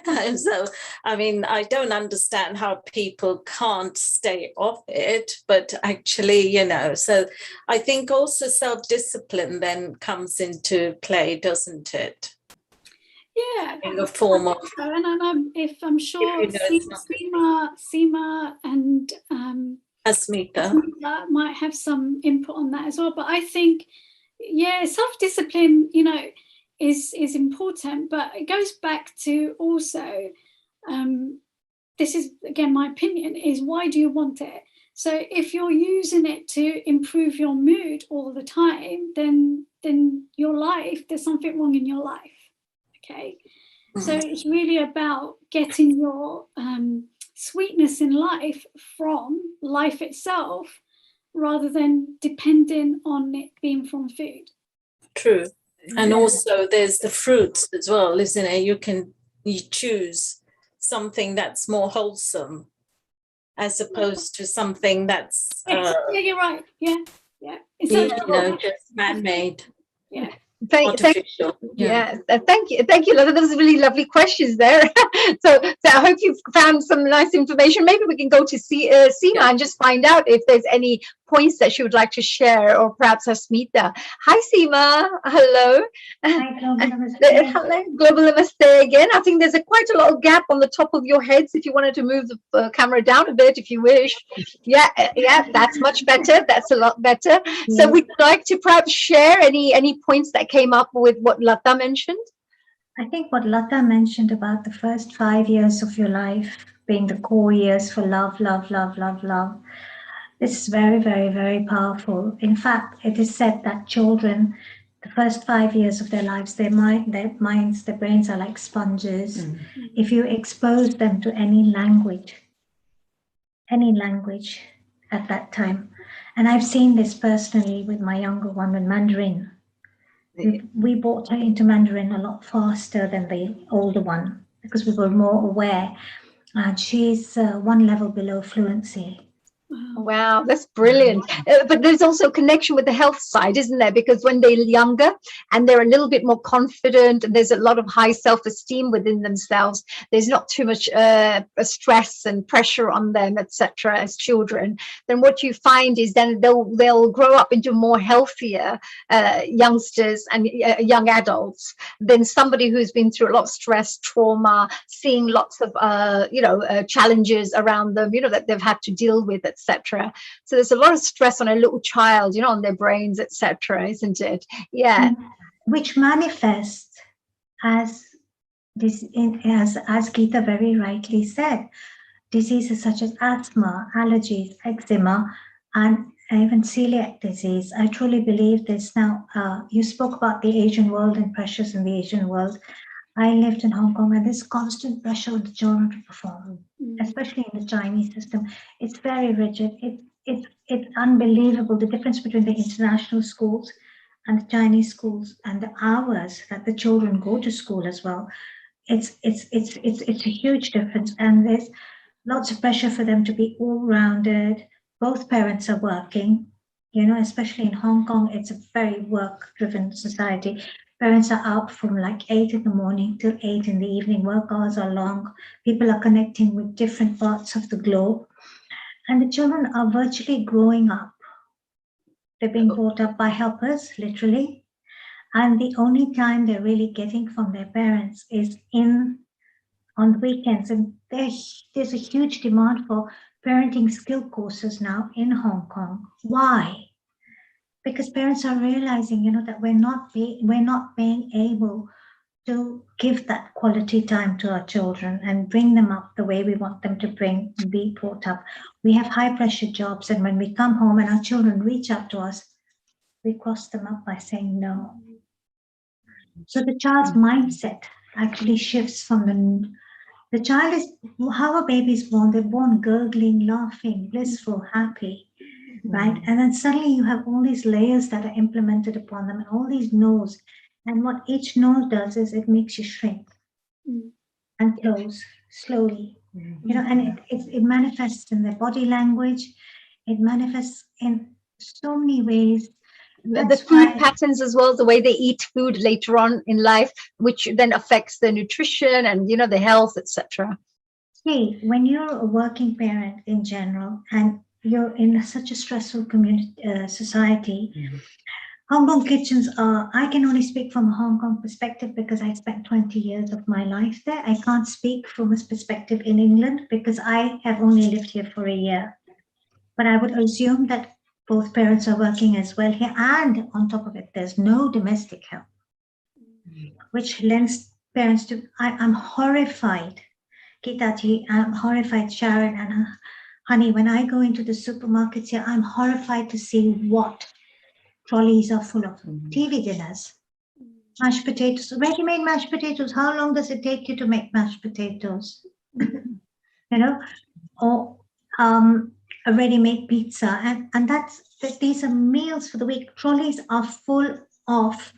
And so, I don't understand how people can't stay off it, but actually, so I think also self-discipline then comes into play, doesn't it? Yeah. In the form of, and I'm sure Seema and Asmita might have some input on that as well. But I think, self-discipline, is important. But it goes back to also, this is again my opinion, is why do you want it? So if you're using it to improve your mood all the time, then your life, there's something wrong in your life. Okay. So it's really about getting your sweetness in life from life itself, rather than depending on it being from food. True. And also there's the fruits as well, isn't it? You choose something that's more wholesome as opposed to something that's you're right. Just man-made. Thank you. Thank you, Lata. Those are really lovely questions there. so I hope you've found some nice information. Maybe we can go to Seema and just find out if there's any points that she would like to share, or perhaps Asmita. Hi, Seema. Hello. Hi, Global Namaste. Hello, Global Namaste again. I think there's quite a lot of gap on the top of your heads. If you wanted to move the camera down a bit, if you wish. Yeah, that's much better. That's a lot better. So would you like to perhaps share any points that came up with what Lata mentioned? I think what Lata mentioned about the first 5 years of your life being the core years for love, love, love, love, love. This is very, very, very powerful. In fact, it is said that children, the first 5 years of their lives, their minds, their brains are like sponges. If you expose them to any language at that time, and I've seen this personally with my younger one with Mandarin. We brought her into Mandarin a lot faster than the older one because we were more aware. And she's 1 level below fluency. Wow, that's brilliant. But there's also a connection with the health side, isn't there? Because when they're younger and they're a little bit more confident and there's a lot of high self-esteem within themselves, there's not too much stress and pressure on them, etc. as children, then what you find is then they'll grow up into more healthier youngsters and young adults than somebody who's been through a lot of stress, trauma, seeing lots of challenges around them, that they've had to deal with, etc. So there's a lot of stress on a little child, on their brains, etc., isn't it? Yeah. Which manifests as this, as Geeta very rightly said, diseases such as asthma, allergies, eczema, and even celiac disease. I truly believe this. Now, you spoke about the Asian world and pressures in the Asian world. I lived in Hong Kong, and there's constant pressure on the children to perform, especially in the Chinese system. It's very rigid. It's unbelievable, the difference between the international schools and the Chinese schools and the hours that the children go to school as well. It's a huge difference, and there's lots of pressure for them to be all-rounded. Both parents are working, especially in Hong Kong. It's a very work-driven society. Parents are out from like 8 in the morning till 8 in the evening. Work hours are long. People are connecting with different parts of the globe. And the children are virtually growing up. They're being brought up by helpers, literally. And the only time they're really getting from their parents is on the weekends. And there's a huge demand for parenting skill courses now in Hong Kong. Why? Because parents are realizing, that we're not being able to give that quality time to our children and bring them up the way we want them to be brought up. We have high pressure jobs, and when we come home and our children reach out to us, we cross them up by saying no. So the child's mindset actually shifts from the child is, how a baby is born, they're born gurgling, laughing, blissful, happy. Right? And then suddenly you have all these layers that are implemented upon them and all these no's. And what each no does is it makes you shrink and close slowly. And it manifests in their body language. It manifests in so many ways. The food patterns as well, the way they eat food later on in life, which then affects their nutrition and, the health, etc. See, when you're a working parent in general, and you're in such a stressful society, Hong Kong kitchens are, I can only speak from a Hong Kong perspective because I spent 20 years of my life there. I can't speak from a perspective in England because I have only lived here for a year. But I would assume that both parents are working as well here. And on top of it, there's no domestic help, which lends parents to, I'm horrified. Geeta, I'm horrified, Sharon and Honey, when I go into the supermarkets here, I'm horrified to see what trolleys are full of. TV dinners, mashed potatoes, ready-made mashed potatoes. How long does it take you to make mashed potatoes? Or a ready-made pizza. And these are meals for the week. Trolleys are full of,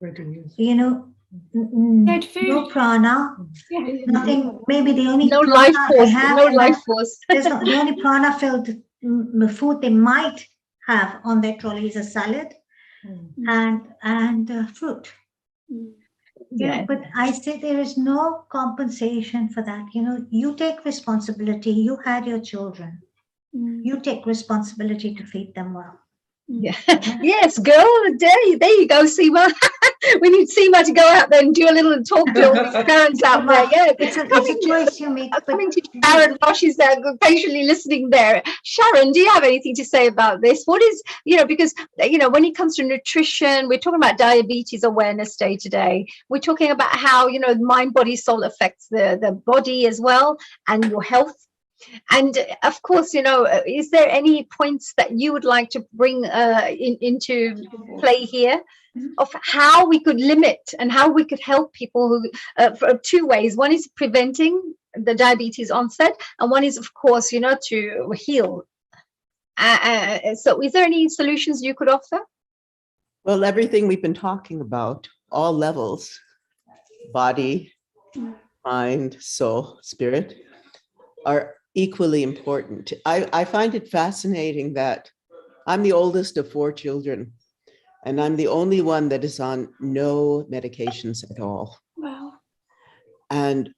Dead food. no prana, nothing. Maybe the only no prana life force, they have, no life force. the only prana filled food they might have on their trolley is a salad and fruit. But I say there is no compensation for that. You take responsibility. You had your children. You take responsibility to feed them well. Yeah. Yes, girl. There you go, Seema. We need Seema to go out there and do a little talk to all these parents out there. Yeah, It's a choice you make. Coming to Sharon while she's patiently listening there. Sharon, do you have anything to say about this? What is, because, when it comes to nutrition, we're talking about Diabetes Awareness Day today. We're talking about how, mind, body, soul affects the body as well and your health. And of course, is there any points that you would like to bring into play here of how we could limit and how we could help people who, for two ways? One is preventing the diabetes onset, and one is, of course, to heal. So is there any solutions you could offer? Well, everything we've been talking about, all levels, body, mind, soul, spirit, are equally important. I find it fascinating that I'm the oldest of 4 children, and I'm the only one that is on no medications at all. Wow. And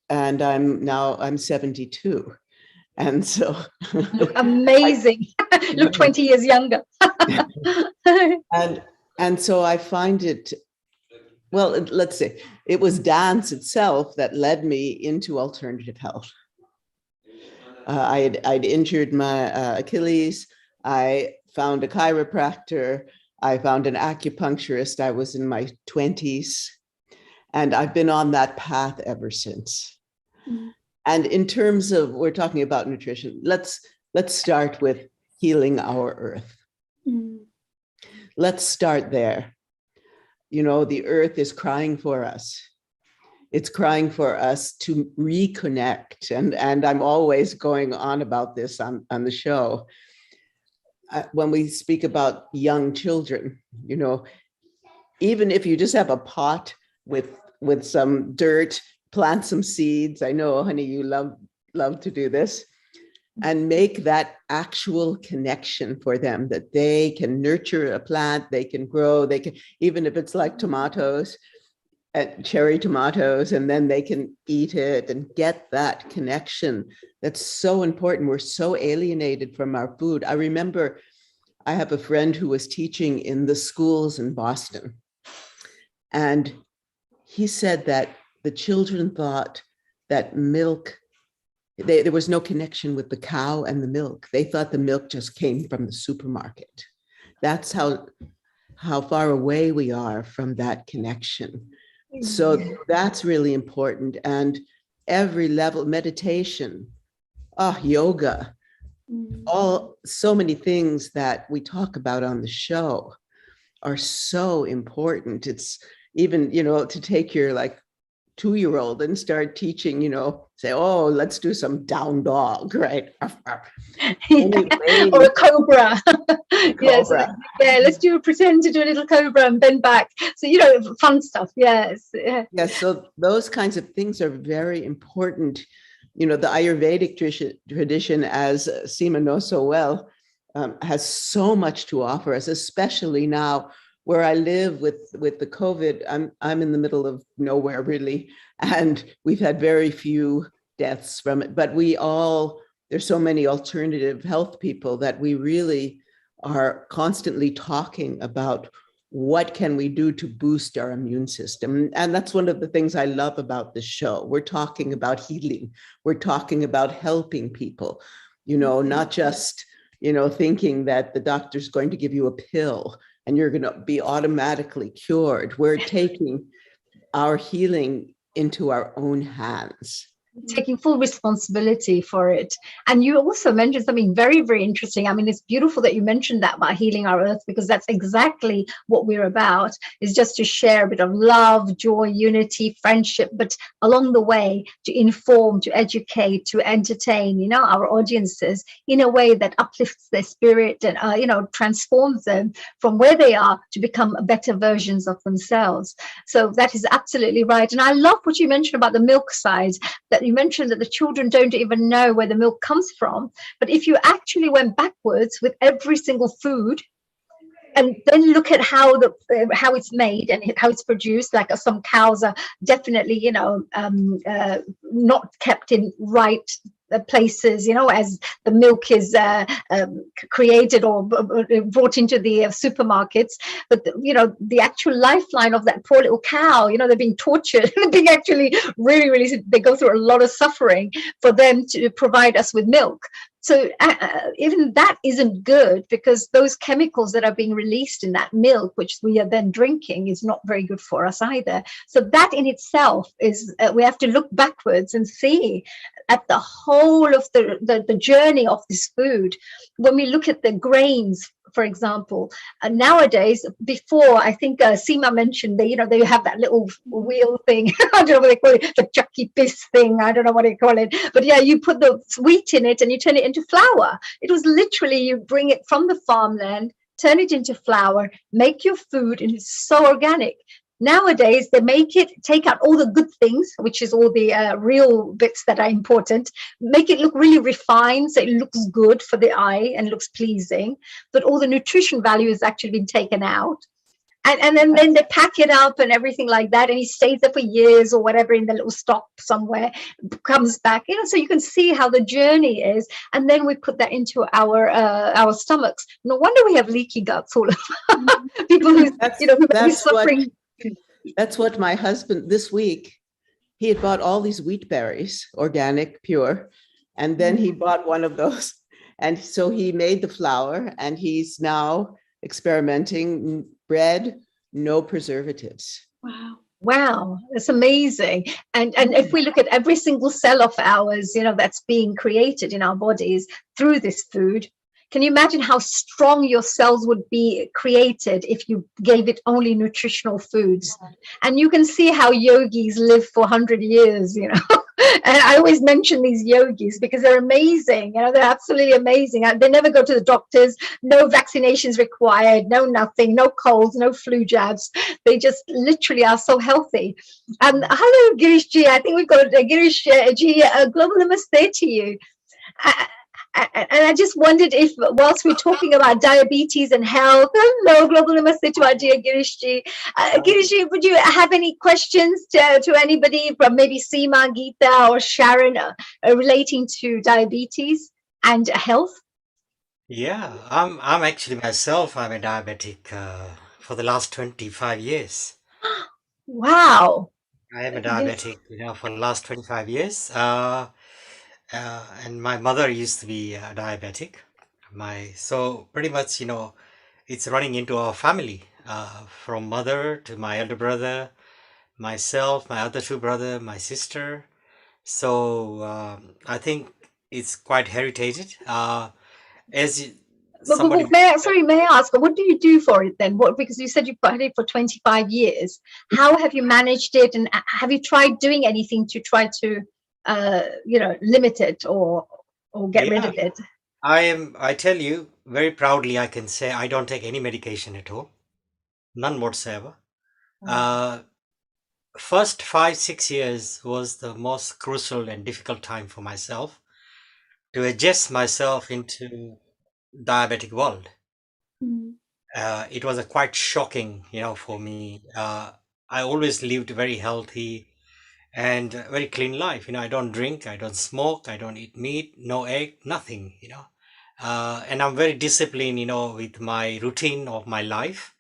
I'm 72. And so look amazing. Look 20 years younger. and so I find it, well, let's say it was dance itself that led me into alternative health. I'd injured my Achilles. I found a chiropractor. I found an acupuncturist. I was in my 20s, and I've been on that path ever since. Mm. And in terms of, we're talking about nutrition, let's start with healing our earth. Mm. Let's start there. The earth is crying for us. It's crying for us to reconnect. And I'm always going on about this on the show. When we speak about young children, even if you just have a pot with some dirt, plant some seeds. I know, honey, you love to do this, and make that actual connection for them, that they can nurture a plant, they can grow, they can, even if it's like tomatoes, cherry tomatoes, and then they can eat it and get that connection. That's so important. We're so alienated from our food. I remember I have a friend who was teaching in the schools in Boston, and he said that the children thought that milk, there was no connection with the cow and the milk. They thought the milk just came from the supermarket. That's how far away we are from that connection. So that's really important. And every level, meditation, yoga, so many things that we talk about on the show are so important. It's even, to take your 2-year-old and start teaching, say, oh, let's do some down dog, right? Or a cobra. Yes. Yeah, let's pretend to do a little cobra and bend back. So, fun stuff. Yes. Yes. So those kinds of things are very important. The Ayurvedic tradition, as Seema knows so well, has so much to offer us, especially now where I live with the COVID. I'm in the middle of nowhere really, and we've had very few deaths from it, but there's so many alternative health people that we really are constantly talking about what can we do to boost our immune system. And that's one of the things I love about this show. We're talking about healing. We're talking about helping people, not just, thinking that the doctor's going to give you a pill and you're going to be automatically cured. We're taking our healing into our own hands. Taking full responsibility for it. And you also mentioned something very, very interesting. I mean, it's beautiful that you mentioned that about healing our earth, because that's exactly what we're about, is just to share a bit of love, joy, unity, friendship, but along the way to inform, to educate, to entertain, our audiences in a way that uplifts their spirit and, transforms them from where they are to become better versions of themselves. So that is absolutely right. And I love what you mentioned about the milk side, that you mentioned that the children don't even know where the milk comes from. But if you actually went backwards with every single food and then look at how it's made and how it's produced, like some cows are definitely, not kept in right places, as the milk is created or brought into the supermarkets. But the actual lifeline of that poor little cow, they're being tortured, being actually really, really, they go through a lot of suffering for them to provide us with milk. So even that isn't good, because those chemicals that are being released in that milk, which we are then drinking, is not very good for us either. So that in itself is, we have to look backwards and see at the whole of the journey of this food. When we look at the grains, for example, nowadays, before, I think Seema mentioned, they have that little wheel thing. I don't know what they call it, the Chucky Piss thing. I don't know what they call it. But yeah, you put the wheat in it and you turn it into flour. It was literally, you bring it from the farmland, turn it into flour, make your food, and it's so organic. Nowadays, they make it, take out all the good things, which is all the real bits that are important, make it look really refined, so it looks good for the eye and looks pleasing, but all the nutrition value has actually been taken out. And then they pack it up and everything like that, and he stays there for years or whatever in the little stock somewhere, comes back, so you can see how the journey is. And then we put that into our stomachs. No wonder we have leaky guts all over. People who, who may be suffering. That's what my husband, this week, he had bought all these wheat berries, organic, pure, and then he bought one of those. And so he made the flour, and he's now experimenting bread, no preservatives. Wow, that's amazing. And if we look at every single cell of ours, that's being created in our bodies through this food, can you imagine how strong your cells would be created if you gave it only nutritional foods? And you can see how yogis live for 100 years, And I always mention these yogis because they're amazing. They're absolutely amazing. They never go to the doctors, no vaccinations required, no nothing, no colds, no flu jabs. They just literally are so healthy. Hello, Girish Ji. I think we've got Girish Ji, global namaste to you. And I just wondered if, whilst we're talking about diabetes and health, hello, global namaste to our dear Girish Ji. Girish Ji, would you have any questions to anybody from maybe Seema, Geeta, or Sharon relating to diabetes and health? Yeah, I'm actually myself, I'm a diabetic for the last 25 years. Wow. I am a diabetic, for the last 25 years. And my mother used to be diabetic. So pretty much, it's running into our family, from mother to my elder brother, myself, my other two brother, my sister. So I think it's quite heritated. Somebody, may I ask, what do you do for it then? Because you said you've had it for 25 years. How have you managed it, and have you tried doing anything to try to limit it or get rid of it? I tell you very proudly, I can say I don't take any medication at all, none whatsoever. First 5-6 years was the most crucial and difficult time for myself to adjust myself into diabetic world. It was a quite shocking, for me. I always lived very healthy and very clean life. I don't drink, I don't smoke, I don't eat meat, no egg, nothing, and I'm very disciplined, with my routine of my life.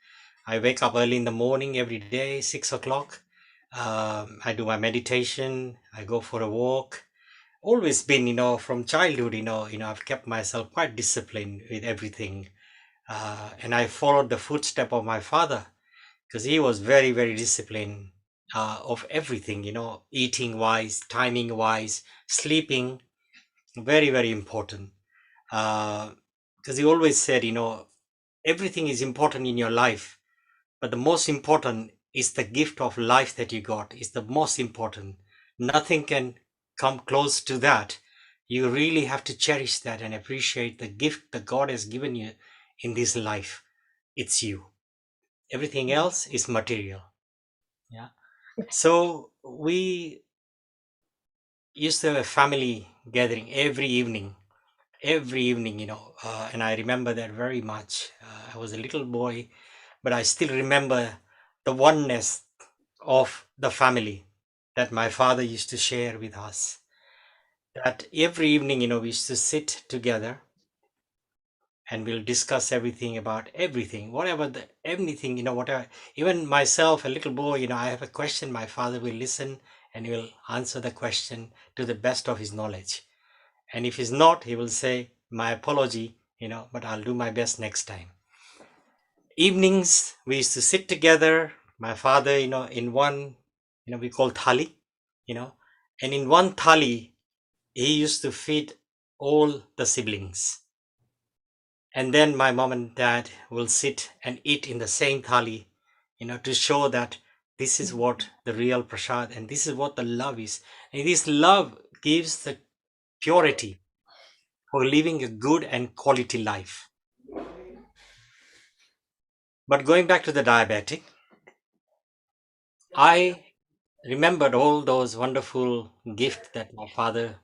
I wake up early in the morning every day, 6 o'clock. I do my meditation, I go for a walk. Always been, from childhood, I've kept myself quite disciplined with everything. And I followed the footstep of my father, because he was very, very disciplined of everything, eating wise, timing wise, sleeping, very, very important. Because he always said, everything is important in your life, but the most important is the gift of life that you got is the most important. Nothing can come close to that. You really have to cherish that and appreciate the gift that God has given you in this life. It's you. Everything else is material. Yeah. So we used to have a family gathering every evening, and I remember that very much. I was a little boy, but I still remember the oneness of the family that my father used to share with us. that every evening, we used to sit together and we'll discuss everything about everything, whatever anything, whatever. Even myself, a little boy, I have a question, my father will listen and he will answer the question to the best of his knowledge. And if he's not, he will say, my apology, but I'll do my best next time. Evenings, we used to sit together, my father, in one, we call thali, and in one thali, he used to feed all the siblings. And then my mom and dad will sit and eat in the same thali, to show that this is what the real prasad and this is what the love is. And this love gives the purity for living a good and quality life. But going back to the diabetic, I remembered all those wonderful gifts that my father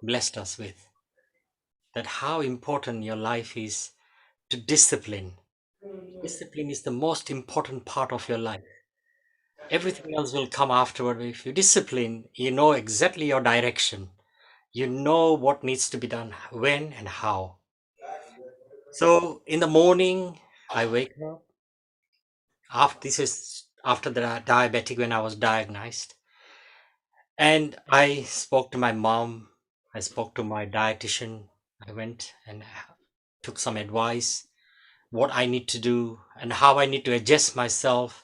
blessed us with. That how important your life is to discipline. Discipline is the most important part of your life. Everything else will come afterward. If you discipline, you know exactly your direction. You know what needs to be done, when and how. So in the morning, I wake up. This is after the diabetic when I was diagnosed. And I spoke to my mom. I spoke to my dietitian. I went and took some advice, what I need to do and how I need to adjust myself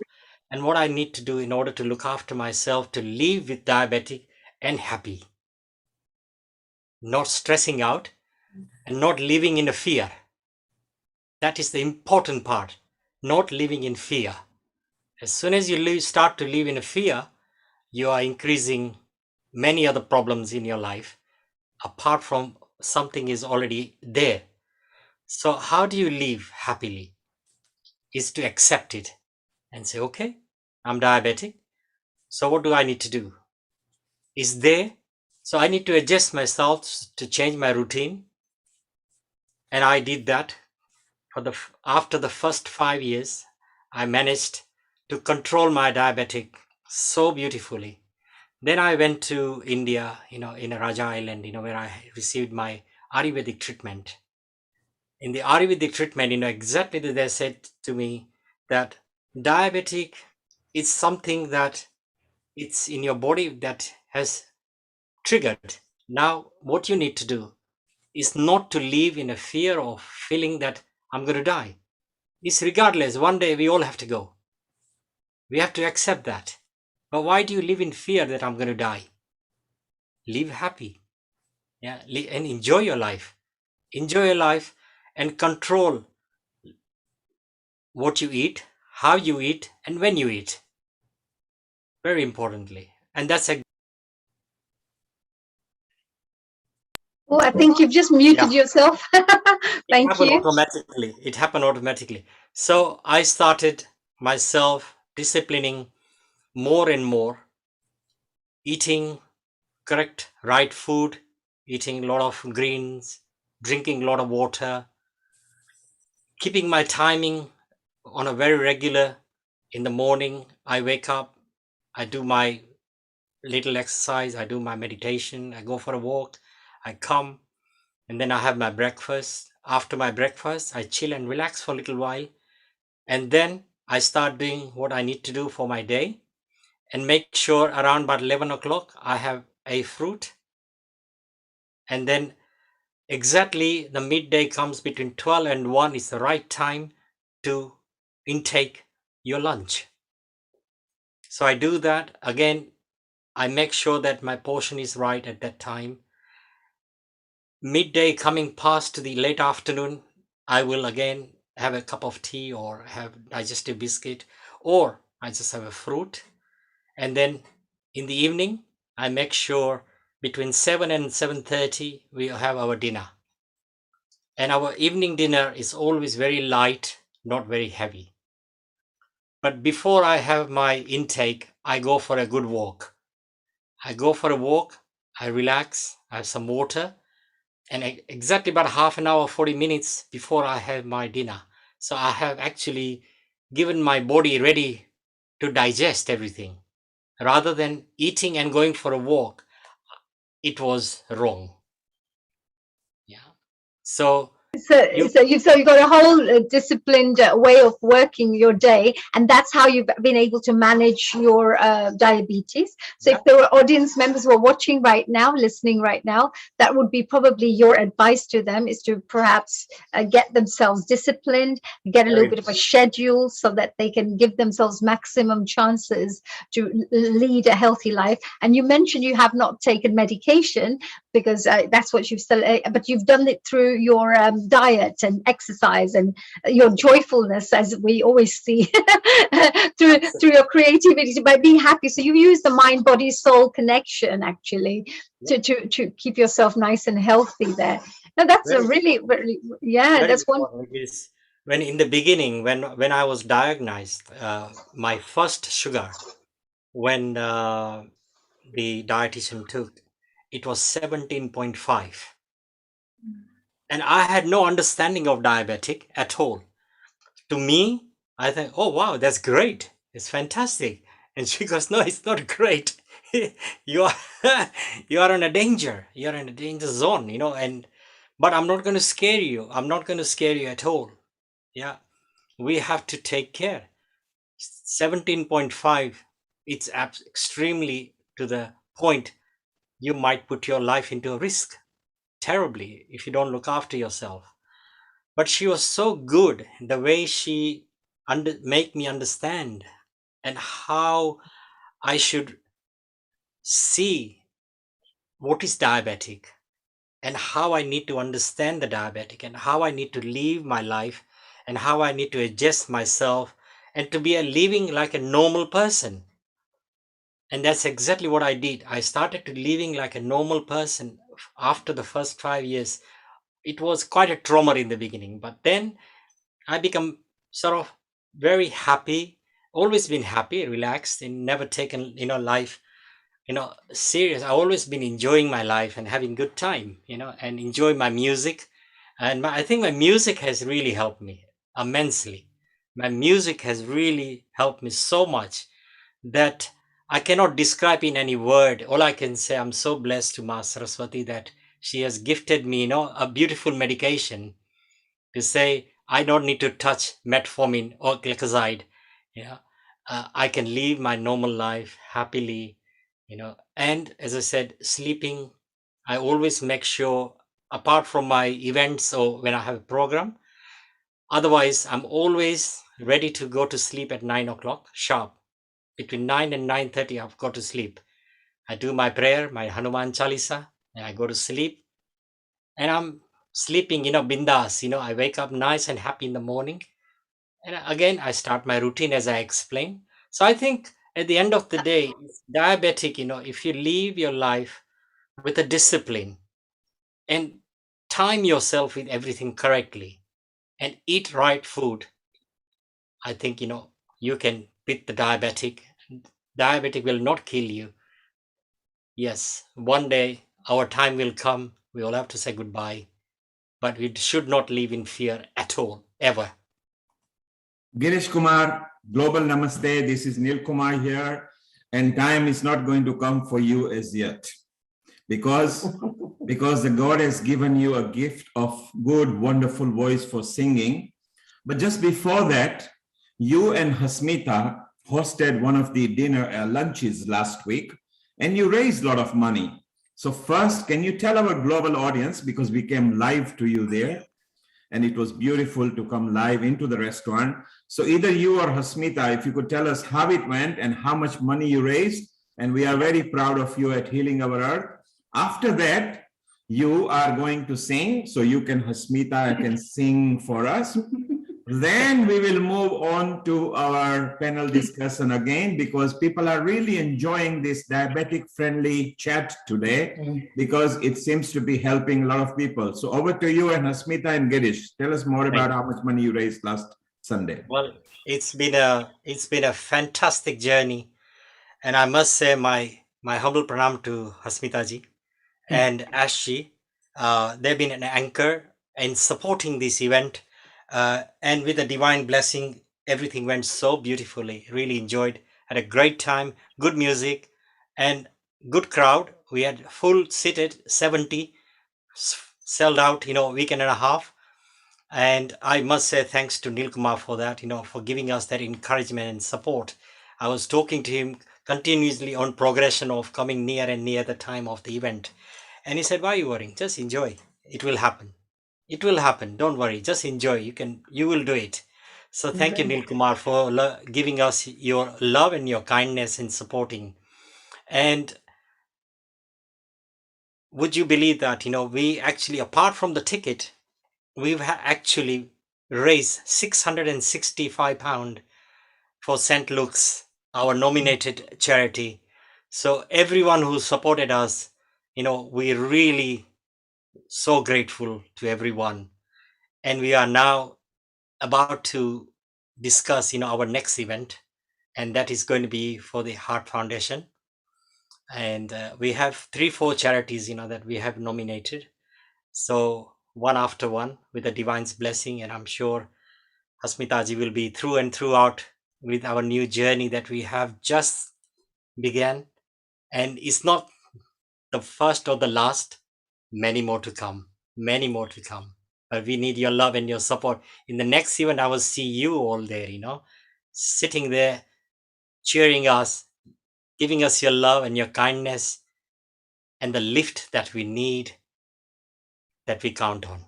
and what I need to do in order to look after myself to live with diabetic and happy, not stressing out and not living in a fear. That is the important part, not living in fear. As soon as you start to live in a fear, you are increasing many other problems in your life apart from something is already there. So how do you live happily? Is to accept it and say, okay, I'm diabetic. So what do I need to do? Is there. So I need to adjust myself to change my routine. And I did that. After the first 5 years, I managed to control my diabetic so beautifully. Then I went to India, in a Raja Island, where I received my Ayurvedic treatment. In the Ayurvedic treatment, exactly they said to me that diabetic is something that it's in your body that has triggered. Now, what you need to do is not to live in a fear of feeling that I'm going to die. It's regardless. One day we all have to go. We have to accept that. But why do you live in fear that I'm going to die? Live happy. Yeah, and enjoy your life. Enjoy your life and control what you eat, how you eat, and when you eat. Very importantly. And that's a Oh, I think you've just muted yourself. Thank you. It happened automatically. So I started myself disciplining more and more, eating correct, right food, eating a lot of greens, drinking a lot of water, keeping my timing on a very regular. In the morning, I wake up, I do my little exercise, I do my meditation, I go for a walk, I come, and then I have my breakfast. After my breakfast, I chill and relax for a little while. And then I start doing what I need to do for my day and make sure around about 11 o'clock, I have a fruit. And then exactly the midday comes between 12 and 1 is the right time to intake your lunch. So I do that. Again, I make sure that my portion is right at that time. Midday coming past to the late afternoon, I will again have a cup of tea or have digestive biscuit, or I just have a fruit. And then in the evening, I make sure between 7 and 7:30 we have our dinner. And our evening dinner is always very light, not very heavy. But before I have my intake, I go for a good walk. I go for a walk, I relax, I have some water, and exactly about half an hour, 40 minutes before I have my dinner. So I have actually given my body ready to digest everything. Rather than eating and going for a walk, it was wrong. Yeah. So So, you so you've got a whole disciplined way of working your day, and that's how you've been able to manage your diabetes. So, yeah, if there were audience members who are watching right now, listening right now, that would be probably your advice to them: is to perhaps get themselves disciplined, get a little very bit of a schedule, so that they can give themselves maximum chances to lead a healthy life. And you mentioned you have not taken medication, because that's what you've said, but you've done it through your diet and exercise and your joyfulness, as we always see, through your creativity, by being happy. So you use the mind body soul connection actually to keep yourself nice and healthy there. Now that's a very really, really, yeah, very that's one. important. Because when in the beginning, when I was diagnosed, my first sugar, when the dietitian took, it was 17.5, and I had no understanding of diabetic at all. To me, I think, oh wow, that's great, it's fantastic. And she goes, no, it's not great. You are you are in a danger, you're in a danger zone, and but I'm not going to scare you, I'm not going to scare you at all. Yeah, we have to take care. 17.5, it's extremely to the point. You might put your life into a risk terribly if you don't look after yourself. But she was so good, the way she make me understand and how I should see what is diabetic, and how I need to understand the diabetic, and how I need to live my life, and how I need to adjust myself, and to be a living like a normal person. And that's exactly what I did. I started to living like a normal person after the first 5 years. It was quite a trauma in the beginning, but then I become sort of very happy, always been happy, relaxed, and never taken, life, serious. I always been enjoying my life and having good time, and enjoy my music. And I think my music has really helped me immensely. My music has really helped me so much that I cannot describe in any word. All I can say, I'm so blessed to Ma Saraswati that she has gifted me, a beautiful medication to say I don't need to touch metformin or glycoside. Yeah, I can live my normal life happily. And as I said, sleeping. I always make sure, apart from my events or when I have a program. Otherwise, I'm always ready to go to sleep at 9 o'clock sharp. Between 9 and 9:30, I've got to sleep. I do my prayer, my Hanuman Chalisa, and I go to sleep. And I'm sleeping, bindas. I wake up nice and happy in the morning. And again, I start my routine as I explained. So I think at the end of the day, diabetic, if you live your life with a discipline and time yourself with everything correctly and eat right food, I think, you can beat the diabetic. Diabetic will not kill you. Yes, one day our time will come. We will have to say goodbye, but we should not live in fear at all, ever. Girish Kumar, Global Namaste. This is Neil Kumar here, and time is not going to come for you as yet, because the God has given you a gift of good, wonderful voice for singing. But just before that, you and Hasmita hosted one of the dinner lunches last week, and you raised a lot of money. So first, can you tell our global audience, because we came live to you there, and it was beautiful to come live into the restaurant. So either you or Hasmita, if you could tell us how it went and how much money you raised, and we are very proud of you at Healing Our Earth. After that, you are going to sing, so you can, Hasmita can sing for us. Then we will move on to our panel discussion again, because people are really enjoying this diabetic friendly chat today, because it seems to be helping a lot of people. So over to you and Hasmita and Girish. Tell us more about how much money you raised last Sunday. Well, it's been a fantastic journey, and I must say my humble pranam to Hasmita ji and Ash ji. They've been an anchor in supporting this event, and with a divine blessing, everything went so beautifully. Really enjoyed, had a great time, good music, and good crowd we had full seated 70, sold out, weekend and a half. And I must say thanks to Neil Kumar for that, for giving us that encouragement and support. I was talking to him continuously on progression of coming near and near the time of the event. And he said, why are you worrying? Just enjoy. It will happen. It will happen. Don't worry. Just enjoy. You will do it. So thank you, Neil Kumar, for giving us your love and your kindness in supporting. And would you believe that, we actually, apart from the ticket, we've actually raised £665 for St. Luke's, our nominated charity. So everyone who supported us, we're really so grateful to everyone. And we are now about to discuss, our next event, and that is going to be for the Heart Foundation. And we have 3-4 charities, that we have nominated. So one after one with the divine's blessing, and I'm sure Hasmitaji will be through and throughout with our new journey that we have just began. And it's not the first or the last, many more to come, many more to come. But we need your love and your support. In the next event, I will see you all there, sitting there, cheering us, giving us your love and your kindness and the lift that we need, that we count on.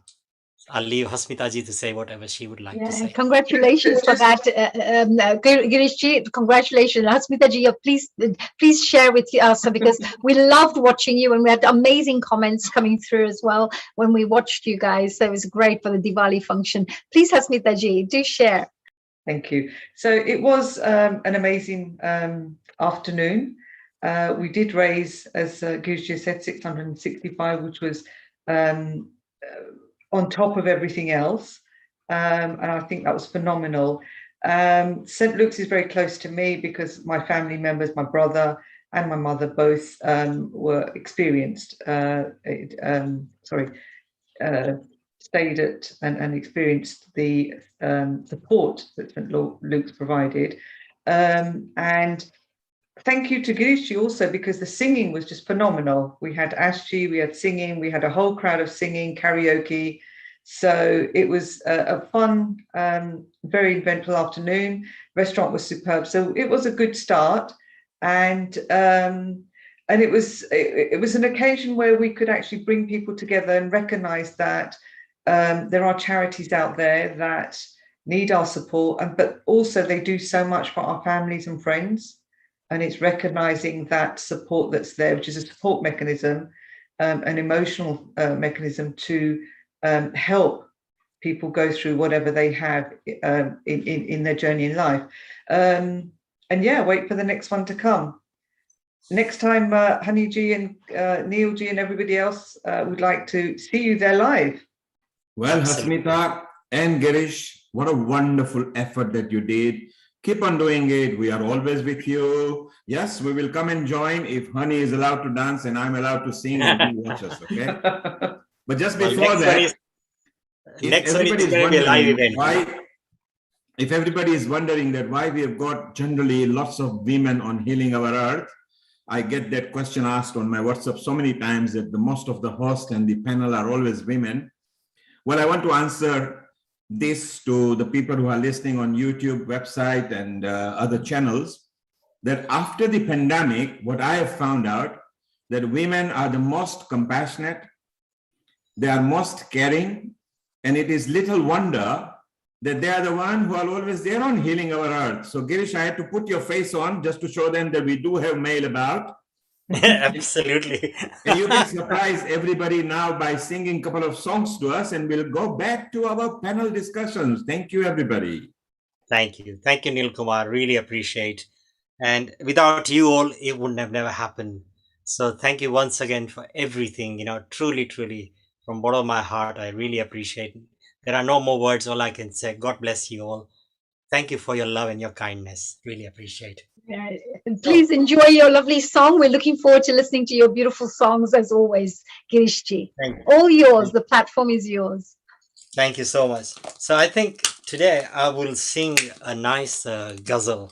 I'll leave Hasmitaji to say whatever she would like to say. Congratulations for that, Girishji. Congratulations, Hasmitaji. Please share with us, because we loved watching you, and we had amazing comments coming through as well when we watched you guys. So it was great for the Diwali function. Please, Hasmitaji, do share. Thank you. So it was an amazing afternoon. We did raise, as Girishji said, 665, which was on top of everything else. And I think that was phenomenal. St. Luke's is very close to me because my family members, my brother and my mother, both were experienced, stayed at and experienced the support that St. Luke's provided. And thank you to Girishji also, because the singing was just phenomenal. We had Ashji, we had singing, we had a whole crowd of singing, karaoke. So it was a fun, very eventful afternoon. Restaurant was superb. So it was a good start. And it was an occasion where we could actually bring people together and recognize that there are charities out there that need our support, but also they do so much for our families and friends. And it's recognizing that support that's there, which is a support mechanism, an emotional mechanism to help people go through whatever they have in their journey in life. And yeah, wait for the next one to come. Next time, Honeyji and Neilji and everybody else would like to see you there live. Well, Hasmita and Girish, what a wonderful effort that you did. Keep on doing it. We are always with you. Yes, we will come and join if Honey is allowed to dance and I'm allowed to sing and you watch us, okay? But just before that, if everybody is wondering that why we have got generally lots of women on Healing Our Earth, I get that question asked on my WhatsApp so many times that the most of the host and the panel are always women. Well, I want to answer this to the people who are listening on YouTube, website, and other channels, that after the pandemic, what I have found out, that women are the most compassionate, they are most caring, and it is little wonder that they are the ones who are always there on Healing Our Earth. So Girish, I had to put your face on just to show them that we do have mail about. Absolutely. And you can surprise everybody now by singing a couple of songs to us, and we'll go back to our panel discussions. Thank you, everybody. Thank you. Thank you, Neil Kumar. Really appreciate. And without you all, it wouldn't have never happened. So thank you once again for everything, truly, truly, from bottom of my heart, I really appreciate it. There are no more words. All I can say, God bless you all. Thank you for your love and your kindness. Really appreciate it. Please enjoy your lovely song. We're looking forward to listening to your beautiful songs as always, Girishji. All yours. The platform is yours. Thank you so much. So I think today I will sing a nice ghazal.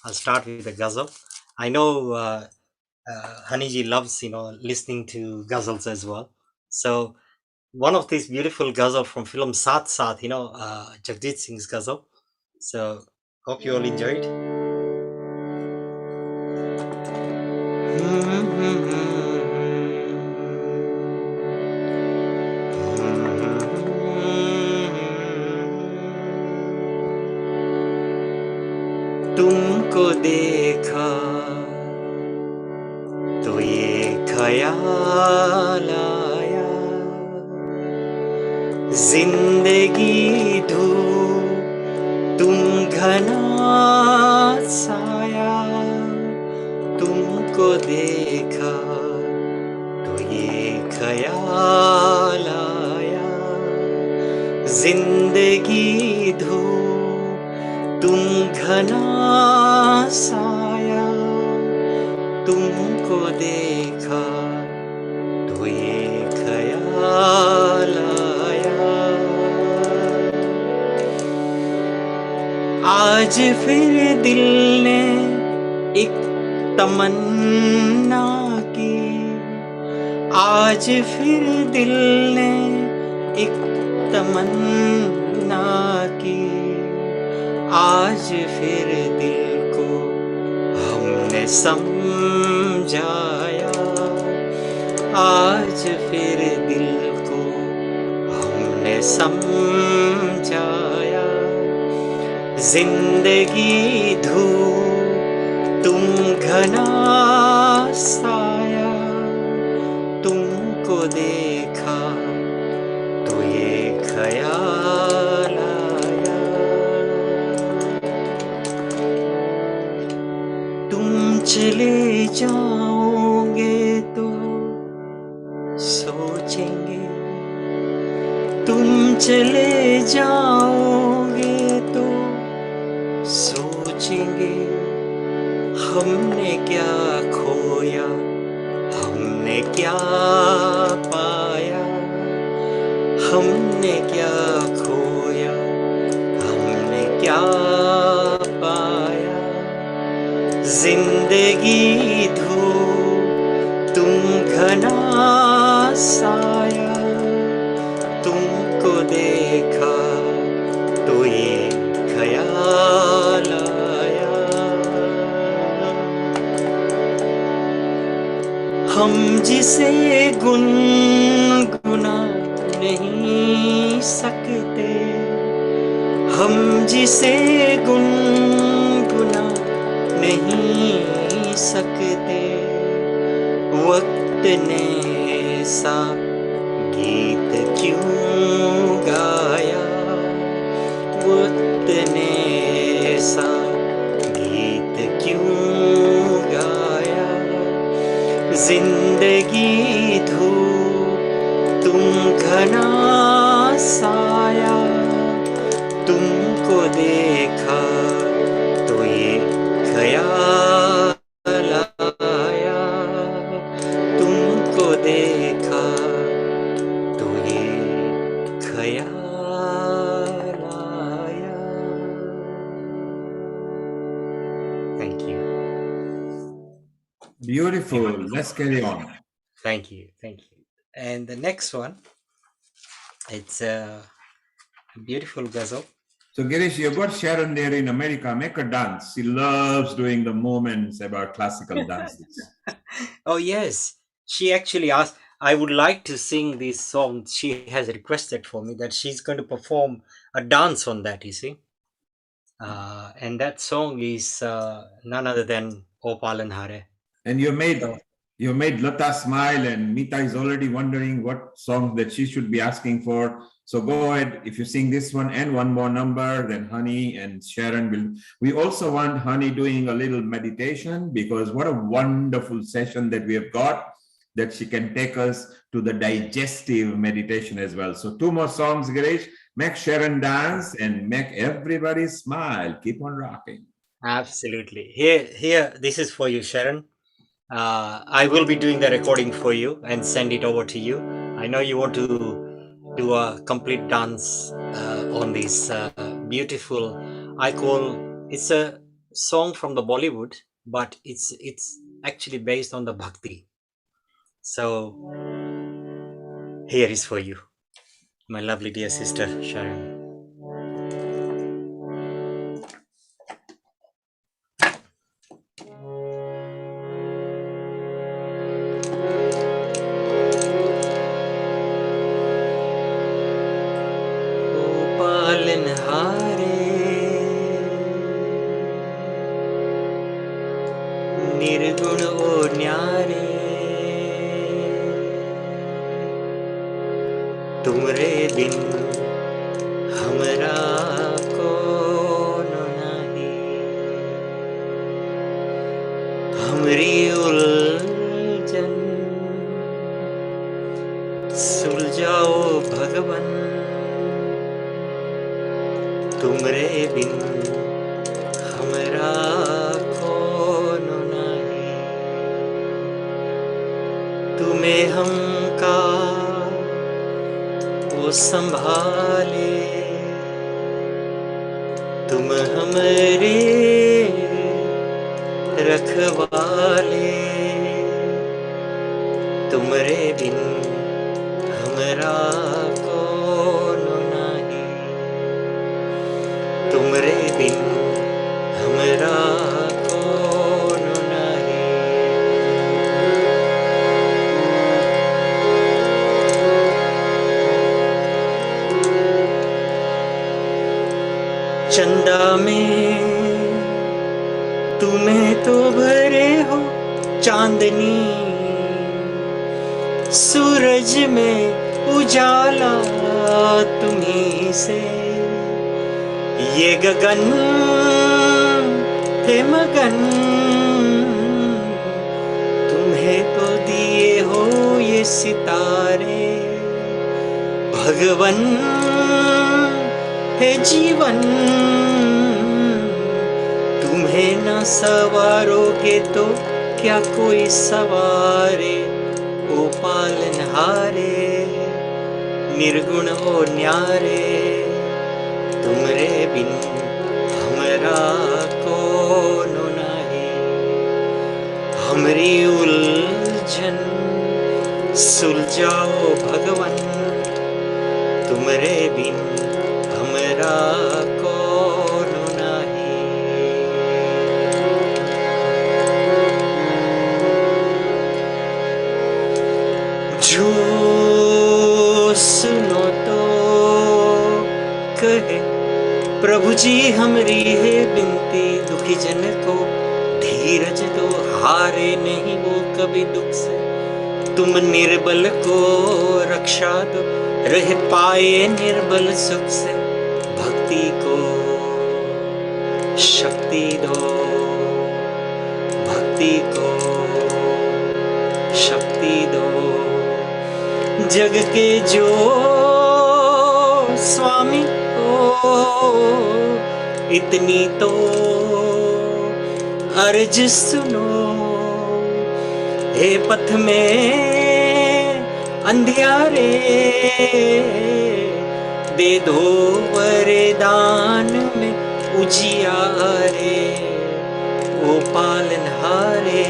I'll start with a ghazal. I know Haniji loves, listening to ghazals as well. So one of these beautiful ghazal from film Saath Saath, Jagjeet Singh's ghazal. So hope you all enjoyed. तुमको देखा तो ये ख्याल आया, जिंदगी धूप तुम घना साया, तुमको देखा तो ये ख्याल आया, जिंदगी धूप तुम घना साया, तुमको देखा तो ये ख्याल आया, आज फिर दिल ने एक तमन्ना की, आज फिर दिल ने एक तमन्ना की, आज फिर दिल को हमने समझाया, आज फिर दिल को हमने समझाया, जिंदगी धूप तुम घना साया, तुमको देखा तो ये ख्याल आया, तुम चले जाओगे तो सोचेंगे, तुम चले जाओगे तो सोचेंगे, हमने क्या खोया, हमने क्या पाया, हमने क्या खोया, हमने क्या पाया, जिंदगी धूप तुम घना साया, तुमको देखा तो ये ख्याल आया, हम जिसे गुनगुना नहीं सकते, हम जिसे गुनगुना नहीं सकते, वक्त ने ऐसा गीत क्यों गाया, वक्त ने ऐसा गीत क्यों गाया, जिंदगी धूप तुम घना साया, तुमको देखा तो ये ख्याल आया, तुमको देखा तो ये ख्याल आया. Thank you. Beautiful. Let's carry on. Thank you. Thank you. And the next one, it's a beautiful ghazal. So, Girish, you got Sharon there in America. Make her dance. She loves doing the movements about classical dances. Oh, yes. She actually asked, I would like to sing this song. She has requested for me that she's going to perform a dance on that, you see. And that song is none other than O Palanhare. And you made Lata smile, and Mita is already wondering what song that she should be asking for. So go ahead. If you sing this one and one more number, then Honey and Sharon will. We also want Honey doing a little meditation, because what a wonderful session that we have got, that she can take us to the digestive meditation as well. So 2 more songs, Girish. Make Sharon dance and make everybody smile. Keep on rocking. Absolutely. Here, this is for you, Sharon. I will be doing the recording for you and send it over to you. I know you want to do a complete dance on this beautiful. It's a song from the Bollywood, but it's actually based on the bhakti. So here is for you, my lovely dear sister Sharon. O पालनहारे निर्गुण ओ न्यारे तुमरे बिन हमरा को नाही हमरी उलझन सुलझाओ भगवन तुमरे बिन हमरा को नाही तुम्हें हमका वो संभाले तुम हमारे रखवाले तुमरे बिन हमरा कौन नाही तुमरे बिन हमरा कौन नाही चंदा में तुम्हें तो भरे हो चांदनी सूरज में उजाला तुम्ही से ये गगन थे मगन तुम्हें तो दिए हो ये सितारे भगवन है जीवन तुम्हें न सवारोगे तो क्या कोई सवारे ओ पालनहारे निर्गुण ओ न्यारे तुमरे बिन हमरा कौन नाही हमरी उलझन सुलझाओ भगवन तुमरे बिन हमरा कौन नाही जो सुनो तो कहे प्रभु जी हमरी है बिनती दुखी जन को धीरज दो हारे नहीं वो कभी दुख से तुम निर्बल को रक्षा दो रह पाए निर्बल सुख से भक्ति को शक्ति दो भक्ति को शक्ति दो जग के जो स्वामी हो इतनी तो अर्ज सुनो हे पथ में अंधियारे दे दो वरदान में उजियारे ओ पालनहारे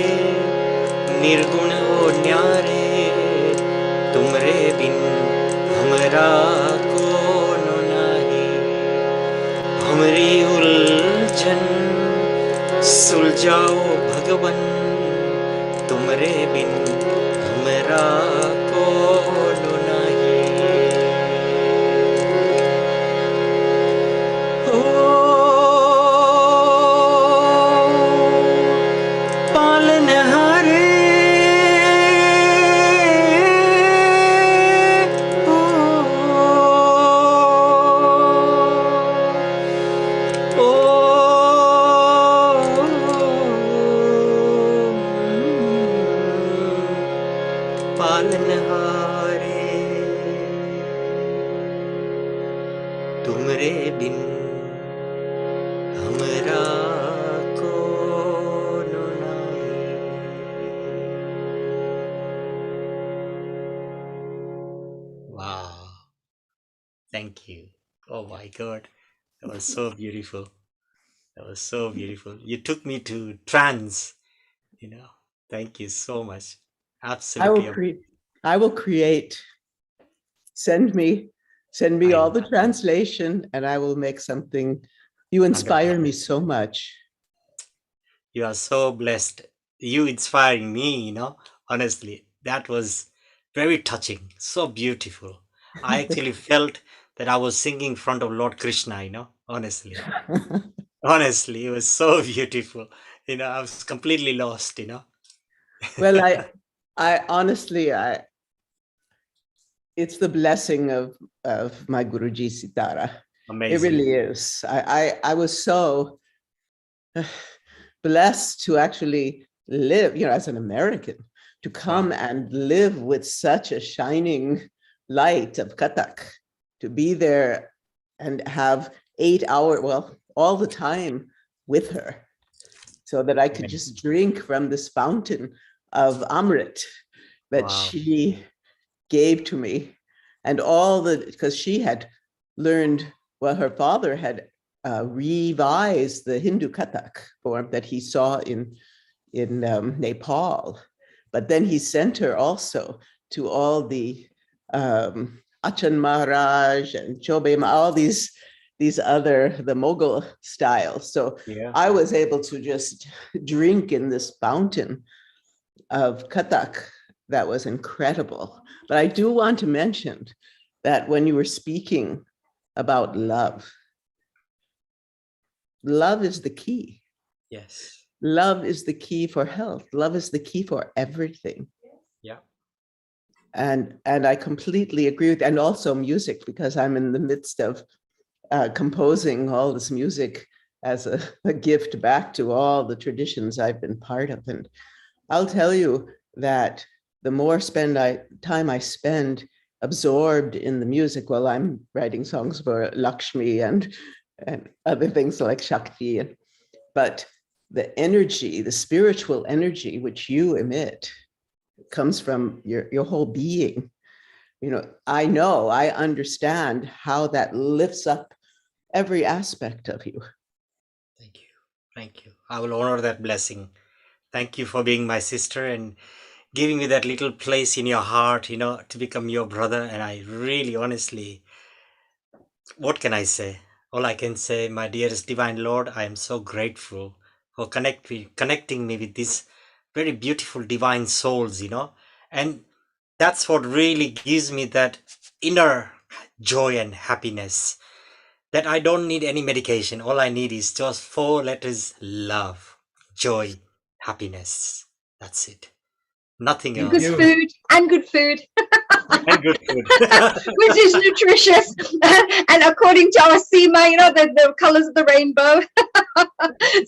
निर्गुण ओ न्यारे तुमरे बिन हमरा कौन नाही हमरी उलझन सुलझाओ भगवन तुमरे बिन हमरा कौन नाही ओ पालनहारे पालनहारे तुमरे बिन हमरा कौन नाही wow thank you oh my god that was so beautiful that was so beautiful you took me to trance you know Thank you so much. I will Absolutely. create. I will create. Send me I all will the translation, and I will make something. You inspire 100%. me so much. You are so blessed. You inspiring me, honestly. That was very touching, so beautiful. I actually felt that I was singing in front of Lord Krishna, honestly. Honestly, it was so beautiful. I was completely lost. Well, I honestly, it's the blessing of my Guruji Sitara. It Amazing. really is. I was so blessed to actually live, as an American, to come and live with such a shining light of Kathak, to be there and have 8 hours, well, all the time with her, so that I could just drink from this fountain of Amrit that Wow. she gave to me. And because she had learned, well, her father had revised the Hindu Kathak form that he saw in Nepal. But then he sent her also to all the Achan Maharaj and Chobe, all these other, the Mughal styles. So Yeah. I was able to just drink in this fountain of Kathak that was incredible. But I do want to mention that when you were speaking about love, love is the key. Yes. Love is the key for health. Love is the key for everything. Yeah. And I completely agree with, and also music, because I'm in the midst of composing all this music as a gift back to all the traditions I've been part of. And I'll tell you that the more time I spend absorbed in the music while I'm writing songs for Lakshmi and other things like Shakti, but the energy, the spiritual energy which you emit comes from your whole being. I understand how that lifts up every aspect of you. Thank you. Thank you. I will honor that blessing. Thank you for being my sister and giving me that little place in your heart, to become your brother. And I really, honestly, what can I say? All I can say, my dearest divine Lord, I am so grateful for connecting me with these very beautiful divine souls, and that's what really gives me that inner joy and happiness, that I don't need any medication. All I need is just 4 letters: love, joy, happiness. That's it. Nothing Good else. food and good food. And good food. Which is nutritious. And according to our SEMA, the colors of the rainbow.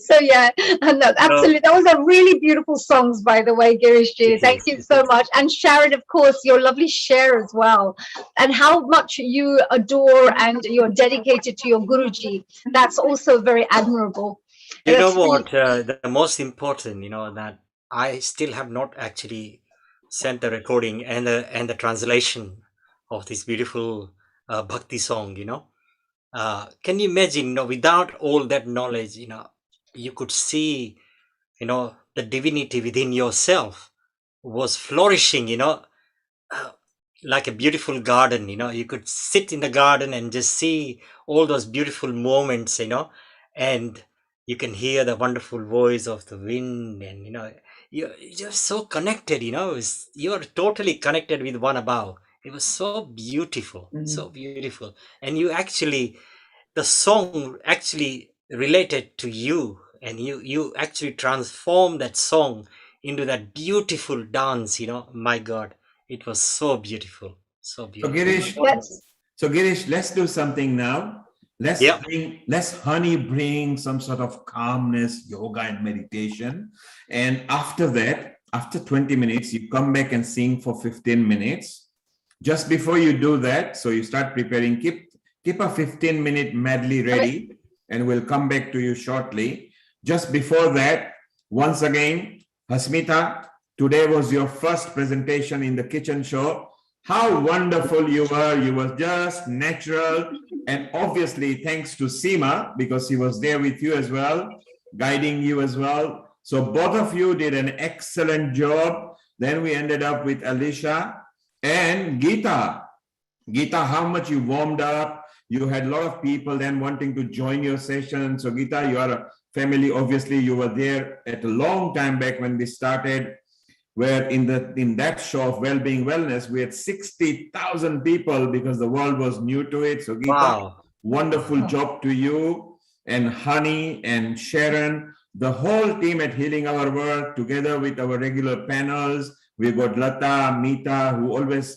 So yeah, no, absolutely. That was a really beautiful songs, by the way, Girishji. Thank you so much. And Sharon, of course, your lovely share as well. And how much you adore and you're dedicated to your Guruji. That's also very admirable. You know That's really- what? The most important, that I still have not actually sent the recording and the translation of this beautiful bhakti song. Can you imagine? Without all that knowledge, you could see, the divinity within yourself was flourishing. Like a beautiful garden. You could sit in the garden and just see all those beautiful moments. And you can hear the wonderful voice of the wind, and you're just so connected. You're totally connected with one above. It was so beautiful, so beautiful. And the song actually related to you, and you actually transformed that song into that beautiful dance. My God, it was so beautiful, so So beautiful. Girish, let's do something now. Let's honey bring some sort of calmness, yoga and meditation. And after that, after 20 minutes, you come back and sing for 15 minutes. Just before you do that, so you start preparing, keep a 15-minute medley ready, and we'll come back to you shortly. Just before that, once again, Hasmita, today was your first presentation in the kitchen show. How wonderful you were. You were just natural. And obviously, thanks to Seema, because he was there with you as well, guiding you as well. So both of you did an excellent job. Then we ended up with Alicia and Geeta. Geeta, how much you warmed up. You had a lot of people then wanting to join your session. So Geeta, you are a family. Obviously, you were there at a long time back when we started, where in that show of Wellbeing Wellness, we had 60,000 people because the world was new to it. So Geeta, Wow. wonderful job to you and Honey and Sharon, the whole team at Healing Our World, together with our regular panels. We've got Lata, Meeta, who always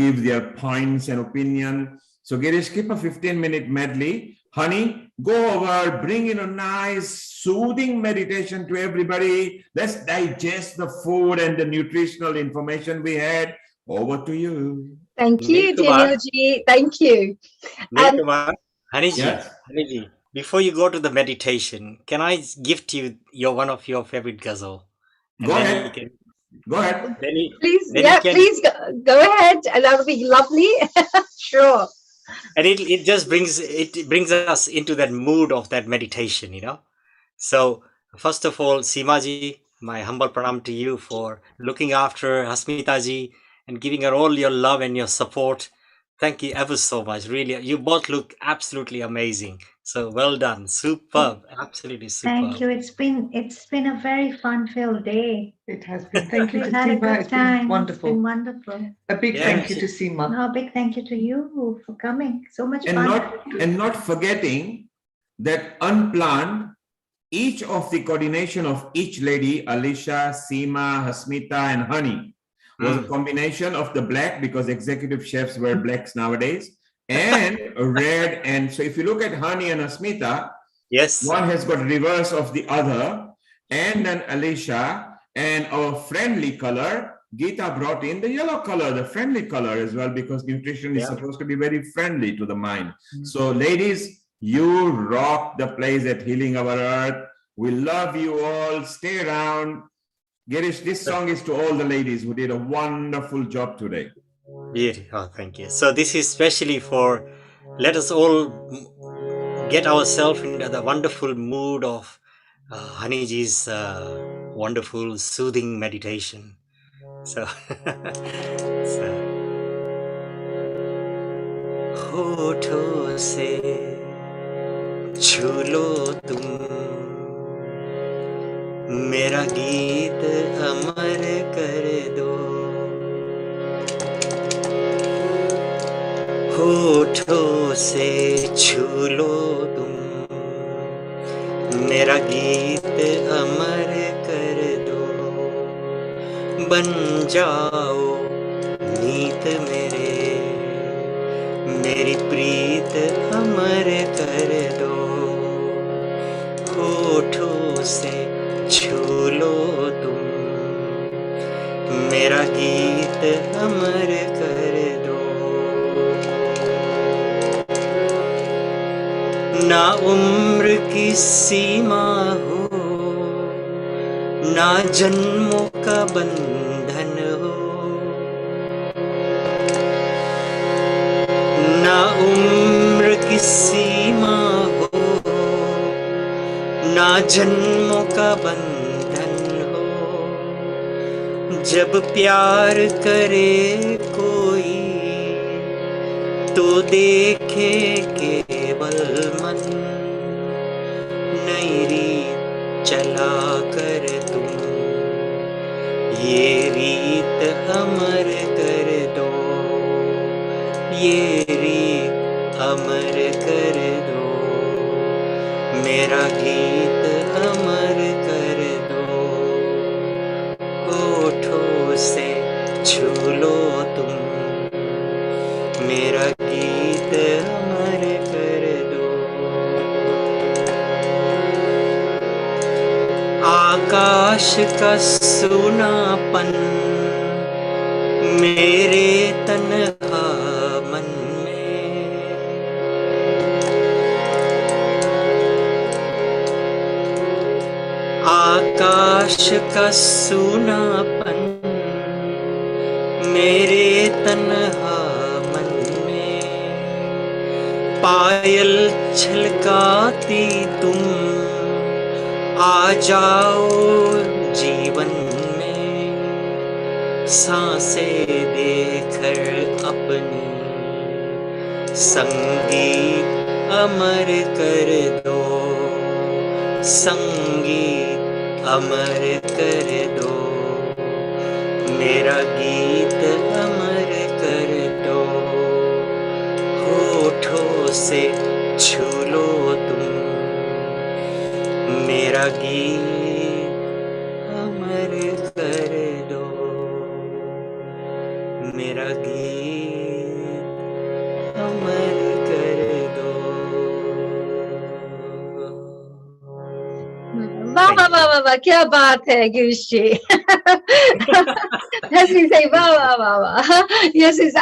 give their points and opinion. So Girish, keep a 15-minute medley. Honey, go over, bring in a nice soothing meditation to everybody. Let's digest the food and the nutritional information we had. Over to you. Thank you, Danielji. Thank you. Haniji, Yes. Haniji, before you go to the meditation, can I gift you one of your favorite ghazal? And Go then ahead. you can, Go ahead. Please, then yeah, you can, please go ahead. And that would be lovely. Sure. and it just brings us into that mood of that meditation, you know. So first of all, Seemaji, my humble pranam to you for looking after Hasmitaji and giving her all your love and your support. Thank you ever so much. Really, you both look absolutely amazing. So well done. Superb. Absolutely superb. Thank you. It's been a very fun-filled day. It has been. Thank you We've to had a Seema. good It's time. been wonderful. It's been wonderful. A big Yeah. thank you to Seema. No, a big thank you to you for coming. So much And fun. not forgetting that unplanned, each of the coordination of each lady, Alicia, Seema, Hasmita, and Honey, was a combination of the black, because executive chefs wear blacks nowadays, and red. And so if you look at Honey and Hasmita, yes, one has got reverse of the other, and then Alicia, and our friendly color, Geeta brought in the yellow color, the friendly color as well, because nutrition is supposed to be very friendly to the mind. So ladies, you rock the place at Healing Our Earth. We love you all. Stay around. Girish, this song is to all the ladies who did a wonderful job today. Beautiful. Oh, thank you. So this is especially for, let us all get ourselves into the wonderful mood of Haniji's wonderful soothing meditation. So, होठों से छू लो तुम मेरा गीत अमर कर दो होठों से छू लो तुम मेरा गीत अमर कर दो बन जाओ मीत मेरी प्रीत अमर कर दो होठों से छू लो तुम मेरा गीत अमर कर दो ना उम्र की सीमा हो ना जन्मों का बंधन हो ना उम्र की सीमा हो ना जन्मों का बंधन हो जब प्यार करे कोई तो देखे केवल मन नई रीत चला कर तुम ये रीत अमर कर दो ये रीत अमर कर दो मेरा गीत अमर कर दो होठों से छू लो तुम मेरा गीत अमर कर दो आकाश का सुनापन मेरे तन्हा मन में आकाश का सुनापन मेरे तन्हा मन में पायल छलकाती तुम आ जाओ जीवन में सांसें देकर अपनी संगीत अमर कर दो, संगीत अमर कर दो, मेरा गीत अमर कर दो, होठों से छू लो तुम मेरा गीत अमर कर दो, मेरा गीत अमर कर दो। वाह वाह वाह वाह वाह, क्या बात है गिरीश जी. As we say, wow, wow, wow, wow. Yes, it's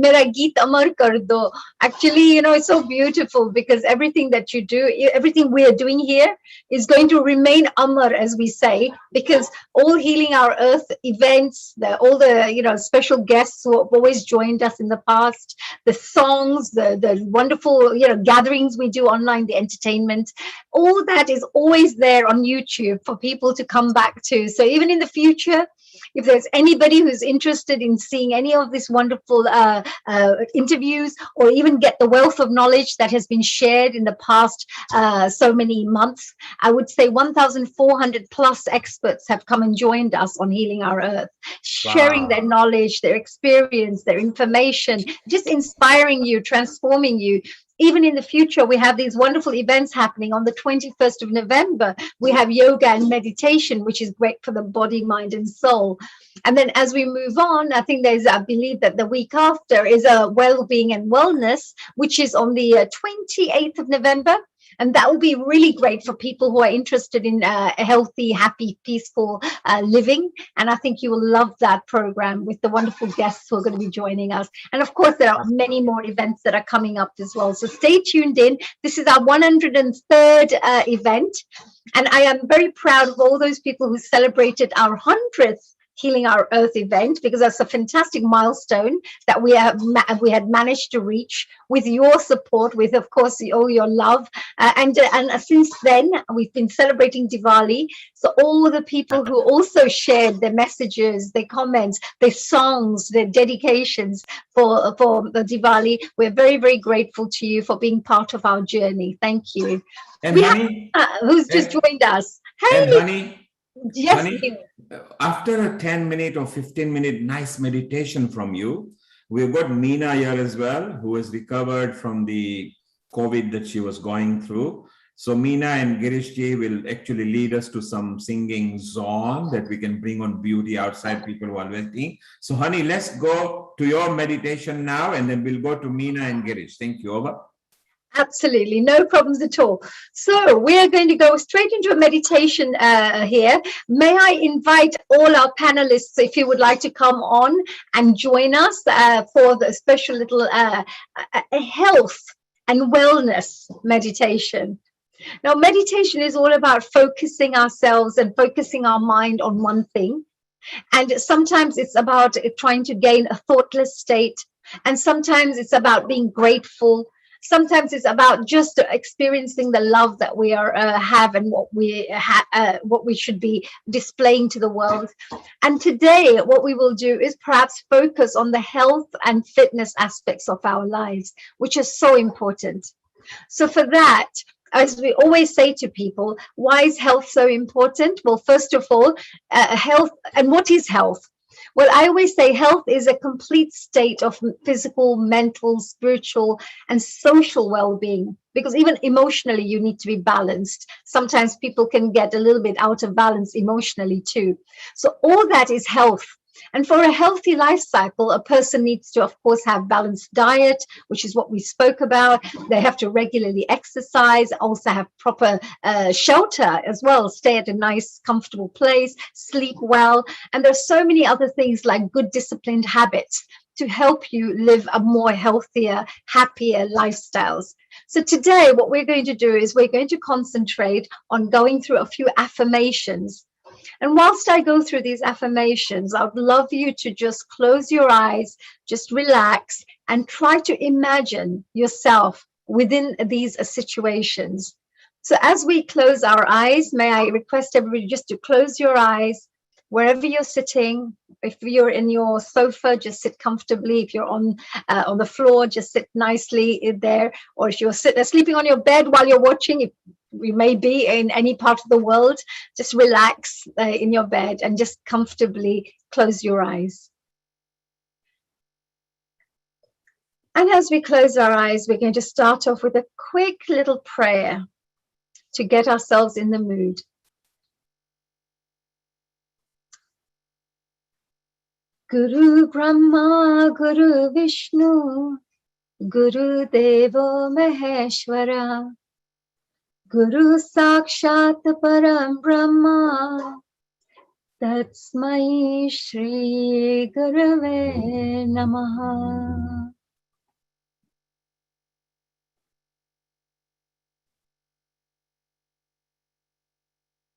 mera geet amar kar do. Actually, you know, it's so beautiful because everything that you do, everything we are doing here is going to remain amar, as we say, because all Healing Our Earth events, all the, you know, special guests who have always joined us in the past, the songs, the wonderful, you know, gatherings we do online, the entertainment, all that is always there on YouTube for people to come back to. So even in the future, if there's anybody who's interested in seeing any of these wonderful interviews, or even get the wealth of knowledge that has been shared in the past so many months, I would say 1,400 plus experts have come and joined us on Healing Our Earth, sharing their knowledge, their experience, their information, just inspiring you, transforming you. Even in the future, we have these wonderful events happening on the 21st of November. We have yoga and meditation, which is great for the body, mind, and soul. And then as we move on, I think I believe that the week after is a well-being and wellness, which is on the 28th of November. And that will be really great for people who are interested in a healthy, happy, peaceful living. And I think you will love that program with the wonderful guests who are going to be joining us. And of course, there are many more events that are coming up as well. So stay tuned in. This is our 103rd event. And I am very proud of all those people who celebrated our 100th Healing Our Earth event, because that's a fantastic milestone that we had managed to reach with your support, with, of course, all your love. And since then, we've been celebrating Diwali. So all the people who also shared their messages, their comments, their songs, their dedications for the Diwali, we're very, very grateful to you for being part of our journey. Thank you. And honey, who's just joined us. Hey, and honey, yes, honey, after a 10-minute or 15-minute nice meditation from you, we've got Meena here as well, who has recovered from the COVID that she was going through. So Meena and Girishji will actually lead us to some singing song that we can bring on beauty outside people while waiting. So honey, let's go to your meditation now, and then we'll go to Meena and Girish. Thank you. Over. Absolutely, no problems at all. So we are going to go straight into a meditation here. May I invite all our panelists, if you would like to come on and join us for the special little health and wellness meditation. Now, meditation is all about focusing ourselves and focusing our mind on one thing. And sometimes it's about trying to gain a thoughtless state. And sometimes it's about being grateful. Sometimes it's about just experiencing the love that we have and what we should be displaying to the world. And today, what we will do is perhaps focus on the health and fitness aspects of our lives, which is so important. So for that, as we always say to people, why is health so important? Well, first of all, health. And what is health? Well, I always say health is a complete state of physical, mental, spiritual, and social well-being, because even emotionally, you need to be balanced. Sometimes people can get a little bit out of balance emotionally too. So all that is health. And for a healthy life cycle, a person needs to, of course, have balanced diet, which is what we spoke about. They have to regularly exercise, also have proper shelter as well, stay at a nice, comfortable place, sleep well. And there's so many other things like good disciplined habits to help you live a more healthier, happier lifestyles. So today, what we're going to do is we're going to concentrate on going through a few affirmations. And whilst I go through these affirmations, I would love you to just close your eyes, just relax, and try to imagine yourself within these situations. So as we close our eyes, may I request everybody just to close your eyes wherever you're sitting. If you're in your sofa, just sit comfortably. If you're on the floor, just sit nicely there. Or if you're sleeping on your bed while you're watching, if you may be in any part of the world, just relax in your bed and just comfortably close your eyes. And as we close our eyes, we're going to start off with a quick little prayer to get ourselves in the mood. Guru Brahma, Guru Vishnu, Guru Deva Maheshwara, Guru Sakshat Param Brahma, Tatsmai Shri Gurave Namaha.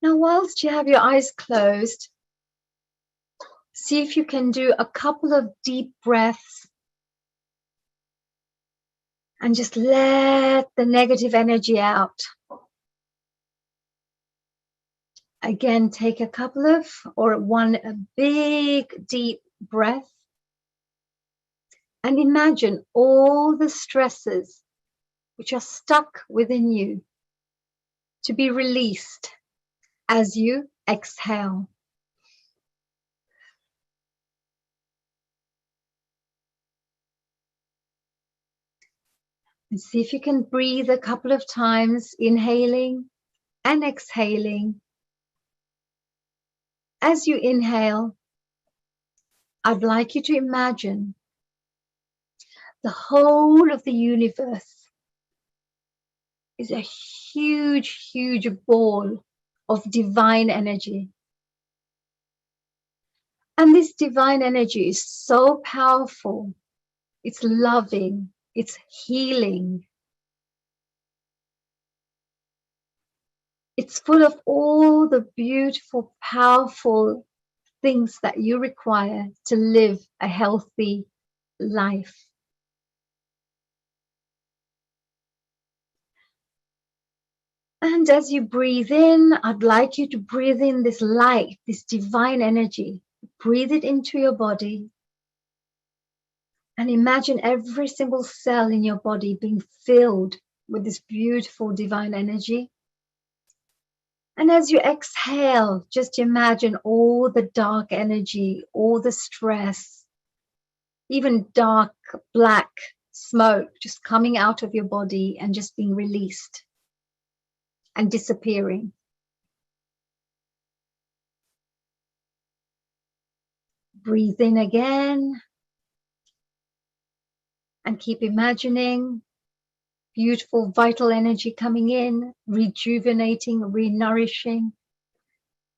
Now, whilst you have your eyes closed, see if you can do a couple of deep breaths and just let the negative energy out. Again, take a couple of, or one a big deep breath and imagine all the stresses which are stuck within you to be released as you exhale. And see if you can breathe a couple of times, inhaling and exhaling. As you inhale, I'd like you to imagine the whole of the universe is a huge, huge ball of divine energy. And this divine energy is so powerful. It's loving, it's healing. It's full of all the beautiful, powerful things that you require to live a healthy life. And as you breathe in, I'd like you to breathe in this light, this divine energy. Breathe it into your body. And imagine every single cell in your body being filled with this beautiful divine energy. And as you exhale, just imagine all the dark energy, all the stress, even dark black smoke just coming out of your body and just being released and disappearing. Breathe in again and keep imagining beautiful vital energy coming in, rejuvenating, re-nourishing.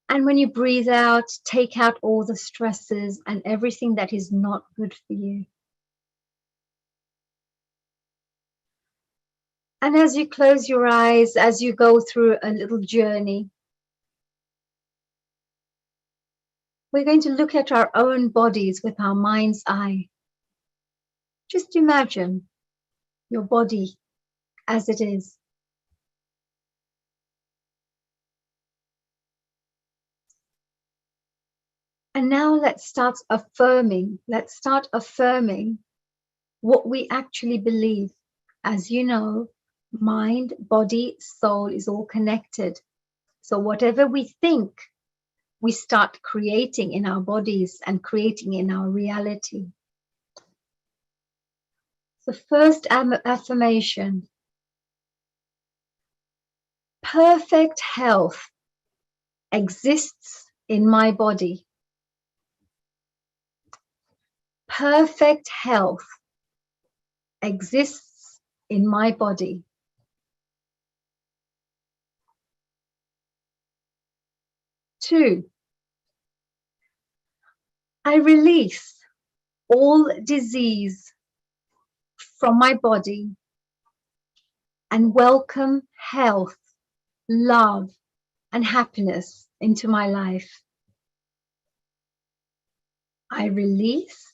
And when you breathe out, take out all the stresses and everything that is not good for you. And as you close your eyes, as you go through a little journey, we're going to look at our own bodies with our mind's eye. Just imagine your body as it is. And now let's start affirming. Let's start affirming what we actually believe. As you know, mind, body, soul is all connected. So whatever we think, we start creating in our bodies and creating in our reality. The first affirmation: perfect health exists in my body. Perfect health exists in my body. Two, I release all disease from my body and welcome health, love, and happiness into my life. I release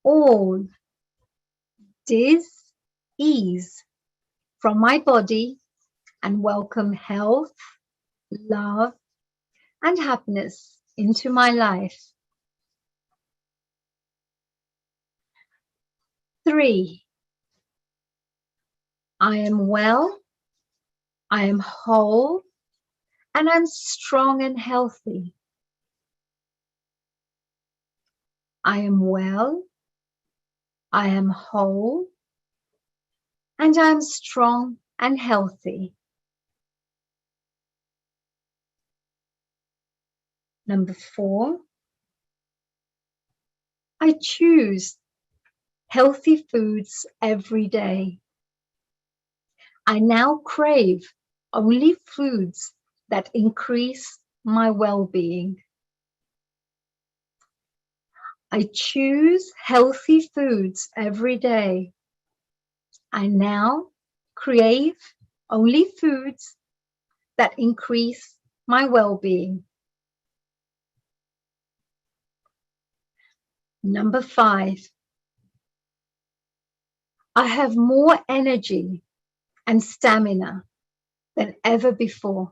all dis-ease from my body and welcome health, love, and happiness into my life. 3. I am well, I am whole, and I'm strong and healthy. I am well, I am whole, and I'm strong and healthy. Number 4, I choose healthy foods every day. I now crave only foods that increase my well-being. I choose healthy foods every day. I now crave only foods that increase my well-being. Number 5, I have more energy and stamina than ever before.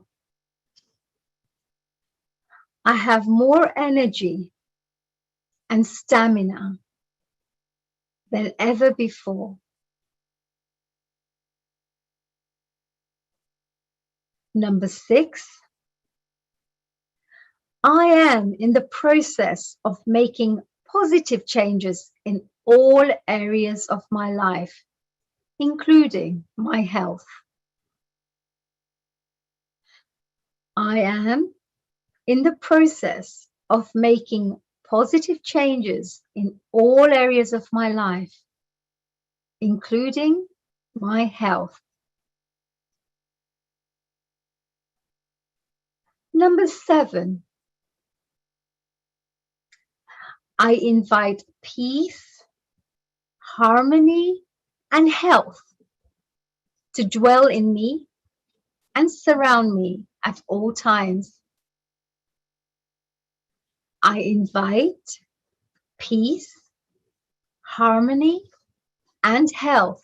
I have more energy and stamina than ever before. Number 6, I am in the process of making positive changes in all areas of my life, including my health. I am in the process of making positive changes in all areas of my life, including my health. Number 7, I invite peace, harmony, and health to dwell in me and surround me at all times. I invite peace, harmony, and health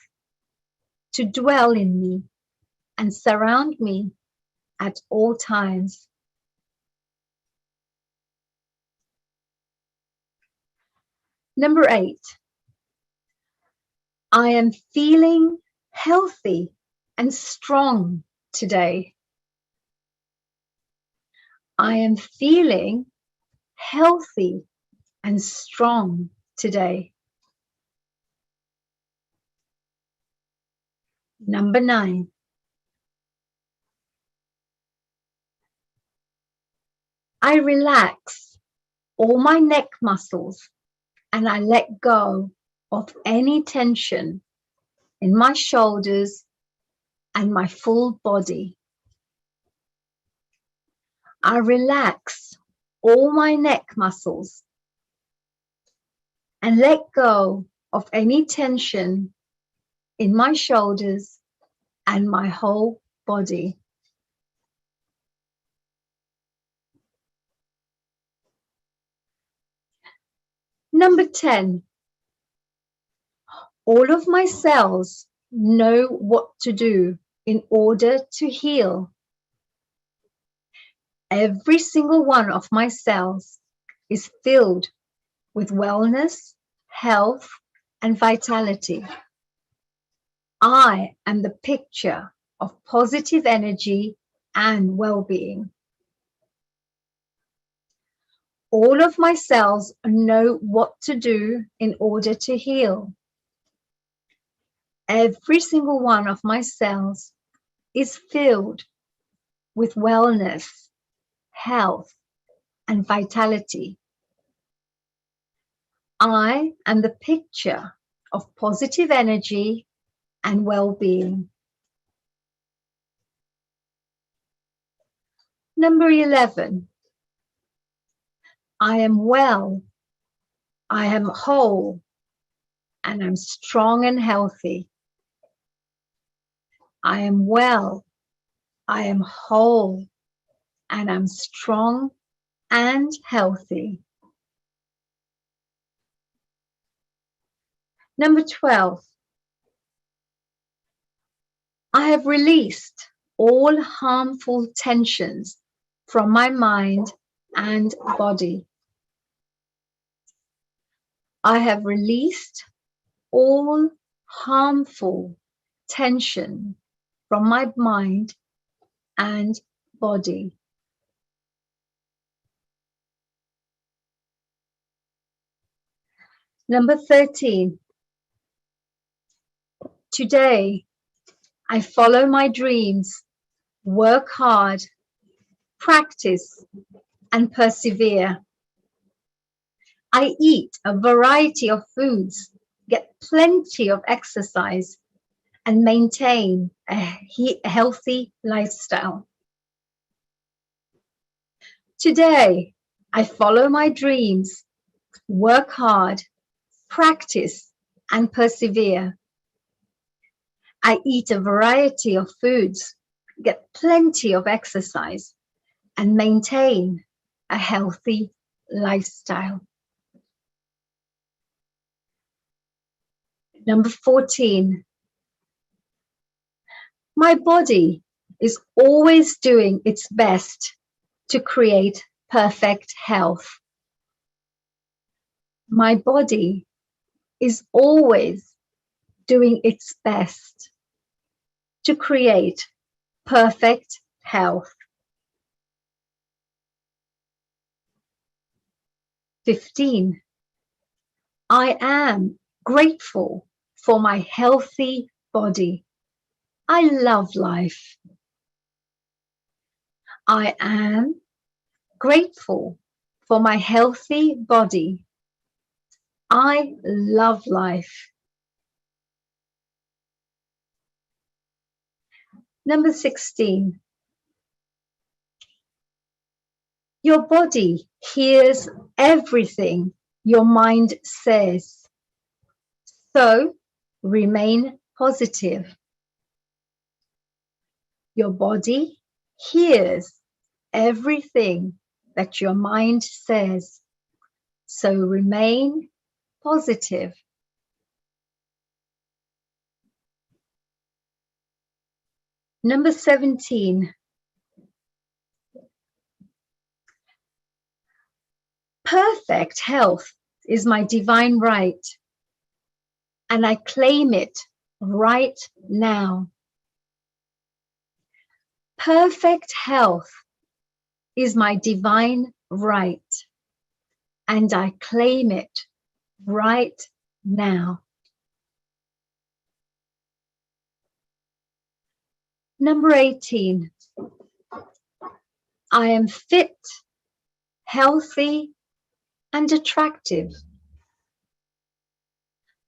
to dwell in me and surround me at all times. Number 8, I am feeling healthy and strong today. I am feeling healthy and strong today. Number 9, I relax all my neck muscles and I let go of any tension in my shoulders and my full body. I relax all my neck muscles and let go of any tension in my shoulders and my whole body. Number 10, all of my cells know what to do in order to heal. Every single one of my cells is filled with wellness, health, and vitality. I am the picture of positive energy and well-being. All of my cells know what to do in order to heal. Every single one of my cells is filled with wellness, health, and vitality. I am the picture of positive energy and well-being. Number 11, I am well, I am whole, and I'm strong and healthy. I am well, I am whole, and I'm strong and healthy. Number 12, I have released all harmful tensions from my mind and body. I have released all harmful tension from my mind and body. Number 13. Today, I follow my dreams, work hard, practice, and persevere. I eat a variety of foods, get plenty of exercise, and maintain a healthy lifestyle. Today, I follow my dreams, work hard, practice, and persevere. I eat a variety of foods, get plenty of exercise, and maintain a healthy lifestyle. Number 14. My body is always doing its best to create perfect health. My body is always doing its best to create perfect health. 15. I am grateful for my healthy body. I love life. I am grateful for my healthy body. I love life. Number 16. Your body hears everything your mind says. So remain positive. Your body hears everything that your mind says. So remain positive. Number 17. Perfect health is my divine right, and I claim it right now. Perfect health is my divine right, and I claim it right now. Number 18. I am fit, healthy, and attractive.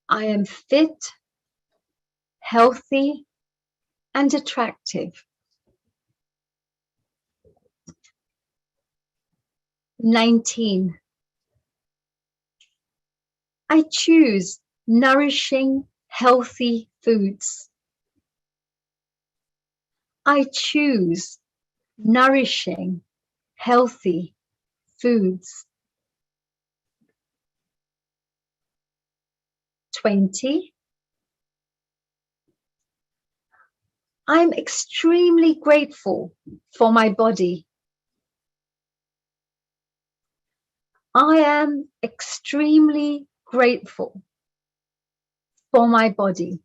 I am fit, healthy, and attractive. 19. I choose nourishing, healthy foods. I choose nourishing, healthy foods. 20. I'm extremely grateful for my body. I am extremely grateful for my body.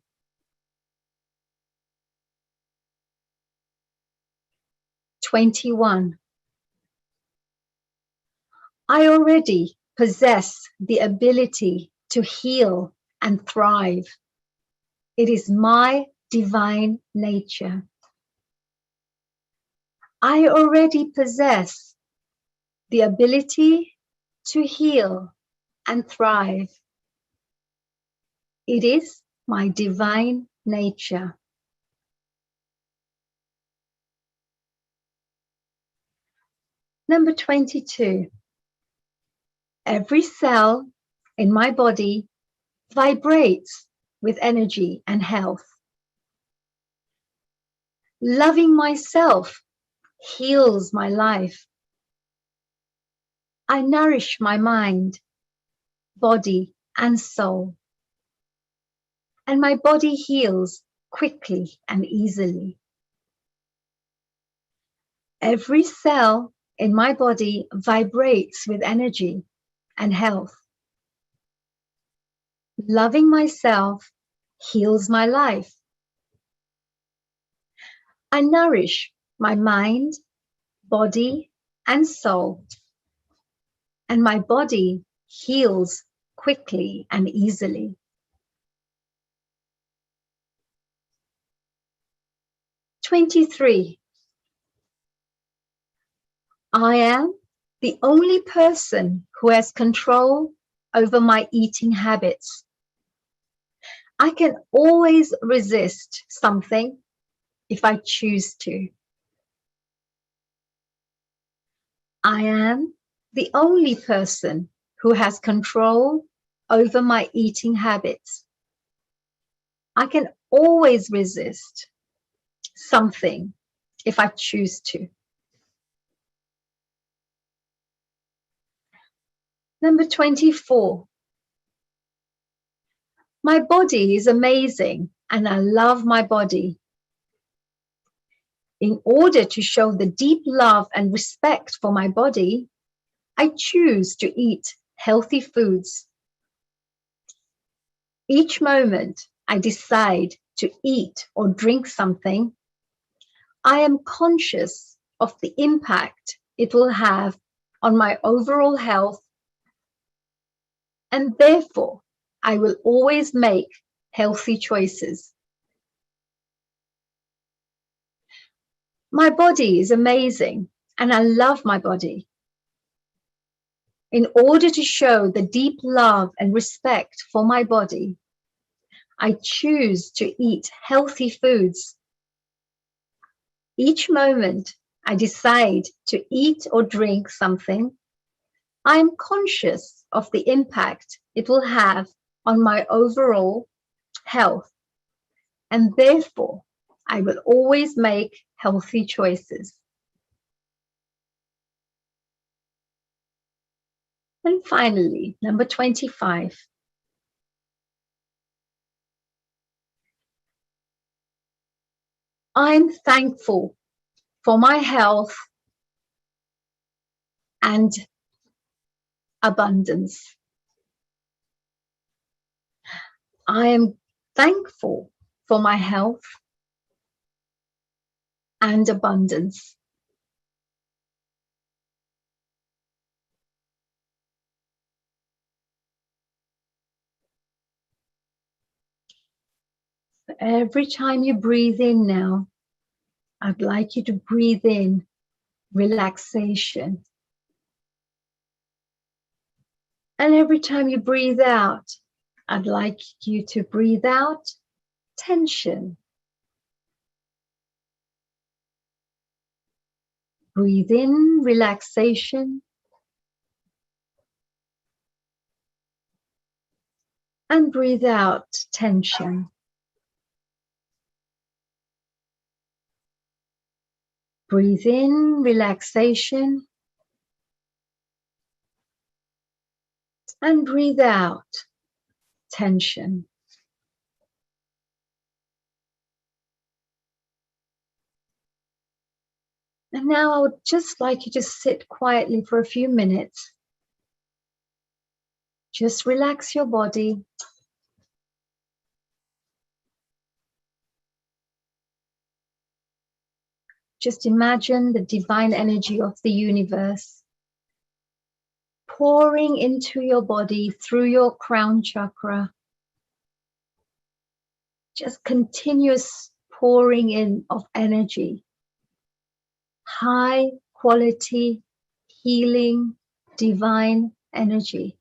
21. I already possess the ability to heal and thrive. It is my divine nature. I already possess the ability to heal and thrive. It is my divine nature. Number 22. Every cell in my body vibrates with energy and health. Loving myself heals my life. I nourish my mind, body, and soul. And my body heals quickly and easily. Every cell in my body vibrates with energy and health. Loving myself heals my life. I nourish my mind, body, and soul, and my body heals quickly and easily. 23. I am the only person who has control over my eating habits. I can always resist something if I choose to. I am the only person who has control over my eating habits. I can always resist something if I choose to. Number 24. My body is amazing and I love my body. In order to show the deep love and respect for my body, I choose to eat healthy foods. Each moment I decide to eat or drink something, I am conscious of the impact it will have on my overall health, and therefore I will always make healthy choices. My body is amazing and I love my body. In order to show the deep love and respect for my body, I choose to eat healthy foods. Each moment I decide to eat or drink something, I am conscious of the impact it will have on my overall health, and therefore I will always make healthy choices. And finally, number 25. I'm thankful for my health and abundance. I am thankful for my health and abundance. Every time you breathe in now, I'd like you to breathe in relaxation. And every time you breathe out, I'd like you to breathe out tension. Breathe in relaxation. And breathe out tension. Breathe in relaxation. And breathe out tension. And now I would just like you to sit quietly for a few minutes. Just relax your body. Just imagine the divine energy of the universe pouring into your body through your crown chakra. Just continuous pouring in of energy. High quality, healing, divine energy.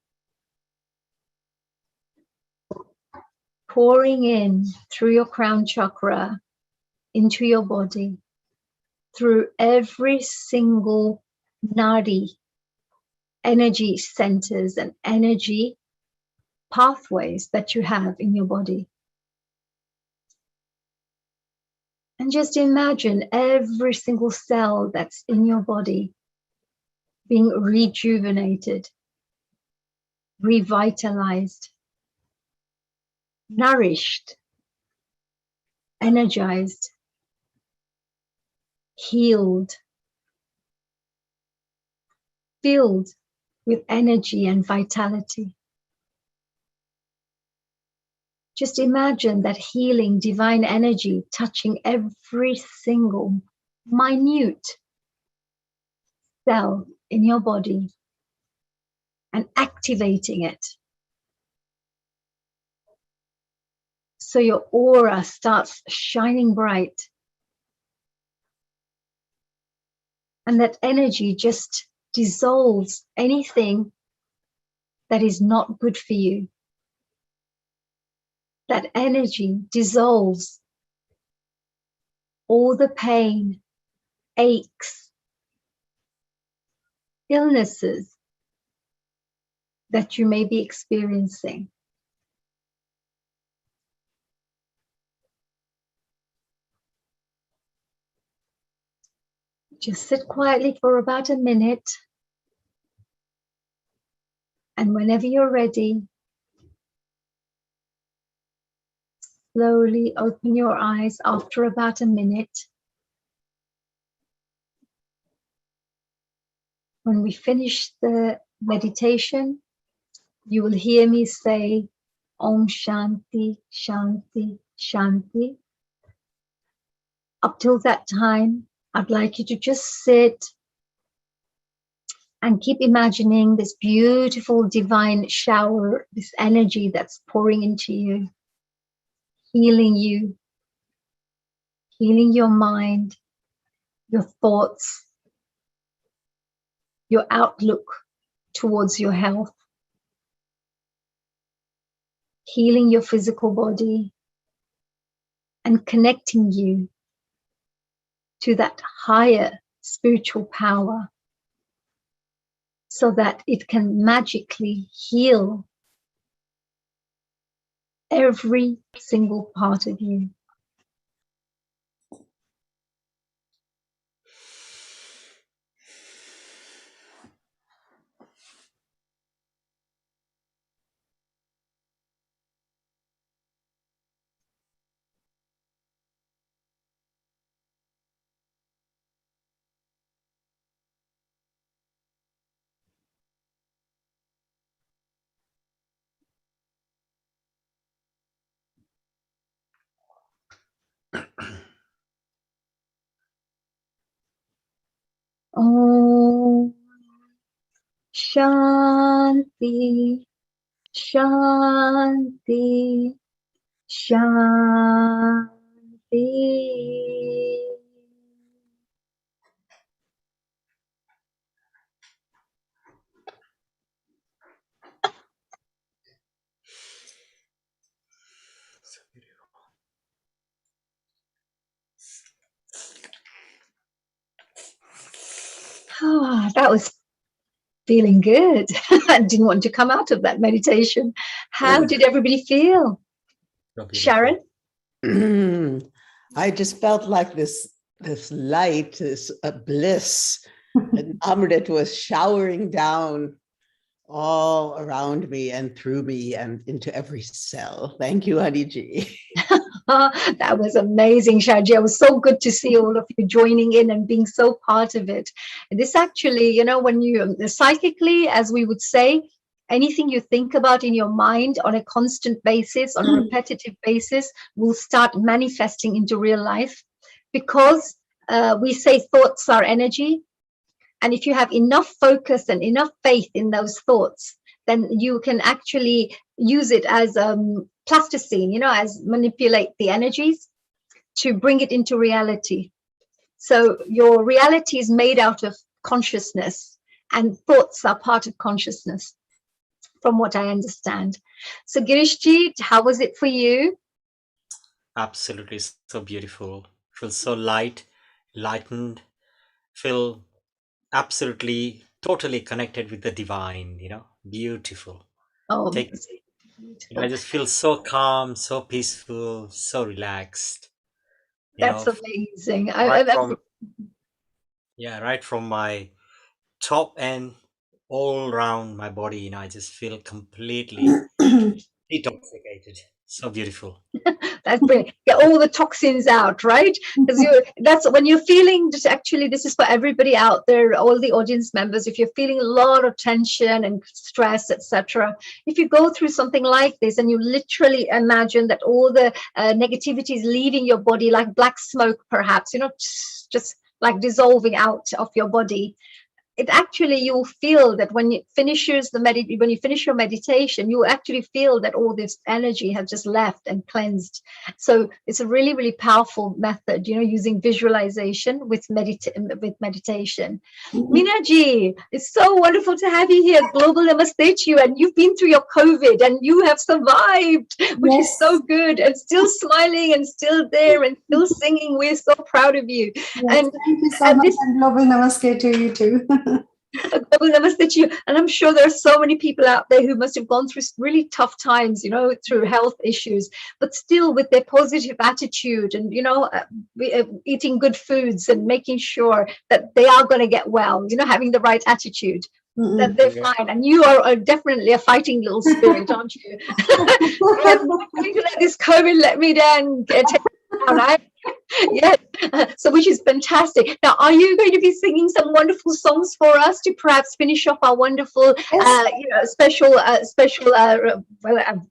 Pouring in through your crown chakra into your body, through every single nadi, energy centers and energy pathways that you have in your body. And just imagine every single cell that's in your body being rejuvenated, revitalized, nourished, energized, healed, filled with energy and vitality. Just imagine that healing divine energy touching every single minute cell in your body and activating it. So your aura starts shining bright. And that energy just dissolves anything that is not good for you. That energy dissolves all the pain, aches, illnesses that you may be experiencing. Just sit quietly for about a minute. And whenever you're ready, slowly open your eyes after about a minute. When we finish the meditation, you will hear me say, Om Shanti, Shanti, Shanti. Up till that time, I'd like you to just sit and keep imagining this beautiful divine shower, this energy that's pouring into you, healing your mind, your thoughts, your outlook towards your health, healing your physical body, and connecting you to that higher spiritual power so that it can magically heal every single part of you. Om Shanti, Shanti, Shanti. Oh, that was feeling good. I didn't want to come out of that meditation. How did everybody feel? Sharon? I just felt like this light, this bliss, and Amrit was showering down all around me and through me and into every cell. Thank you, Haniji. That was amazing, Shaji. It was so good to see all of you joining in and being so part of it. And this actually, you know, when you psychically, as we would say, anything you think about in your mind on a constant basis, on a repetitive basis, will start manifesting into real life, because we say thoughts are energy. And if you have enough focus and enough faith in those thoughts, then you can actually use it as plasticine, you know, as manipulate the energies to bring it into reality. So your reality is made out of consciousness, and thoughts are part of consciousness, from what I understand. So Girishji, how was it for you? Absolutely so beautiful. Feel so light, lightened, feel absolutely totally connected with the divine, you know, beautiful. Oh, I just feel so calm, so peaceful, so relaxed. You that's know, amazing. right from my top end all around my body, you know, I just feel completely detoxicated. So beautiful. That's brilliant. Get all the toxins out, right? Because that's when you're feeling, just actually, this is for everybody out there, all the audience members. If you're feeling a lot of tension and stress, etc., if you go through something like this and you literally imagine that all the negativity is leaving your body like black smoke, perhaps, just like dissolving out of your body, it actually, you'll feel that when you finish your meditation, you actually feel that all this energy has just left and cleansed. So it's a really, really powerful method, using visualization with meditation. Meena ji, it's so wonderful to have you here. Global Namaste to you. And you've been through your COVID and you have survived, which is so good, and still smiling and still there and still singing. We're so proud of you. Yes, And thank you so much, and global namaste to you too. Global namaste to you. And I'm sure there are so many people out there who must have gone through really tough times, through health issues, but still with their positive attitude and, eating good foods and making sure that they are going to get well, having the right attitude. That they're fine. And you are definitely a fighting little spirit, aren't you? Yes, I'm not going to let this COVID let me down. Take me down, right? Yes, so which is fantastic. Now, are you going to be singing some wonderful songs for us to perhaps finish off our wonderful, special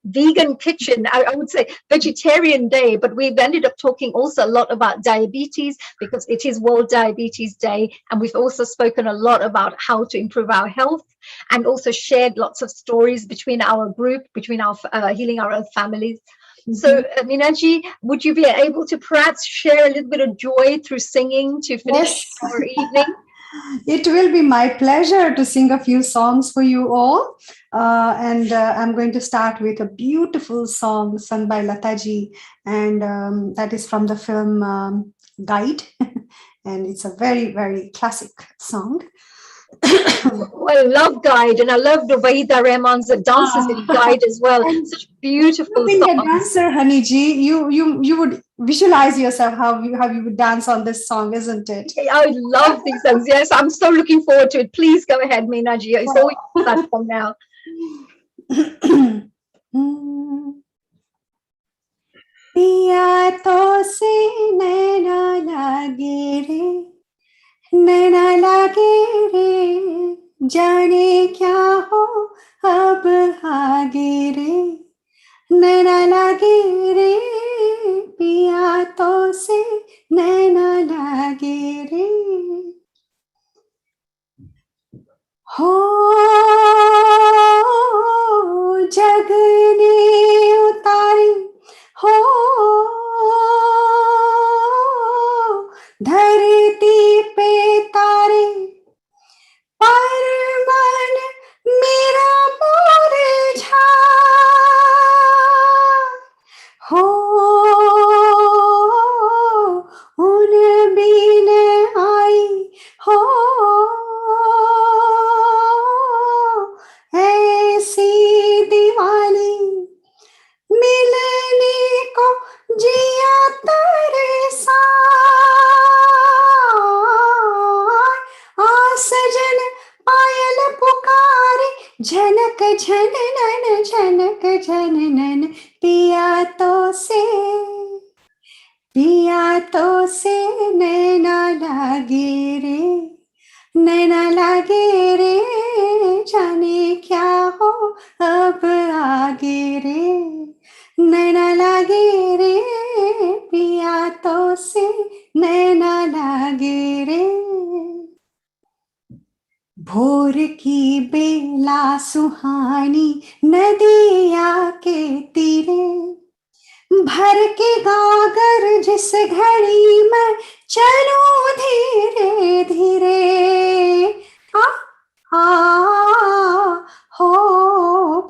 vegan kitchen? I would say vegetarian day, but we've ended up talking also a lot about diabetes because it is World Diabetes Day, and we've also spoken a lot about how to improve our health, and also shared lots of stories between our group, between our healing our own families. So, Minaji, would you be able to perhaps share a little bit of joy through singing to finish our evening? It will be my pleasure to sing a few songs for you all. And I'm going to start with a beautiful song sung by Lataji, and that is from the film Guide. And it's a very, very classic song. Well, I love Guide, and I love the Wahida Rahman's dances in Guide as well. Such beautiful Being songs. a dancer, Honey Ji, you would visualize yourself how you would dance on this song, isn't it? I love these songs. Yes, I'm so looking forward to it. Please go ahead, Meena ji. It's all your platform now. पिया तो से नैना लागे रे, नैना लागे रे, जाने क्या हो अब आगे रे, नैना लागे रे, पिया तो से नैना लागे रे, हो जगने उतारी हो धरती पे तारे, पर मन मेरा मुरझा हो उन बिन आई हो ऐसी दिवाली मिलने को जिया तरसा आ सजन पायल पुकारे झनक झनन पिया तो से नैना लागे रे, नैना लागे रे, जाने क्या हो अब आगे रे, नैना लागे रे, पिया तो से नैना लागे रे, भोर की बेला सुहानी नदिया के तीरे, भर के गागर जिस घड़ी में चलूं धीरे धीरे, आ हो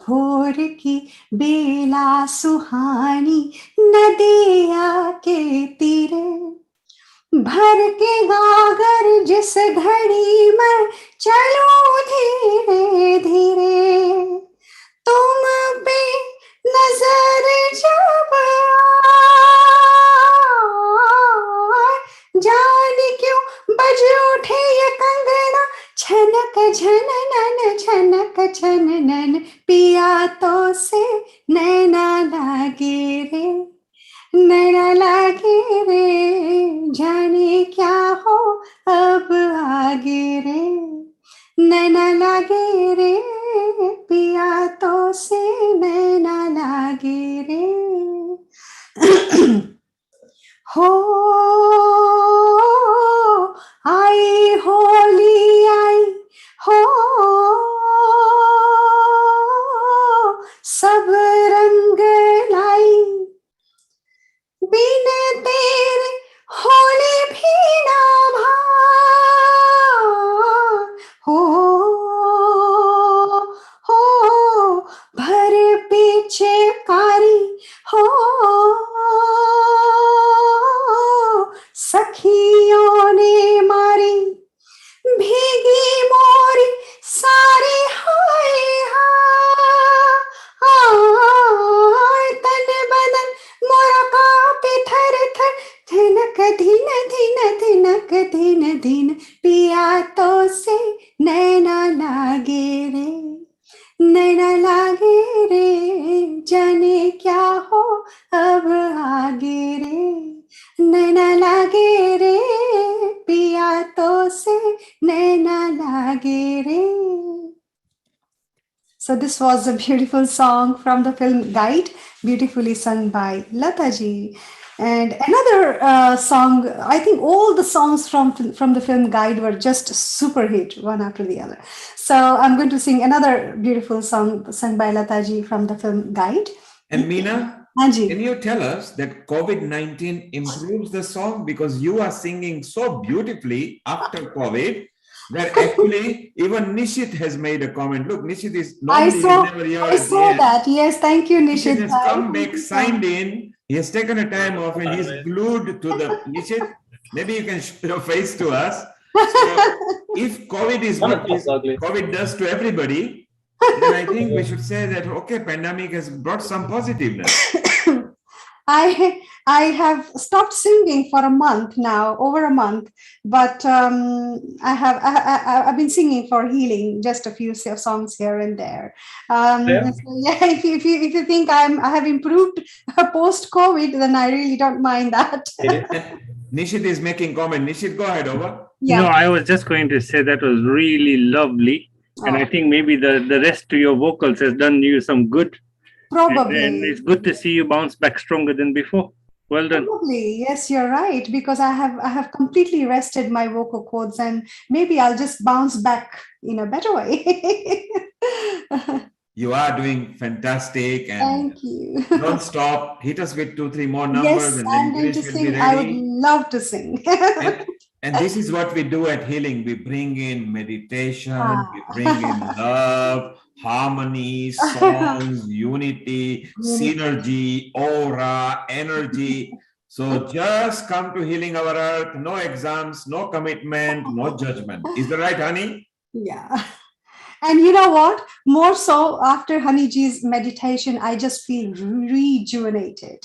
भोर की बेला सुहानी नदिया के तीरे, भर के गागर जिस घड़ी में चलूं धीरे धीरे, तुम पे नजर जब आए, जाने क्यों बज उठे ये कंगना, छनक झनन पिया तो से नैना लागे रे नैना लागे रे जाने क्या हो अब आगे रे नैना लागे रे पिया तो से नैना लागे रे हो आई होली आई हो सब रंग लाई बिन तेरे होली भी ना भार हो भर पीछे कारी हो सखियों ने मारी भीगी मोरी सारी हाय हाय तन बदन मोरा कांपे थर थर धिनक धिन धिन धिनक धिन धिन पिया तो से नैना लागे रे नैना लागे रे जाने क्या हो अब आगे रे नैना लागे रे पिया तो से नैना लागे रे. So this was a beautiful song from the film Guide, beautifully sung by Lata ji. And another song, I think all the songs from the film Guide were just super hit, one after the other. So I'm going to sing another beautiful song sung by Lata ji from the film Guide. And Meena, Anji. can you tell us that COVID-19 improves the song because you are singing so beautifully after COVID that actually even Nishit has made a comment. Look, Nishit is normally never here I at the saw end. that. Yes, thank you, Nishit. Nishit has come back, signed in. He has taken a time off and he's glued to the Nishit. Maybe you can show your face to us. So if COVID is what COVID does to everybody, then I think we should say that, okay, pandemic has brought some positiveness. I have stopped singing for a month now, over a month, but I've been singing for healing, just a few songs here and there. So yeah, if you think I have improved post COVID, then I really don't mind that. Nishit is making comment. Nishit, go ahead, over. Yeah. No, I was just going to say that was really lovely. And I think maybe the rest to your vocals has done you some good. Probably. And it's good to see you bounce back stronger than before. Well done. Probably, yes, you're right, because I have completely rested my vocal cords and maybe I'll just bounce back in a better way. You are doing fantastic and thank you. Don't stop. Hit us with 2-3 more numbers Yes, and I'm then going to Girish will be sing. ready. I would love to sing. And this is what we do at Healing. We bring in meditation, we bring in love, harmony, songs, unity, synergy, aura, energy. So just come to Healing Our Earth. No exams, no commitment, no judgment. Is that right, honey? Yeah. And you know what? More so after Honeyji's meditation, I just feel rejuvenated.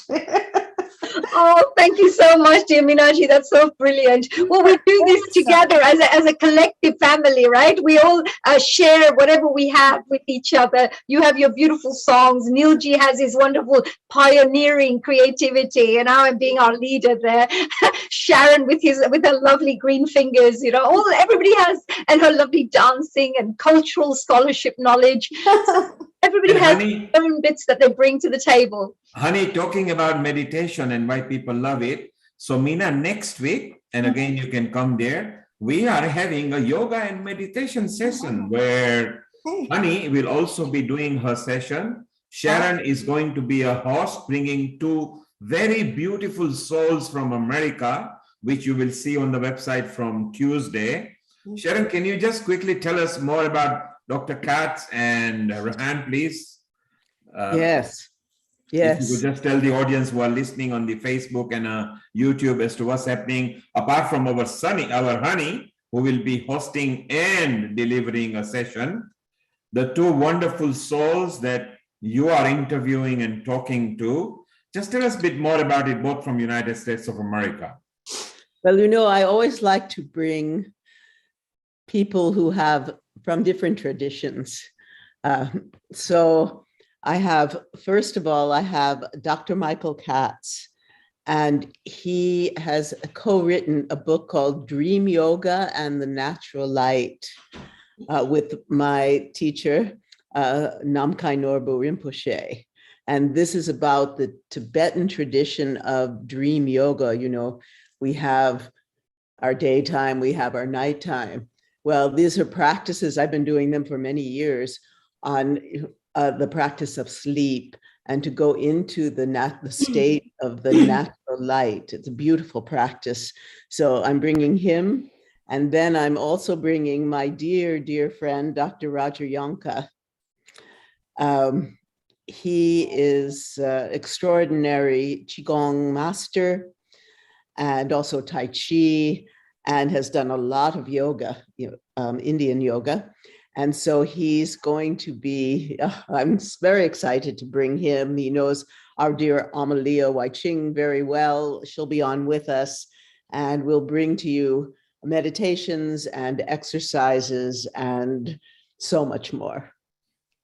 Oh, thank you so much, dear Minaji. That's so brilliant. Well, we do this together as a collective family, right? We all share whatever we have with each other. You have your beautiful songs. Neilji has his wonderful pioneering creativity, and I'm being our leader there. Sharon with her lovely green fingers, you know, everybody has, and her lovely dancing and cultural scholarship knowledge. Everybody has their own bits that they bring to the table. Honey, talking about meditation and why people love it. So Meena, next week, and again, you can come there. We are having a yoga and meditation session where Honey will also be doing her session. Sharon is going to be a host, bringing 2 very beautiful souls from America, which you will see on the website from Tuesday. Sharon, can you just quickly tell us more about Dr. Katz and Rehan, please? Yes. Yes. If you could just tell the audience who are listening on the Facebook and YouTube as to what's happening, apart from our Honey, who will be hosting and delivering a session, the 2 wonderful souls that you are interviewing and talking to. Just tell us a bit more about it, both from United States of America. Well, you know, I always like to bring people who have from different traditions. So First of all, I have Dr. Michael Katz, and he has co-written a book called Dream Yoga and the Natural Light with my teacher, Namkhai Norbu Rinpoche. And this is about the Tibetan tradition of dream yoga. You know, we have our daytime, we have our nighttime. Well, these are practices, I've been doing them for many years on the practice of sleep and to go into the state of the natural light. It's a beautiful practice. So I'm bringing him. And then I'm also bringing my dear, dear friend, Dr. Roger Yonka. He is extraordinary Qigong master and also Tai Chi, and has done a lot of yoga, Indian yoga. And so he's going to be, I'm very excited to bring him. He knows our dear Amalia Waiching very well. She'll be on with us, and we'll bring to you meditations and exercises and so much more.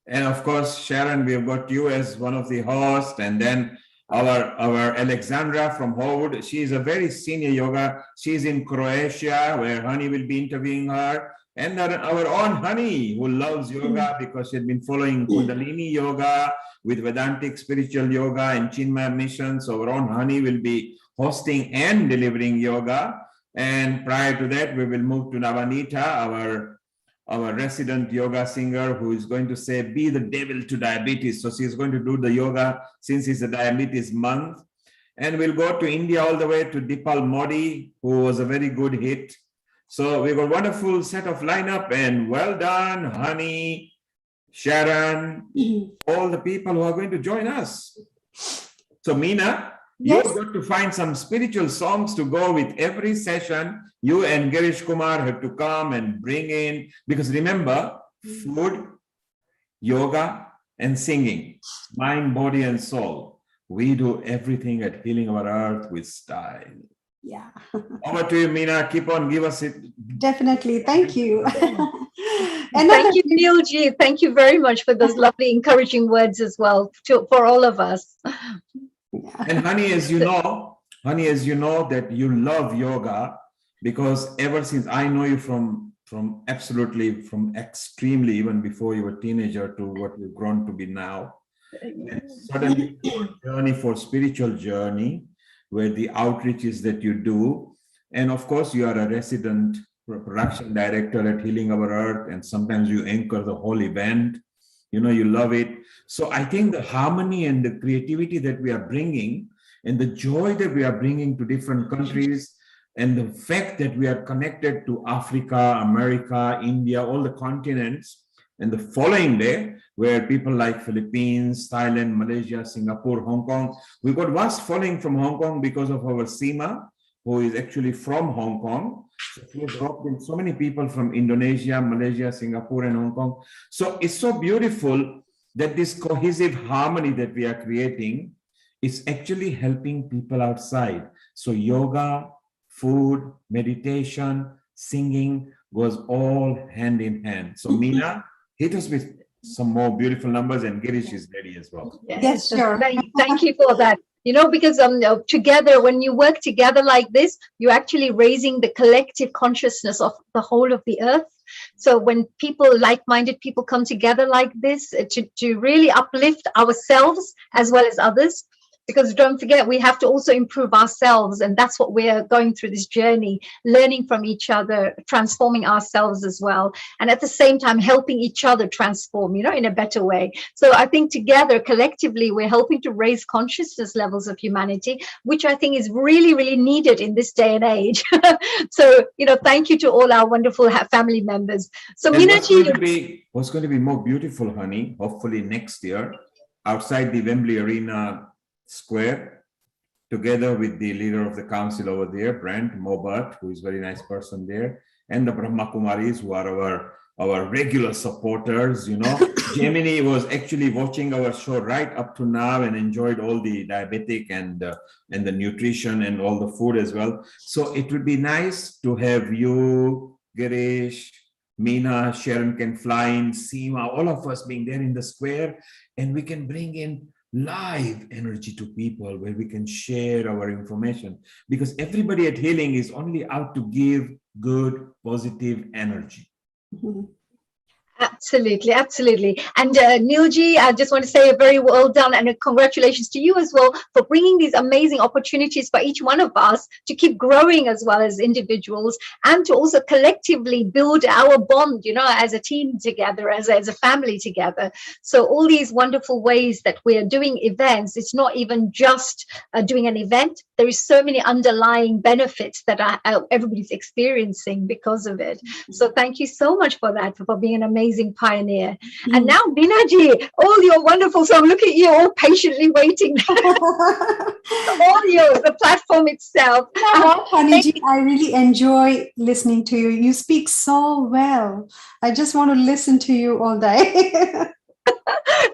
And of course, Sharon, we've got you as one of the hosts, and then our Alexandra from Howard. She is a very senior yoga. She's in Croatia, where Honey will be interviewing her. And our own Honey, who loves yoga because she's been following Kundalini yoga with Vedantic spiritual yoga and Chinmaya mission. So our own Honey will be hosting and delivering yoga. And prior to that, we will move to Navanita, our resident yoga singer, who is going to say, be the devil to diabetes. So she's going to do the yoga since it's a diabetes month. And we'll go to India all the way to Dipal Modi, who was a very good hit. So we've got a wonderful set of lineup, and well done, Honey, Sharon, all the people who are going to join us. So Meena, Yes. you've got to find some spiritual songs to go with every session. You and Girish Kumar have to come and bring in, because remember, food, yoga, and singing, mind, body, and soul. We do everything at Healing Our Earth with style. Yeah. Over to you, Meena. Keep on, give us it. Definitely. Thank you. Thank you, Neilji. Thank you very much for those lovely, encouraging words as well for all of us. And Honey, as you know, that you love yoga, because ever since I know you from extremely, even before you were a teenager to what you've grown to be now. And suddenly your journey for spiritual journey, where the outreaches that you do, and of course you are a resident production director at Healing Our Earth, and sometimes you anchor the whole event. You know, you love it. So I think the harmony and the creativity that we are bringing, and the joy that we are bringing to different countries, and the fact that we are connected to Africa, America, India, all the continents, and the following day, where people like Philippines, Thailand, Malaysia, Singapore, Hong Kong, we got vast following from Hong Kong because of our Seema, who is actually from Hong Kong. So she has dropped in so many people from Indonesia, Malaysia, Singapore, and Hong Kong. So it's so beautiful that this cohesive harmony that we are creating is actually helping people outside. So yoga, food, meditation, singing goes all hand in hand. So Meena, hit us with some more beautiful numbers, and Girish is ready as well. Yes, sure. Thank you for that. You know, because together, when you work together like this, you're actually raising the collective consciousness of the whole of the earth. So when people, like-minded people, come together like this to really uplift ourselves as well as others, because don't forget, we have to also improve ourselves, and that's what we're going through this journey, learning from each other, transforming ourselves as well, and at the same time helping each other transform, in a better way. So I think together, collectively, we're helping to raise consciousness levels of humanity, which I think is really, really needed in this day and age. So, thank you to all our wonderful family members. So Meenaji, what's going to be more beautiful, Honey, hopefully next year, outside the Wembley Arena Square, together with the leader of the council over there, Brent Mobart, who is a very nice person there, and the Brahma Kumaris, who are our regular supporters. Gemini was actually watching our show right up to now and enjoyed all the diabetic and the nutrition and all the food as well. So it would be nice to have you, Girish, Meena, Sharon can fly in, Seema, all of us being there in the square, and we can bring in live energy to people where we can share our information, because everybody at Healing is only out to give good, positive energy. Absolutely, absolutely. And Neilji, I just want to say a very well done and congratulations to you as well for bringing these amazing opportunities for each one of us to keep growing as well as individuals, and to also collectively build our bond, as a team together, as a family together. So all these wonderful ways that we're doing events, it's not even just doing an event. There is so many underlying benefits that everybody's experiencing because of it. So thank you so much for that, for being an amazing pioneer. And now, Binaji, all your wonderful, so look at you all patiently waiting. All yours, the platform itself. Haniji, I really enjoy listening to you. You speak so well. I just want to listen to you all day.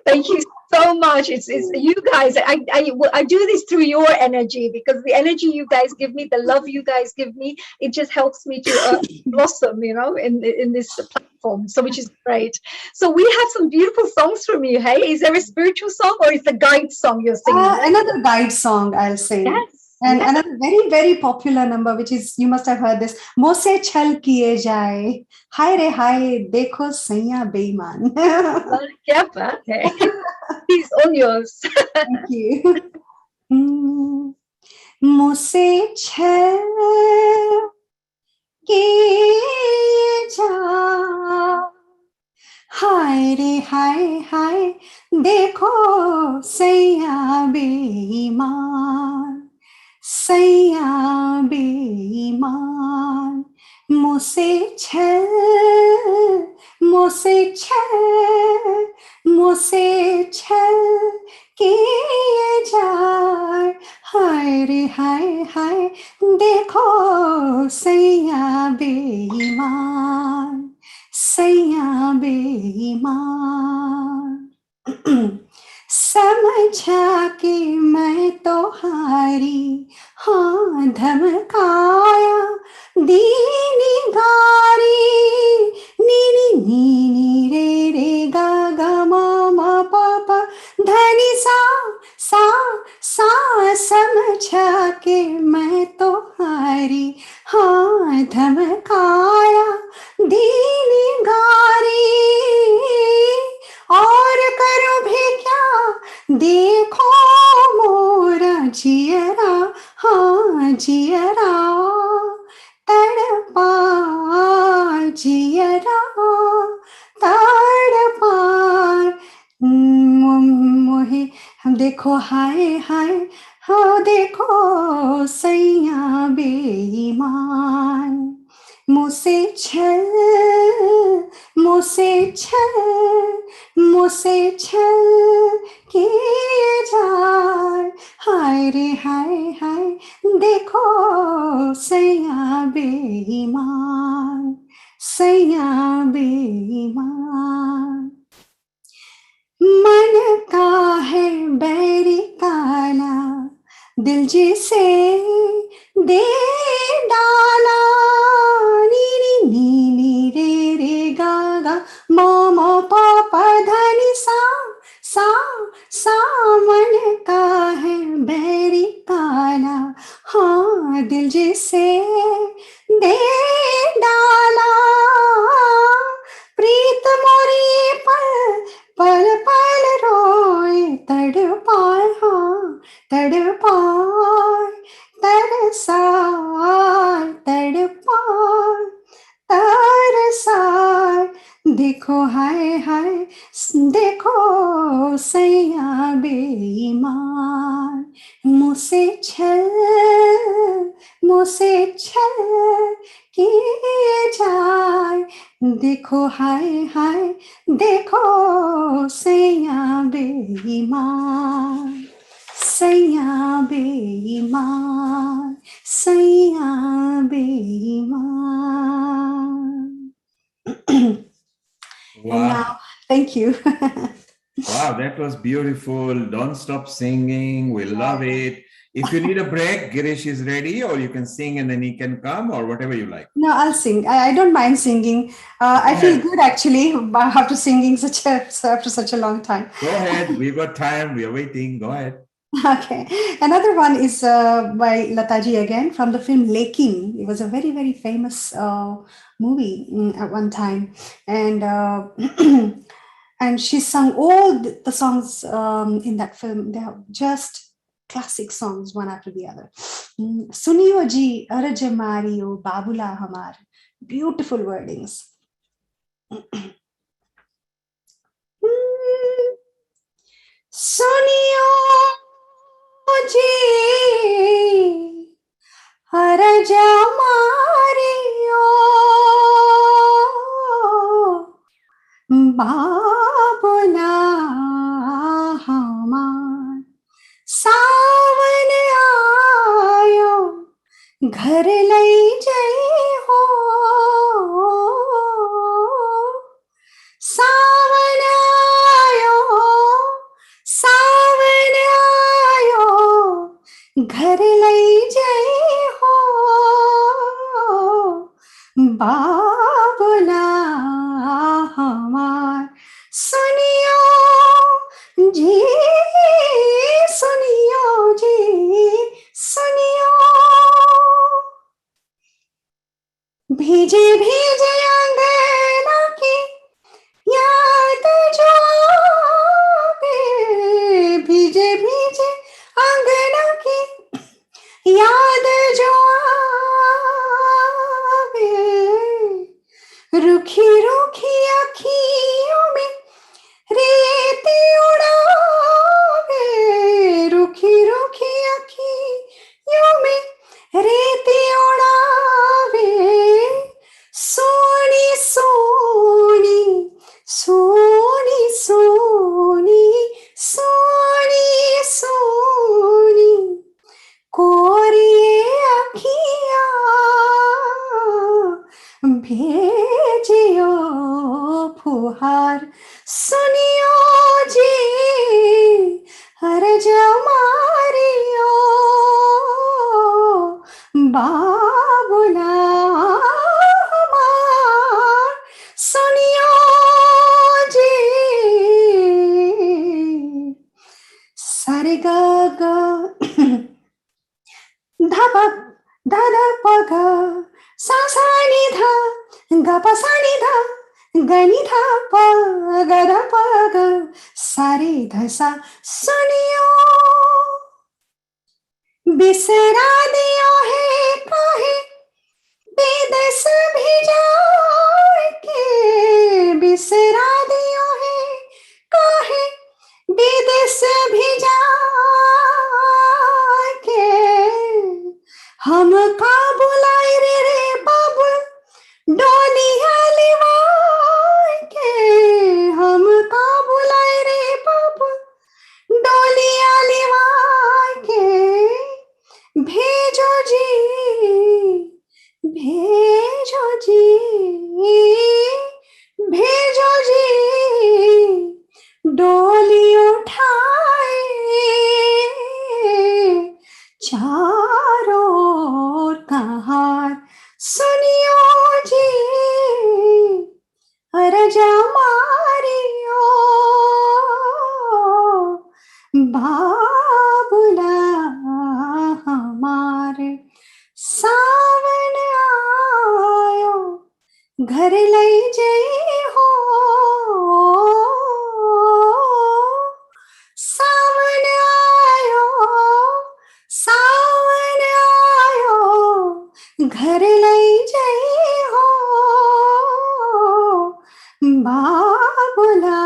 Thank you so much. It's you guys. I do this through your energy, because the energy you guys give me, the love you guys give me, it just helps me to blossom, in this platform. So, which is great. So we have some beautiful songs from you. Hey, is there a spiritual song or is the guide song you're singing? Another guide song I'll sing. Yes. And yes. another very, very popular number, which is, you must have heard this, Mose chal kiye jaye, hai re hai, dekho saiya beiman. Yeah, okay. He's all yours. Thank you. Mose chal kiye jaye, हाय रे हाय हाय देखो सैया बेईमान सैया बेईमान मुझसे छल किए जाए हाय रे हाय हाय देखो सैया बेईमान सैया बेईमान समझा कि मैं तो हारी हाँ धमकाया दीनी गारी नीनी नीनी रे रे गा गा मा मा पा पा धनी सा समझा कि मैं तो हारी हाँ धमकाया दीनी गारी और करो भी क्या देखो मोरा जियरा हाँ जियरा तड़पा जियरा तड़पा मोहे हम देखो हाय हाय हो देखो सैया बेईमान मुझसे छल किए जाए हाय रे हाय हाय देखो सैया बेईमान मन का है बैरी काला दिल जिसे दे डाला नीनी नीनी रे रे गा गा मामा पापा धनी सा मन का है बैरी काला हाँ दिल जिसे दे डाला प्रीत मोरी पल पल रोए तड़पाए हाँ तड़पाए तरसाए तरसाए देखो हाय हाय देखो सैया बेईमान मुझसे छल किए जाए देखो हाय हाय देखो सैया बेईमान सैया बेईमान Wow. And now, thank you. Wow, that was beautiful. Don't stop singing. We love it. If you need a break, Girish is ready, or you can sing and then he can come, or whatever you like. No, I'll sing. I don't mind singing. I feel ahead. good actually after singing after such a long time. Go ahead. We've got time. We are waiting. Go ahead. Okay. Another one is by Lataji again from the film Laking. It was a very, very famous movie at one time. And and she sung all the songs in that film. They are just classic songs, one after the other. Suniyo ji, araj Mario, Babula Hamar. Beautiful wordings. Suniyo ji, araj Mario, Babula Hamar. सावन आयो घर लई जई हो सावन आयो घर लई जई हो बाबुला हमार सुनियो जी सुनियो जी सुनियो भीजे भीजे अंगना की याद जो आवे भीजे भीजे अंगना की याद जो आवे रुखी रुखी अखियों में रेती उड़ावे रुखी रुखी अखियों में रेती उड़ावे सोनी सोनी सोनी सोनी सोनी सोनी कोरिए अखिया भेजियो फुहार सुनियो जी हर जमारियो बाबुला हमार सुनियो जी सारे गा गा धापा दादा पगा सा सा नि धा गा पा सा नि धा गनी धा प ग धा प ग सारे धसा सुनियो बिसरा दियो है काहे बेदस भी जाए के बिसरा दियो है काहे बेदस भी जाए के हम का बुलाए रे रे बाबू डोलिया लिवाए के हम का बुलाए रे बाबू डोलिया लिवाए के भेजो जी भेजो जी भेजो जी डोली उठाए चारों ओर कहार सुनियो जी अरजा मारियो बाबुला हमारे सावन आयो घर लई जई हो सावन आयो घर लई जई हो बाबुला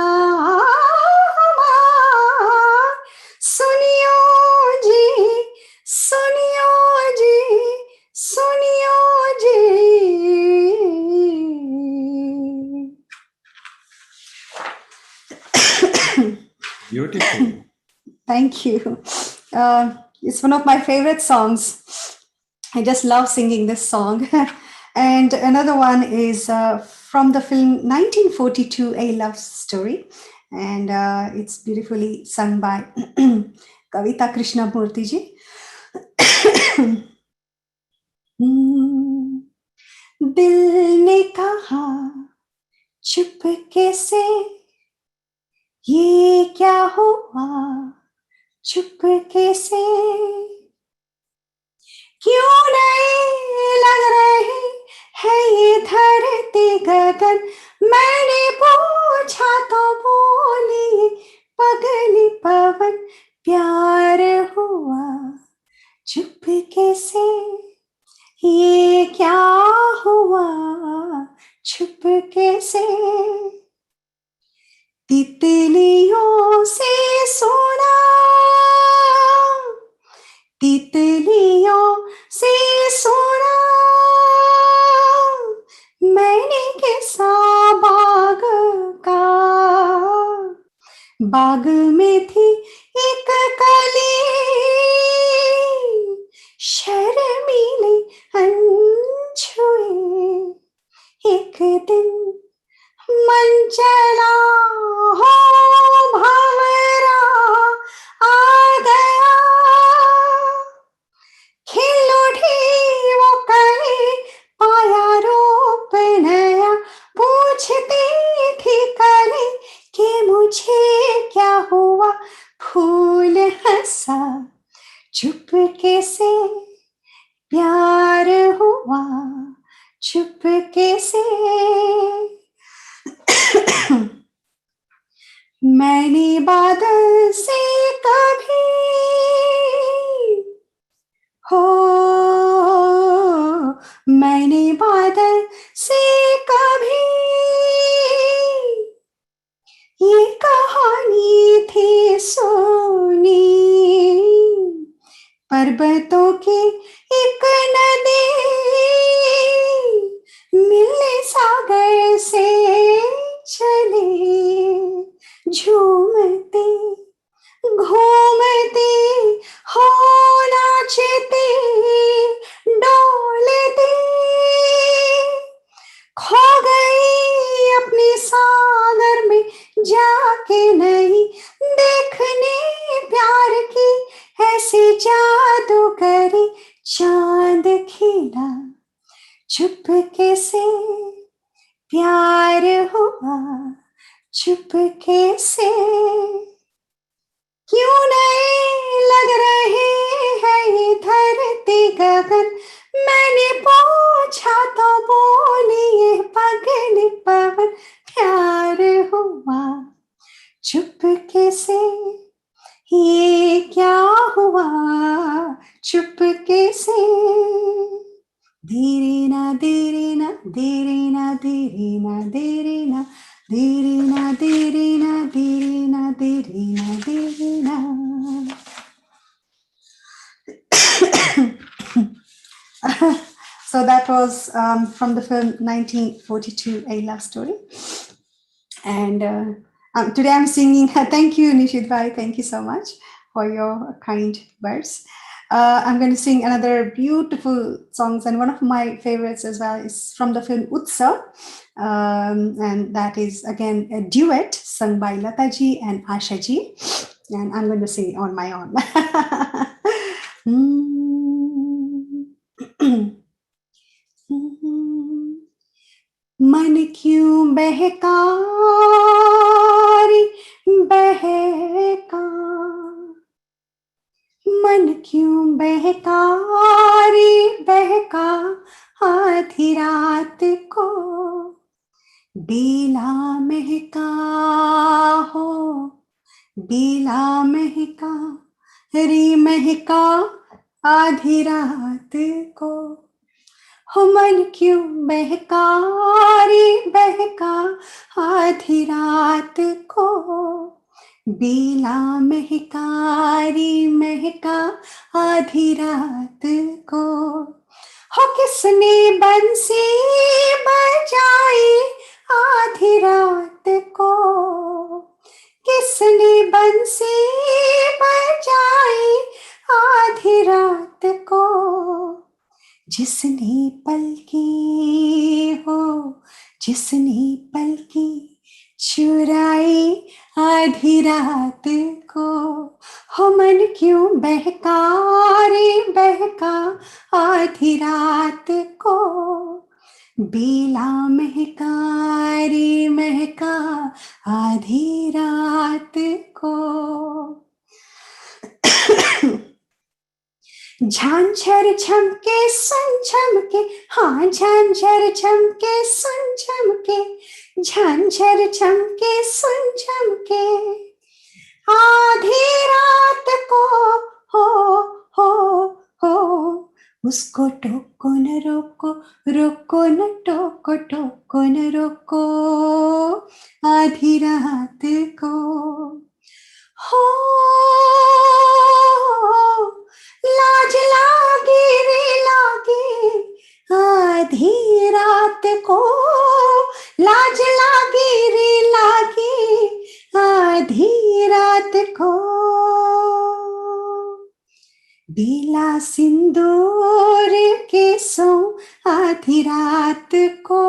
हमार सुनियो जी सुनियो जी सुनियो जी Beautiful. Thank you. It's one of my favorite songs. I just love singing this song. And another one is from the film 1942, A Love Story. And it's beautifully sung by Kavita Krishnamurti ji. दिल ने कहा चुपके से, ये क्या हुआ चुपके से, क्यों नहीं लग रही है ये धरती गगन, मैंने पूछा तो बोली पगली पवन, प्यार हुआ चुपके से, ये क्या हुआ चुपके से, तितलियों से सुना, तितलियों से सुना, मैंने किस्सा बाग का, बाग में थी एक कली, शर्मीली अनछुई, एक दिन मन चला हो भंवरा आ गया, खिल उठी वो कली, पाया रूप नया, पूछती थी कली कि मुझे क्या हुआ, फूल हंसा चुपके से, प्यार हुआ चुपके से, मैंने बादल से कभी हो, मैंने बादल से कभी ये कहानी थी सुनी, पर्वतों की एक नदी मिलने सागर से चली, झूमती घूमती हो नाचती डोलती, खो गई अपने सागर में जाके, नहीं देखने प्यार की ऐसी जादूगरी, चांद खिला चुपके से, प्यार हुआ चुपके से, क्यों नहीं लग रहे हैं ये धरती गगन, मैंने पूछा तो बोली ये पगली पवन, प्यार हुआ चुपके से, ये क्या हुआ चुपके से, धीरे ना धीरे ना धीरे ना धीरे ना धीरे ना धीरे ना धीरे ना धीरे ना धीरे ना धीरे ना. So that was from the film 1942, A Love Story. And today I'm singing. Thank you, Nishit Bhai. Thank you so much for your kind words. I'm going to sing another beautiful songs, and one of my favorites as well is from the film Utsav, and that is again a duet sung by Lata ji and Asha ji, and I'm going to sing it on my own. मन क्यों बहका रे बहका, मन क्यों बहका रे बहका, आधी रात को बेला महका हो, बेला महका रे महका, आधी रात को, हो मन क्यों बहका रे बहका, आधी रात को बेला महका रे महका, आधी रात को, हो किसने बंसी बजाई आधी रात को, किसने बंसी बजाई आधी रात को, जिसने पलकी हो, जिसने पलकी चुराई आधी रात को, हो मन क्यों बहका रे बहका आधी रात को, बेला महका रे महका आधी रात को। झांझर झमके सन झमके, हाँ झांझर झमके सन झमके, झांझर झमके सन झमके, आधी रात को हो हो हो, उसको टोको न रोको, रोको न टोको, टोको न रोको आधी रात को। हो लाज लागे रे लागे आधी रात को, लाज लागे रे लागे आधी रात को, बेला सिंदूर के सो आधी रात को,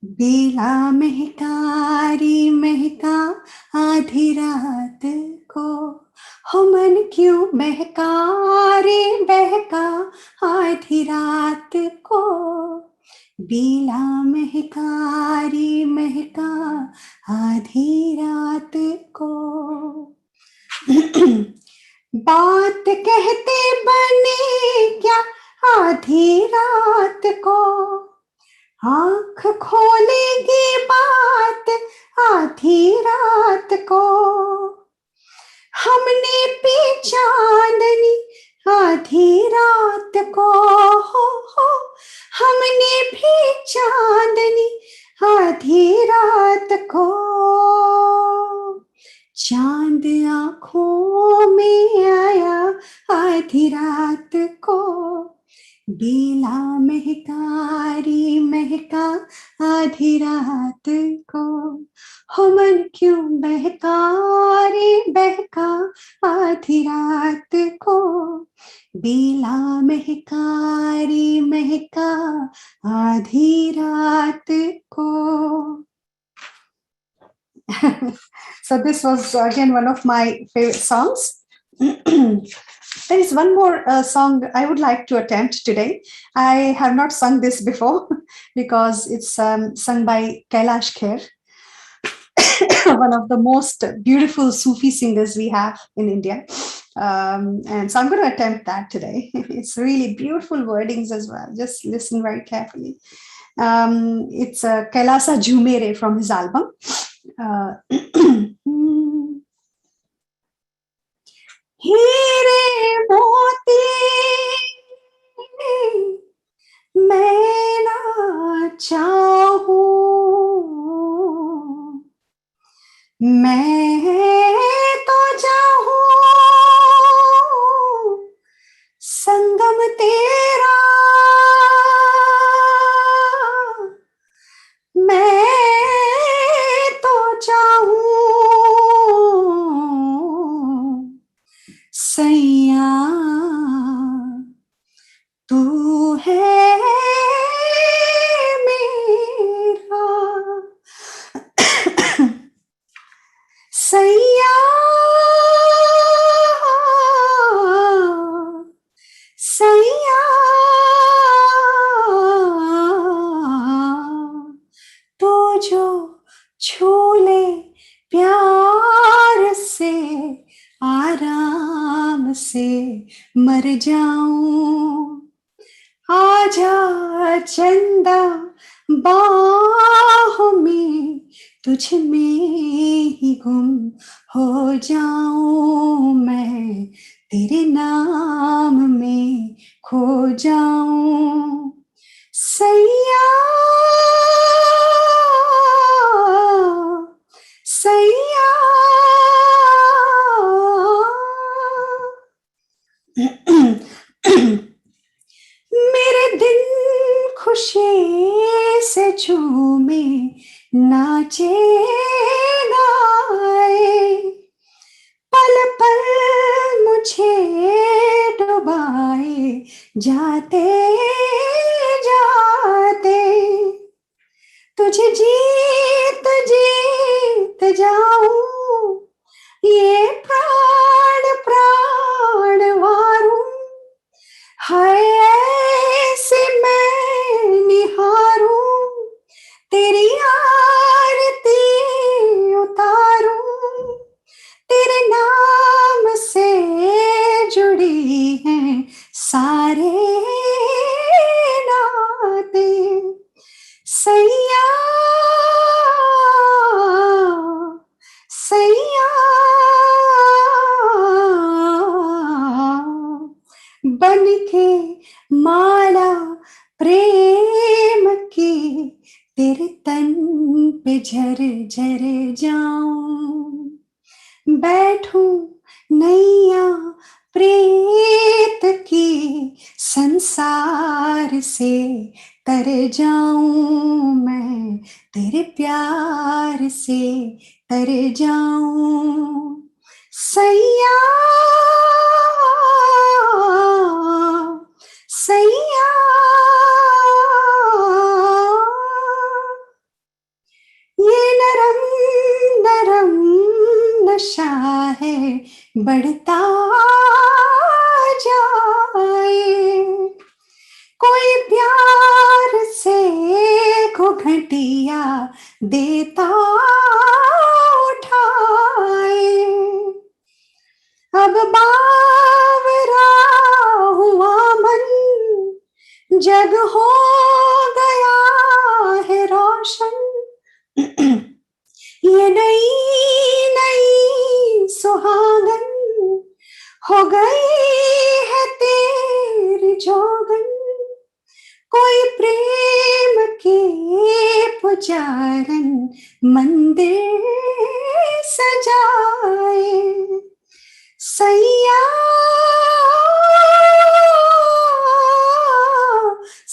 बेला महकारी महका आधी रात को, हो मन क्यों महका रे बहका आधी रात को, बेला महकारी महका आधी रात को। बात कहते बने क्या आधी रात को, आंख खोलेगी बात आधी रात को, हमने पी चांदनी आधी रात को, हो हमने भी चांदनी आधी रात को, चांद आंखों में आया आधी रात को, बेला महकारी महका आधी रात को, हो मन क्यों बहका रे बहका आधी रात को, बेला महकारी महका आधी रात को. So this was again one of my favorite songs. There is one more song I would like to attempt today. I have not sung this before because it's sung by Kailash Kher, one of the most beautiful Sufi singers we have in India. And so I'm going to attempt that today. It's really beautiful wordings as well. Just listen very carefully. It's Kailasa Jhumere from his album. हीरे मोती मैं ना चाहूं, मैं तो चाहूं संगम तेरा, मैं तो चाहूं सैया तू है मेरा, सैया सैया तू जो छू ले प्यार से आराम से मर जाऊं, आजा चंदा बाहों में तुझ में ही गुम हो जाऊं, मैं तेरे नाम में खो जाऊं, सैया सैया मेरे दिन खुशी से झूमे नाचे गाए, पल पल मुझे डुबाए जाते जाते, तुझे जी सारे नाते सैया सैया बन के माला प्रेम की तेरे तन पे झर झर जाऊं बैठूं नैया प्रीत की संसार से तर जाऊं मैं तेरे प्यार से तर जाऊं सैया सैया ये नरम नरम नशा है बढ़ता जाए कोई प्यार से घुघटिया देता उठाए अब बावरा हुआ मन जग हो गया है रोशन ये नई नई सुहागन हो गई है तेरी जोगन कोई प्रेम के पुजारन मंदिर सजाए सैया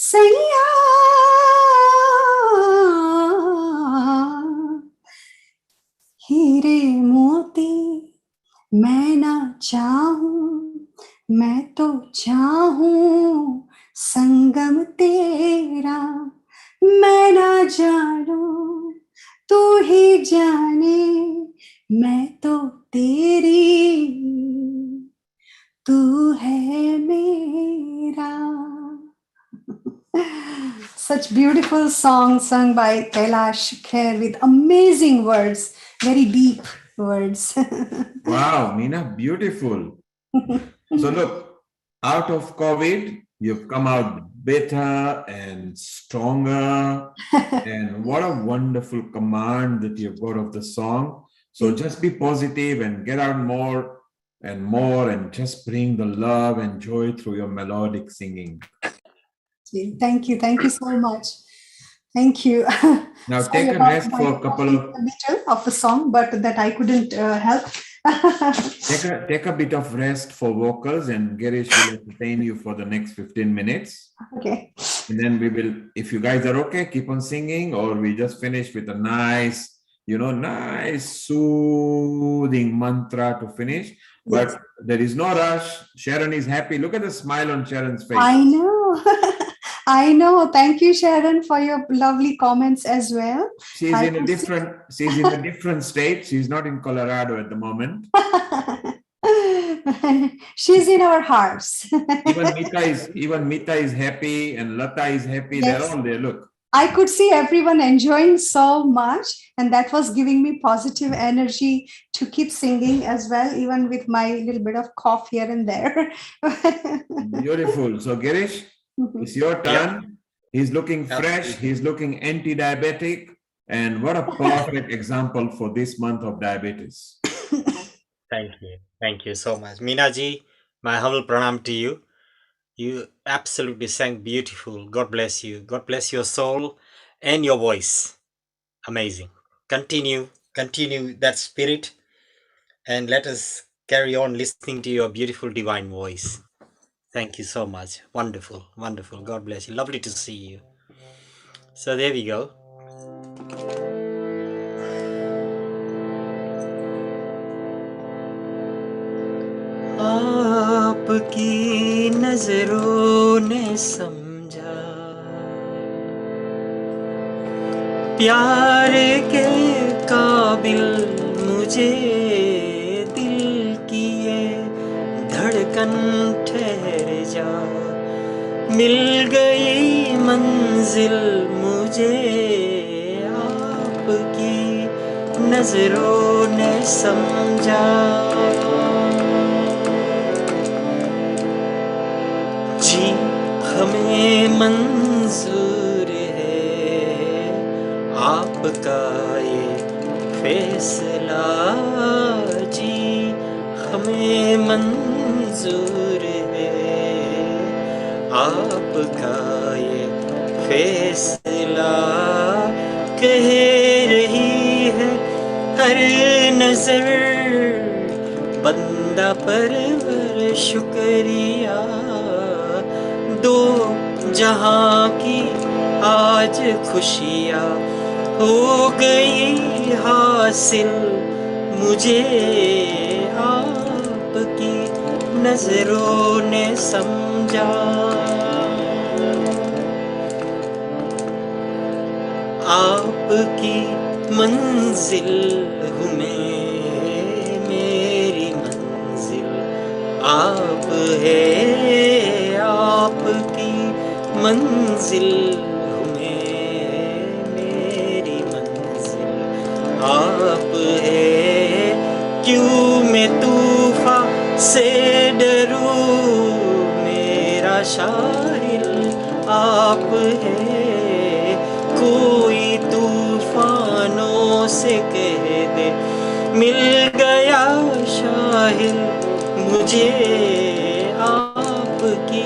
सैया हीरे मोती मैं ना चाहूं मैं तो चाहूं संगम तेरा मैं ना जानूं तू ही जाने मैं तो तेरी तू है मेरा Such beautiful song sung by Kailash Kher with amazing words, very deep words. Wow, Meena, beautiful. So look, out of COVID, you've come out better and stronger. And what a wonderful command that you've got of the song. So just be positive and get out more and just bring the love and joy through your melodic singing. Thank you so much. Thank you. Now Sorry take a about rest my for a couple of middle of the song, but that I couldn't help. take a bit of rest for vocals, and Girish will entertain you for the next 15 minutes. Okay. And then we will, if you guys are okay, keep on singing, or we just finish with a nice, nice soothing mantra to finish. But Yes. there is no rush. Sharon is happy. Look at the smile on Sharon's face. I know. I know. Thank you, Sharon, for your lovely comments as well. She's in a different state. She's not in Colorado at the moment. She's in our hearts. Even Mita is happy, and Lata is happy. Yes. They're all there. Look. I could see everyone enjoying so much, and that was giving me positive energy to keep singing as well, even with my little bit of cough here and there. Beautiful. So, Girish, it's your turn. Yeah. He's looking fresh. He's looking anti-diabetic. And what a perfect example for this month of diabetes. Thank you. Thank you so much. Meena ji, my humble pranam to you. You absolutely sang beautiful. God bless you. God bless your soul and your voice. Amazing. Continue that spirit, and let us carry on listening to your beautiful divine voice. Thank you so much. Wonderful. Wonderful. God bless you. Lovely to see you. So there we go. आपकी नजरों ने समझा प्यार के काबिल मुझे दिल की ये धड़कन ठहर जा मिल गई मंजिल मुझे आपकी नजरों ने समझा जी हमें मंजूर है आपका ये फैसला, जी हमें मंजूर है आपका ये फैसला। कह रही है हर नजर बंदा परवर शुक्रिया, दो जहां की आज खुशियाँ हो गई हासिल, मुझे आपकी नजरों ने समझा। आपकी मंजिल हूँ मैं, मेरी मंजिल आप है, आपकी मंजिल हूँ मैं, मेरी मंजिल आप है। क्यों मैं तूफान से डरूं, मेरा शाहिल आप है। कोई तूफानों से कह दे मिल गया शाहिल, मुझे आपकी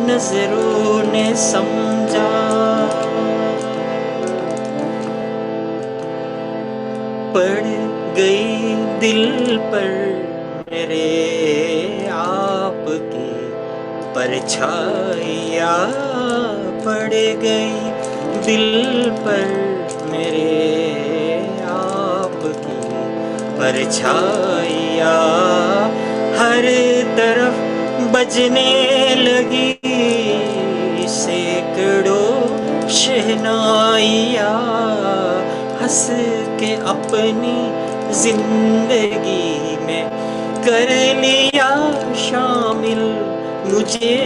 नजरों ने समझा। पड़ गई दिल पर मेरे आपकी परछाइयाँ, पड़ गई दिल पर मेरे आपकी परछाइयाँ, हर तरफ बजने लगी सैकड़ों शहनाइयाँ, हंस के अपनी जिंदगी में कर लिया शामिल, मुझे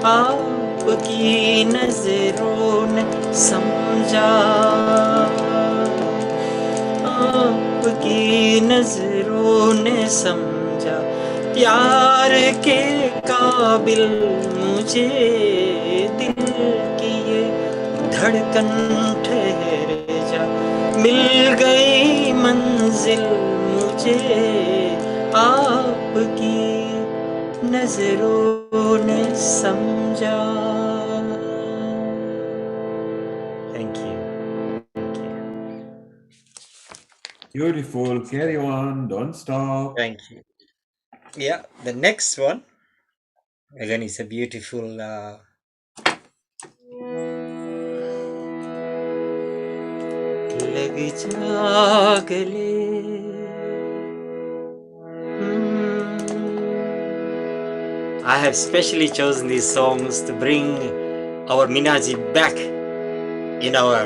आपकी नजरों ने समझा। आपकी नजरों ने समझा, प्यार के काबिल मुझे दिल की ये धड़कन ठहर जा, मिल गई मंजिल मुझे आपकी नजरों ने समझा। Thank you. Beautiful. Carry on. Don't stop. Thank you. Yeah, the next one again is a beautiful लग जा गले। I have specially chosen these songs to bring our Minaji back in our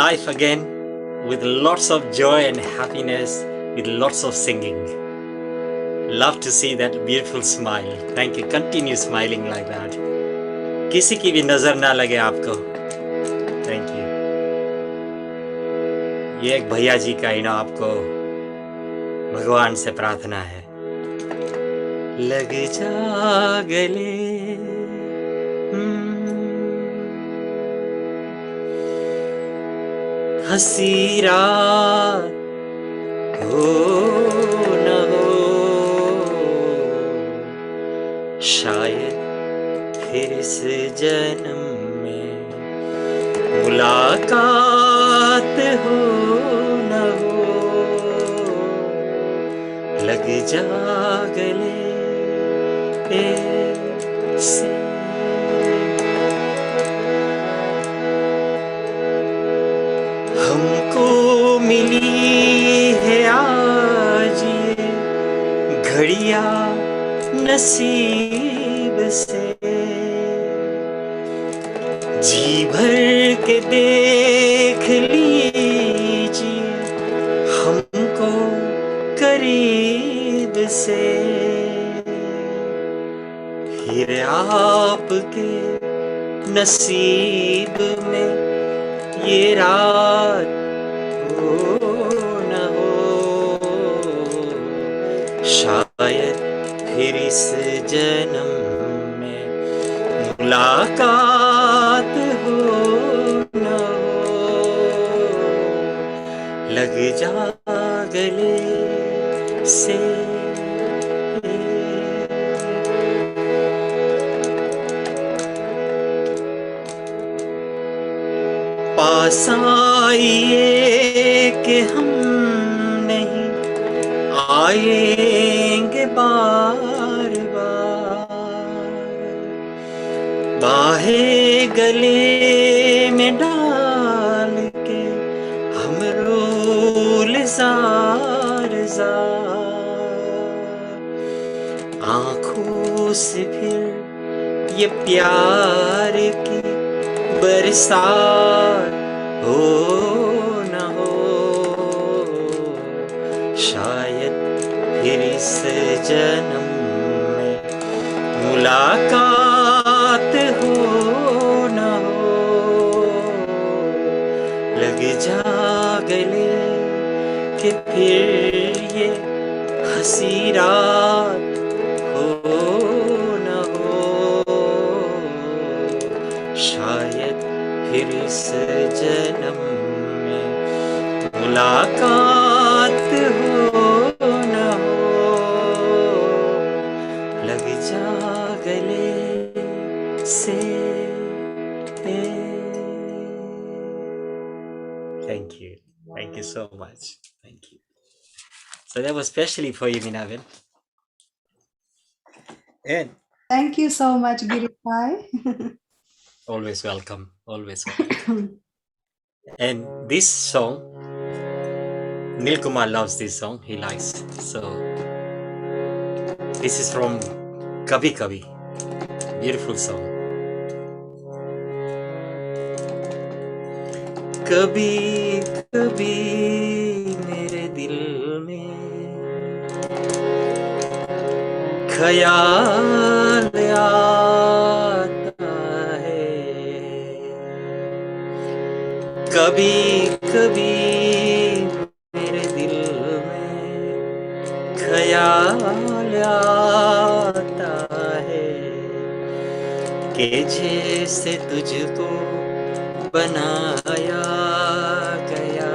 life again, with lots of joy and happiness, with lots of singing. Love to see that beautiful smile. Thank you. Continue smiling like that. किसी की भी नजर ना लगे आपको. Thank you. ये एक भैया जी का ही ना आपको भगवान से प्रार्थना है. लग जा गले. हंसी रात हो न हो, शायद फिर इस जन्म में मुलाकात हो न हो. लग जा गले से. हमको मिली है आज ये घड़ियां नसीब से, जी भर के देख लीजिए हमको करीब से. फिर आपके नसीब में ये रात हो न हो, शायद फिर इस जन्म में मुलाकात हो न हो, लग जा गले से। पास आइए कि हम नहीं आएंगे बार बार, बाहें गले में डाल के हम रोल जार जार, आंखों से फिर ये प्यार की बरसात हो न हो, शायद फिर इस जन्म में मुलाकात हो न हो, लग जा गले कि फिर ये हंसी रात हो न हो, शायद फिर इस जन्म में मुलाकात हो न हो, लग जा गले से। Thank you so much. Thank you. So that was specially for you, Minaben. And Thank you so much, Girify. always welcome, always welcome. And this song, Nil Kumar loves this song, he likes. So this is from Kabhi Kabhi, beautiful song. कभी कभी मेरे दिल में ख्याल आता है, कभी कभी मेरे दिल में ख्याल आता है कि जैसे तुझको बनाया गया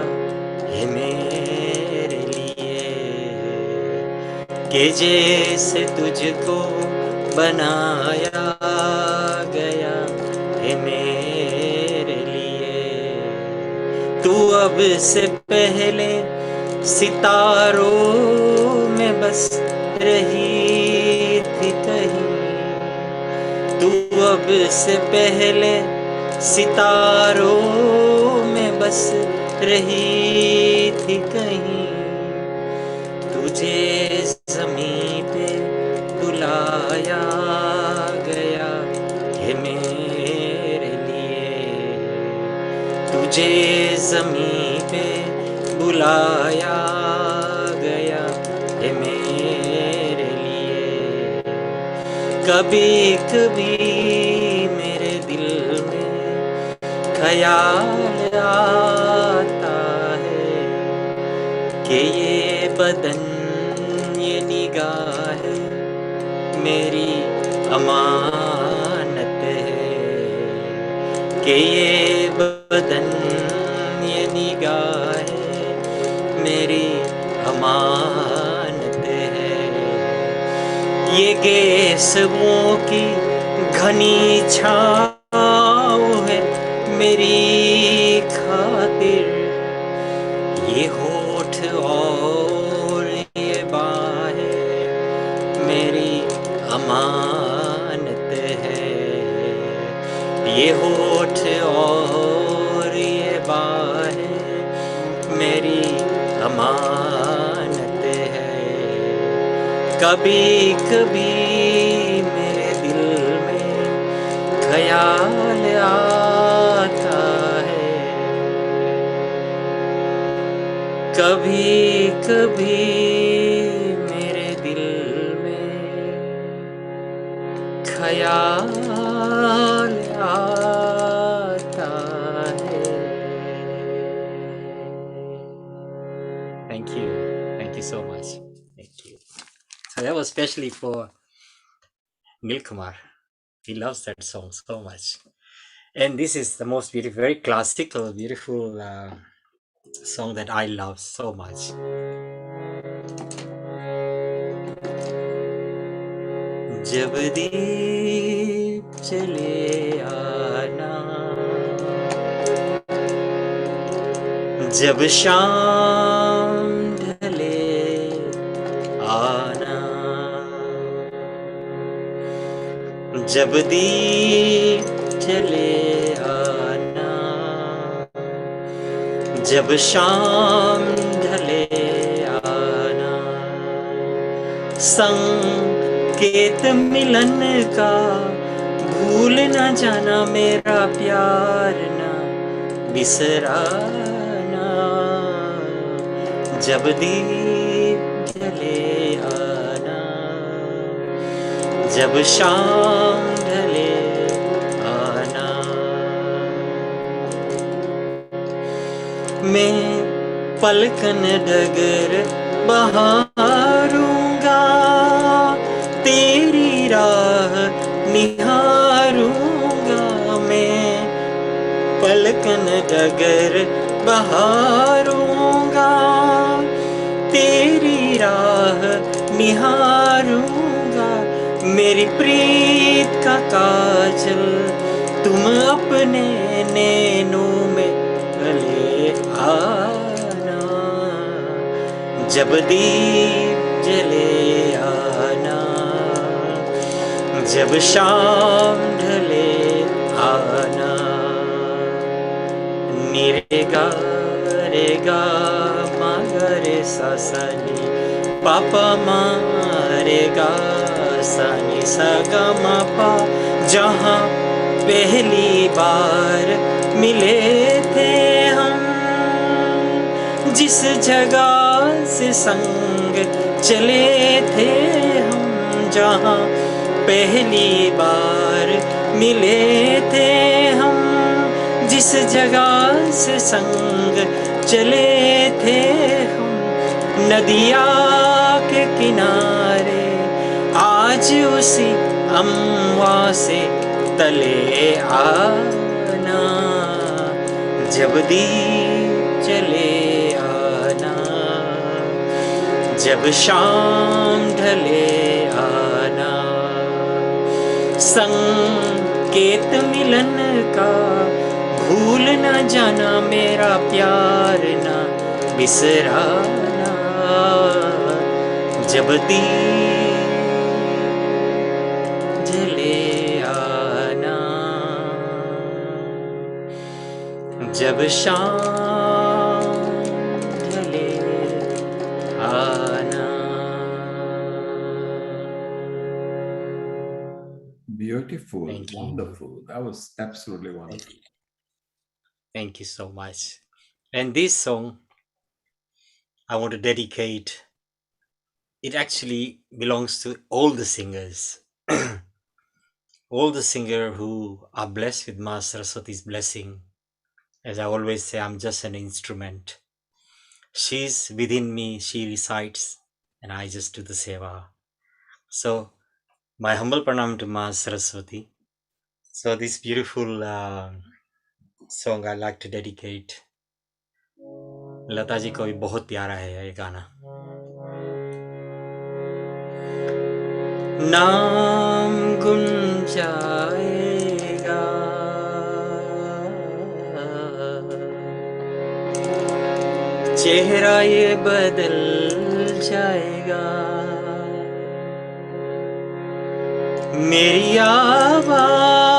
है मेरे लिए, कि जैसे तुझको बनाया गया है मेरे लिए। तू अब से पहले सितारों में बस रही थी कहीं, तू अब से पहले सितारों में बस रही थी कहीं, तुझे ज़मीं पे बुलाया गया है मेरे लिए, तुझे ज़मीं पे बुलाया गया है मेरे लिए। कभी कभी मेरे दिल में ख्याल आता है कि ये बदन ये निगाहें मेरी अमानत है, कि ये बदन ये निगाहें मेरी अमानत है। ये गेसुओं की घनी छाँव है मेरी खातिर, ये होठ और ये बाहें मेरी अमानत है, ये होठ और ये बाहें मेरी अमानत है। कभी कभी मेरे दिल में ख्याल आता है, कभी कभी मेरे दिल में ख्याल आता है। Thank you so much. Thank you. So that was especially for Nilkumar. He loves that song so much. And this is the most beautiful, very classical, beautiful song that I love so much. जब दीप चले आना, जब शाम ढले आना, जब दीप चले आना, जब शाम ढले आना, संकेत मिलन का भूल न जाना, मेरा प्यार न बिसराना, जब दीप जले आना, जब शाम ढले आना। मैं पलकन डगर बहारूंगा, तेरी राह निहारूंगा, मैं पलकन डगर बहारूंगा, तेरी राह निहारूंगा, मेरी प्रीत का काजल तुम अपने नैनों में गले आना, जब दीप जले आना, जब शाम ढले आना, निरेगा रेगा मागरे सासनी, पापा मारेगा सानी सगा मापा, जहाँ पहली बार मिले थे हम, जिस जगह से संग चले थे हम, जहाँ पहली बार मिले थे हम, जिस जगह से संग चले थे हम, नदिया के किनारे आज उसी अम्वा से तले आना, जब दीप चले आना, जब शाम ढले आना, संकेत मिलन का भूल न जाना, मेरा प्यार न बिसराना, जब दीप जले आना, जब शाम ढले आना। Beautiful, Thank you. wonderful. That was absolutely wonderful. Thank you so much. And this song, I want to dedicate. It actually belongs to all the singers. All the singers who are blessed with Ma Saraswati's blessing. As I always say, I'm just an instrument. She's within me, she resides, and I just do the seva. So, my humble pranam to Ma Saraswati. So, this beautiful song I like to dedicate. Lata ji को भी बहुत प्यारा है ये गाना। नाम गुम जाएगा, चेहरा ये बदल जाएगा, मेरी आवाज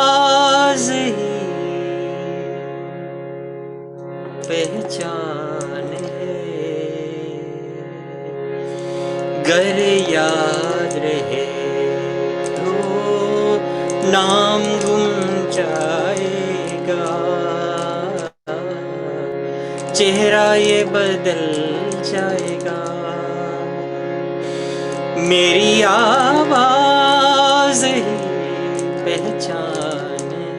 ही पहचाने, गर याद रहे तो नाम गुम जाएगा, चेहरा ये बदल जाएगा, मेरी आवाज ही पहचाने,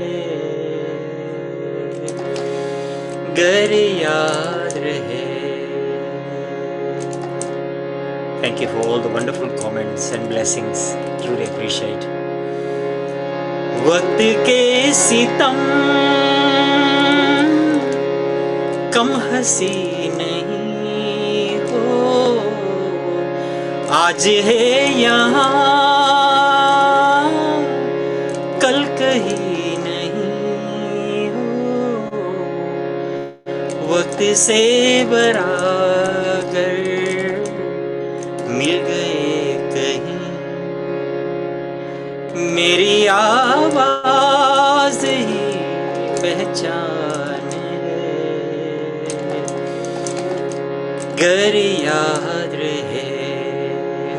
गर याद रहे। Thank you for all the wonderful comments and blessings. Truly appreciate. वक्त के सितम कम हंसी नहीं हो, आज है यहाँ कल कहीं नहीं हो, वक्त से बराबर मिल गए कहीं, मेरी आवाज ही पहचान है, गर याद रहे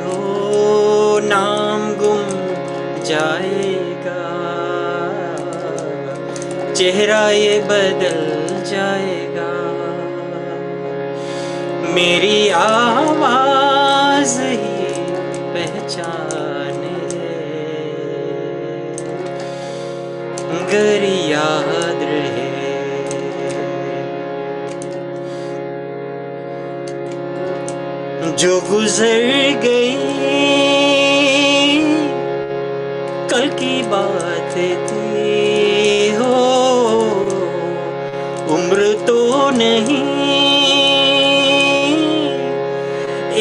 हो नाम गुम जाएगा, चेहरा ये बदल जाएगा, मेरी आवाज ही पहचान है, गर याद रहे। जो गुजर गई कल की बात थी हो, उम्र तो नहीं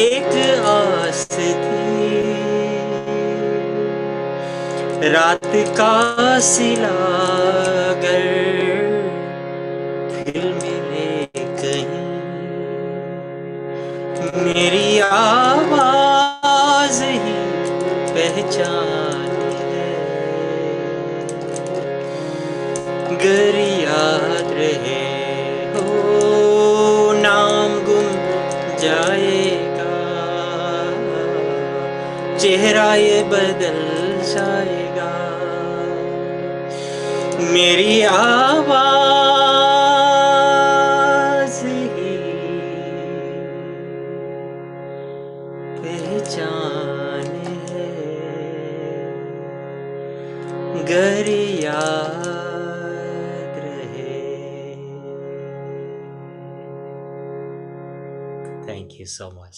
एक आस थी, रात का सिला गर फिर मिले कहीं, मेरी आवाज ही पहचान है, गर याद रहे हो नाम गुम जाएगा, चेहरा ये बदल जाएगा, मेरी आवाज ही पहचान है, गर याद रहे। Thank you so much.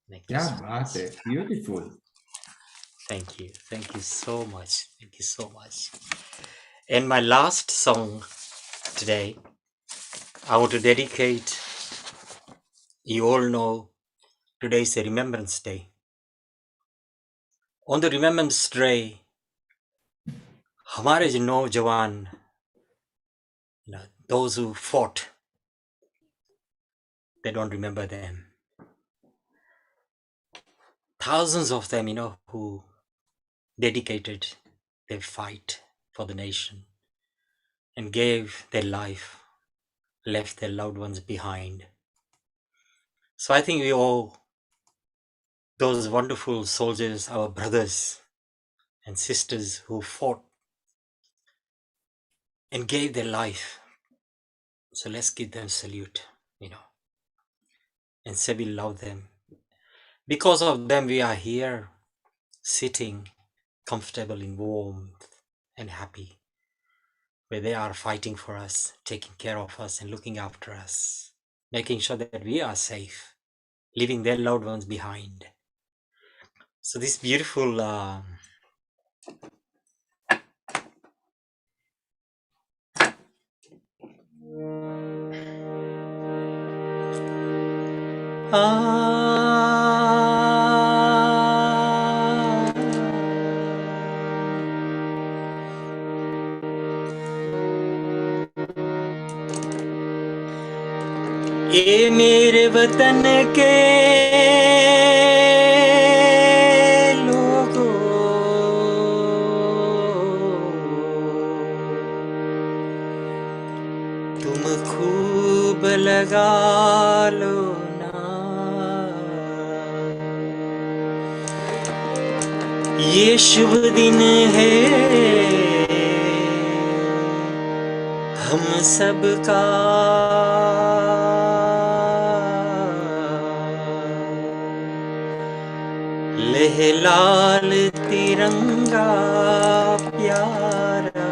Thank you क्या so बात है, beautiful. Thank you so much. Thank you so much. And my last song today, I want to dedicate. You all know today is a Remembrance Day. On the Remembrance Day, हमारे जो नौजवान, those who fought, they don't remember them. Thousands of them, who dedicated their fight for the nation and gave their life, left their loved ones behind. So I think we owe those wonderful soldiers, our brothers and sisters who fought and gave their life. So let's give them salute, and say we love them. Because of them, we are here sitting comfortable in warmth and happy, where they are fighting for us, taking care of us and looking after us, making sure that we are safe, leaving their loved ones behind. So this beautiful ये मेरे वतन के लोगों, तुम खूब लगा लो ना, ये शुभ दिन है हम सबका, लाल तिरंगा प्यारा,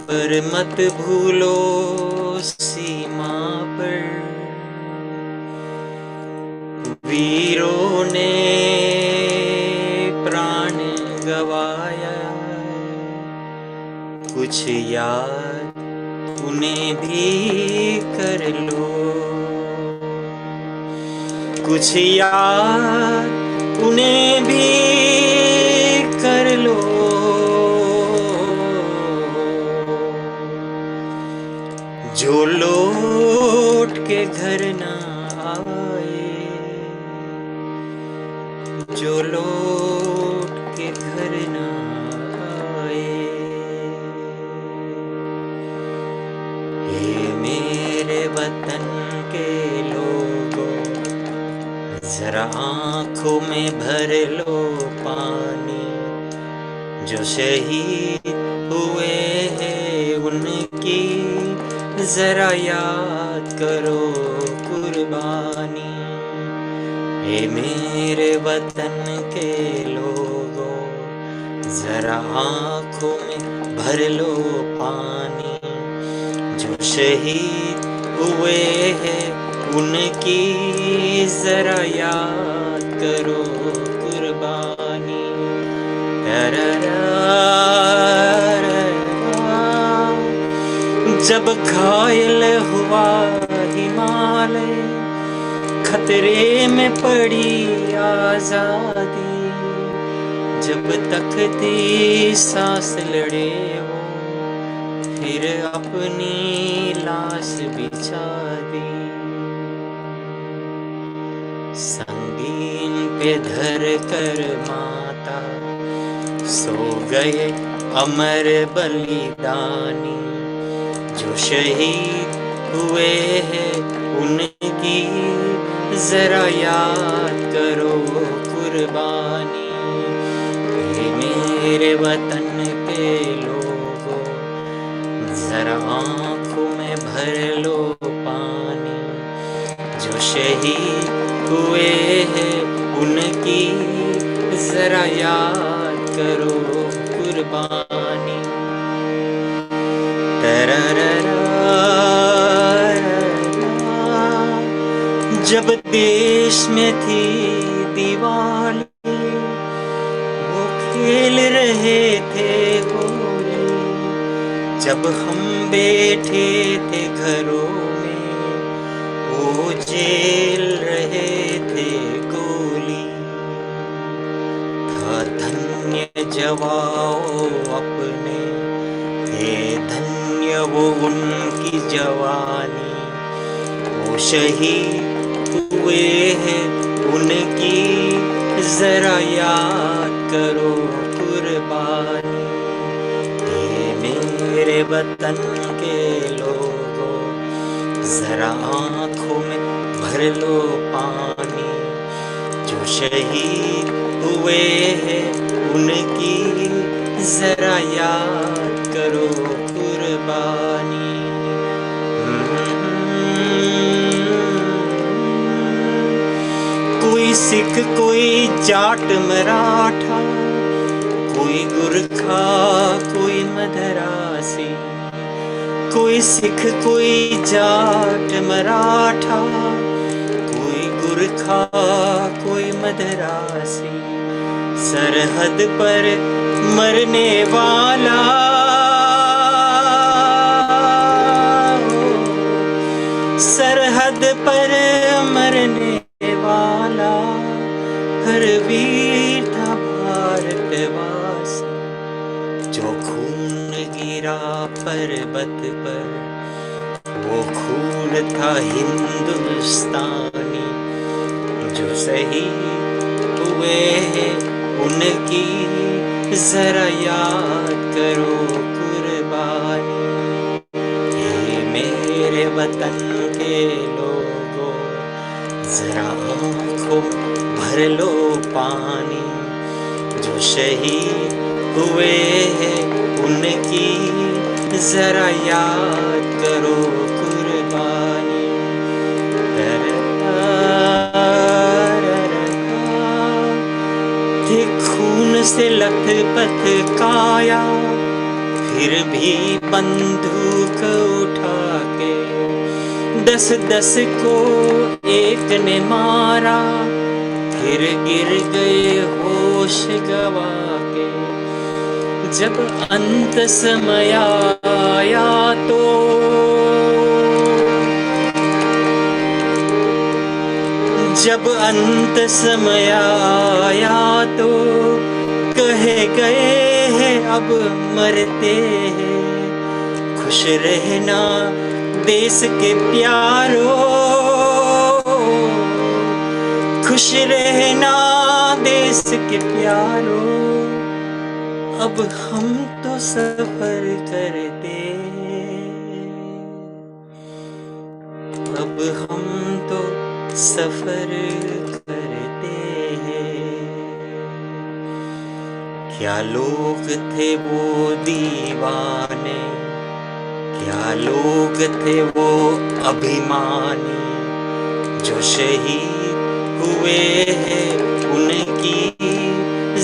पर मत भूलो सीमा पर वीरों ने प्राण गवाया, कुछ याद उन्हें भी कर लो, कुछ याद उन्हें भी कर लो। जो लौट के घर ना आए, जो लौट के घर ना आए। हे मेरे वतन के लोगों, जरा आंखों में भर लो पानी, जो शहीद हुए हैं उनकी जरा याद करो कुर्बानी। हे मेरे वतन के लोगों, जरा आंखों में भर लो पानी, जो शहीद हुए हैं उनकी जरा याद करो कुर्बानी। जब घायल हुआ हिमालय, खतरे में पड़ी आजादी, जब तक थी सांस लड़े वो, फिर अपनी लाश बिछा दी। संगीन पे धर कर माता सो गए अमर बलिदानी, जो शहीद हुए हैं उनकी जरा याद करो कुर्बानी। हे मेरे वतन के लोगों, जरा आंखों में भर लो पानी, जो शहीद हुए हैं उनकी जरा याद करो कुर्बानी। जब देश में थी दिवाली, वो खेल रहे थे होली, जब हम बैठे थे घरों में, वो झेल रहे थे गोली। था धन्य जवाओ अपने, थे धन्य वो उनकी जवानी, वो शहीद हुए हैं उनकी जरा याद करो कुर्बानी। हे मेरे वतन के लोगों, जरा आंखों में भर लो पानी, जो शहीद हुए हैं उनकी जरा याद करो कुर्बानी। कोई सिख कोई जाट मराठा, कोई गुरखा कोई मदरासी, कोई सिख कोई जाट मराठा, कोई गुरखा कोई मदरासी, सरहद पर मरने वाला, सरहद पर मरने वाला, हर वीर था भारतवासी, जो खून गिरा पर्वत पर, वो खून था हिंदुस्तानी, जो शहीद हुए हैं उनकी जरा याद करो कुर्बानी। हे मेरे वतन के लोगों, जरा आंखों भर लो पानी, जो शहीद हुए हैं उनकी जरा याद करो कुर्बानी। थे खून से लथपथ काया, फिर भी बंदूक उठा के 10-10 को एक ने मारा, फिर गिर गए होश गवा के। जब अंत समय आया तो जब अंत समय आया तो कहे गए हैं अब मरते हैं। खुश रहना देश के प्यारों, खुश रहना देश के प्यारों। अब हम तो सफर करते, अब हम तो सफर करते हैं। क्या लोग थे वो दीवाने, क्या लोग थे वो अभिमानी, जो शहीद हुए हैं उनकी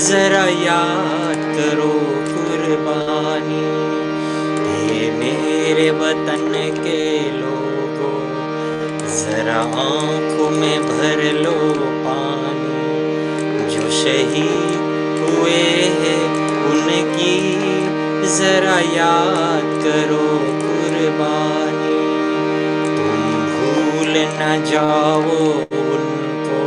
जरा याद करो कुर्बानी। हे मेरे वतन के लोगों, जरा आंखों में भर लो पानी, जो शहीद हुए हैं उनकी जरा याद करो कुर्बानी। तुम भूल न जाओ उनको,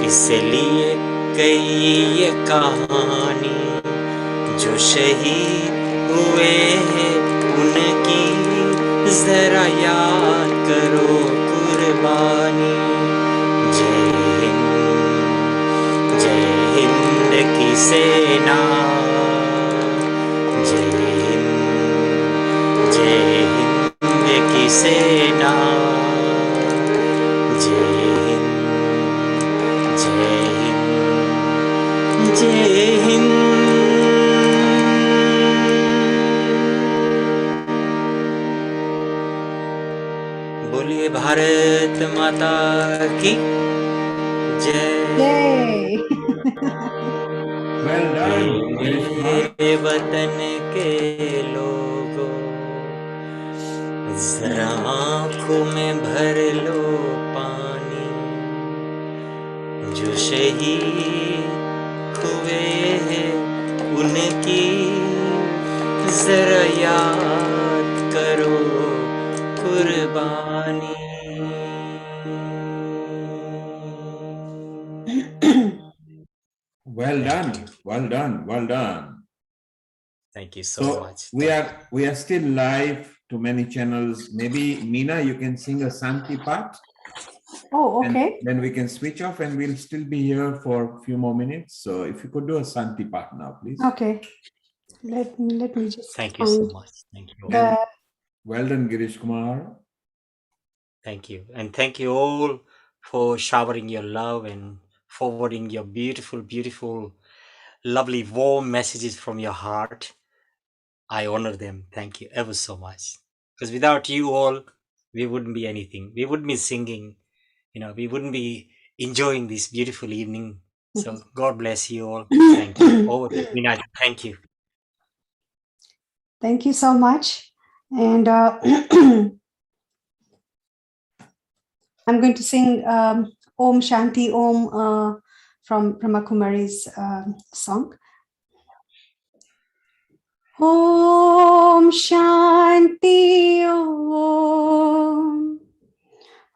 इसलिए कही ये कहानी, जो शहीद हुए हैं उनकी जरा याद करो कुर्बानी। जय हिंद की सेना, जय हिंद की सेना, जय हिंद, जय हिंद। बोलिए भारत माता की जय। Yay! Well done, Girish Kumar. मेरे वतन के लोगों, जरा आंखों में भर लो पानी, जो शहीद हुए हैं उनकी जरा याद करो कुर्बानी। Well done, well done, well done. Thank you so much. We are still live to many channels. Maybe Meena, you can sing a Santi part. Oh, And okay. then we can switch off and we'll still be here for a few more minutes. So if you could do a Santi part now, please. Okay. Let me just Thank you so find much. Thank you. the Well done, Girish Kumar. Thank you. And thank you all for showering your love and forwarding your beautiful, beautiful, lovely, warm messages from your heart. I honor them. Thank you ever so much. Because without you all, we wouldn't be anything. We wouldn't be singing. We wouldn't be enjoying this beautiful evening. So God bless you all. Thank you. Over to Vinay. Thank you. Thank you so much. And I'm going to sing Om Shanti Om from Brahma Kumari's song. Om Shanti Om.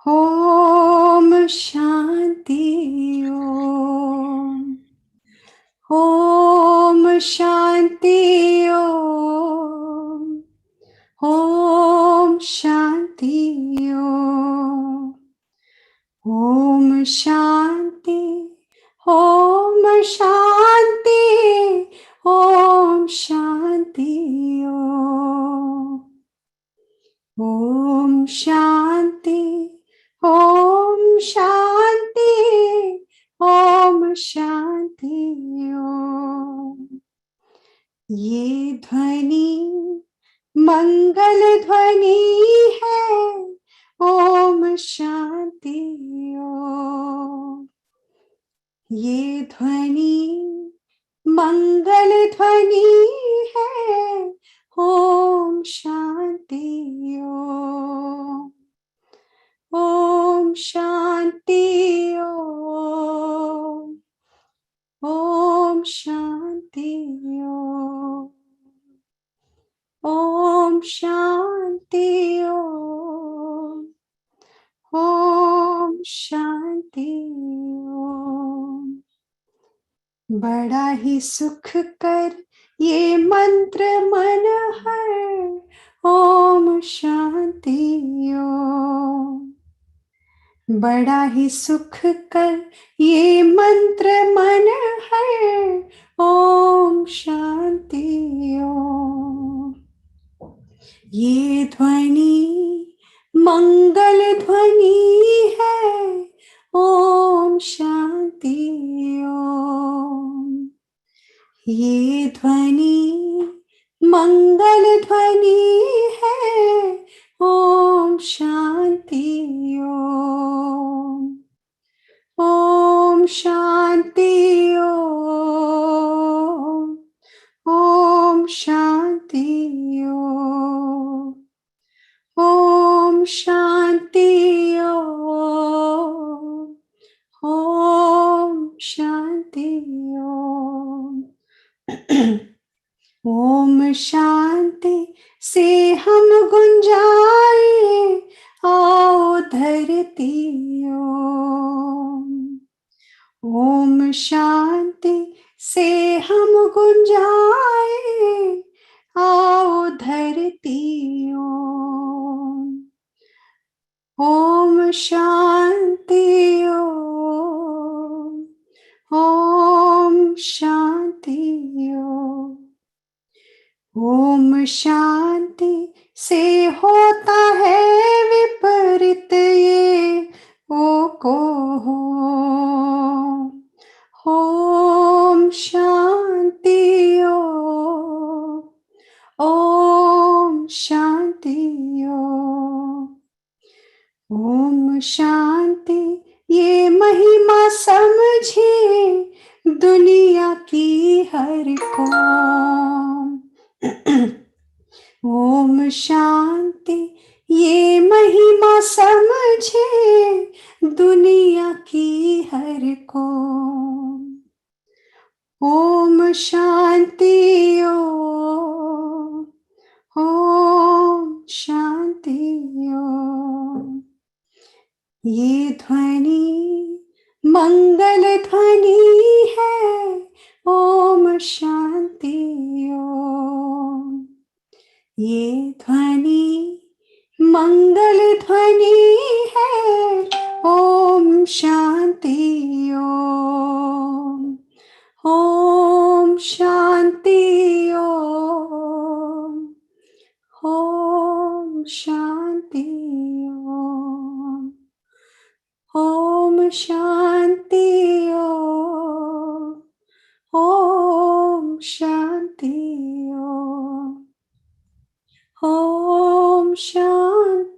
Om Shanti Om. Om Shanti Om. Om Shanti Om. Om Shanti. Om Shanti. Om Shanti Om. Om Shanti. Om Shanti. Om Shanti Om. ये ध्वनि मंगल ध्वनि है। ओम शांति ओम। ये ध्वनि मंगल ध्वनि है। Om Shanti Om. Om Shanti Om. Om Shanti Om. Om Shanti Om. Om Shanti Om. बड़ा ही सुख कर ये मंत्र मन है ओम शांति ओम. बड़ा ही सुख कर ये मंत्र मन है ओम शांति ओम. ये ध्वनि मंगल ध्वनि है ओम शांति ओम. ये ध्वनि मंगल ध्वनि है ओम शांति ओम. ओम शांति ओम. ओम शांति ओम. ओम शांति ओम. ओम शांति ओम. ओम शांति से हम गुंजाए आओ धरती ओम. ओम शांति से हम गुंजाए आओ धरती ओम. ओम शांति ओम. ओम शांति ओम. ओम शांति से होता है विपरीत ये ओ को हो. ओम शांति ओम. ओम शांति ओम. ओम शांति ये महिमा समझे दुनिया की हर कौम. ओम शांति ये महिमा समझे दुनिया की हर कौम. ओम शांति ओम. ओम शांति ओम. ये ध्वनि मंगल ध्वनि है ओम शांति ओम. ये ध्वनि मंगल ध्वनि है ओम शांति ओम. ओम शांति ओम. ओम शांति ओम. ओम शांति ओम. ओम शांति ओम. ओम शांति